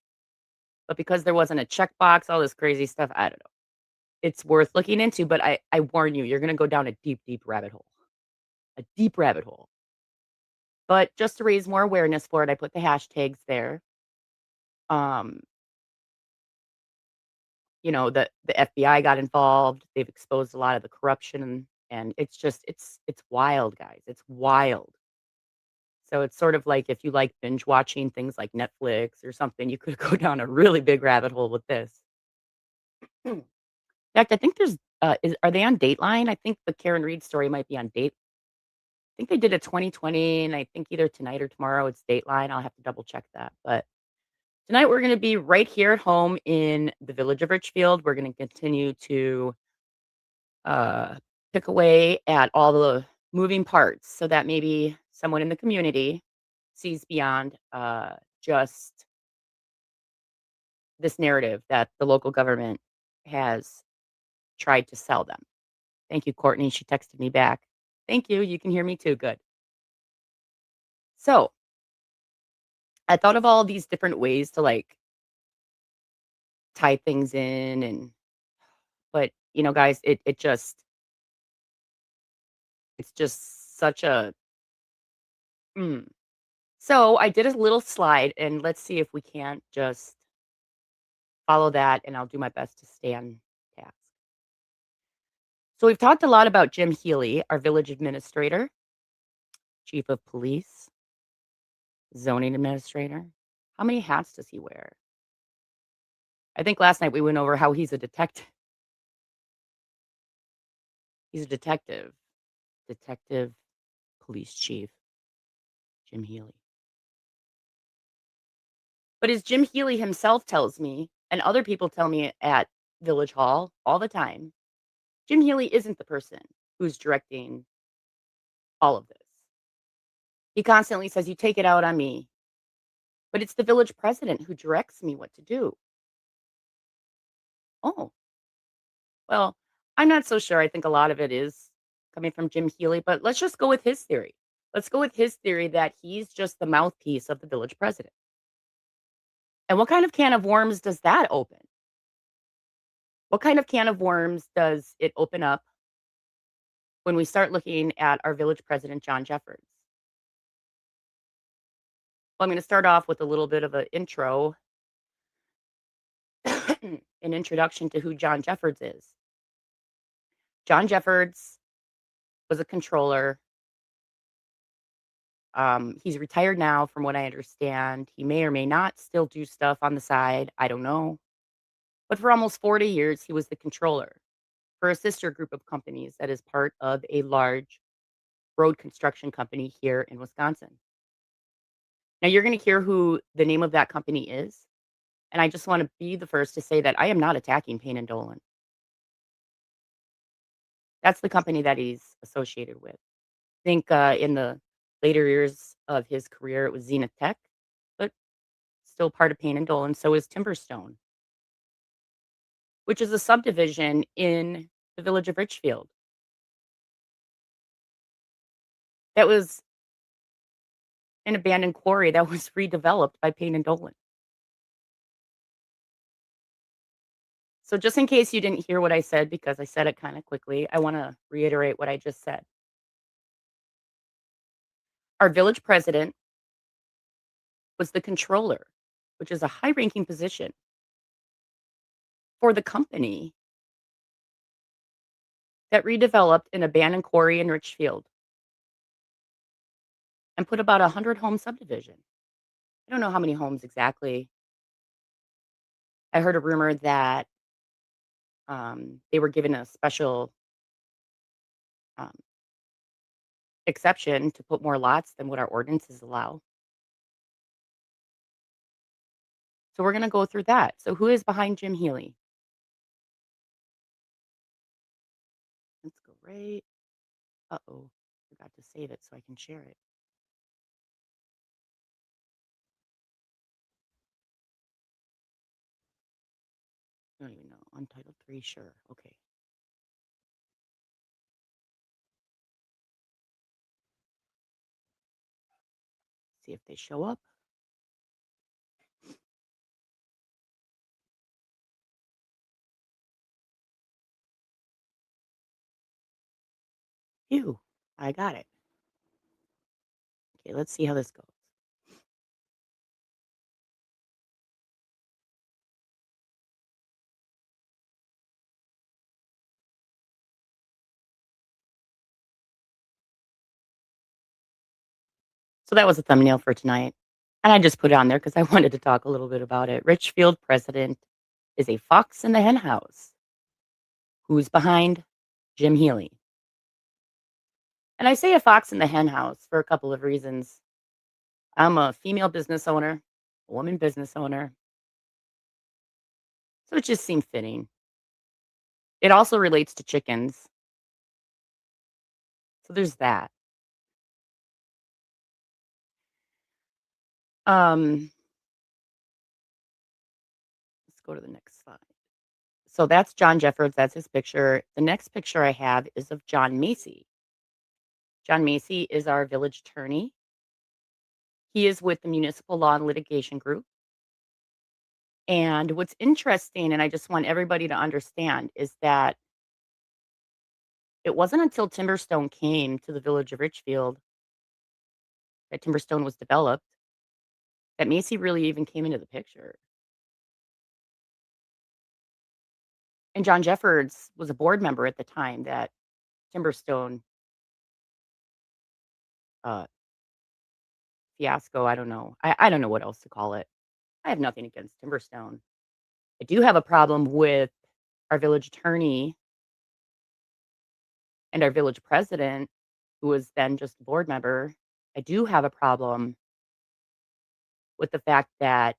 But because there wasn't a checkbox, all this crazy stuff, I don't know. It's worth looking into, but I warn you, you're going to go down a deep, deep rabbit hole. A deep rabbit hole. But just to raise more awareness for it, I put the hashtags there. Um, the FBI got involved. They've exposed a lot of the corruption, and it's just it's wild, guys. It's wild. So it's sort of like if you like binge watching things like Netflix or something, you could go down a really big rabbit hole with this. In fact, I think there's are they on Dateline? I think the Karen Reed story might be on Date. I think they did a 2020, and I think either tonight or tomorrow it's Dateline. I'll have to double check that. But tonight we're going to be right here at home in the village of Richfield. We're going to continue to uh, pick away at all the moving parts so that maybe someone in the community sees beyond just this narrative that the local government has tried to sell them. Thank you, Courtney. She texted me back. Thank you. You can hear me too. Good. So I thought of all these different ways to tie things in but guys, it's just such So I did a little slide, and let's see if we can't just follow that, and I'll do my best to stay on task. So we've talked a lot about Jim Healy, our village administrator, chief of police, zoning administrator. How many hats does he wear? I think last night we went over how he's a detective. He's a detective. Detective police chief, Jim Healy. But as Jim Healy himself tells me, and other people tell me at Village Hall all the time, Jim Healy isn't the person who's directing all of this. He constantly says, "You take it out on me." But it's the village president who directs me what to do. Oh, well, I'm not so sure. I think a lot of it is coming from Jim Healy, but let's just go with his theory. Let's go with his theory that he's just the mouthpiece of the village president. And what kind of can of worms does that open? What kind of can of worms does it open up when we start looking at our village president, John Jeffords? Well, I'm going to start off with a little bit of an intro, an introduction to who John Jeffords is. John Jeffords was a controller. He's retired now, from what I understand. He may or may not still do stuff on the side. I don't know. But for almost 40 years, he was the controller for a sister group of companies that is part of a large road construction company here in Wisconsin. Now, you're going to hear who the name of that company is. And I just want to be the first to say that I am not attacking Payne and Dolan. That's the company that he's associated with. I think in the later years of his career, it was Zenith Tech, but still part of Payne and Dolan. So is Timberstone, which is a subdivision in the village of Richfield. That was an abandoned quarry that was redeveloped by Payne and Dolan. So just in case you didn't hear what I said, because I said it kind of quickly, I want to reiterate what I just said. Our village president was the controller, which is a high-ranking position for the company that redeveloped an abandoned quarry in Richfield and put about 100-home subdivision. I don't know how many homes exactly. I heard a rumor that they were given a special um, exception to put more lots than what our ordinances allow. So we're going to go through that. So who is behind Jim Healy? Let's go right. Uh-oh, forgot to save it so I can share it. I don't even know. Untitled 3, sure. Okay. See if they show up. Phew, I got it. Okay, let's see how this goes. So that was a thumbnail for tonight. And I just put it on there because I wanted to talk a little bit about it. Richfield president is a fox in the hen house. Who's behind Jim Healy? And I say a fox in the hen house for a couple of reasons. I'm a female business owner, a woman business owner. So it just seemed fitting. It also relates to chickens. So there's that. Let's go to the next slide. So that's John Jeffords. That's his picture. The next picture I have is of John Macy. John Macy is our village attorney. He is with the Municipal Law and Litigation Group. And what's interesting, and I just want everybody to understand, is that it wasn't until Timberstone came to the village of Richfield that Timberstone was developed. that Macy really even came into the picture. And John Jeffords was a board member at the time that Timberstone uh, fiasco. I don't know. I don't know what else to call it. I have nothing against Timberstone. I do have a problem with our village attorney and our village president, who was then just a board member. I do have a problem with the fact that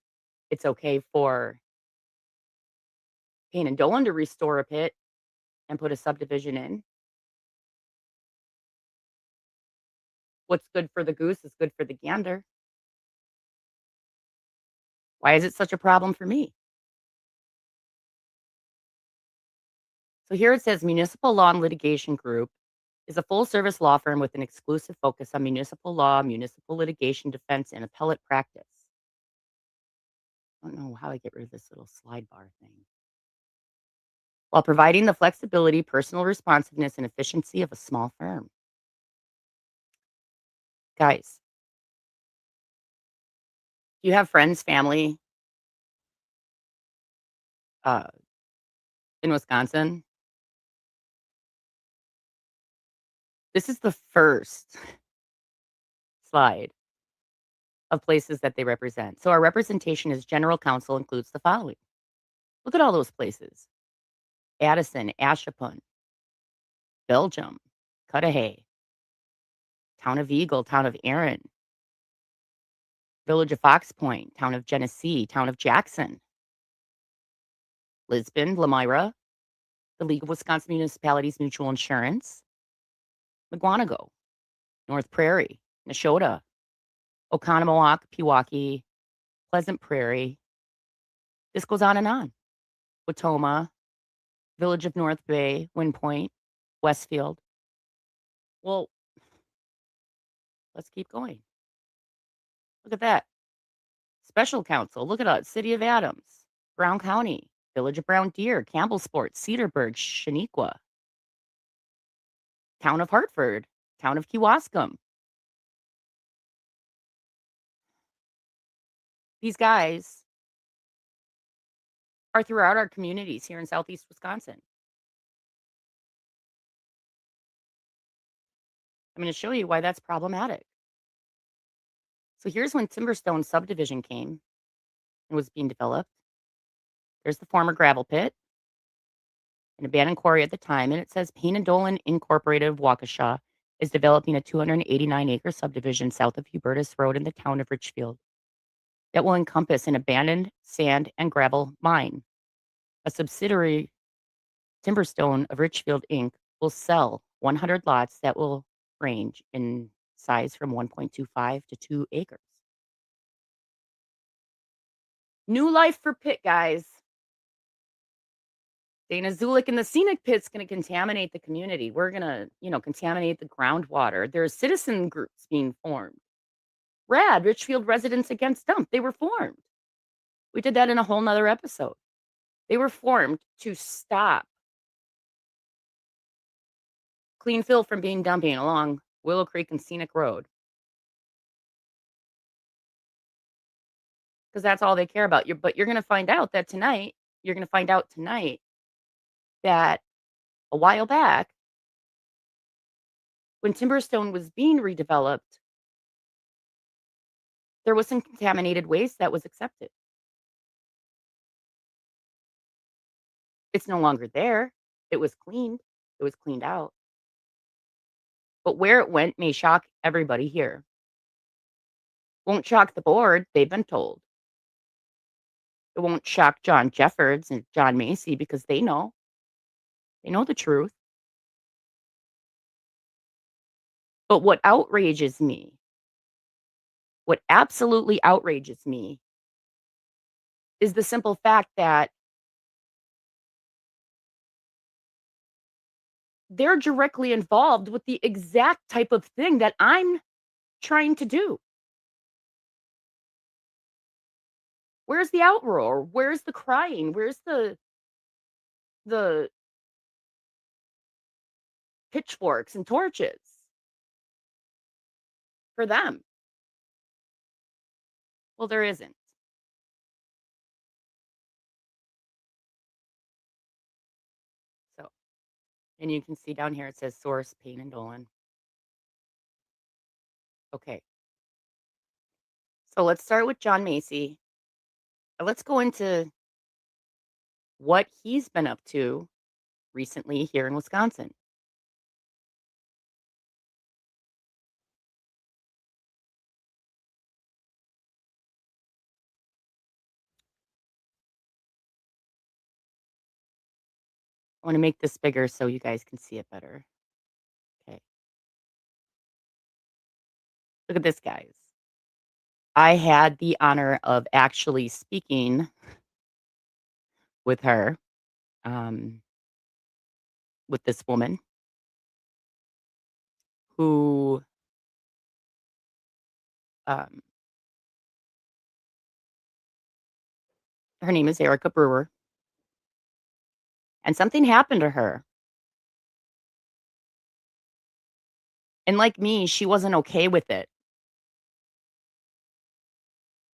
it's okay for Payne and Dolan to restore a pit and put a subdivision in. What's good for the goose is good for the gander. Why is it such a problem for me? So here it says Municipal Law and Litigation Group is a full-service law firm with an exclusive focus on municipal law, municipal litigation defense, and appellate practice. I don't know how I get rid of this little slide bar thing. While providing the flexibility, personal responsiveness, and efficiency of a small firm. Guys, you have friends, family in Wisconsin. This is the first slide of places that they represent. So our representation as general counsel includes the following. Look at all those places. Addison, Ashapun, Belgium, Cudahy, Town of Eagle, Town of Erin, Village of Fox Point, Town of Genesee, Town of Jackson, Lisbon, Lamira, the League of Wisconsin Municipalities Mutual Insurance, McGuanago, North Prairie, Neshota, Oconomowoc, Pewaukee, Pleasant Prairie. This goes on and on. Watoma, Village of North Bay, Wind Point, Westfield. Well, let's keep going. Look at that. Special counsel. Look at us. City of Adams, Brown County, Village of Brown Deer, Campbellsport, Cedarburg, Shaniqua, Town of Hartford, Town of Kewaskum. These guys are throughout our communities here in Southeast Wisconsin. I'm going to show you why that's problematic. So here's when Timberstone subdivision came and was being developed. There's the former gravel pit, an abandoned quarry at the time, and it says Payne and Dolan Incorporated of Waukesha is developing a 289-acre subdivision south of Hubertus Road in the town of Richfield that will encompass an abandoned sand and gravel mine. A subsidiary, Timberstone of Richfield, Inc., will sell 100 lots that will range in size from 1.25 to 2 acres. New life for pit, guys. Danah Zoulek and the scenic pit's going to contaminate the community. We're going to, contaminate the groundwater. There's citizen groups being formed. RAD, Richfield Residents Against Dump, they were formed. We did that in a whole nother episode. They were formed to stop clean fill from being dumping along Willow Creek and Scenic Road. Because that's all they care about. But you're going to find out that tonight, that a while back, when Timberstone was being redeveloped, there was some contaminated waste that was accepted. It's no longer there. It was cleaned. It was cleaned out. But where it went may shock everybody here. Won't shock the board, they've been told. It won't shock John Jeffords and John Macy because they know. They know the truth. But what absolutely outrages me, is the simple fact that they're directly involved with the exact type of thing that I'm trying to do. Where's the outroar? Where's the crying? Where's the pitchforks and torches for them? Well, there isn't. So, and you can see down here it says source Payne and Dolan. Okay. So let's start with John Macy. Let's go into what he's been up to recently here in Wisconsin. I want to make this bigger so you guys can see it better. Okay. Look at this, guys. I had the honor of actually speaking with her, with this woman who, um, her name is Erica Brewer, and something happened to her. And like me, she wasn't okay with it.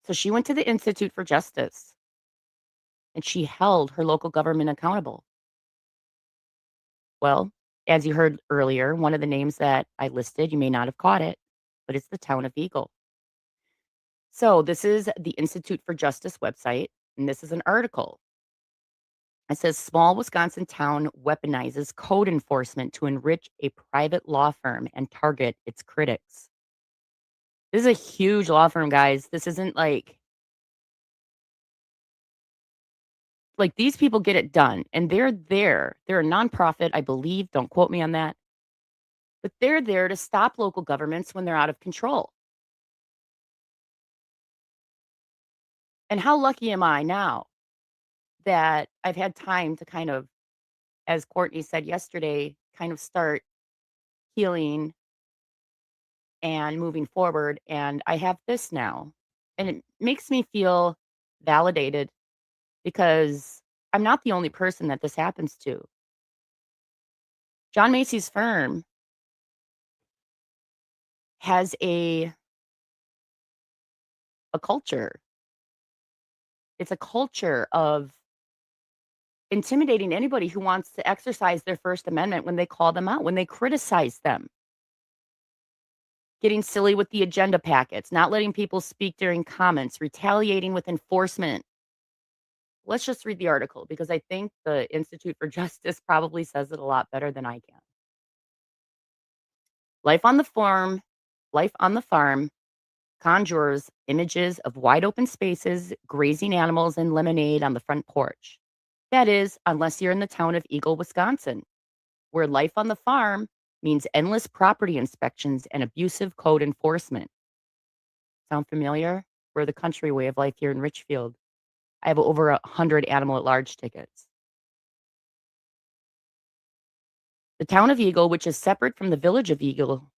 So she went to the Institute for Justice and she held her local government accountable. Well, as you heard earlier, one of the names that I listed, you may not have caught it, but it's the town of Eagle. So this is the Institute for Justice website, and this is an article. It says small Wisconsin town weaponizes code enforcement to enrich a private law firm and target its critics. This is a huge law firm, guys. This isn't like these people get it done and they're there. They're a nonprofit, I believe. Don't quote me on that. But they're there to stop local governments when they're out of control. And how lucky am I now that I've had time to kind of, as Courtney said yesterday, kind of start healing and moving forward. And I have this now. And it makes me feel validated because I'm not the only person that this happens to. John Macy's firm has a culture. It's a culture of intimidating anybody who wants to exercise their First Amendment when they call them out, when they criticize them. Getting silly with the agenda packets, not letting people speak during comments, retaliating with enforcement. Let's just read the article because I think the Institute for Justice probably says it a lot better than I can. Life on the farm conjures images of wide open spaces, grazing animals, and lemonade on the front porch. That is, unless you're in the town of Eagle, Wisconsin, where life on the farm means endless property inspections and abusive code enforcement. Sound familiar? We're the country way of life here in Richfield. I have over 100 animal at large tickets. The town of Eagle, which is separate from the village of Eagle,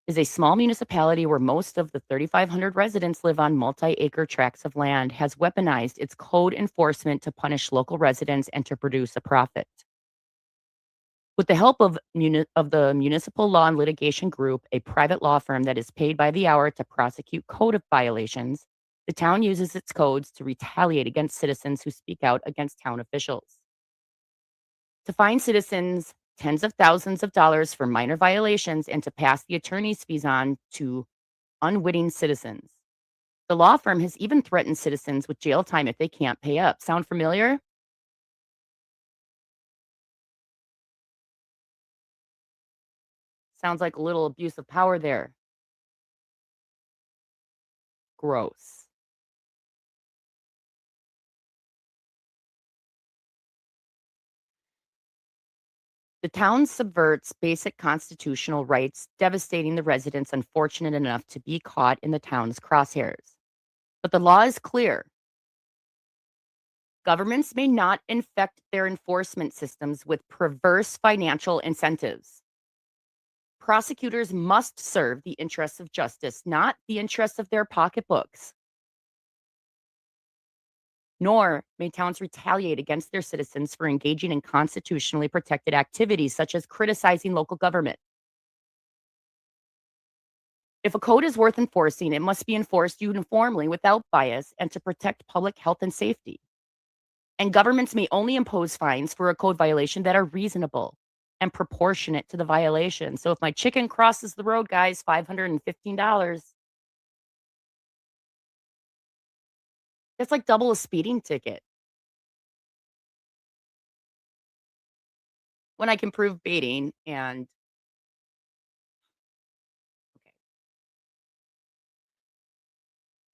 is a small municipality where most of the 3,500 residents live on multi-acre tracts of land, has weaponized its code enforcement to punish local residents and to produce a profit. With the help of the Municipal Law and Litigation Group, a private law firm that is paid by the hour to prosecute code violations, the town uses its codes to retaliate against citizens who speak out against town officials. To fine citizens tens of thousands of dollars for minor violations and to pass the attorney's fees on to unwitting citizens. The law firm has even threatened citizens with jail time if they can't pay up. Sound familiar? Sounds like a little abuse of power there. Gross. The town subverts basic constitutional rights, devastating the residents unfortunate enough to be caught in the town's crosshairs. But the law is clear. Governments may not infect their enforcement systems with perverse financial incentives. Prosecutors must serve the interests of justice, not the interests of their pocketbooks. Nor may towns retaliate against their citizens for engaging in constitutionally protected activities such as criticizing local government. If a code is worth enforcing, it must be enforced uniformly without bias and to protect public health and safety. And governments may only impose fines for a code violation that are reasonable and proportionate to the violation. So if my chicken crosses the road, guys, $515. That's like double a speeding ticket. When I can prove baiting and okay.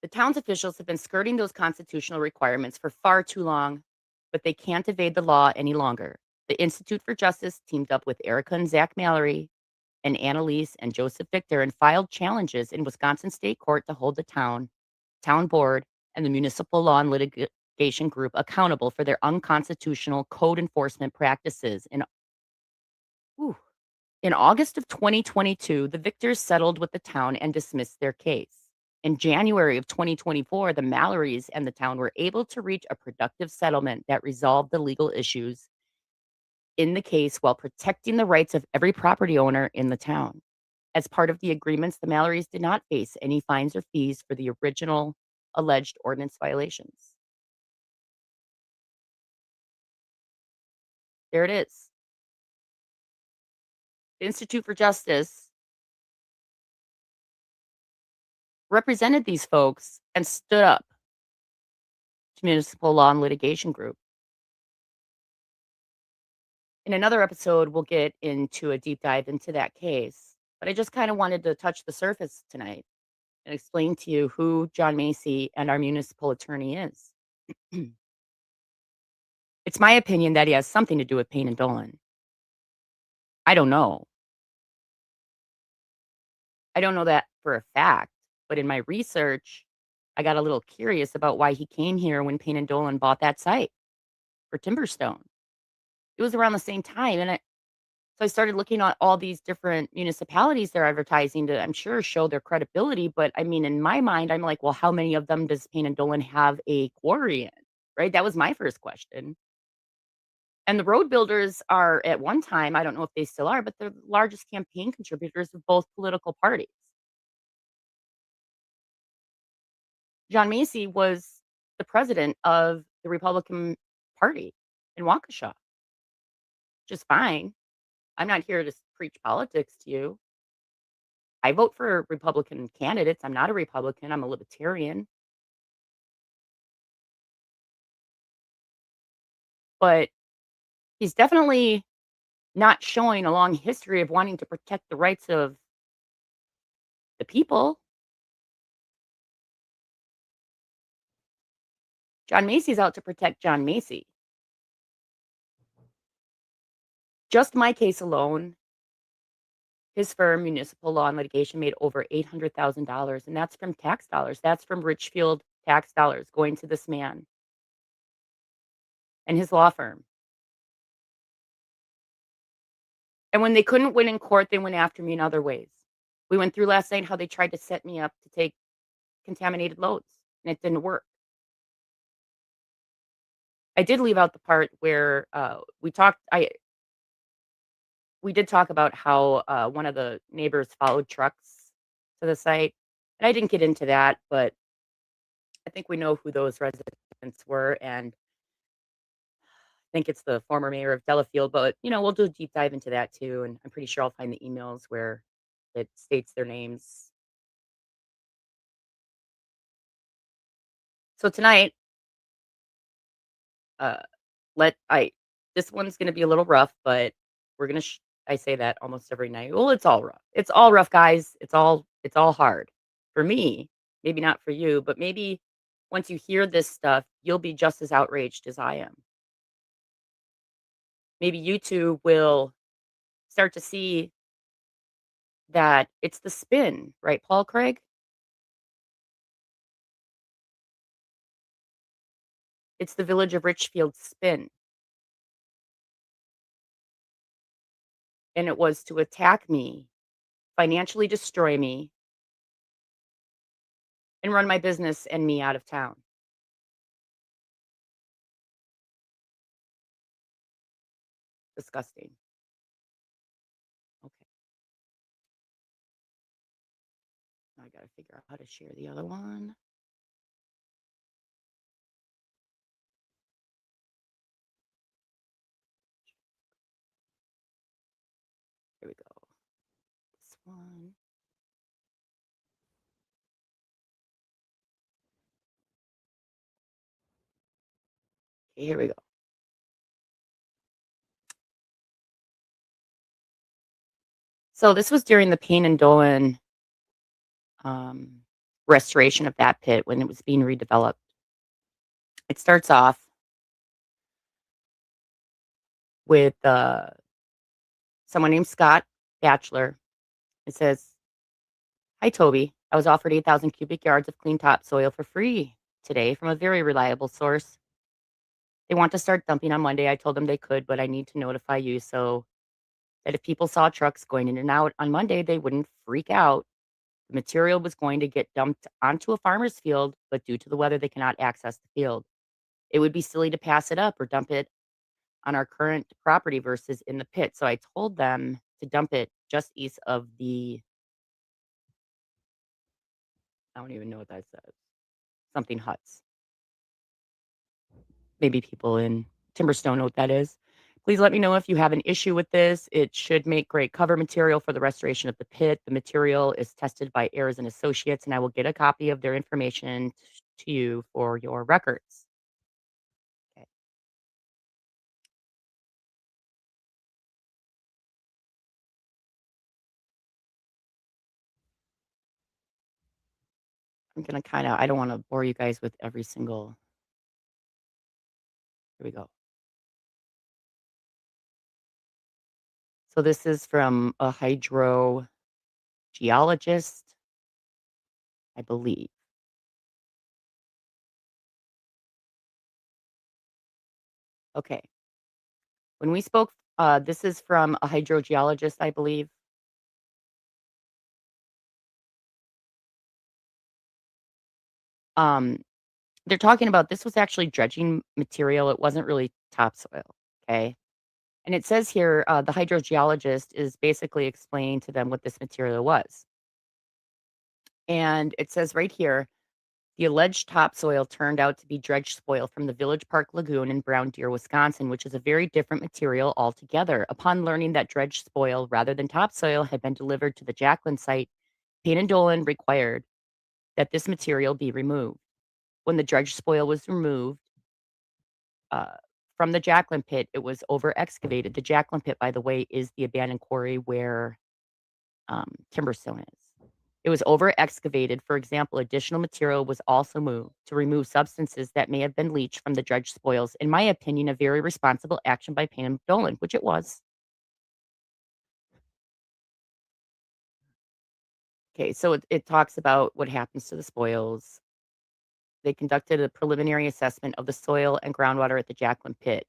The town's officials have been skirting those constitutional requirements for far too long, but they can't evade the law any longer. The Institute for Justice teamed up with Erica and Zach Mallory and Annalise and Joseph Victor and filed challenges in Wisconsin State Court to hold the town board, and the Municipal Law and Litigation Group accountable for their unconstitutional code enforcement practices. Whew. In August of 2022, the Victors settled with the town and dismissed their case. In January of 2024, the Mallorys and the town were able to reach a productive settlement that resolved the legal issues in the case while protecting the rights of every property owner in the town. As part of the agreements, the Mallorys did not face any fines or fees for the original alleged ordinance violations. There it is. The Institute for Justice represented these folks and stood up to Municipal Law and Litigation Group. In another episode, we'll get into a deep dive into that case, but I just kind of wanted to touch the surface tonight and explain to you who John Macy and our municipal attorney is. It's my opinion that he has something to do with Payne and Dolan. I don't know. I don't know that for a fact, but in my research, I got a little curious about why he came here when Payne and Dolan bought that site for Timberstone. It was around the same time, and so I started looking at all these different municipalities they're advertising to, I'm sure, show their credibility. But I mean, in my mind, I'm like, well, how many of them does Payne and Dolan have a quarry in? Right? That was my first question. And the road builders are at one time, I don't know if they still are, but they're the largest campaign contributors of both political parties. John Macy was the president of the Republican Party in Waukesha, which is fine. I'm not here to preach politics to you. I vote for Republican candidates. I'm not a Republican. I'm a libertarian. But he's definitely not showing a long history of wanting to protect the rights of the people. John Macy's out to protect John Macy. Just my case alone, his firm, Municipal Law and Litigation, made over $800,000, and that's from tax dollars. That's from Richfield tax dollars going to this man and his law firm. And when they couldn't win in court, they went after me in other ways. We went through last night how they tried to set me up to take contaminated loads, and it didn't work. I did leave out the part where we did talk about how one of the neighbors followed trucks to the site, and I didn't get into that, but I think we know who those residents were, and I think it's the former mayor of Delafield. But we'll do a deep dive into that too, and I'm pretty sure I'll find the emails where it states their names. So tonight, uh, this one's gonna be a little rough, but we're gonna. I say that almost every night. Well, it's all rough. It's all rough, guys. It's all hard for me. Maybe not for you, but maybe once you hear this stuff, you'll be just as outraged as I am. Maybe you two will start to see that it's the spin, right, Paul Craig? It's the Village of Richfield spin. And it was to attack me, financially destroy me, and run my business and me out of town. Disgusting. Okay. I got to figure out how to share the other one. Here we go. This one. Okay, here we go. So this was during the Payne and Dolan restoration of that pit when it was being redeveloped. It starts off with someone named Scott Batchelor. It says, "Hi, Toby. I was offered 8,000 cubic yards of clean topsoil for free today from a very reliable source. They want to start dumping on Monday. I told them they could, but I need to notify you so that if people saw trucks going in and out on Monday, they wouldn't freak out. The material was going to get dumped onto a farmer's field, but due to the weather, they cannot access the field. It would be silly to pass it up or dump it on our current property versus in the pit. So I told them to dump it just east of the, I don't even know what that says, something huts. Maybe people in Timberstone know what that is. Please let me know if you have an issue with this. It should make great cover material for the restoration of the pit. The material is tested by Ayers and Associates, and I will get a copy of their information to you for your records." Okay. I'm going to I don't want to bore you guys with every single, here we go. So this is from a hydrogeologist, I believe. Okay. When we spoke, this is from a hydrogeologist, I believe. Um, they're talking about this was actually dredging material. It wasn't really topsoil. Okay. And it says here, the hydrogeologist is basically explaining to them what this material was. And it says right here, the alleged topsoil turned out to be dredge spoil from the Village Park Lagoon in Brown Deer, Wisconsin, which is a very different material altogether. Upon learning that dredge spoil rather than topsoil had been delivered to the Jacqueline site, Payne and Dolan required that this material be removed. When the dredge spoil was removed uh, from the Jacqueline pit, it was over excavated. The Jacqueline pit, by the way, is the abandoned quarry where Timberstone is. It was over excavated. For example, additional material was also moved to remove substances that may have been leached from the dredge spoils. In my opinion, a very responsible action by Payne and Dolan, which it was. Okay, so it talks about what happens to the spoils. They conducted a preliminary assessment of the soil and groundwater at the Jacqueline pit.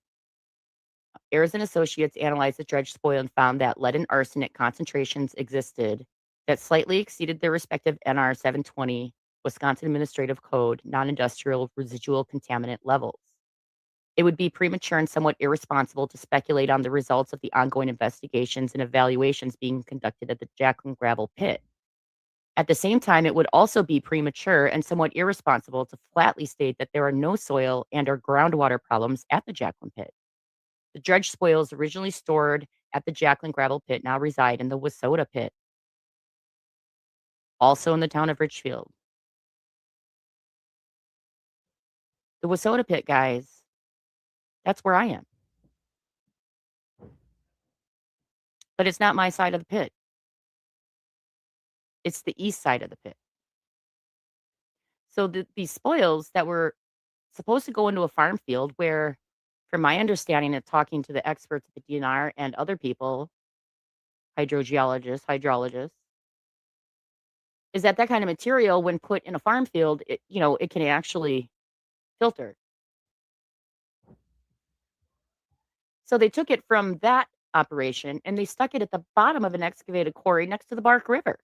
Ayers and Associates analyzed the dredge spoil and found that lead and arsenic concentrations existed that slightly exceeded their respective NR 720 Wisconsin Administrative Code non-industrial residual contaminant levels. It would be premature and somewhat irresponsible to speculate on the results of the ongoing investigations and evaluations being conducted at the Jacqueline gravel pit. At the same time, it would also be premature and somewhat irresponsible to flatly state that there are no soil and or groundwater problems at the Jacqueline pit. The dredge spoils originally stored at the Jacqueline gravel pit now reside in the Wissota pit, also in the town of Richfield. The Wissota pit, guys, that's where I am. But it's not my side of the pit. It's the east side of the pit. So these spoils that were supposed to go into a farm field where, from my understanding of talking to the experts at the DNR and other people, hydrologists, is that kind of material, when put in a farm field, it can actually filter. So they took it from that operation and they stuck it at the bottom of an excavated quarry next to the Bark River.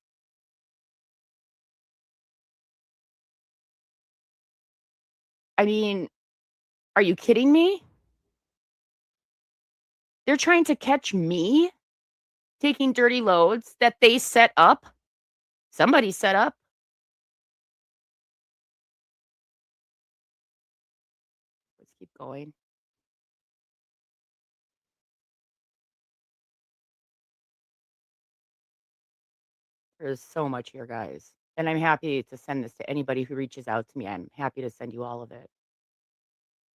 I mean, are you kidding me? They're trying to catch me taking dirty loads that they set up. Somebody set up. going. There's so much here, guys. And I'm happy to send this to anybody who reaches out to me. I'm happy to send you all of it.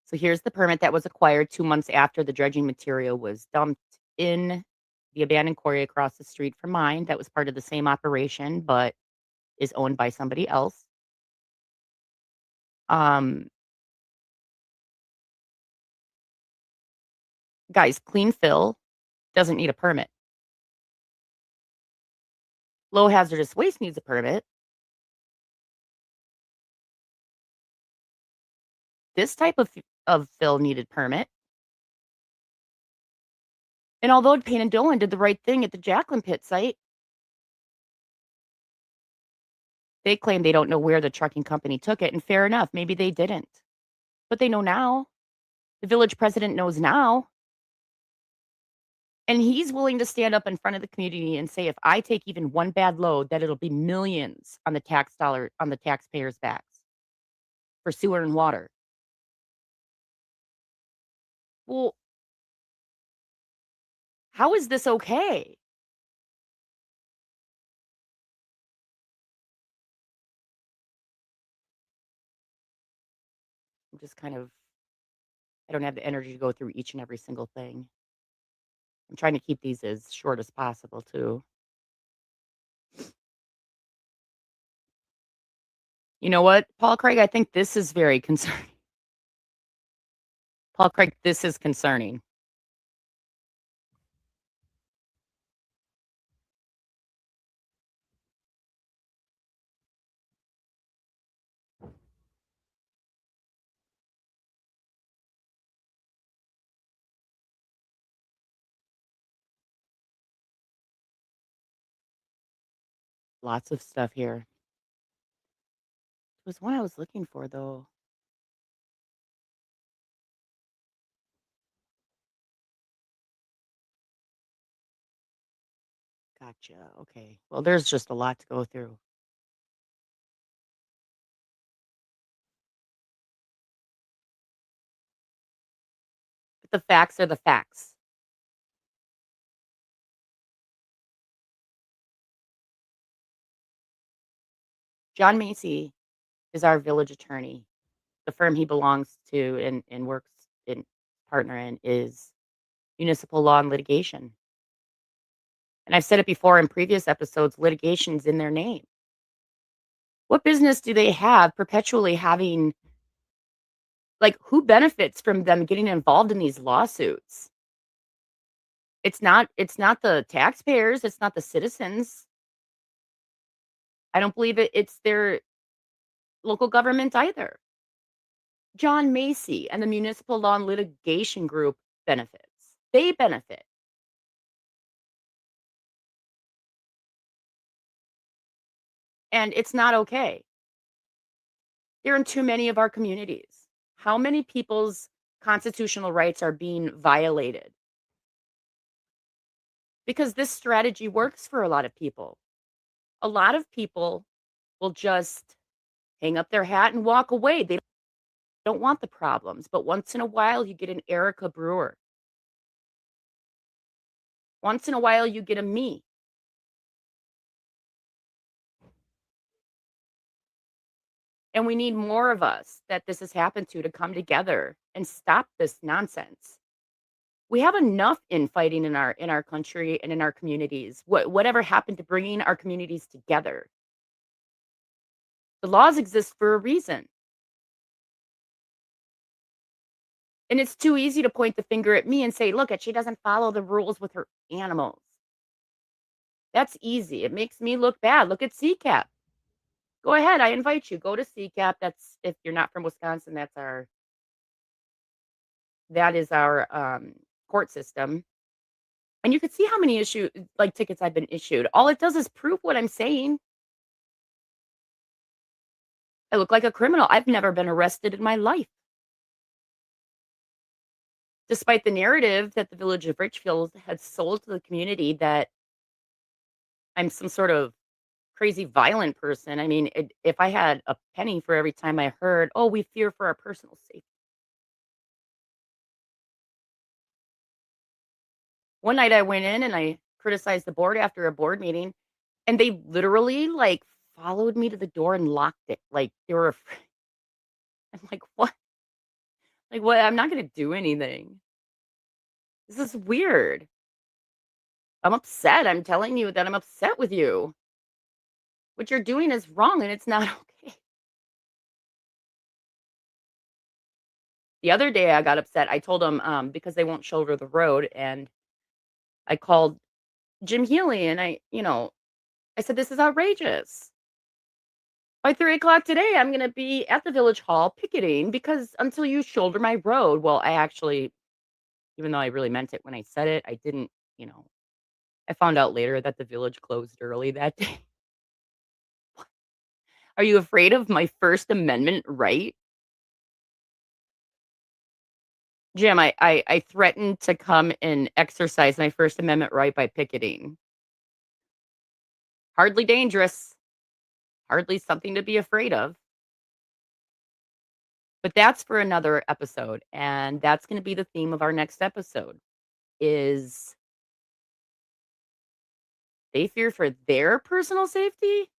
So here's the permit that was acquired 2 months after the dredging material was dumped in the abandoned quarry across the street from mine. That was part of the same operation, but is owned by somebody else. Guys, clean fill doesn't need a permit. Low hazardous waste needs a permit. This type of fill needed permit. And although Payne and Dolan did the right thing at the Jacqueline pit site, they claim they don't know where the trucking company took it, and fair enough, maybe they didn't. But they know now. The village president knows now. And he's willing to stand up in front of the community and say, if I take even one bad load, that it'll be millions on the taxpayers' backs for sewer and water. Well, how is this okay? I'm just I don't have the energy to go through each and every single thing. I'm trying to keep these as short as possible, too. You know what, Paul Craig? I think this is very concerning. Paul Craig, this is concerning. Lots of stuff here. There was one I was looking for, though. Gotcha. Okay. Well, there's just a lot to go through. But the facts are the facts. John Macy is our village attorney. The firm he belongs to and works in partner in is Municipal Law and Litigation. And I've said it before in previous episodes, litigation's in their name. What business do they have perpetually having, like, who benefits from them getting involved in these lawsuits? It's not the taxpayers, it's not the citizens. I don't believe it's their local government either. John Macy and the Municipal Law and Litigation Group benefits. They benefit. And it's not okay. They're in too many of our communities. How many people's constitutional rights are being violated? Because this strategy works for a lot of people. A lot of people will just hang up their hat and walk away. They don't want the problems. But once in a while, you get an Erica Brewer. Once in a while, you get a me. And we need more of us that this has happened to come together and stop this nonsense. We have enough infighting in our country and in our communities. Whatever happened to bringing our communities together? The laws exist for a reason. And it's too easy to point the finger at me and say, look, she doesn't follow the rules with her animals. That's easy. It makes me look bad. Look at CCAP. Go ahead. I invite you. Go to CCAP. That's, if you're not from Wisconsin, that is our court system. And you can see how many tickets I've been issued. All it does is prove what I'm saying. I look like a criminal. I've never been arrested in my life. Despite the narrative that the village of Richfield had sold to the community that I'm some sort of crazy violent person. I mean, if I had a penny for every time I heard, oh, we fear for our personal safety. One night I went in and I criticized the board after a board meeting, and they literally like followed me to the door and locked it. Like they were afraid. I'm like, what? Like, what? I'm not going to do anything. This is weird. I'm upset. I'm telling you that I'm upset with you. What you're doing is wrong and it's not okay. The other day I got upset. I told them because they won't shoulder the road, and I called Jim Healy and I said, this is outrageous. By 3 o'clock today, I'm going to be at the village hall picketing because until you shoulder my road. Well, I actually, even though I really meant it when I said it, I didn't, I found out later that the village closed early that day. Are you afraid of my First Amendment right? Jim, I threatened to come and exercise my First Amendment right by picketing. Hardly dangerous. Hardly something to be afraid of. But that's for another episode, and that's going to be the theme of our next episode is they fear for their personal safety?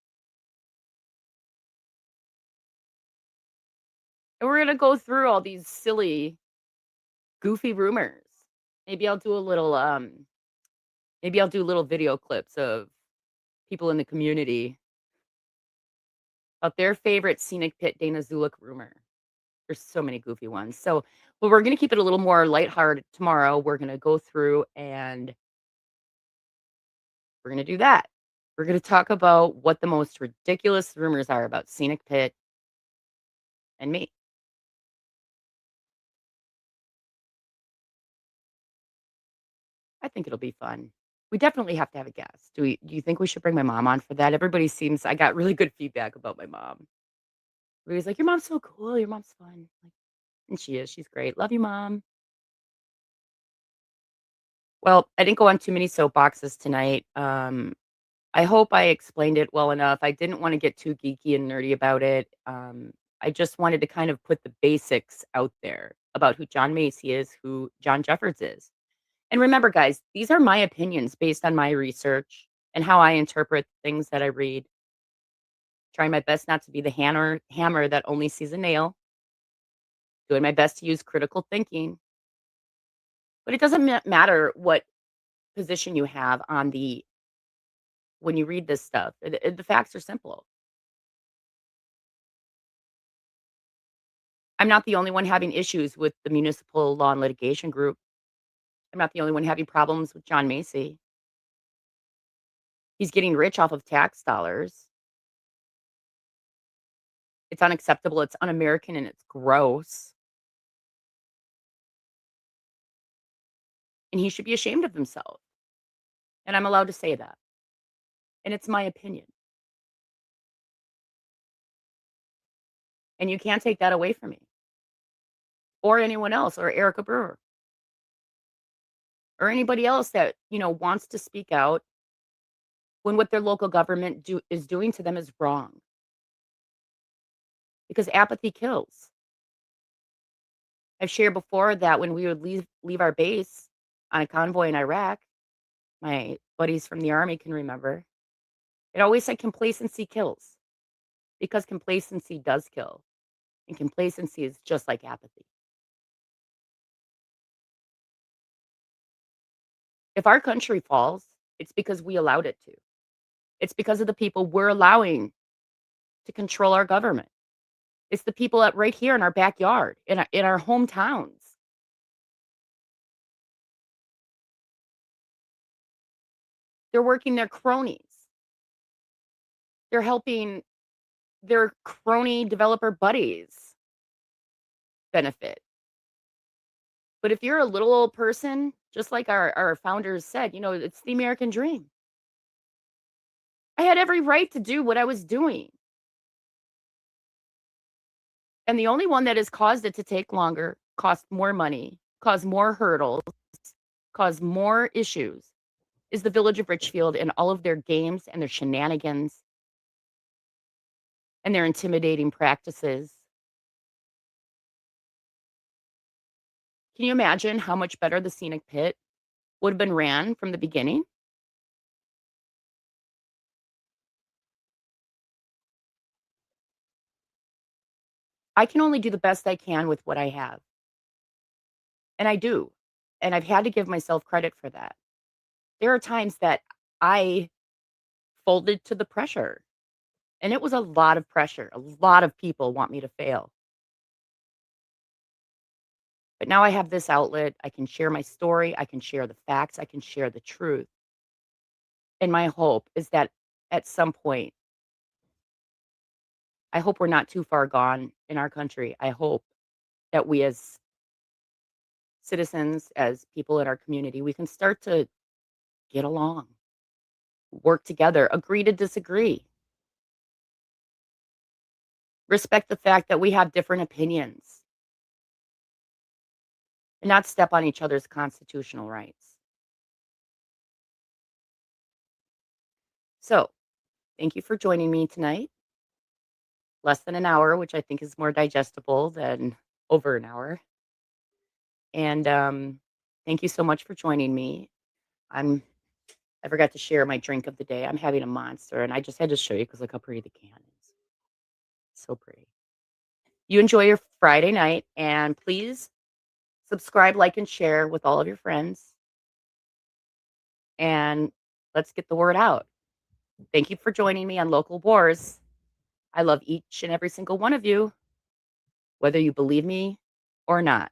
And we're going to go through all these silly, goofy rumors. Maybe I'll do a little video clips of people in the community about their favorite scenic pit Danah Zoulek rumor. There's so many goofy ones. So, but we're going to keep it a little more lighthearted tomorrow. We're going to go through and we're going to do that. We're going to talk about what the most ridiculous rumors are about scenic pit and me. I think it'll be fun. We definitely have to have a guest. Do you think we should bring my mom on for that? I got really good feedback about my mom. Everybody's like, your mom's so cool. Your mom's fun. Like, and she is. She's great. Love you, mom. Well, I didn't go on too many soapboxes tonight. I hope I explained it well enough. I didn't want to get too geeky and nerdy about it. I just wanted to kind of put the basics out there about who John Macy is, who John Jeffords is. And remember, guys, these are my opinions based on my research and how I interpret things that I read. Trying my best not to be the hammer that only sees a nail. Doing my best to use critical thinking. But it doesn't matter what position you have when you read this stuff. The facts are simple. I'm not the only one having issues with the Municipal Law and Litigation Group. I'm not the only one having problems with John Macy. He's getting rich off of tax dollars. It's unacceptable, it's un-American, and it's gross. And he should be ashamed of himself. And I'm allowed to say that. And it's my opinion. And you can't take that away from me. Or anyone else, or Erica Brewer. Or anybody else that, wants to speak out when what their local government is doing to them is wrong. Because apathy kills. I've shared before that when we would leave our base on a convoy in Iraq, my buddies from the Army can remember, it always said complacency kills. Because complacency does kill. And complacency is just like apathy. If our country falls, it's because we allowed it to. It's because of the people we're allowing to control our government. It's the people right here in our backyard, in our hometowns. They're working their cronies. They're helping their crony developer buddies benefit. But if you're a little old person, just like our founders said, it's the American dream. I had every right to do what I was doing. And the only one that has caused it to take longer, cost more money, cause more hurdles, cause more issues is the village of Richfield and all of their games and their shenanigans and their intimidating practices. Can you imagine how much better the scenic pit would have been ran from the beginning. I can only do the best I can with what I have. And I do. And I've had to give myself credit for that. There are times that I folded to the pressure. And it was a lot of pressure. A lot of people want me to fail. But now I have this outlet. I can share my story. I can share the facts. I can share the truth. And my hope is that at some point, I hope we're not too far gone in our country. I hope that we as citizens, as people in our community, we can start to get along, work together, agree to disagree, respect the fact that we have different opinions, and not step on each other's constitutional rights. So, thank you for joining me tonight. Less than an hour, which I think is more digestible than over an hour. And thank you so much for joining me. I forgot to share my drink of the day. I'm having a Monster, and I just had to show you because look how pretty the can is. So pretty. You enjoy your Friday night, and please subscribe, like, and share with all of your friends. And let's get the word out. Thank you for joining me on Local Wars. I love each and every single one of you, whether you believe me or not.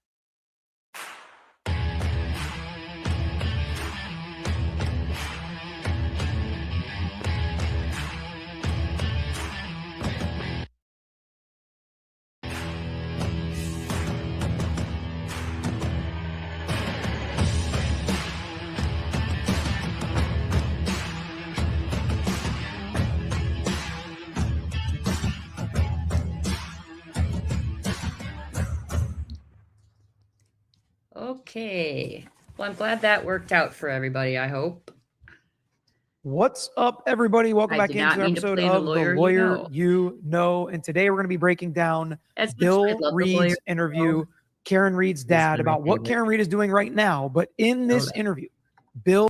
Okay. Well, I'm glad that worked out for everybody, I hope. What's up, everybody? Welcome I back did into not an mean to episode play the of lawyer The you Lawyer know. You Know. And today we're going to be breaking down As much as I Bill love the lawyer Reed's you interview, know, Karen Reed's this is dad, one of my about what favorite. Karen Reed is doing right now. But in Know this that. interview, Bill.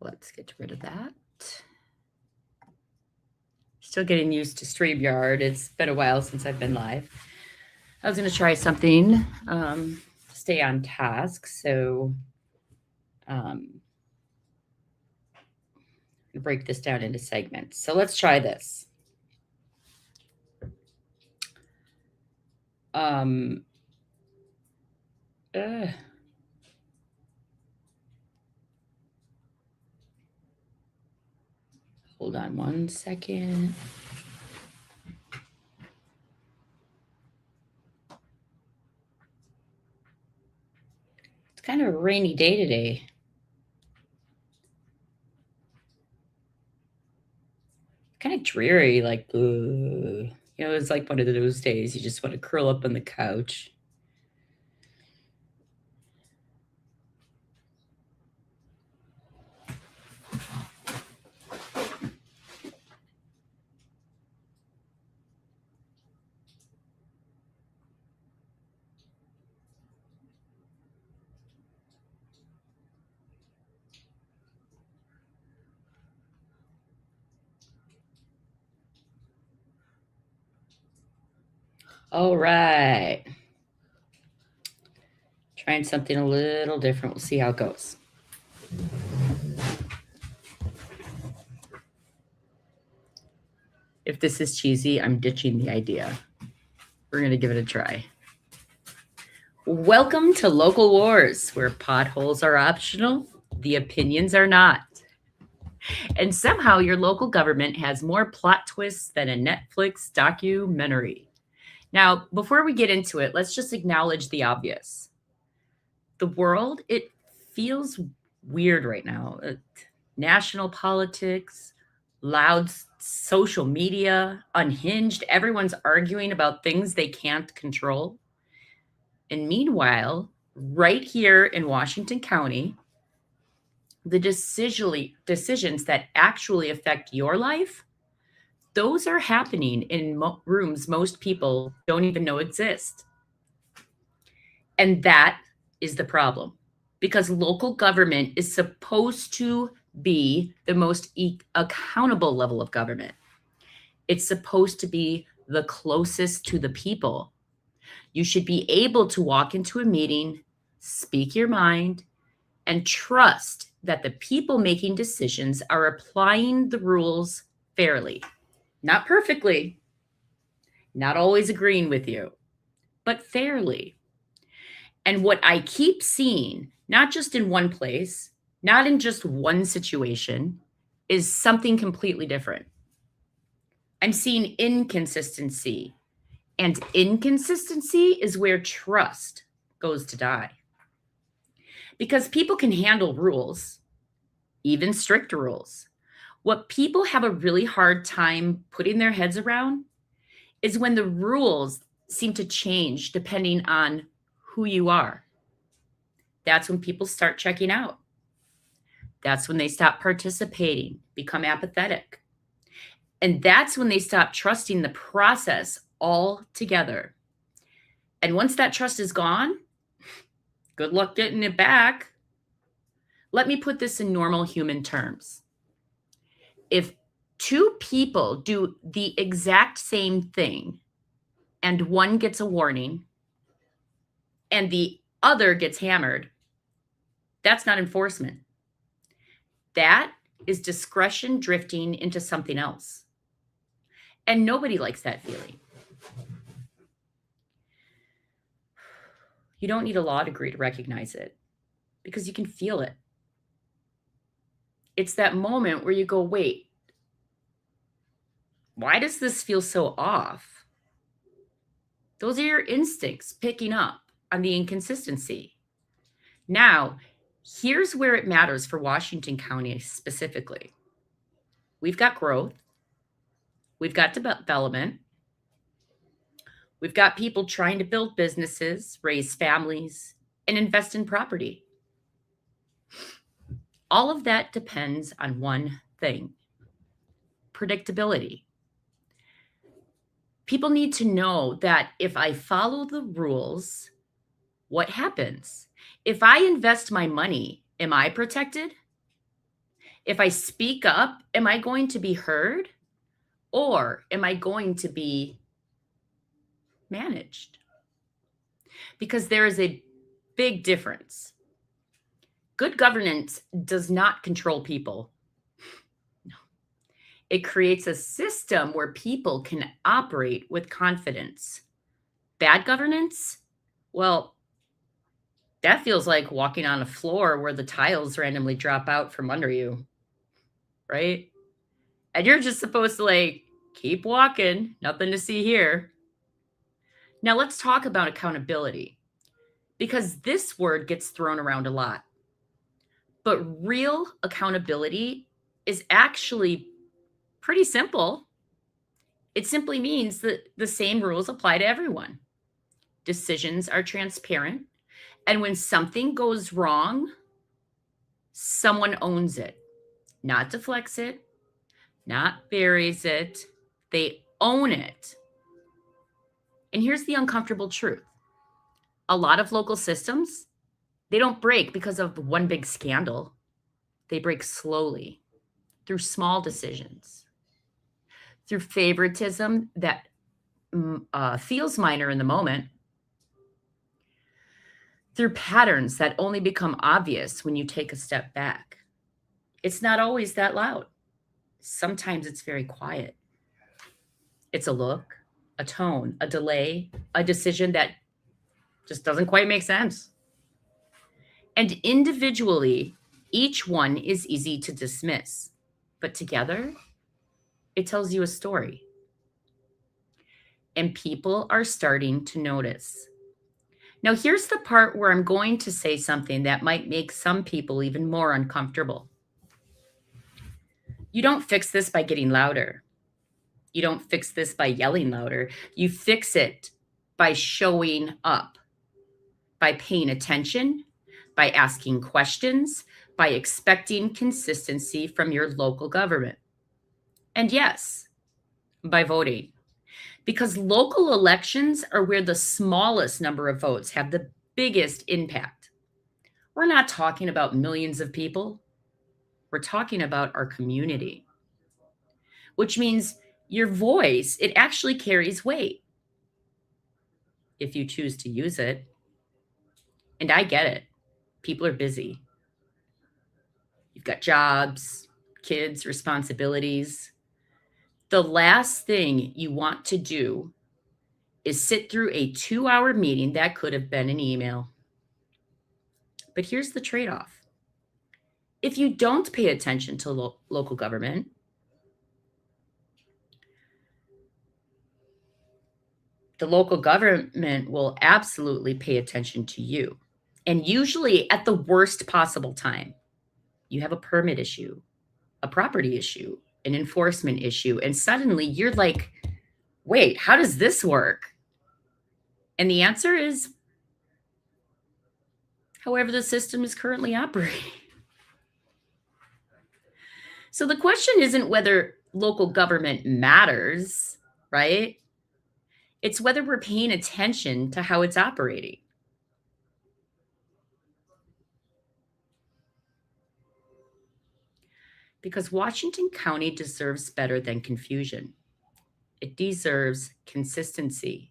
Let's get rid of that. Still getting used to StreamYard. It's been a while since I've been live. I was going to try something, stay on task. So we break this down into segments. So let's try this. Hold on one second. It's kind of a rainy day today. Kind of dreary, like, it's like one of those days you just want to curl up on the couch. All right. Trying something a little different. We'll see how it goes. If this is cheesy, I'm ditching the idea. We're going to give it a try. Welcome to Local Wars, where potholes are optional, the opinions are not. And somehow your local government has more plot twists than a Netflix documentary. Now, before we get into it, let's just acknowledge the obvious. The world, it feels weird right now. National politics, loud social media, unhinged. Everyone's arguing about things they can't control. And meanwhile, right here in Washington County, the decisions that actually affect your life, those are happening in rooms most people don't even know exist. And that is the problem. because local government is supposed to be the most accountable level of government. It's supposed to be the closest to the people. You should be able to walk into a meeting, speak your mind, and trust that the people making decisions are applying the rules fairly. Not perfectly, not always agreeing with you, but fairly. And what I keep seeing, not just in one place, not in just one situation, is something completely different. I'm seeing inconsistency, and inconsistency is where trust goes to die. Because people can handle rules, even strict rules. What people have a really hard time putting their heads around is when the rules seem to change depending on who you are. That's when people start checking out. That's when they stop participating, become apathetic. And that's when they stop trusting the process altogether. And once that trust is gone, good luck getting it back. Let me put this in normal human terms. If two people do the exact same thing and one gets a warning and the other gets hammered, that's not enforcement. That is discretion drifting into something else. And nobody likes that feeling. You don't need a law degree to recognize it because you can feel it. It's that moment where you go, wait, why does this feel so off? Those are your instincts picking up on the inconsistency. Now, here's where it matters for Washington County specifically. We've got growth. We've got development. We've got people trying to build businesses, raise families, and invest in property. All of that depends on one thing: predictability. People need to know that if I follow the rules, what happens? If I invest my money, am I protected? If I speak up, am I going to be heard? Or am I going to be managed? Because there is a big difference. Good governance does not control people. No. It creates a system where people can operate with confidence. Bad governance? Well, that feels like walking on a floor where the tiles randomly drop out from under you, right? And you're just supposed to keep walking, nothing to see here. Now let's talk about accountability, because this word gets thrown around a lot. But real accountability is actually pretty simple. It simply means that the same rules apply to everyone. Decisions are transparent. And when something goes wrong, someone owns it. Not deflects it, not buries it. They own it. And here's the uncomfortable truth. A lot of local systems, they don't break because of one big scandal. They break slowly through small decisions, through favoritism that feels minor in the moment, through patterns that only become obvious when you take a step back. It's not always that loud. Sometimes it's very quiet. It's a look, a tone, a delay, a decision that just doesn't quite make sense. And individually, each one is easy to dismiss, but together, it tells you a story. And people are starting to notice. Now, here's the part where I'm going to say something that might make some people even more uncomfortable. You don't fix this by getting louder. You don't fix this by yelling louder. You fix it by showing up, by paying attention, by asking questions, by expecting consistency from your local government. And yes, by voting. Because local elections are where the smallest number of votes have the biggest impact. We're not talking about millions of people. We're talking about our community, which means your voice, it actually carries weight if you choose to use it. And I get it. People are busy. You've got jobs, kids, responsibilities. The last thing you want to do is sit through a 2-hour meeting that could have been an email. But here's the trade-off. If you don't pay attention to local government, the local government will absolutely pay attention to you. And usually at the worst possible time. You have a permit issue, a property issue, an enforcement issue, and suddenly you're like, wait, how does this work? And the answer is however the system is currently operating. So the question isn't whether local government matters, right? It's whether we're paying attention to how it's operating. Because Washington County deserves better than confusion. It deserves consistency.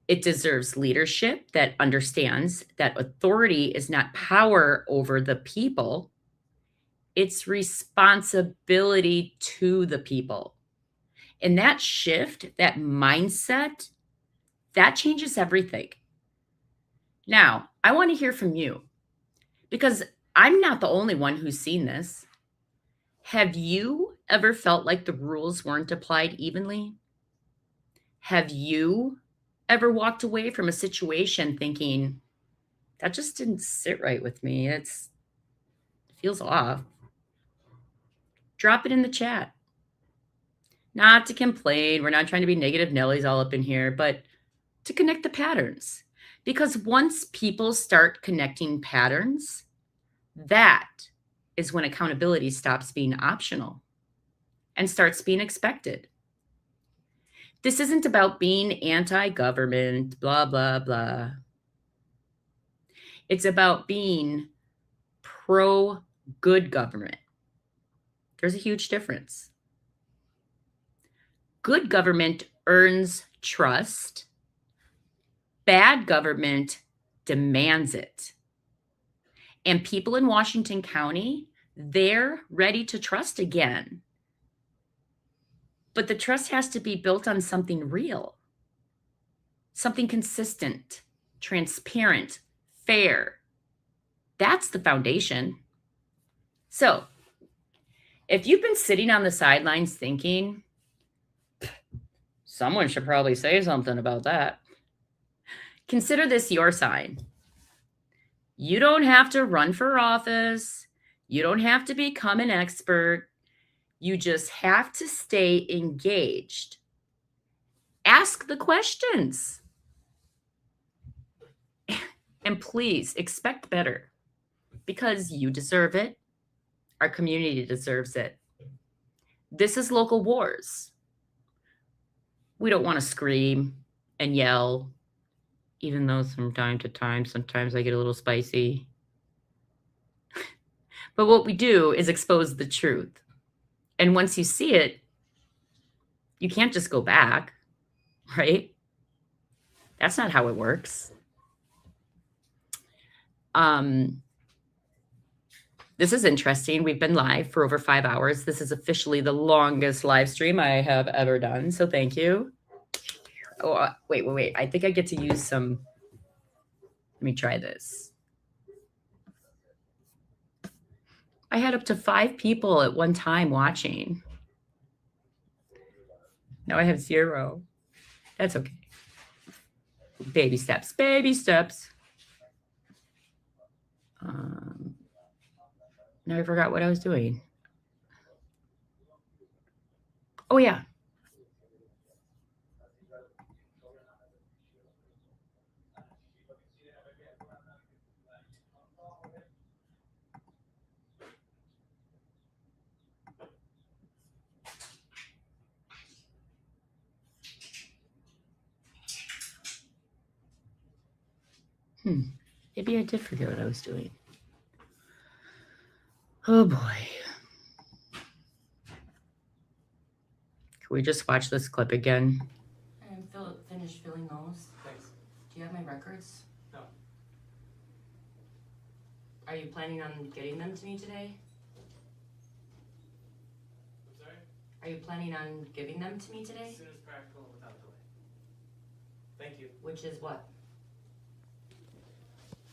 It deserves leadership that understands that authority is not power over the people. It's responsibility to the people. And that shift, that mindset, that changes everything. Now, I want to hear from you because I'm not the only one who's seen this. Have you ever felt like the rules weren't applied evenly? Have you ever walked away from a situation thinking, that just didn't sit right with me? It feels off. Drop it in the chat. Not to complain. We're not trying to be negative Nellies all up in here, but to connect the patterns. Because once people start connecting patterns, that is when accountability stops being optional and starts being expected. This isn't about being anti-government, blah, blah, blah. It's about being pro-good government. There's a huge difference. Good government earns trust. Bad government demands it. And people in Washington County, they're ready to trust again. But the trust has to be built on something real, something consistent, transparent, fair. That's the foundation. So, if you've been sitting on the sidelines thinking, someone should probably say something about that, consider this your sign. You don't have to run for office. You don't have to become an expert. You just have to stay engaged. Ask the questions. And please expect better because you deserve it. Our community deserves it. This is local wars. We don't want to scream and yell, even though from time to time, sometimes I get a little spicy. But what we do is expose the truth. And once you see it, you can't just go back, right? That's not how it works. This is interesting. We've been live for over 5 hours. This is officially the longest live stream I have ever done. So thank you. Oh, wait. I think I get to use some. Let me try this. I had up to 5 people at one time watching. Now I have 0. That's okay. Baby steps, baby steps. Now I forgot what I was doing. Oh, yeah. Maybe I did forget what I was doing. Oh boy. Can we just watch this clip again? I'm finished filling those. Thanks. Do you have my records? No. Are you planning on getting them to me today? I'm sorry? Are you planning on giving them to me today? As soon as practical and without delay. Thank you. Which is what?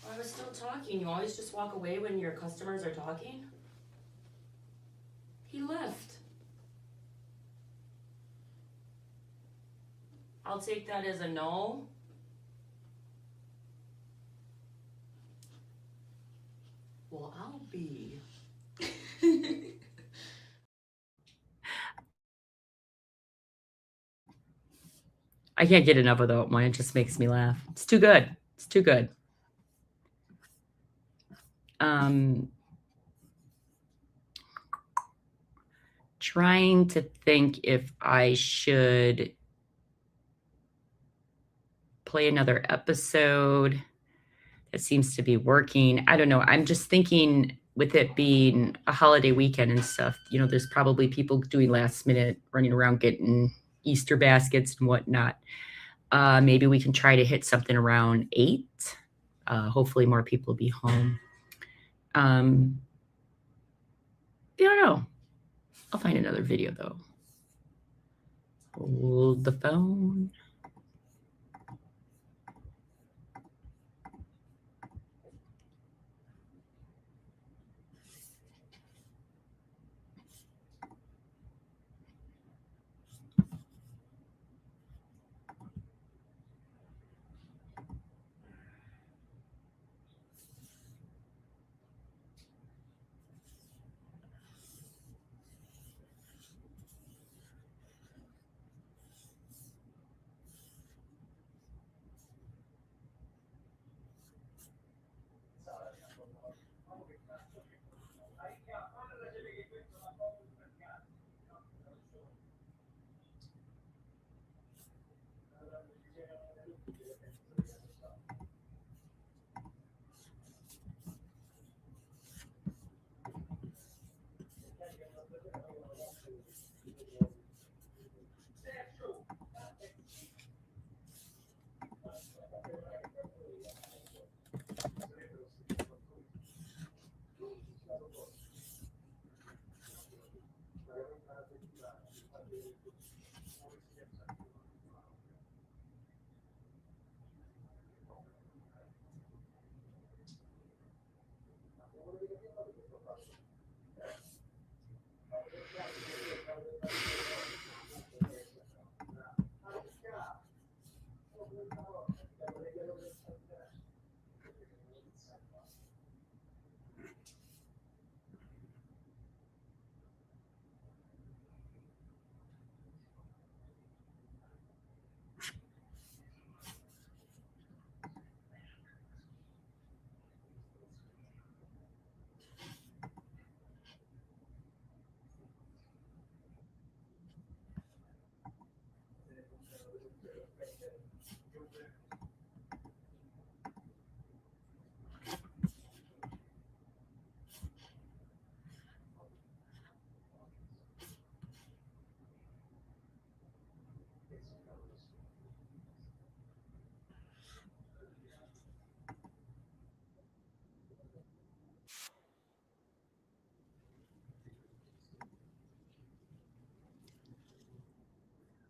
I was still talking. You always just walk away when your customers are talking? He left. I'll take that as a no. Well, I'll be. I can't get enough of that one. It just makes me laugh. It's too good. It's too good. Trying to think if I should play another episode. That seems to be working. I don't know. I'm just thinking with it being a holiday weekend and stuff, you know, there's probably people doing last minute running around getting Easter baskets and whatnot. Maybe we can try to hit something around 8. Hopefully more people will be home. I don't know. I'll find another video though. Hold the phone.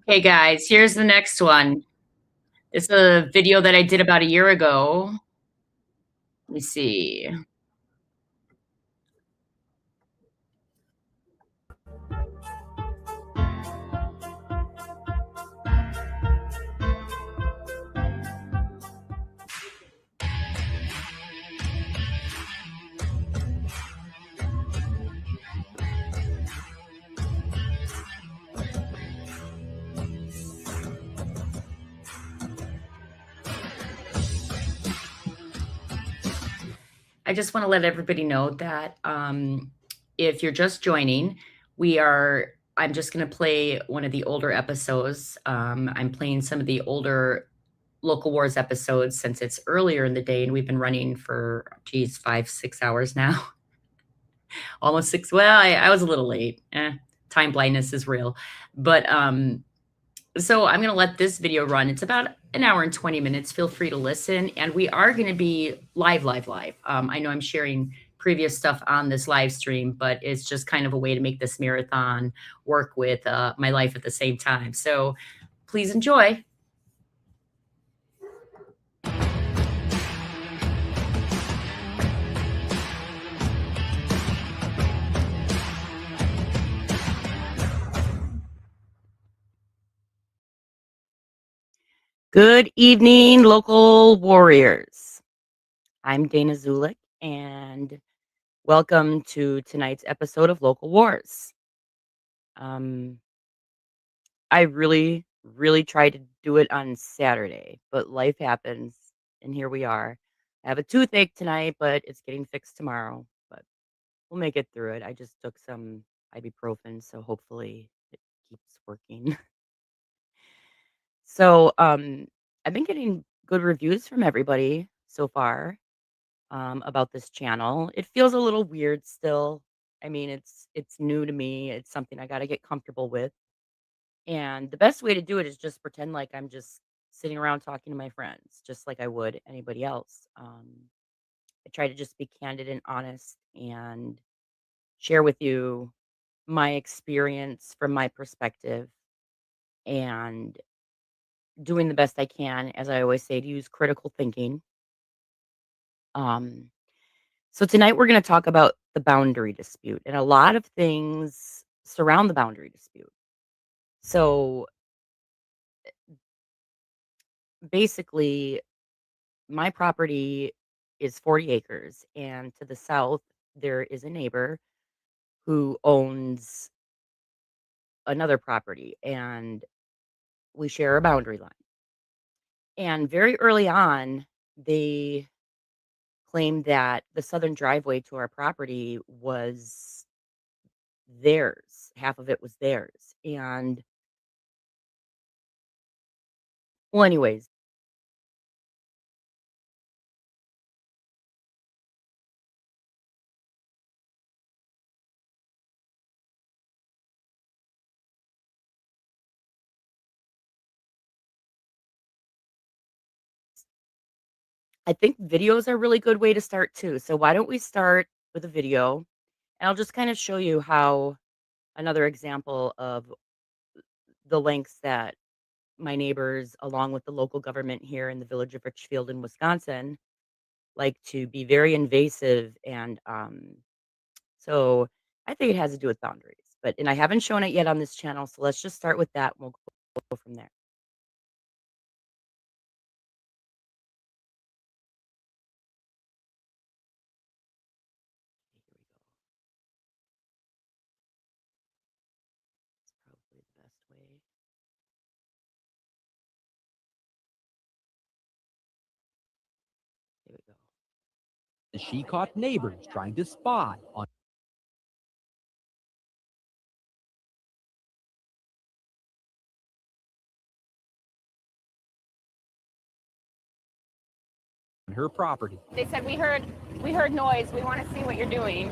Hey guys, here's the next one. It's a video that I did about a year ago. Let me see. I just want to let everybody know that if you're just joining, I'm just going to play one of the older episodes. I'm playing some of the older Local Wars episodes since it's earlier in the day, and we've been running for, 5, 6 hours now. Almost 6. Well, I was a little late. Time blindness is real. But so I'm going to let this video run. It's about an hour and 20 minutes. Feel free to listen. And we are going to be live. I know I'm sharing previous stuff on this live stream, but it's just kind of a way to make this marathon work with my life at the same time. So please enjoy. Good evening, local warriors. I'm Danah Zoulek, and welcome to tonight's episode of Local Wars. I really, really tried to do it on Saturday, but life happens, and here we are. I have a toothache tonight, but it's getting fixed tomorrow. But we'll make it through it. I just took some ibuprofen, so hopefully it keeps working. So, I've been getting good reviews from everybody so far about this channel. It feels a little weird still. I mean, it's new to me. It's something I got to get comfortable with. And the best way to do it is just pretend like I'm just sitting around talking to my friends, just like I would anybody else. I try to just be candid and honest and share with you my experience from my perspective and doing the best I can, as I always say, to use critical thinking. Um, so tonight we're going to talk about the boundary dispute, and a lot of things surround the boundary dispute. So basically, my property is 40 acres, and to the south, there is a neighbor who owns another property, and we share a boundary line. And very early on, they claimed that the southern driveway to our property was theirs. Half of it was theirs. And well, anyways, I think videos are a really good way to start too. So why don't we start with a video, and I'll just kind of show you how another example of the lengths that my neighbors, along with the local government here in the village of Richfield in Wisconsin, like to be very invasive. And so I think it has to do with boundaries. And I haven't shown it yet on this channel. So let's just start with that. And we'll go from there. Here we go. It's probably the best way. Here we go. She caught neighbors trying to spy on her property. They said we heard noise. We want to see what you're doing.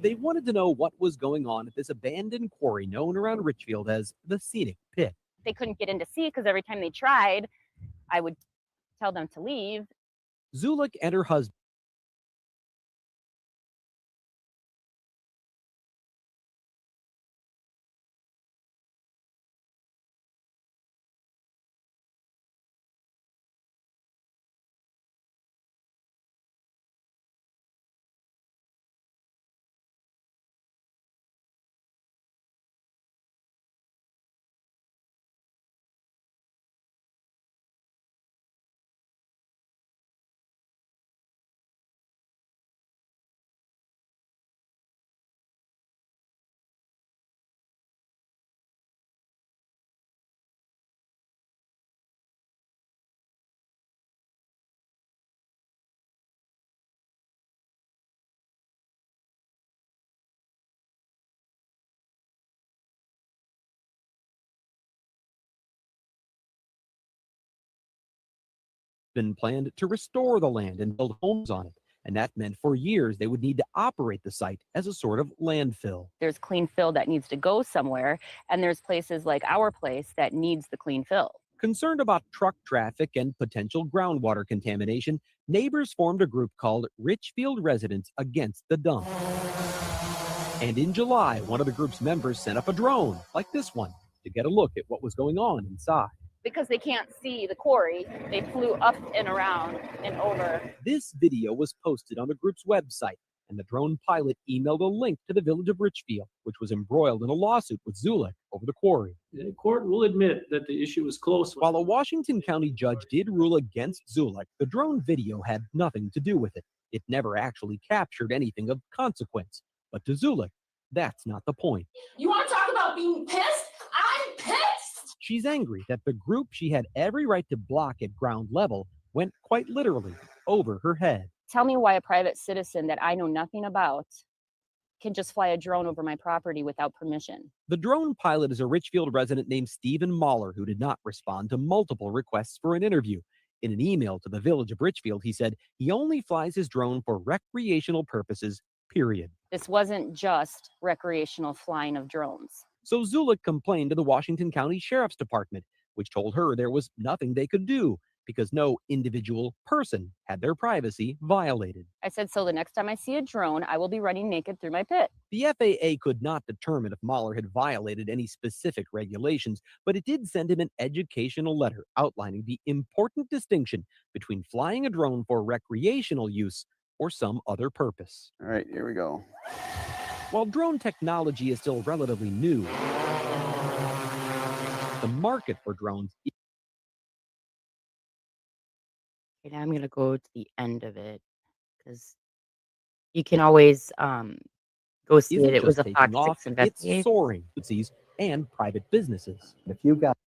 They wanted to know what was going on at this abandoned quarry known around Richfield as the Scenic Pit. They couldn't get in to see because every time they tried, I would tell them to leave. Zoulek and her husband been planned to restore the land and build homes on it. And that meant for years they would need to operate the site as a sort of landfill. There's clean fill that needs to go somewhere, and there's places like our place that needs the clean fill. Concerned about truck traffic and potential groundwater contamination, neighbors formed a group called Richfield Residents Against the Dump. And in July, one of the group's members sent up a drone, like this one, to get a look at what was going on inside. Because they can't see the quarry, they flew up and around and over. This video was posted on the group's website, and the drone pilot emailed a link to the village of Richfield, which was embroiled in a lawsuit with Zoulek over the quarry. The court will admit that the issue was close. While a Washington County judge did rule against Zoulek, the drone video had nothing to do with it. It never actually captured anything of consequence. But to Zoulek, that's not the point. You want to talk about being pissed? I'm pissed! She's angry that the group she had every right to block at ground level went quite literally over her head. Tell me why a private citizen that I know nothing about can just fly a drone over my property without permission. The drone pilot is a Richfield resident named Stephen Mahler, who did not respond to multiple requests for an interview. In an email to the village of Richfield, he said he only flies his drone for recreational purposes, period. This wasn't just recreational flying of drones. So Zoulek complained to the Washington County Sheriff's Department, which told her there was nothing they could do because no individual person had their privacy violated. I said, so the next time I see a drone, I will be running naked through my pit. The FAA could not determine if Mahler had violated any specific regulations, but it did send him an educational letter outlining the important distinction between flying a drone for recreational use or some other purpose. All right, here we go. While drone technology is still relatively new, the market for drones. Okay, now I'm going to go to the end of it because you can always go see Isn't it. It was just a taking Fox off, 6 it's investigation. soaring. And private businesses. If you've got,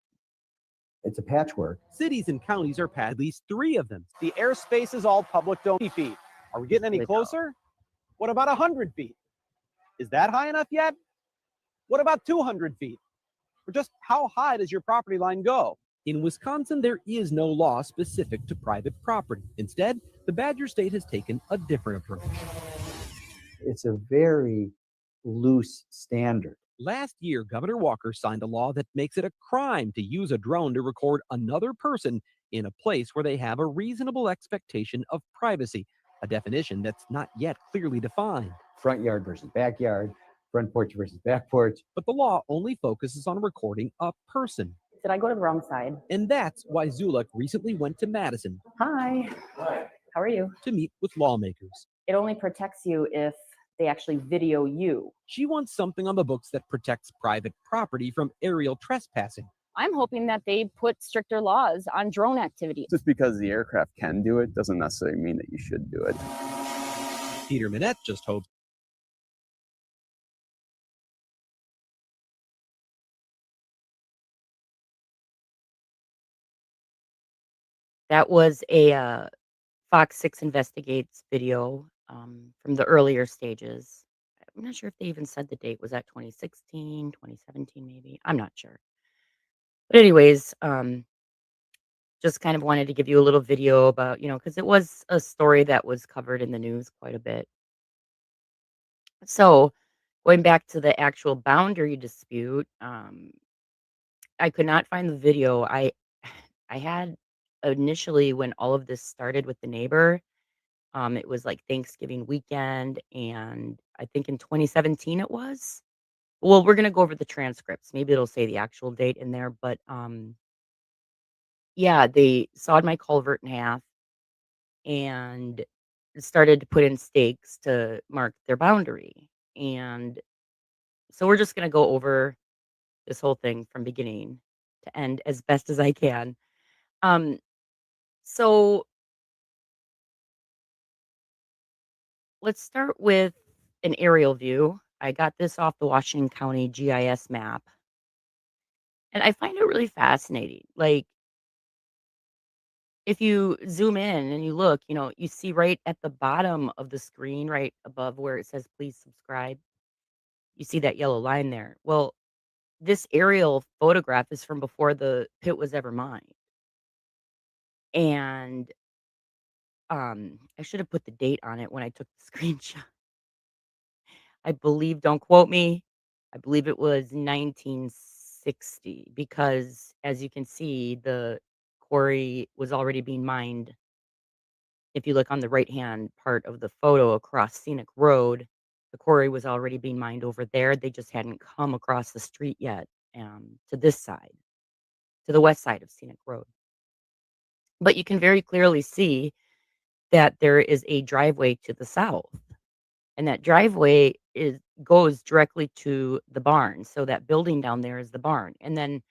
it's a patchwork. Cities and counties are at least 3 of them. The airspace is all public domain feet. Are we getting any closer? What about 100 feet? Is that high enough yet? What about 200 feet? Or just how high does your property line go? In Wisconsin, there is no law specific to private property. Instead, the Badger State has taken a different approach. It's a very loose standard. Last year, Governor Walker signed a law that makes it a crime to use a drone to record another person in a place where they have a reasonable expectation of privacy, a definition that's not yet clearly defined. Front yard versus backyard, front porch versus back porch. But the law only focuses on recording a person. Did I go to the wrong side? And that's why Zoulek recently went to Madison Hi. How are you? to meet with lawmakers. It only protects you if they actually video you. She wants something on the books that protects private property from aerial trespassing. I'm hoping that they put stricter laws on drone activity. Just because the aircraft can do it doesn't necessarily mean that you should do it. Peter Minette just hopes That was a Fox 6 Investigates video from the earlier stages. I'm not sure if they even said the date. Was that 2016, 2017 maybe? I'm not sure. But anyways, just kind of wanted to give you a little video about, because it was a story that was covered in the news quite a bit. So going back to the actual boundary dispute, I could not find the video. I had initially, when all of this started with the neighbor, it was like Thanksgiving weekend, and I think in 2017 it was. Well, we're gonna go over the transcripts. Maybe it'll say the actual date in there, but yeah, they sawed my culvert in half and started to put in stakes to mark their boundary. And so we're just gonna go over this whole thing from beginning to end as best as I can. So let's start with an aerial view. I got this off the Washington County GIS map. And I find it really fascinating. Like, if you zoom in and you look, you see right at the bottom of the screen, right above where it says please subscribe, you see that yellow line there. Well, this aerial photograph is from before the pit was ever mined. And I should have put the date on it when I took the screenshot. I believe, don't quote me, I believe it was 1960 because as you can see, the quarry was already being mined. If you look on the right-hand part of the photo across Scenic Road, the quarry was already being mined over there. They just hadn't come across the street yet, to this side, to the west side of Scenic Road. But you can very clearly see that there is a driveway to the south, and that driveway goes directly to the barn. So that building down there is the barn, and then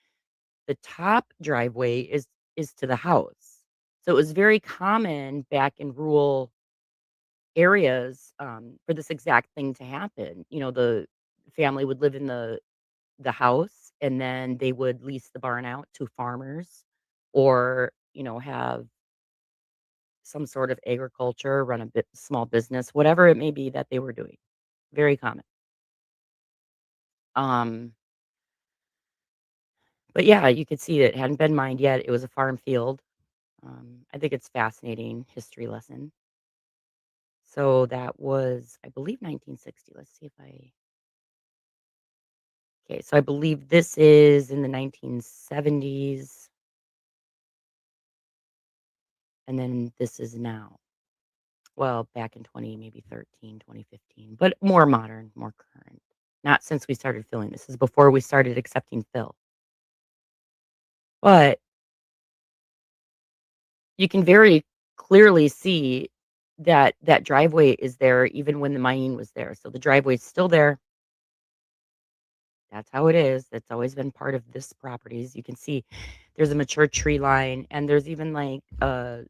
the top driveway is to the house. So it was very common back in rural areas, for this exact thing to happen. The family would live in the house, and then they would lease the barn out to farmers or, have some sort of agriculture, run a bit small business, whatever it may be that they were doing. Very common. Um, but yeah, you could see it hadn't been mined yet. It was a farm field. I think it's fascinating history lesson. So that was, I believe, 1960. Let's see if I. Okay, so I believe this is in the 1970s, and then this is now. Well, back in maybe 13, 2015, but more modern, more current. Not since we started filling. This is before we started accepting fill. But you can very clearly see that that driveway is there even when the mining was there. So the driveway is still there. That's how it is. That's always been part of this property. As you can see, there's a mature tree line, and there's even uh,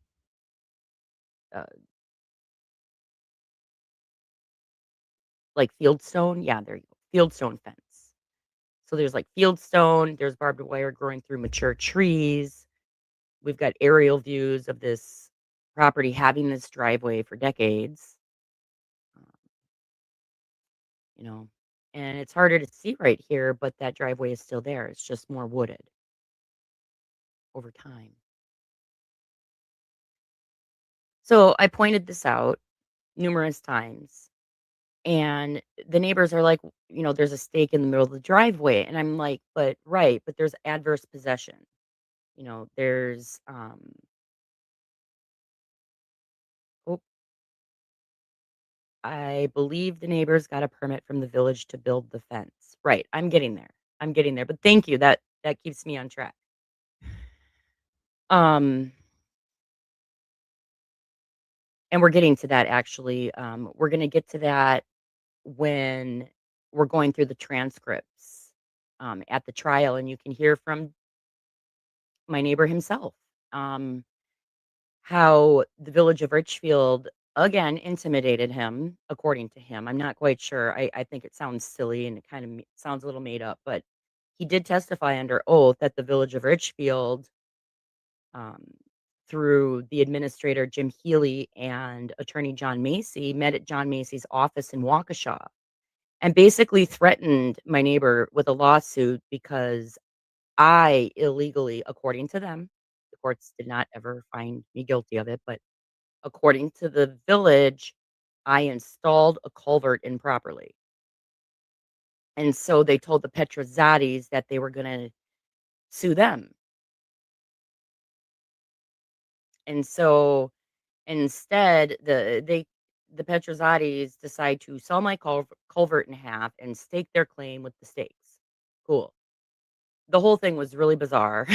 like fieldstone. Yeah, there you go. Fieldstone fence. So there's like fieldstone, there's barbed wire growing through mature trees. We've got aerial views of this property having this driveway for decades. um, you know, and it's harder to see right here, but that driveway is still there. It's just more wooded over time. So I pointed this out numerous times, and the neighbors are like, there's a stake in the middle of the driveway. And I'm like, but there's adverse possession. There's, oh, I believe the neighbors got a permit from the village to build the fence. Right. I'm getting there. I'm getting there. But thank you. That keeps me on track. Um, and we're getting to that actually. We're gonna get to that when we're going through the transcripts at the trial, and you can hear from my neighbor himself. Um, how the village of Richfield again intimidated him, according to him. I'm not quite sure. I think it sounds silly and it kind of sounds a little made up, but he did testify under oath that the village of Richfield, um, through the administrator Jim Healy and attorney John Macy, met at John Macy's office in Waukesha and basically threatened my neighbor with a lawsuit because I illegally, according to them, the courts did not ever find me guilty of it, but according to the village, I installed a culvert improperly. And so they told the Petrozzadis that they were gonna sue them. And so instead, the Petrozzadis decide to sell my culvert in half and stake their claim with the stakes. Cool. The whole thing was really bizarre.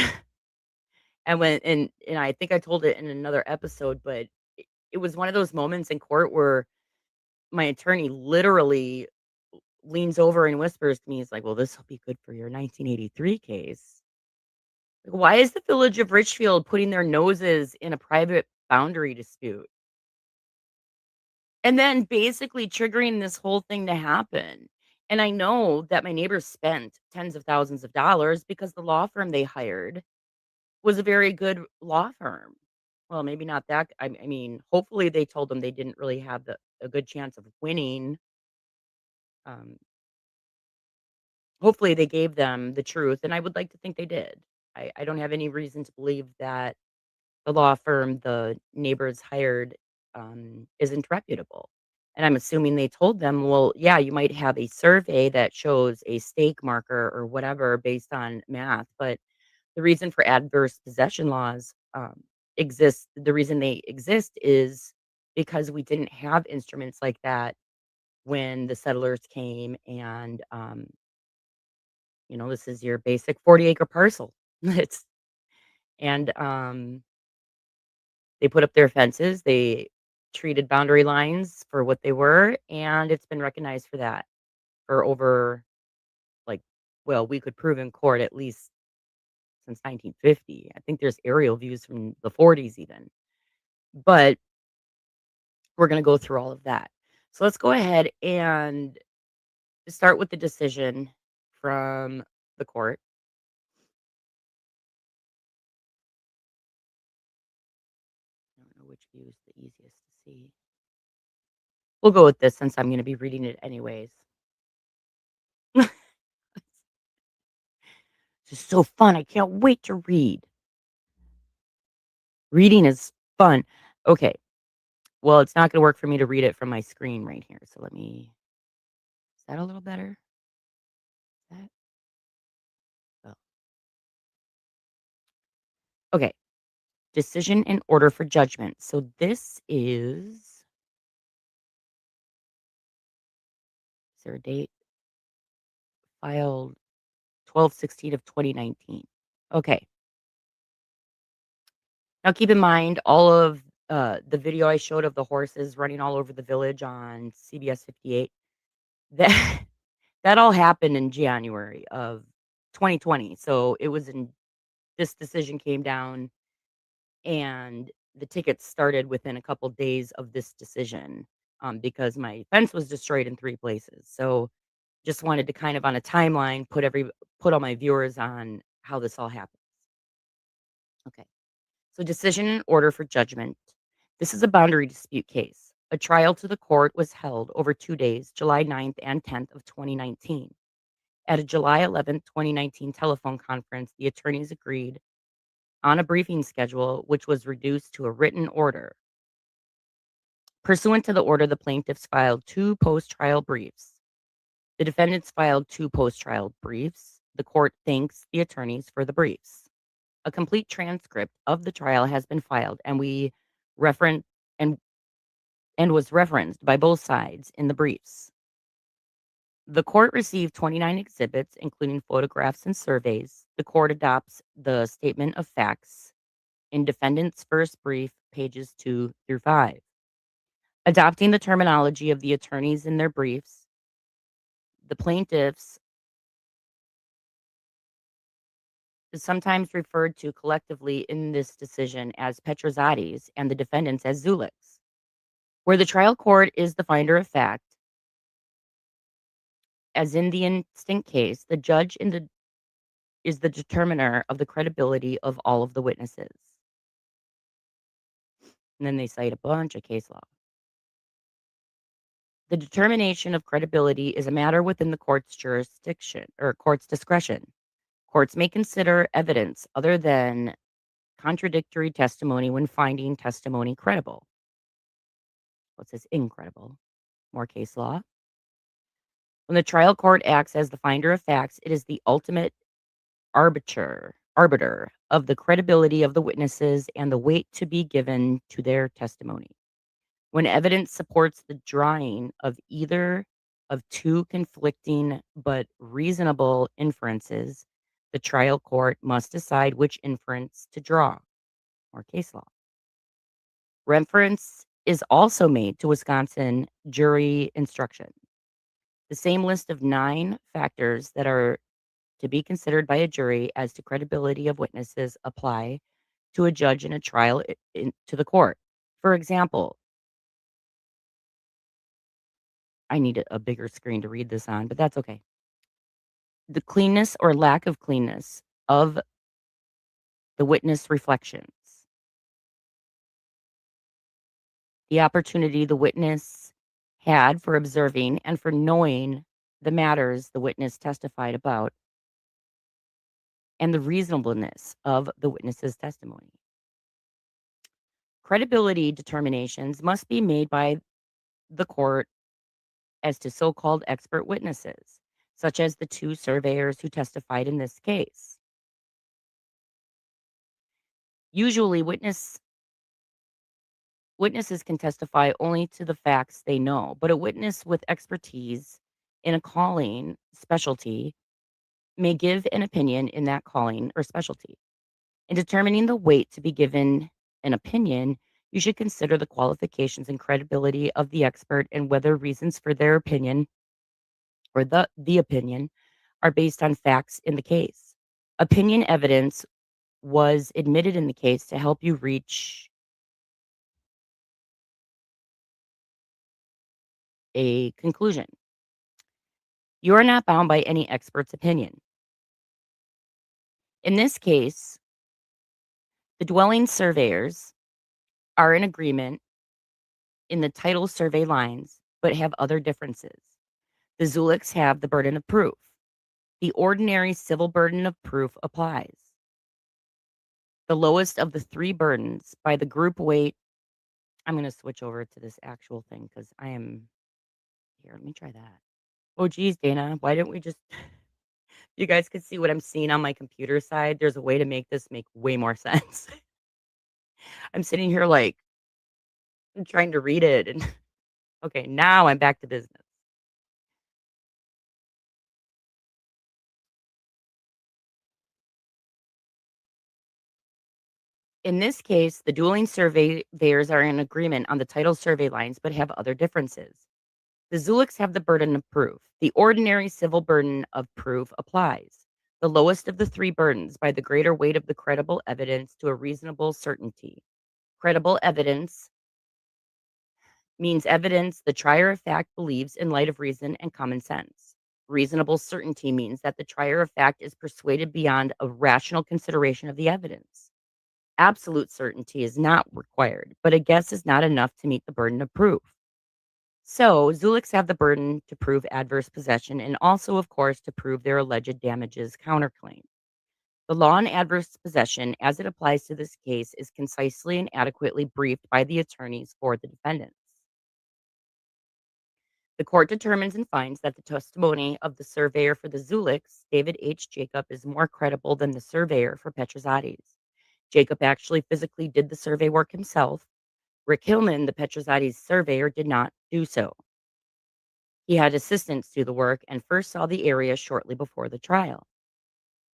And I think I told it in another episode, but it was one of those moments in court where my attorney literally leans over and whispers to me, he's like, "Well, this will be good for your 1983 case." Like, why is the village of Richfield putting their noses in a private boundary dispute? And then basically triggering this whole thing to happen. And I know that my neighbors spent tens of thousands of dollars because the law firm they hired was a very good law firm. Well, maybe not that. I mean, hopefully they told them they didn't really have a good chance of winning. Um, Hopefully they gave them the truth, and I would like to think they did. I don't have any reason to believe that the law firm the neighbors hired isn't reputable. And I'm assuming they told them, well, yeah, you might have a survey that shows a stake marker or whatever based on math, but the reason for adverse possession laws exist, the reason they exist is because we didn't have instruments like that when the settlers came and, this is your basic 40-acre parcel. It's and they put up their fences, they treated boundary lines for what they were, and it's been recognized for that for over, like, well, we could prove in court at least since 1950. I think there's aerial views from the 40s even. But we're gonna go through all of that. So let's go ahead and start with the decision from the court. I don't know which view is the easiest to see. We'll go with this since I'm gonna be reading it anyways. This is so fun. I can't wait to read. Reading is fun. Okay. Well, it's not gonna work for me to read it from my screen right here. So let me is that a little better? Is that oh. Okay. Decision and order for judgment. So this is there a date? Filed 12/16 of 2019. Okay. Now keep in mind all of the video I showed of the horses running all over the village on CBS 58. That that all happened in January of 2020. So it was in this decision came down and the tickets started within a couple days of this decision because my fence was destroyed in 3 places. So just wanted to kind of on a timeline put all my viewers on how this all happened. Okay. So decision and order for judgment. This is a boundary dispute case. A trial to the court was held over 2 days, July 9th and 10th of 2019. At a July 11th, 2019 telephone conference, the attorneys agreed on a briefing schedule, which was reduced to a written order. Pursuant to the order, the plaintiffs filed 2 post-trial briefs. The defendants filed 2 post-trial briefs. The court thanks the attorneys for the briefs. A complete transcript of the trial has been filed, and we reference and was referenced by both sides in the briefs. The court received 29 exhibits, including photographs and surveys. The court adopts the statement of facts in defendant's first brief, pages 2 through 5. Adopting the terminology of the attorneys in their briefs, the plaintiffs is sometimes referred to collectively in this decision as Petrazades and the defendants as Zouleks. Where the trial court is the finder of fact, as in the instant case, the judge is the determiner of the credibility of all of the witnesses. And then they cite a bunch of case law. The determination of credibility is a matter within the court's jurisdiction or court's discretion. Courts may consider evidence other than contradictory testimony when finding testimony credible. What says incredible? More case law. When the trial court acts as the finder of facts, it is the ultimate arbiter of the credibility of the witnesses and the weight to be given to their testimony. When evidence supports the drawing of either of 2 conflicting but reasonable inferences, the trial court must decide which inference to draw. More case law. Reference is also made to Wisconsin jury instructions. The same list of 9 factors that are to be considered by a jury as to credibility of witnesses apply to a judge in a trial to the court. For example, I need a bigger screen to read this on, but that's okay. The cleanness or lack of cleanness of the witness reflections. The opportunity the witness had for observing and for knowing the matters the witness testified about, and the reasonableness of the witness's testimony. Credibility determinations must be made by the court as to so-called expert witnesses, such as the 2 surveyors who testified in this case. Usually, witnesses can testify only to the facts they know, but a witness with expertise in a calling specialty may give an opinion in that calling or specialty. In determining the weight to be given an opinion, you should consider the qualifications and credibility of the expert and whether reasons for their opinion or the opinion are based on facts in the case. Opinion evidence was admitted in the case to help you reach a conclusion. You are not bound by any expert's opinion. In this case, the dwelling surveyors are in agreement in the title survey lines, but have other differences. The Zouleks have the burden of proof. The ordinary civil burden of proof applies. The lowest of the 3 burdens by the group weight. I'm going to switch over to this actual thing because I am here. Let me try that. Oh, geez, Dana, why didn't we just you guys could see what I'm seeing on my computer side. There's a way to make this make way more sense. I'm sitting here like I'm trying to read it and okay, now I'm back to business. In this case, the dueling surveyors are in agreement on the title survey lines but have other differences. The Zouleks have the burden of proof. The ordinary civil burden of proof applies. The lowest of the 3 burdens by the greater weight of the credible evidence to a reasonable certainty. Credible evidence means evidence the trier of fact believes in light of reason and common sense. Reasonable certainty means that the trier of fact is persuaded beyond a rational consideration of the evidence. Absolute certainty is not required, but a guess is not enough to meet the burden of proof. So, Zouleks have the burden to prove adverse possession and also, of course, to prove their alleged damages counterclaim. The law on adverse possession, as it applies to this case, is concisely and adequately briefed by the attorneys for the defendants. The court determines and finds that the testimony of the surveyor for the Zouleks, David H. Jacob, is more credible than the surveyor for Petrozates. Jacob actually physically did the survey work himself. Rick Hillman, the Petrozates surveyor, did not do so. He had assistants do the work and first saw the area shortly before the trial.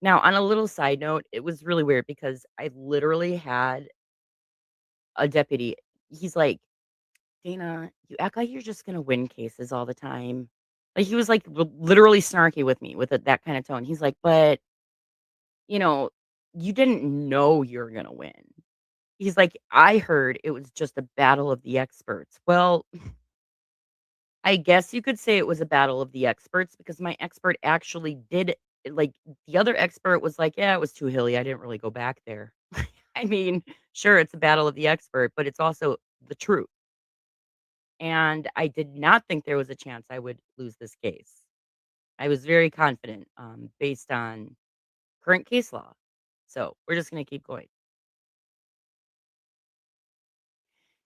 Now, on a little side note, it was really weird because I literally had a deputy. He's like, Dana, you act like you're just going to win cases all the time. Like, he was like literally snarky with me with that kind of tone. He's like, but, you know, you didn't know you're going to win. He's like, I heard it was just a battle of the experts. Well, I guess you could say it was a battle of the experts because my expert actually did like the other expert was like, yeah, it was too hilly. I didn't really go back there. I mean, sure, it's a battle of the expert, but it's also the truth. And I did not think there was a chance I would lose this case. I was very confident based on current case law. So we're just going to keep going.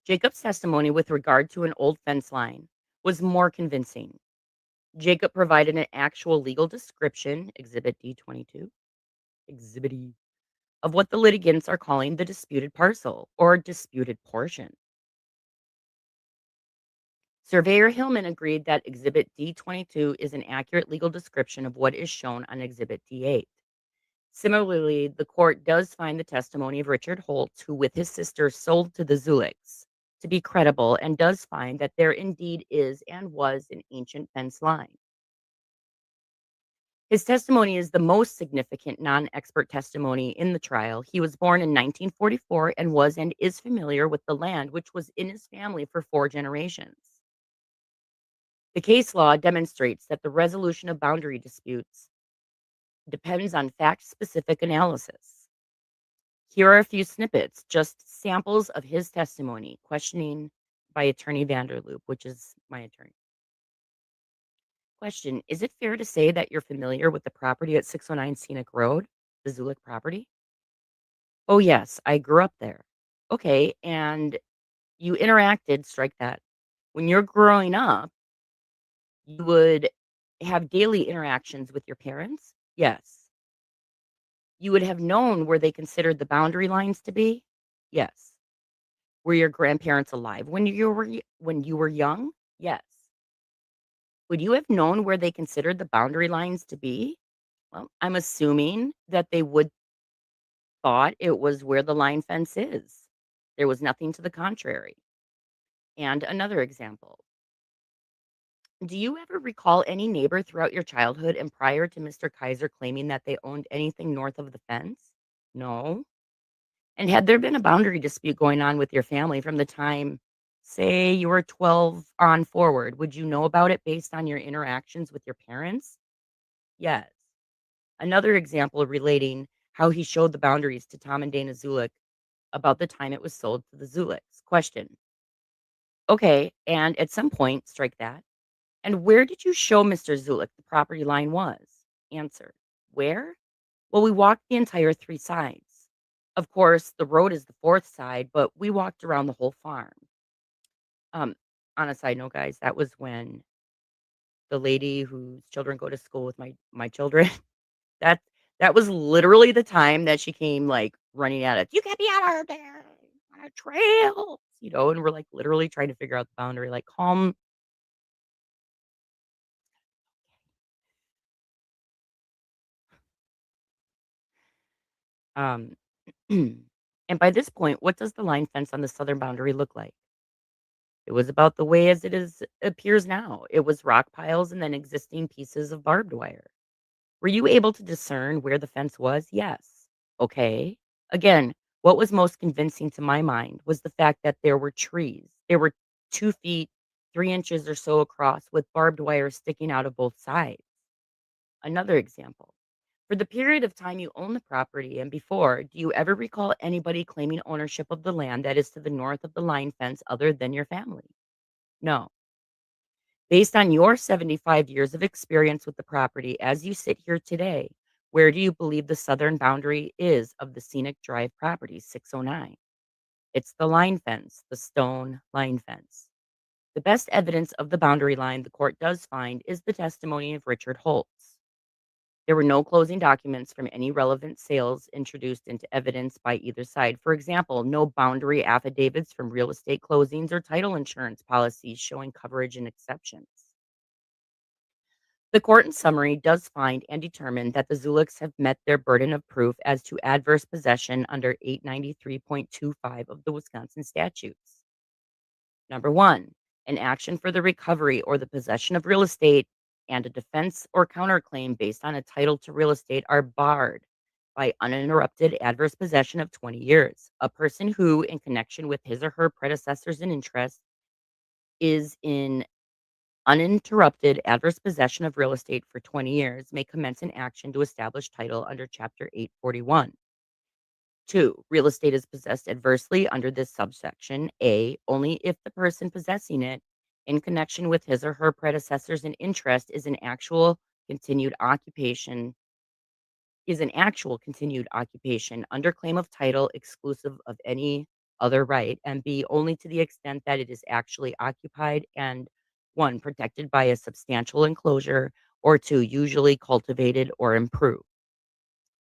Jacob's testimony with regard to an old fence line was more convincing. Jacob provided an actual legal description, Exhibit D22, Exhibit E, of what the litigants are calling the disputed parcel or disputed portion. Surveyor Hillman agreed that Exhibit D22 is an accurate legal description of what is shown on Exhibit D8. Similarly, the court does find the testimony of Richard Holtz, who with his sister sold to the Zouleks, to be credible and does find that there indeed is and was an ancient fence line. His testimony is the most significant non-expert testimony in the trial. He was born in 1944 and was and is familiar with the land, which was in his family for 4 generations. The case law demonstrates that the resolution of boundary disputes depends on fact-specific analysis. Here are a few snippets, just samples of his testimony, questioning by Attorney Vanderloop, which is my attorney. Question, is it fair to say that you're familiar with the property at 609 Scenic Road, the Zoulek property? Oh, yes, I grew up there. Okay, and you interacted, strike that. When you're growing up, you would have daily interactions with your parents? Yes. You would have known where they considered the boundary lines to be? Yes. Were your grandparents alive when when you were young? Yes. Would you have known where they considered the boundary lines to be? Well, I'm assuming that they would thought it was where the line fence is. There was nothing to the contrary. And another example. Do you ever recall any neighbor throughout your childhood and prior to Mr. Kaiser claiming that they owned anything north of the fence? No. And had there been a boundary dispute going on with your family from the time, say, you were 12 on forward, would you know about it based on your interactions with your parents? Yes. Another example relating how he showed the boundaries to Tom and Dana Zoulek about the time it was sold to the Zouleks. Question. Okay, and at some point, strike that. And where did you show Mr. Zoulek the property line was? Answer. Where? Well, we walked the entire 3 sides. Of course, the road is the 4th side, but we walked around the whole farm. Um, on a side note, guys, that was when the lady whose children go to school with my children, that that was literally the time that she came, like, running at us. "You can't be out of there on a trail," and we're, like, literally trying to figure out the boundary, like, calm. Um, and by this point, what does the line fence on the southern boundary look like? It was about the way as it is appears now. It was rock piles and then existing pieces of barbed wire. Were you able to discern where the fence was? Yes. Okay. Again, what was most convincing to my mind was the fact that there were trees. There were 2 feet, 3 inches or so across with barbed wire sticking out of both sides. Another example. For the period of time you own the property and before, do you ever recall anybody claiming ownership of the land that is to the north of the line fence other than your family? No. Based on your 75 years of experience with the property as you sit here today, where do you believe the southern boundary is of the Scenic Drive property, 609? It's the line fence, the stone line fence. The best evidence of the boundary line the court does find is the testimony of Richard Holtz. There were no closing documents from any relevant sales introduced into evidence by either side. For example, no boundary affidavits from real estate closings or title insurance policies showing coverage and exceptions. The court, in summary, does find and determine that the Zuleks have met their burden of proof as to adverse possession under 893.25 of the Wisconsin statutes. Number one, an action for the recovery or the possession of real estate and a defense or counterclaim based on a title to real estate are barred by uninterrupted adverse possession of 20 years. A person who, in connection with his or her predecessors in interest, is in uninterrupted adverse possession of real estate for 20 years may commence an action to establish title under Chapter 841. 2. Real estate is possessed adversely under this subsection A only if the person possessing it in connection with his or her predecessors in interest is an actual continued occupation under claim of title exclusive of any other right, and B only to the extent that it is actually occupied and 1 protected by a substantial enclosure or 2 usually cultivated or improved.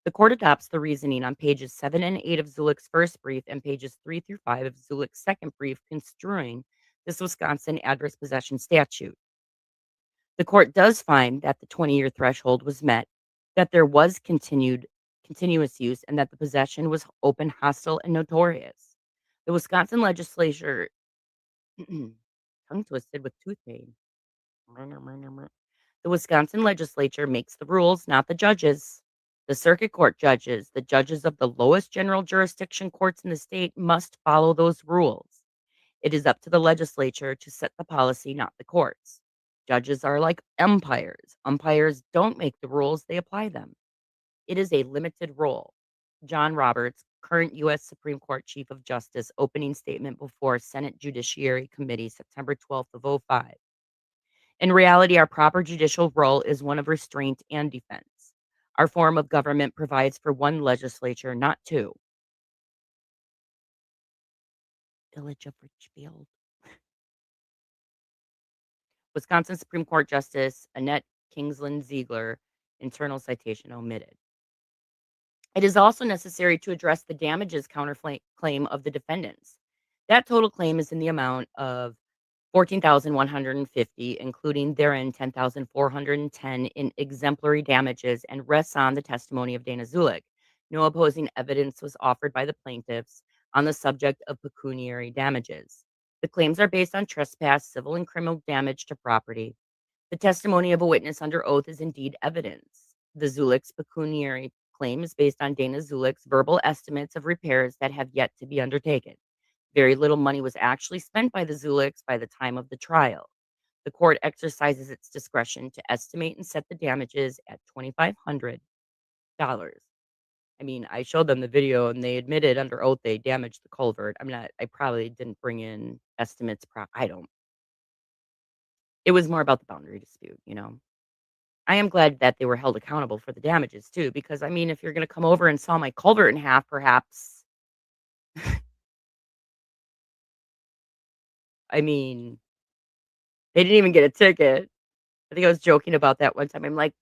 The court adopts the reasoning on pages 7 and 8 of Zulek's first brief and pages 3 through 5 of Zulek's second brief construing this Wisconsin adverse possession statute. The court does find that the 20-year threshold was met, that there was continuous use, and that the possession was open, hostile, and notorious. The Wisconsin legislature, tongue twisted with tooth pain. The Wisconsin legislature makes the rules, not the judges. The circuit court judges, the judges of the lowest general jurisdiction courts in the state, must follow those rules. It is up to the legislature to set the policy, not the courts. Judges are like umpires. Umpires don't make the rules, they apply them. It is a limited role. John Roberts, current U.S. Supreme Court Chief of Justice, opening statement before Senate Judiciary Committee, September 12th of '05. In reality, our proper judicial role is one of restraint and defense. Our form of government provides for one legislature, not two. Village of Richfield. Wisconsin Supreme Court Justice Annette Kingsland Ziegler, internal citation omitted. It is also necessary to address the damages counterclaim of the defendants. That total claim is in the amount of $14,150, including therein $10,410 in exemplary damages, and rests on the testimony of Danah Zoulek. No opposing evidence was offered by the plaintiffs on the subject of pecuniary damages. The claims are based on trespass, civil and criminal damage to property. The testimony of a witness under oath is indeed evidence. The Zoulek's pecuniary claim is based on Danah Zoulek's verbal estimates of repairs that have yet to be undertaken. Very little money was actually spent by the Zouleks by the time of the trial. The court exercises its discretion to estimate and set the damages at $2,500. I mean, I showed them the video and they admitted under oath they damaged the culvert. I probably didn't bring in estimates. It was more about the boundary dispute, you know. I am glad that they were held accountable for the damages too, because I mean, if you're going to come over and saw my culvert in half, perhaps, I mean, they didn't even get a ticket. I think I was joking about that one time. I'm like,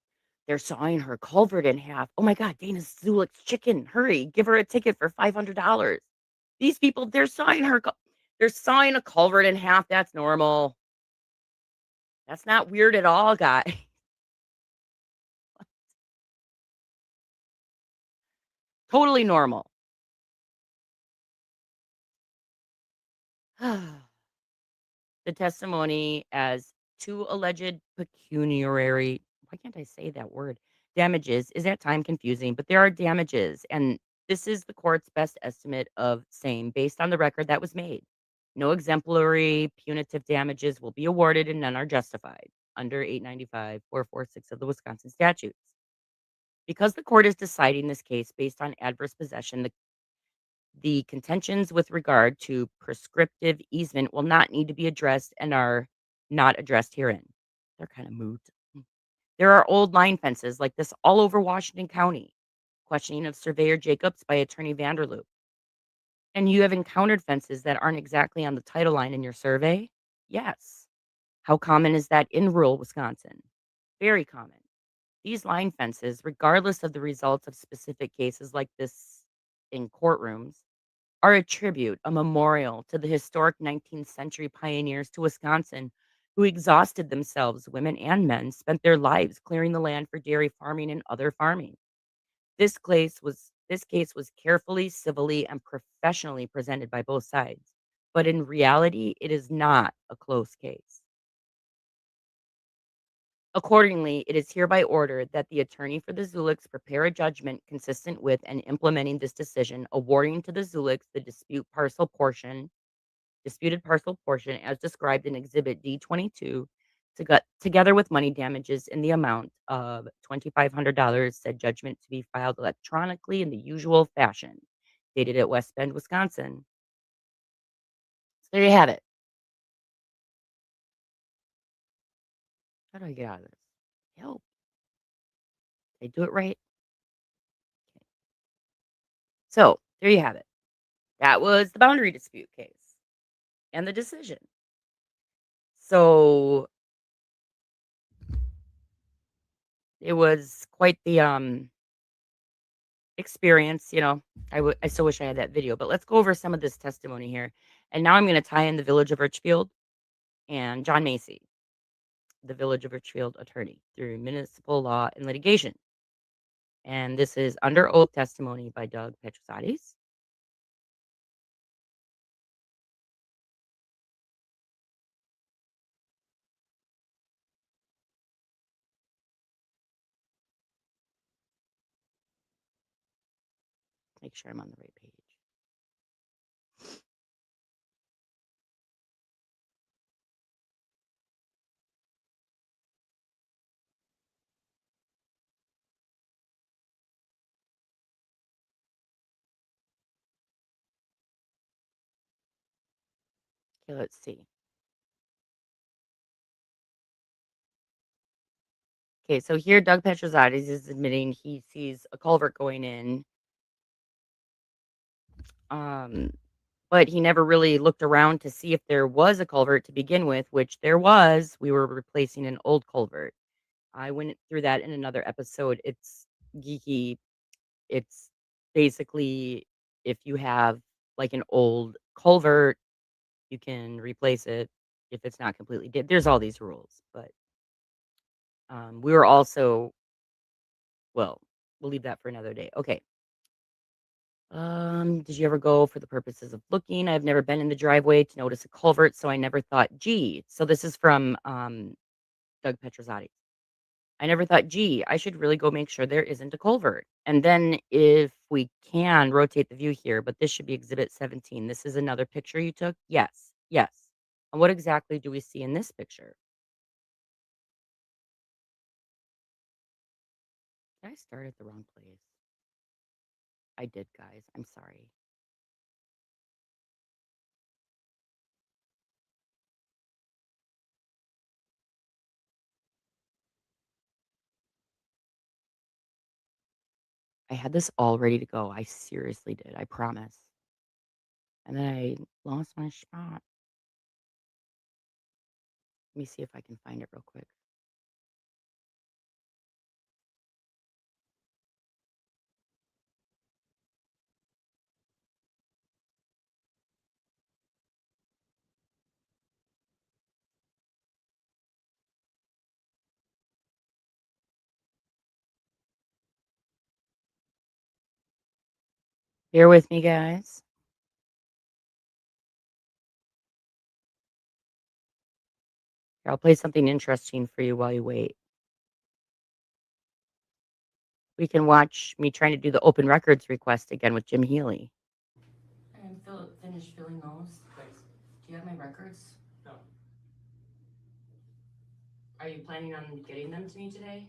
they're sawing her culvert in half. Oh my God, Danah Zoulek's chicken. Hurry, give her a ticket for $500. These people, they're sawing a culvert in half. That's normal. That's not weird at all, guy. Totally normal. The testimony as to alleged pecuniary, why can't I say that word? Damages is at time confusing, but there are damages, and this is the court's best estimate of same based on the record that was made. No exemplary punitive damages will be awarded and none are justified under 895-446 of the Wisconsin statutes. Because the court is deciding this case based on adverse possession, the contentions with regard to prescriptive easement will not need to be addressed and are not addressed herein. They're kind of moot. There are old line fences like this all over Washington County. Questioning of Surveyor Jacobs by Attorney Vanderloop. And you have encountered fences that aren't exactly on the title line in your survey? Yes. How common is that in rural Wisconsin? Very common. These line fences, regardless of the results of specific cases like this in courtrooms, are a tribute, a memorial to the historic 19th century pioneers to Wisconsin who exhausted themselves, women and men, spent their lives clearing the land for dairy farming and other farming. This case was carefully, civilly, and professionally presented by both sides, but in reality, it is not a close case. Accordingly, it is hereby ordered that the attorney for the Zouleks prepare a judgment consistent with and implementing this decision, awarding to the Zouleks the disputed parcel portion as described in Exhibit D22, together with money damages in the amount of $2,500, said judgment to be filed electronically in the usual fashion, dated at West Bend, Wisconsin. So there you have it. How do I get out of this? Help. Did I do it right? Okay. So there you have it. That was the boundary dispute case and the decision. So it was quite the experience, you know. I still wish I had that video, but let's go over some of this testimony here. And now I'm going to tie in the Village of Richfield and John Macy, the Village of Richfield attorney, through municipal law and litigation. And this is under oath testimony by Doug Petrozatis. Make sure I'm on the right page. Okay, let's see. Okay, so here Doug Petrozatis is admitting he sees a culvert going in. but he never really looked around to see if there was a culvert to begin with, which there was. We were replacing an old culvert. I went through that in another episode. It's geeky. It's basically if you have like an old culvert, you can replace it if it's not completely dead. There's all these rules, but we were also, well, we'll leave that for another day. Okay. Did you ever go for the purposes of looking? I've never been in the driveway to notice a culvert, so I never thought, gee. So this is from Doug Petrozzati. I never thought, gee, I should really go make sure there isn't a culvert. And then if we can rotate the view here, but this should be exhibit 17. This is another picture you took? Yes. Yes. And what exactly do we see in this picture? Did I start at the wrong place? I did, guys. I'm sorry. I had this all ready to go. I seriously did. I promise. And then I lost my spot. Let me see if I can find it real quick. Bear with me, guys. Here, I'll play something interesting for you while you wait. We can watch me trying to do the open records request again with Jim Healy. I'm finished filling those. Thanks. Do you have my records? No. Are you planning on getting them to me today?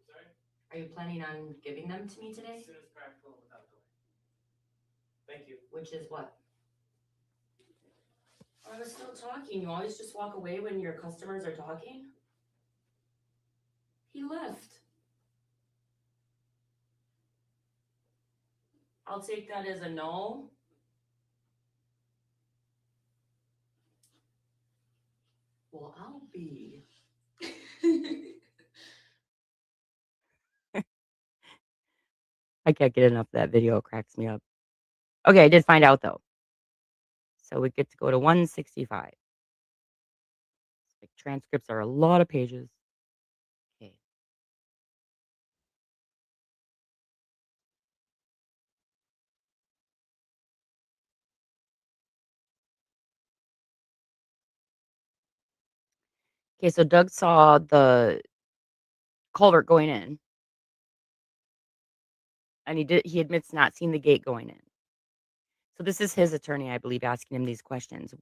Sorry? Are you planning on giving them to me today? As soon as practical without delay. Thank you. Which is what? I was still talking. You always just walk away when your customers are talking? He left. I'll take that as a no. Well, I'll be. I can't get enough of that video. It cracks me up. Okay, I did find out though. So we get to go to 165. Like transcripts are a lot of pages. Okay. Okay, so Doug saw the culvert going in. And he admits not seeing the gate going in. So this is his attorney, I believe, asking him these questions.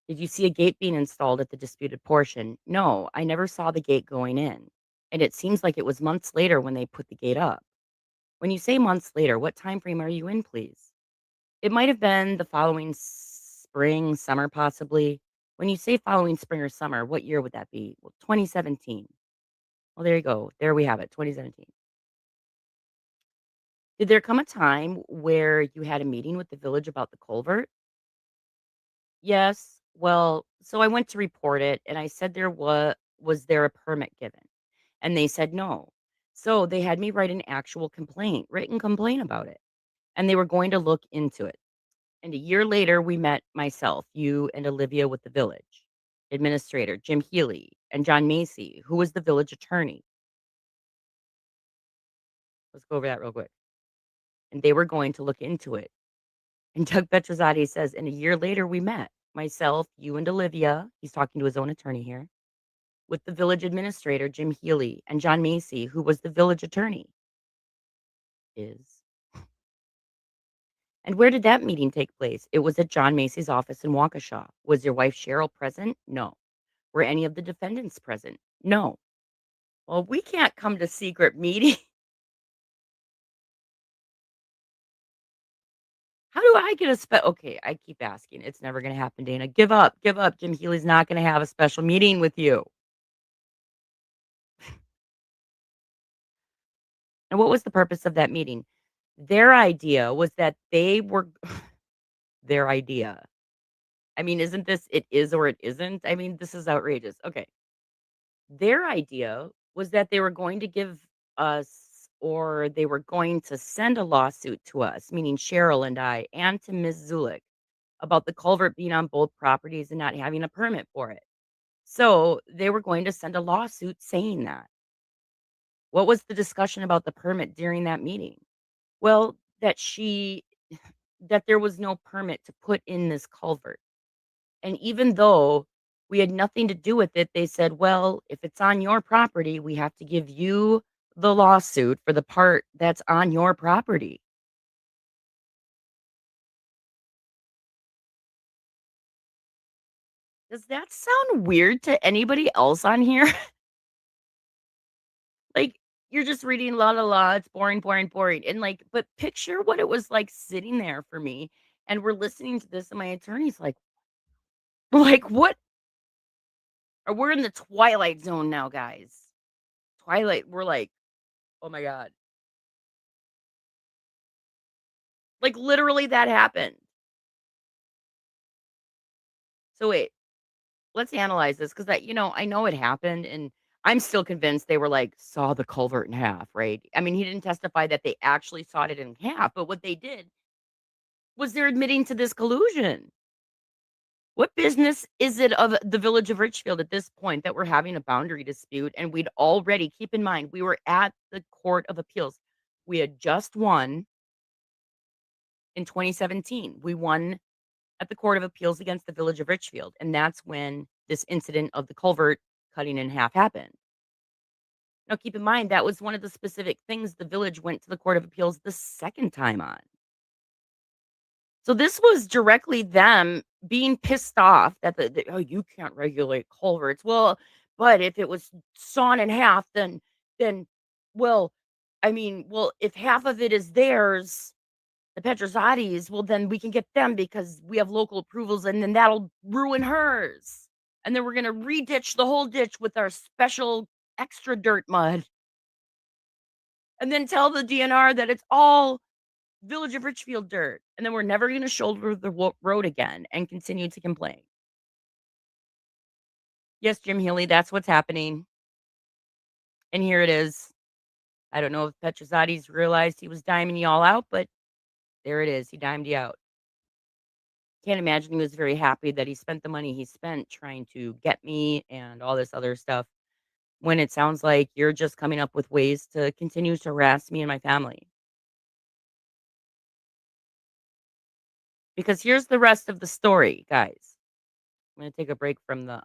Did you see a gate being installed at the disputed portion? No, I never saw the gate going in. And it seems like it was months later when they put the gate up. When you say months later, what time frame are you in, please? It might have been the following spring, summer, possibly. When you say following spring or summer, what year would that be? Well, 2017. Well, there you go. There we have it, 2017. Did there come a time where you had a meeting with the village about the culvert? Yes. Well, so I went to report it and I said was there a permit given? And they said no. So they had me write an actual complaint, written complaint about it. And they were going to look into it. And a year later we met myself, you and Olivia with the village administrator, Jim Healy, and John Macy, who was the village attorney. Let's go over that real quick. And they were going to look into it. And Doug Petrozzati says, and a year later we met, myself, you and Olivia, he's talking to his own attorney here, with the village administrator, Jim Healy, and John Macy, who was the village attorney. And where did that meeting take place? It was at John Macy's office in Waukesha. Was your wife Cheryl present? No. Were any of the defendants present? No. Well, we can't come to secret meeting. How do I get okay, I keep asking. It's never going to happen, Dana. Give up. Give up. Jim Healy's not going to have a special meeting with you. And what was the purpose of that meeting? Their idea was that they were their idea. I mean, isn't this it is or it isn't? I mean, this is outrageous. Okay. Their idea was that they were going to give us or they were going to send a lawsuit to us, meaning Cheryl and I, and to Ms. Zoulek about the culvert being on both properties and not having a permit for it. So they were going to send a lawsuit saying that. What was the discussion about the permit during that meeting? Well, that there was no permit to put in this culvert. And even though we had nothing to do with it, they said, well, if it's on your property, we have to give you the lawsuit for the part that's on your property. Does that sound weird to anybody else on here? Like, you're just reading la la la, it's boring, boring, boring. And like, but picture what it was like sitting there for me. And we're listening to this, and my attorney's like, we're like, what? Or we're in the twilight zone now, guys. Twilight, we're like, oh my God. Like literally that happened. So wait, let's analyze this because I know it happened and I'm still convinced they were like saw the culvert in half, right? I mean, he didn't testify that they actually sawed it in half, but what they did was they're admitting to this collusion. What business is it of the village of Richfield at this point that we're having a boundary dispute? And we'd already keep in mind we were at the Court of Appeals. We had just won in 2017. We won at the Court of Appeals against the village of Richfield. And that's when this incident of the culvert cutting in half happened. Now, keep in mind, that was one of the specific things the village went to the Court of Appeals the second time on. So this was directly them being pissed off that oh, you can't regulate culverts. Well, but if it was sawn in half, then, well, I mean, well, if half of it is theirs, the Petrozatis, well, then we can get them because we have local approvals, and then that'll ruin hers. And then we're gonna reditch the whole ditch with our special extra dirt mud. And then tell the DNR that it's all Village of Richfield dirt. And then we're never gonna shoulder the road again and continue to complain. Yes, Jim Healy, that's what's happening. And here it is. I don't know if Petrozatis realized he was diming you all out, but there it is. He dimed you out. Can't imagine he was very happy that he spent the money he spent trying to get me and all this other stuff when it sounds like you're just coming up with ways to continue to harass me and my family. Because here's the rest of the story, guys. I'm going to take a break from the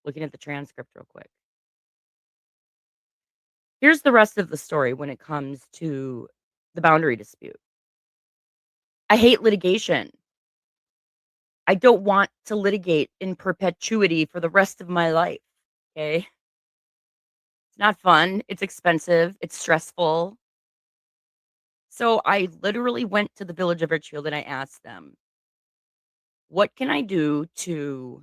looking at the transcript real quick. Here's the rest of the story when it comes to the boundary dispute. I hate litigation. I don't want to litigate in perpetuity for the rest of my life. Okay. It's not fun. It's expensive. It's stressful. So I literally went to the village of Richfield and I asked them, what can I do to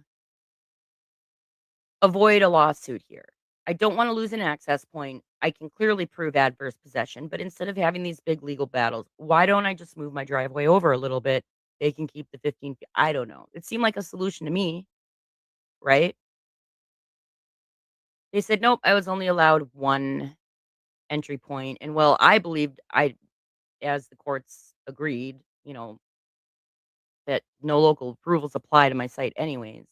avoid a lawsuit here? I don't want to lose an access point. I can clearly prove adverse possession, but instead of having these big legal battles, why don't I just move my driveway over a little bit? They can keep the 15 feet. I don't know. It seemed like a solution to me, right? They said, nope, I was only allowed one entry point. And well, I believed as the courts agreed, that no local approvals apply to my site anyways.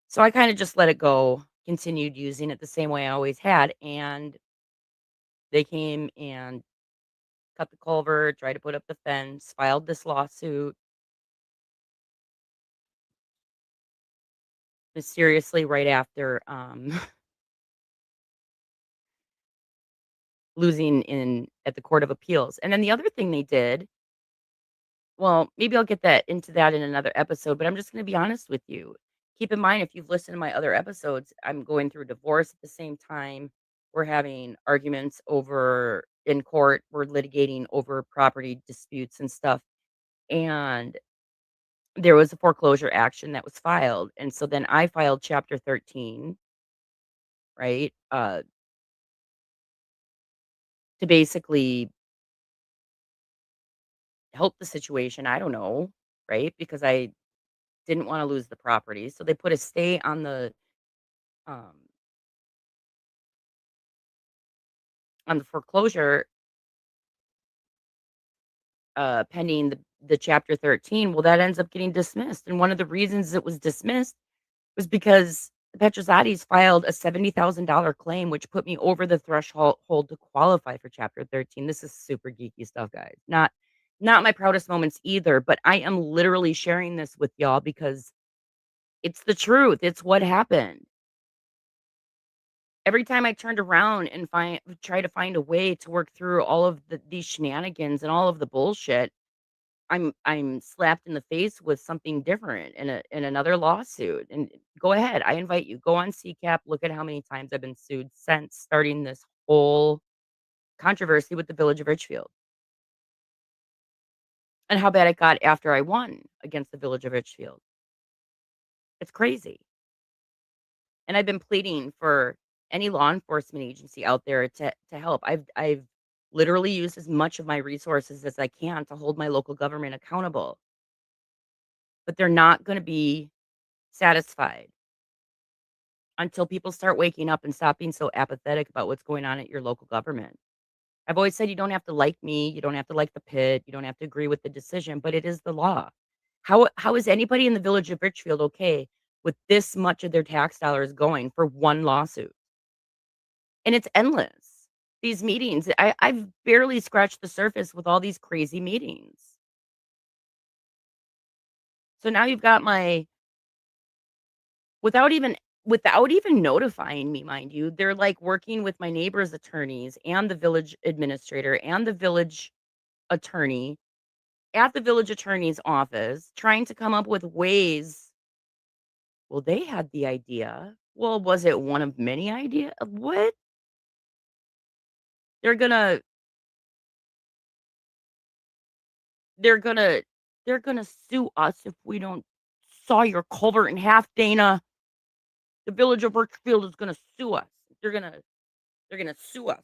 So I kind of just let it go, continued using it the same way I always had. And they came and cut the culvert, tried to put up the fence, filed this lawsuit. Mysteriously, right after losing at the Court of Appeals. And then the other thing they did, well, maybe I'll get into that in another episode, but I'm just going to be honest with you. Keep in mind, if you've listened to my other episodes, I'm going through divorce at the same time. We're having arguments over in court. We're litigating over property disputes and stuff. And there was a foreclosure action that was filed. And so then I filed Chapter 13, right? to basically help the situation. I don't know, right? Because I didn't want to lose the property. So they put a stay um on the foreclosure pending the chapter 13. Well, that ends up getting dismissed. And one of the reasons it was dismissed was because the Petrozatis filed a $70,000 claim, which put me over the threshold to qualify for chapter 13. This is super geeky stuff, guys. Not my proudest moments either, but I am literally sharing this with y'all because it's the truth. It's what happened. Every time I turned around and try to find a way to work through all of these shenanigans and all of the bullshit, I'm slapped in the face with something different in another lawsuit. And go ahead, I invite you, go on CCAP, look at how many times I've been sued since starting this whole controversy with the Village of Richfield, and how bad it got after I won against the Village of Richfield. It's crazy. And I've been pleading for any law enforcement agency out there to help. I've literally used as much of my resources as I can to hold my local government accountable, but they're not going to be satisfied until people start waking up and stop being so apathetic about what's going on at your local government. I've always said you don't have to like me, you don't have to like the pit, you don't have to agree with the decision, but it is the law. How is anybody in the Village of Richfield okay with this much of their tax dollars going for one lawsuit? And it's endless. These meetings, I've barely scratched the surface with all these crazy meetings. So now you've got my without even without even notifying me, mind you, they're like working with my neighbor's attorneys and the village administrator and the village attorney at the village attorney's office trying to come up with ways. Well, they had the idea. Well, was it one of many ideas? What? They're gonna they're gonna they're gonna sue us if we don't saw your culvert in half, Dana. The village of Richfield is gonna sue us. They're gonna sue us.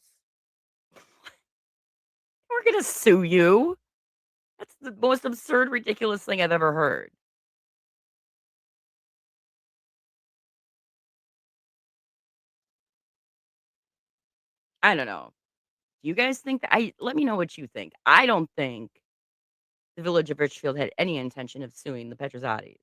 We're gonna sue you. That's the most absurd, ridiculous thing I've ever heard. I don't know. Do you guys think that let me know what you think. I don't think the village of Richfield had any intention of suing the Petrozatis.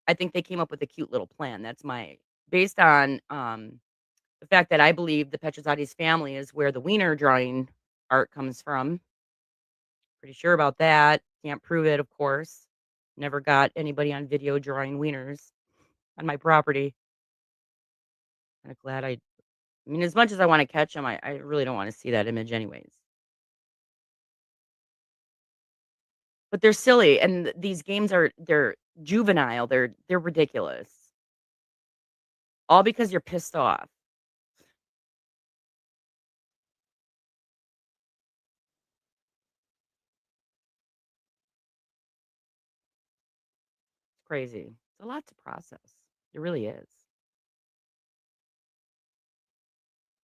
I think they came up with a cute little plan. That's my based on the fact that I believe the Petrozatis family is where the wiener drawing art comes from. Pretty sure about that. Can't prove it, of course. Never got anybody on video drawing wieners on my property. Kind of glad I mean, as much as I want to catch them, I really don't want to see that image anyways. But they're silly, and these games they're juvenile. They're ridiculous. All because you're pissed off. It's crazy. It's a lot to process. It really is.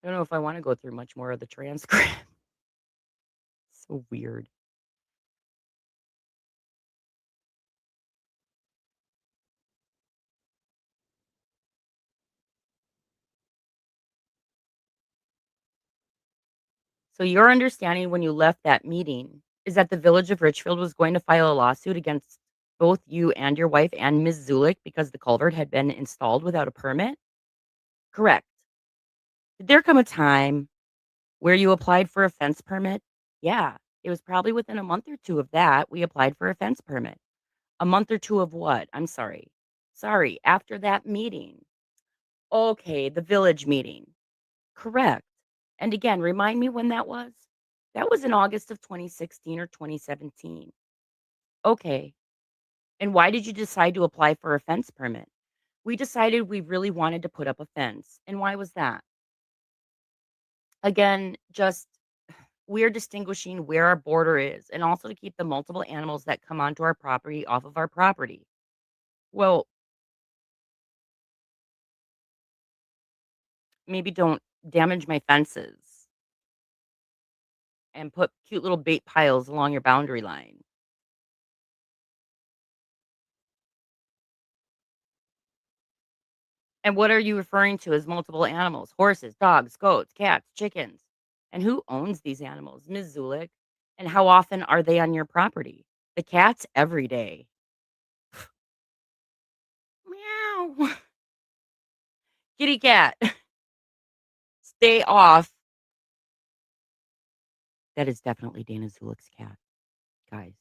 I don't know if I want to go through much more of the transcript. So weird. So your understanding when you left that meeting is that the village of Richfield was going to file a lawsuit against both you and your wife and Ms. Zoulek because the culvert had been installed without a permit? Correct. Did there come a time where you applied for a fence permit? Yeah, it was probably within a month or two of that we applied for a fence permit. A month or two of what? I'm sorry. Sorry, after that meeting. Okay, the village meeting. Correct. And again, remind me when that was? That was in August of 2016 or 2017. Okay. And why did you decide to apply for a fence permit? We decided we really wanted to put up a fence. And why was that? Again, just we're distinguishing where our border is and also to keep the multiple animals that come onto our property off of our property. Well, maybe don't damage my fences. and put cute little bait piles along your boundary line. And what are you referring to as multiple animals? Horses, dogs, goats, cats, chickens. And who owns these animals? Ms. Zoulek. And how often are they on your property? The cats every day. Meow. Kitty cat. Stay off. That is definitely Danah Zoulek's cat, guys.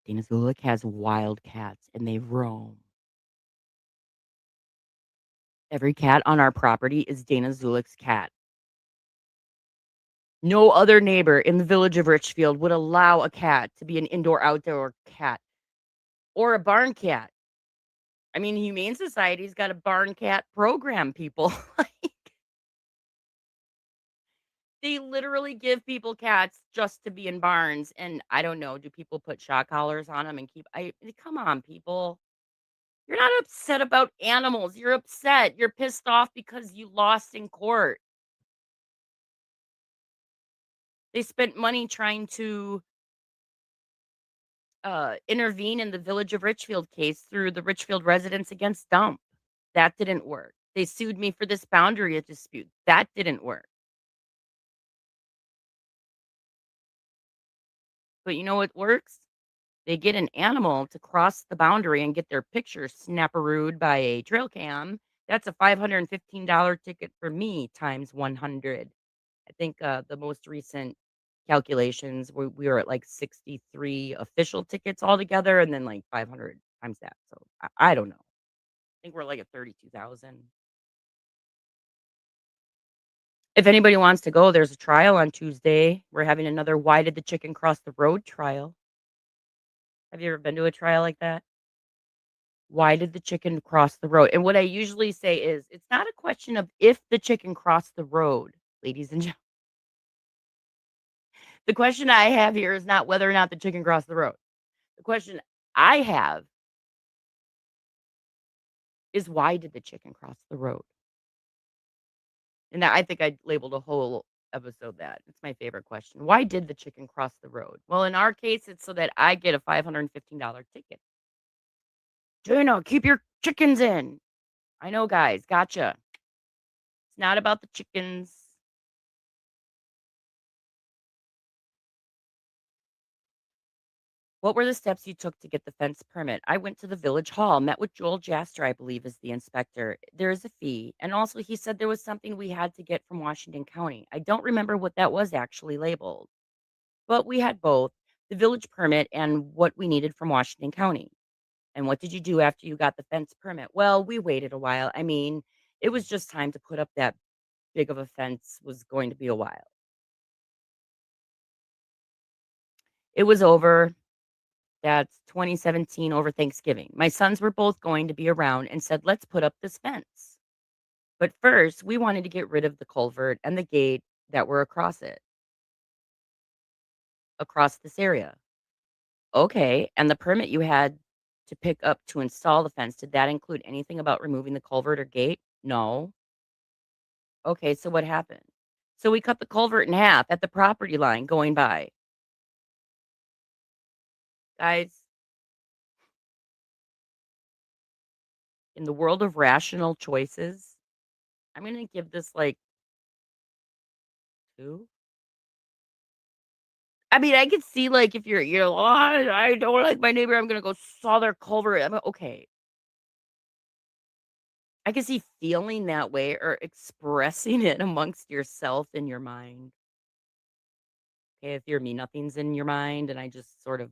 Danah Zoulek has wild cats and they roam. Every cat on our property is Danah Zoulek's cat. No other neighbor in the village of Richfield would allow a cat to be an indoor-outdoor cat or a barn cat. I mean, Humane Society's got a barn cat program, people. They literally give people cats just to be in barns, and I don't know, do people put shock collars on them and come on, people. You're not upset about animals. You're upset. You're pissed off because you lost in court. They spent money trying to intervene in the Village of Richfield case through the Richfield Residents Against Dump. That didn't work. They sued me for this boundary dispute. That didn't work. But you know what works? They get an animal to cross the boundary and get their picture snapperooed by a trail cam. That's a $515 ticket for me times 100. I think the most recent calculations, we were at like 63 official tickets altogether and then like 500 times that. So I don't know. I think we're like at 32,000. If anybody wants to go, there's a trial on Tuesday. We're having another Why Did the Chicken Cross the Road trial. Have you ever been to a trial like that? Why did the chicken cross the road? And what I usually say is, it's not a question of if the chicken crossed the road, ladies and gentlemen. The question I have here is not whether or not the chicken crossed the road. The question I have is, why did the chicken cross the road? And I think I labeled a whole episode that. It's my favorite question. Why did the chicken cross the road? Well, in our case, it's so that I get a $515 ticket. Danah, keep your chickens in. I know, guys. Gotcha. It's not about the chickens. What were the steps you took to get the fence permit? I went to the village hall, met with Joel Jaster, I believe is the inspector. There is a fee. And also he said there was something we had to get from Washington County. I don't remember what that was actually labeled. But we had both the village permit and what we needed from Washington County. And what did you do after you got the fence permit? Well, we waited a while. I mean, it was just time to put up that big of a fence was going to be a while. It was over. That's 2017 over Thanksgiving. My sons were both going to be around and said, let's put up this fence. But first, we wanted to get rid of the culvert and the gate that were across it, across this area. Okay. And the permit you had to pick up to install the fence, did that include anything about removing the culvert or gate? No. Okay. So what happened? So we cut the culvert in half at the property line going by. Guys, in the world of rational choices, I'm going to give this like 2. I mean, I could see like if you're oh, I don't like my neighbor, I'm going to go saw their culvert. I'm okay. I can see feeling that way or expressing it amongst yourself in your mind. Okay, if you're me, nothing's in your mind, and I just sort of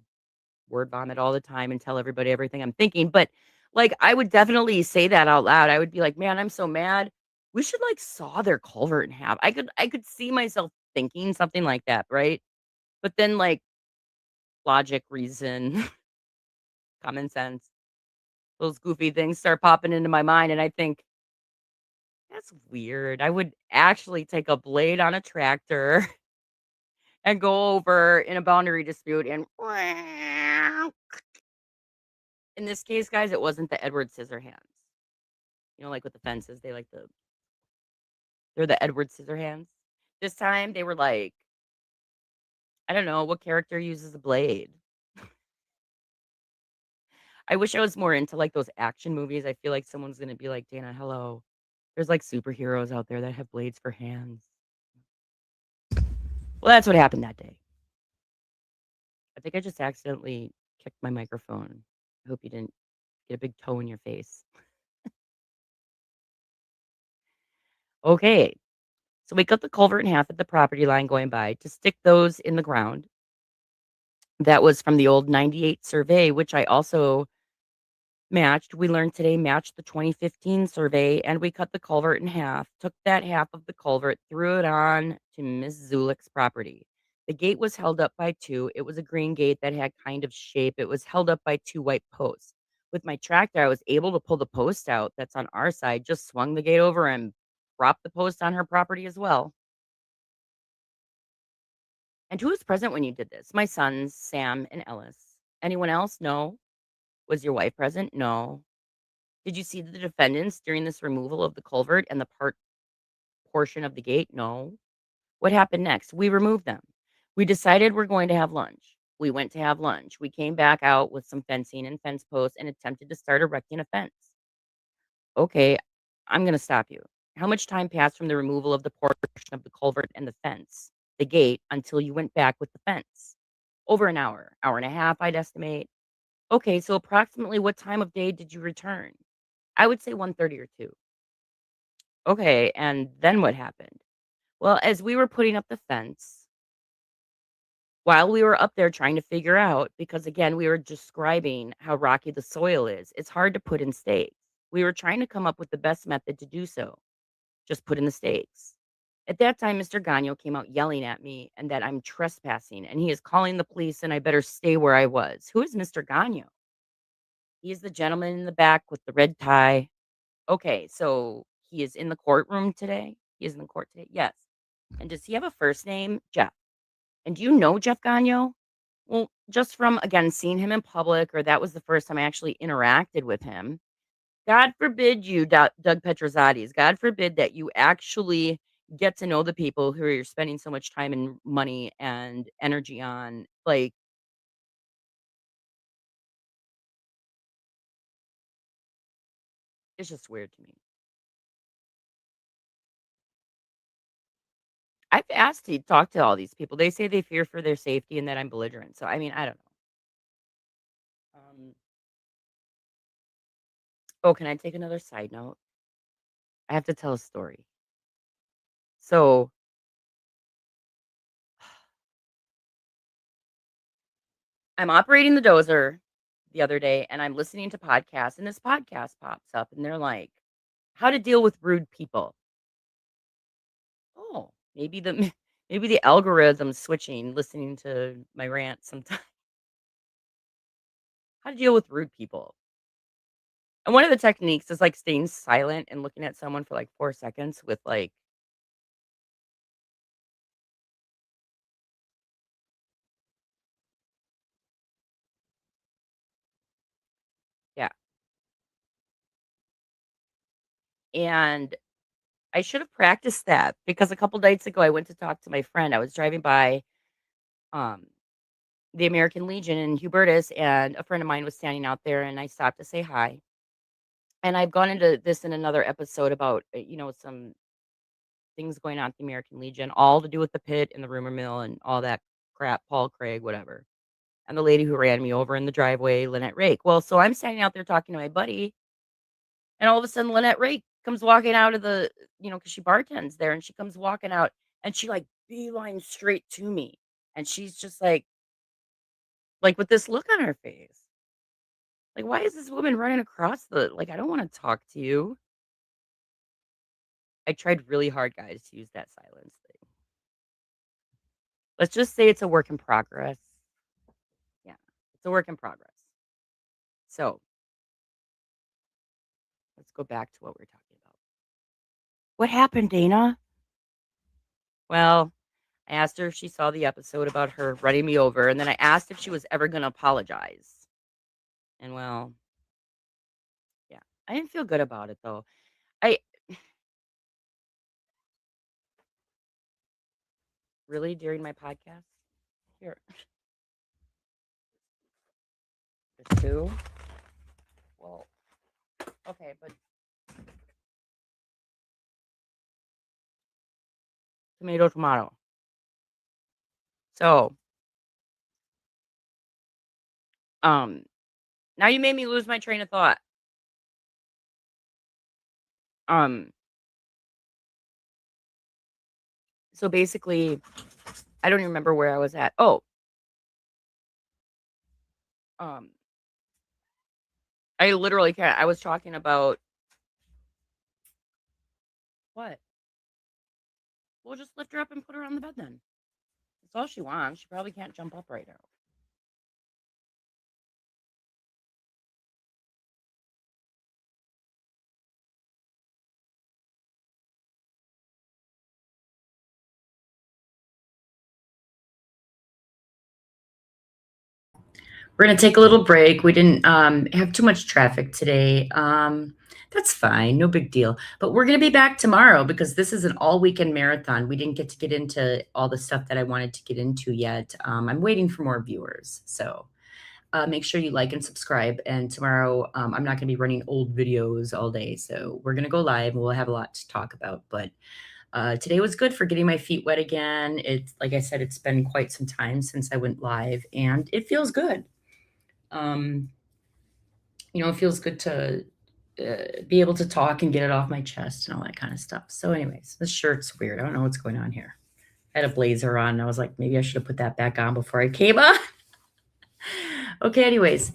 word vomit all the time and tell everybody everything I'm thinking. But like, I would definitely say that out loud. I would be like, man, I'm so mad. We should like saw their culvert in half. I could see myself thinking something like that, right? But then like logic, reason, common sense, those goofy things start popping into my mind, and I think that's weird. I would actually take a blade on a tractor and go over in a boundary dispute and in this case, guys, it wasn't the Edward Scissorhands. You know, like with the fences, they're the Edward Scissorhands. This time they were like I don't know what character uses a blade. I wish I was more into like those action movies. I feel like someone's gonna be like, Dana, hello. There's like superheroes out there that have blades for hands. Well, that's what happened that day. I think I just accidentally kicked my microphone. I hope you didn't get a big toe in your face. Okay. So we cut the culvert in half at the property line going by to stick those in the ground. That was from the old 98 survey, which I also matched. We learned today matched the 2015 survey, and we cut the culvert in half, took that half of the culvert, threw it on to Miss Zoulek's property. The gate was held up by two. It was a green gate that had kind of shape. It was held up by two white posts. With my tractor, I was able to pull the post out that's on our side, just swung the gate over and dropped the post on her property as well. And who was present when you did this? My sons, Sam and Ellis. Anyone else? No. Was your wife present? No. Did you see the defendants during this removal of the culvert and the portion of the gate? No. What happened next? We removed them. We decided we're going to have lunch. We went to have lunch. We came back out with some fencing and fence posts and attempted to start erecting a fence. Okay, I'm going to stop you. How much time passed from the removal of the portion of the culvert and the fence, the gate, until you went back with the fence? Over an hour, hour and a half, I'd estimate. Okay, so approximately what time of day did you return? I would say 1:30 or 2. Okay, and then what happened? Well, as we were putting up the fence, while we were up there trying to figure out, because again, we were describing how rocky the soil is, it's hard to put in stakes. We were trying to come up with the best method to do so. Just put in the stakes. At that time, Mr. Gagno came out yelling at me and that I'm trespassing and he is calling the police and I better stay where I was. Who is Mr. Gagno? He's the gentleman in the back with the red tie. Okay, so he is in the courtroom today? He is in the court today? Yes. And does he have a first name? Jeff. And do you know Jeff Gagno? Well, just from, again, seeing him in public, or that was the first time I actually interacted with him. God forbid you, Doug Petrozatis, God forbid that you actually get to know the people who you're spending so much time and money and energy on. Like, it's just weird to me. I've asked to talk to all these people. They say they fear for their safety and that I'm belligerent. So, I mean, I don't know. Oh, can I take another side note? I have to tell a story. So, I'm operating the dozer the other day and I'm listening to podcasts, and this podcast pops up, and they're like, how to deal with rude people. Oh, maybe the maybe the algorithm's switching, listening to my rant sometimes. How to deal with rude people. And one of the techniques is like staying silent and looking at someone for like 4 seconds with like, yeah. And I should have practiced that because a couple nights ago I went to talk to my friend. I was driving by um the American Legion in Hubertus, and a friend of mine was standing out there, and I stopped to say hi. And I've gone into this in another episode about some things going on at the American Legion, all to do with the pit and the rumor mill and all that crap, Paul Craig, whatever. And the lady who ran me over in the driveway, Lynette Rake. Well, so I'm standing out there talking to my buddy, and all of a sudden Lynette Rake comes walking out of the, because she bartends there, and she comes walking out, and she like beeline straight to me. And she's just like with this look on her face. Like, why is this woman running across I don't want to talk to you. I tried really hard, guys, to use that silence thing. Let's just say it's a work in progress. Yeah, it's a work in progress. So let's go back to what we're talking about. What happened, Dana? Well, I asked her if she saw the episode about her running me over, and then I asked if she was ever going to apologize. And well, yeah, I didn't feel good about it though. I really during my podcast Here. The 2. Well, okay, but tomato. So, now you made me lose my train of thought. So basically, I don't even remember where I was at. Oh, I literally can't. I was talking about what? We'll just lift her up and put her on the bed then. That's all she wants. She probably can't jump up right now. We're going to take a little break. We didn't have too much traffic today. That's fine. No big deal. But we're going to be back tomorrow because this is an all weekend marathon. We didn't get to get into all the stuff that I wanted to get into yet. I'm waiting for more viewers. So make sure you like and subscribe. And tomorrow, I'm not going to be running old videos all day. So we're going to go live and we'll have a lot to talk about. But today was good for getting my feet wet again. It's like I said, it's been quite some time since I went live and it feels good. It feels good to be able to talk and get it off my chest and all that kind of stuff. So anyways, this shirt's weird. I don't know what's going on here. I had a blazer on and I was like, maybe I should have put that back on before I came on. Okay, anyways,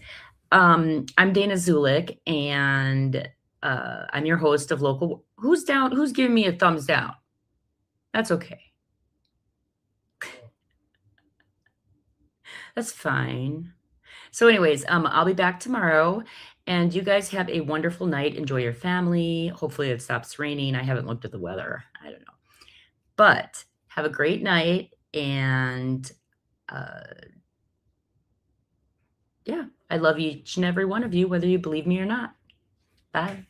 I'm Danah Zoulek and I'm your host of Local. Who's down? Who's giving me a thumbs down? That's okay. That's fine. So anyways, I'll be back tomorrow and you guys have a wonderful night. Enjoy your family. Hopefully it stops raining. I haven't looked at the weather. I don't know. But have a great night and yeah, I love each and every one of you, whether you believe me or not. Bye.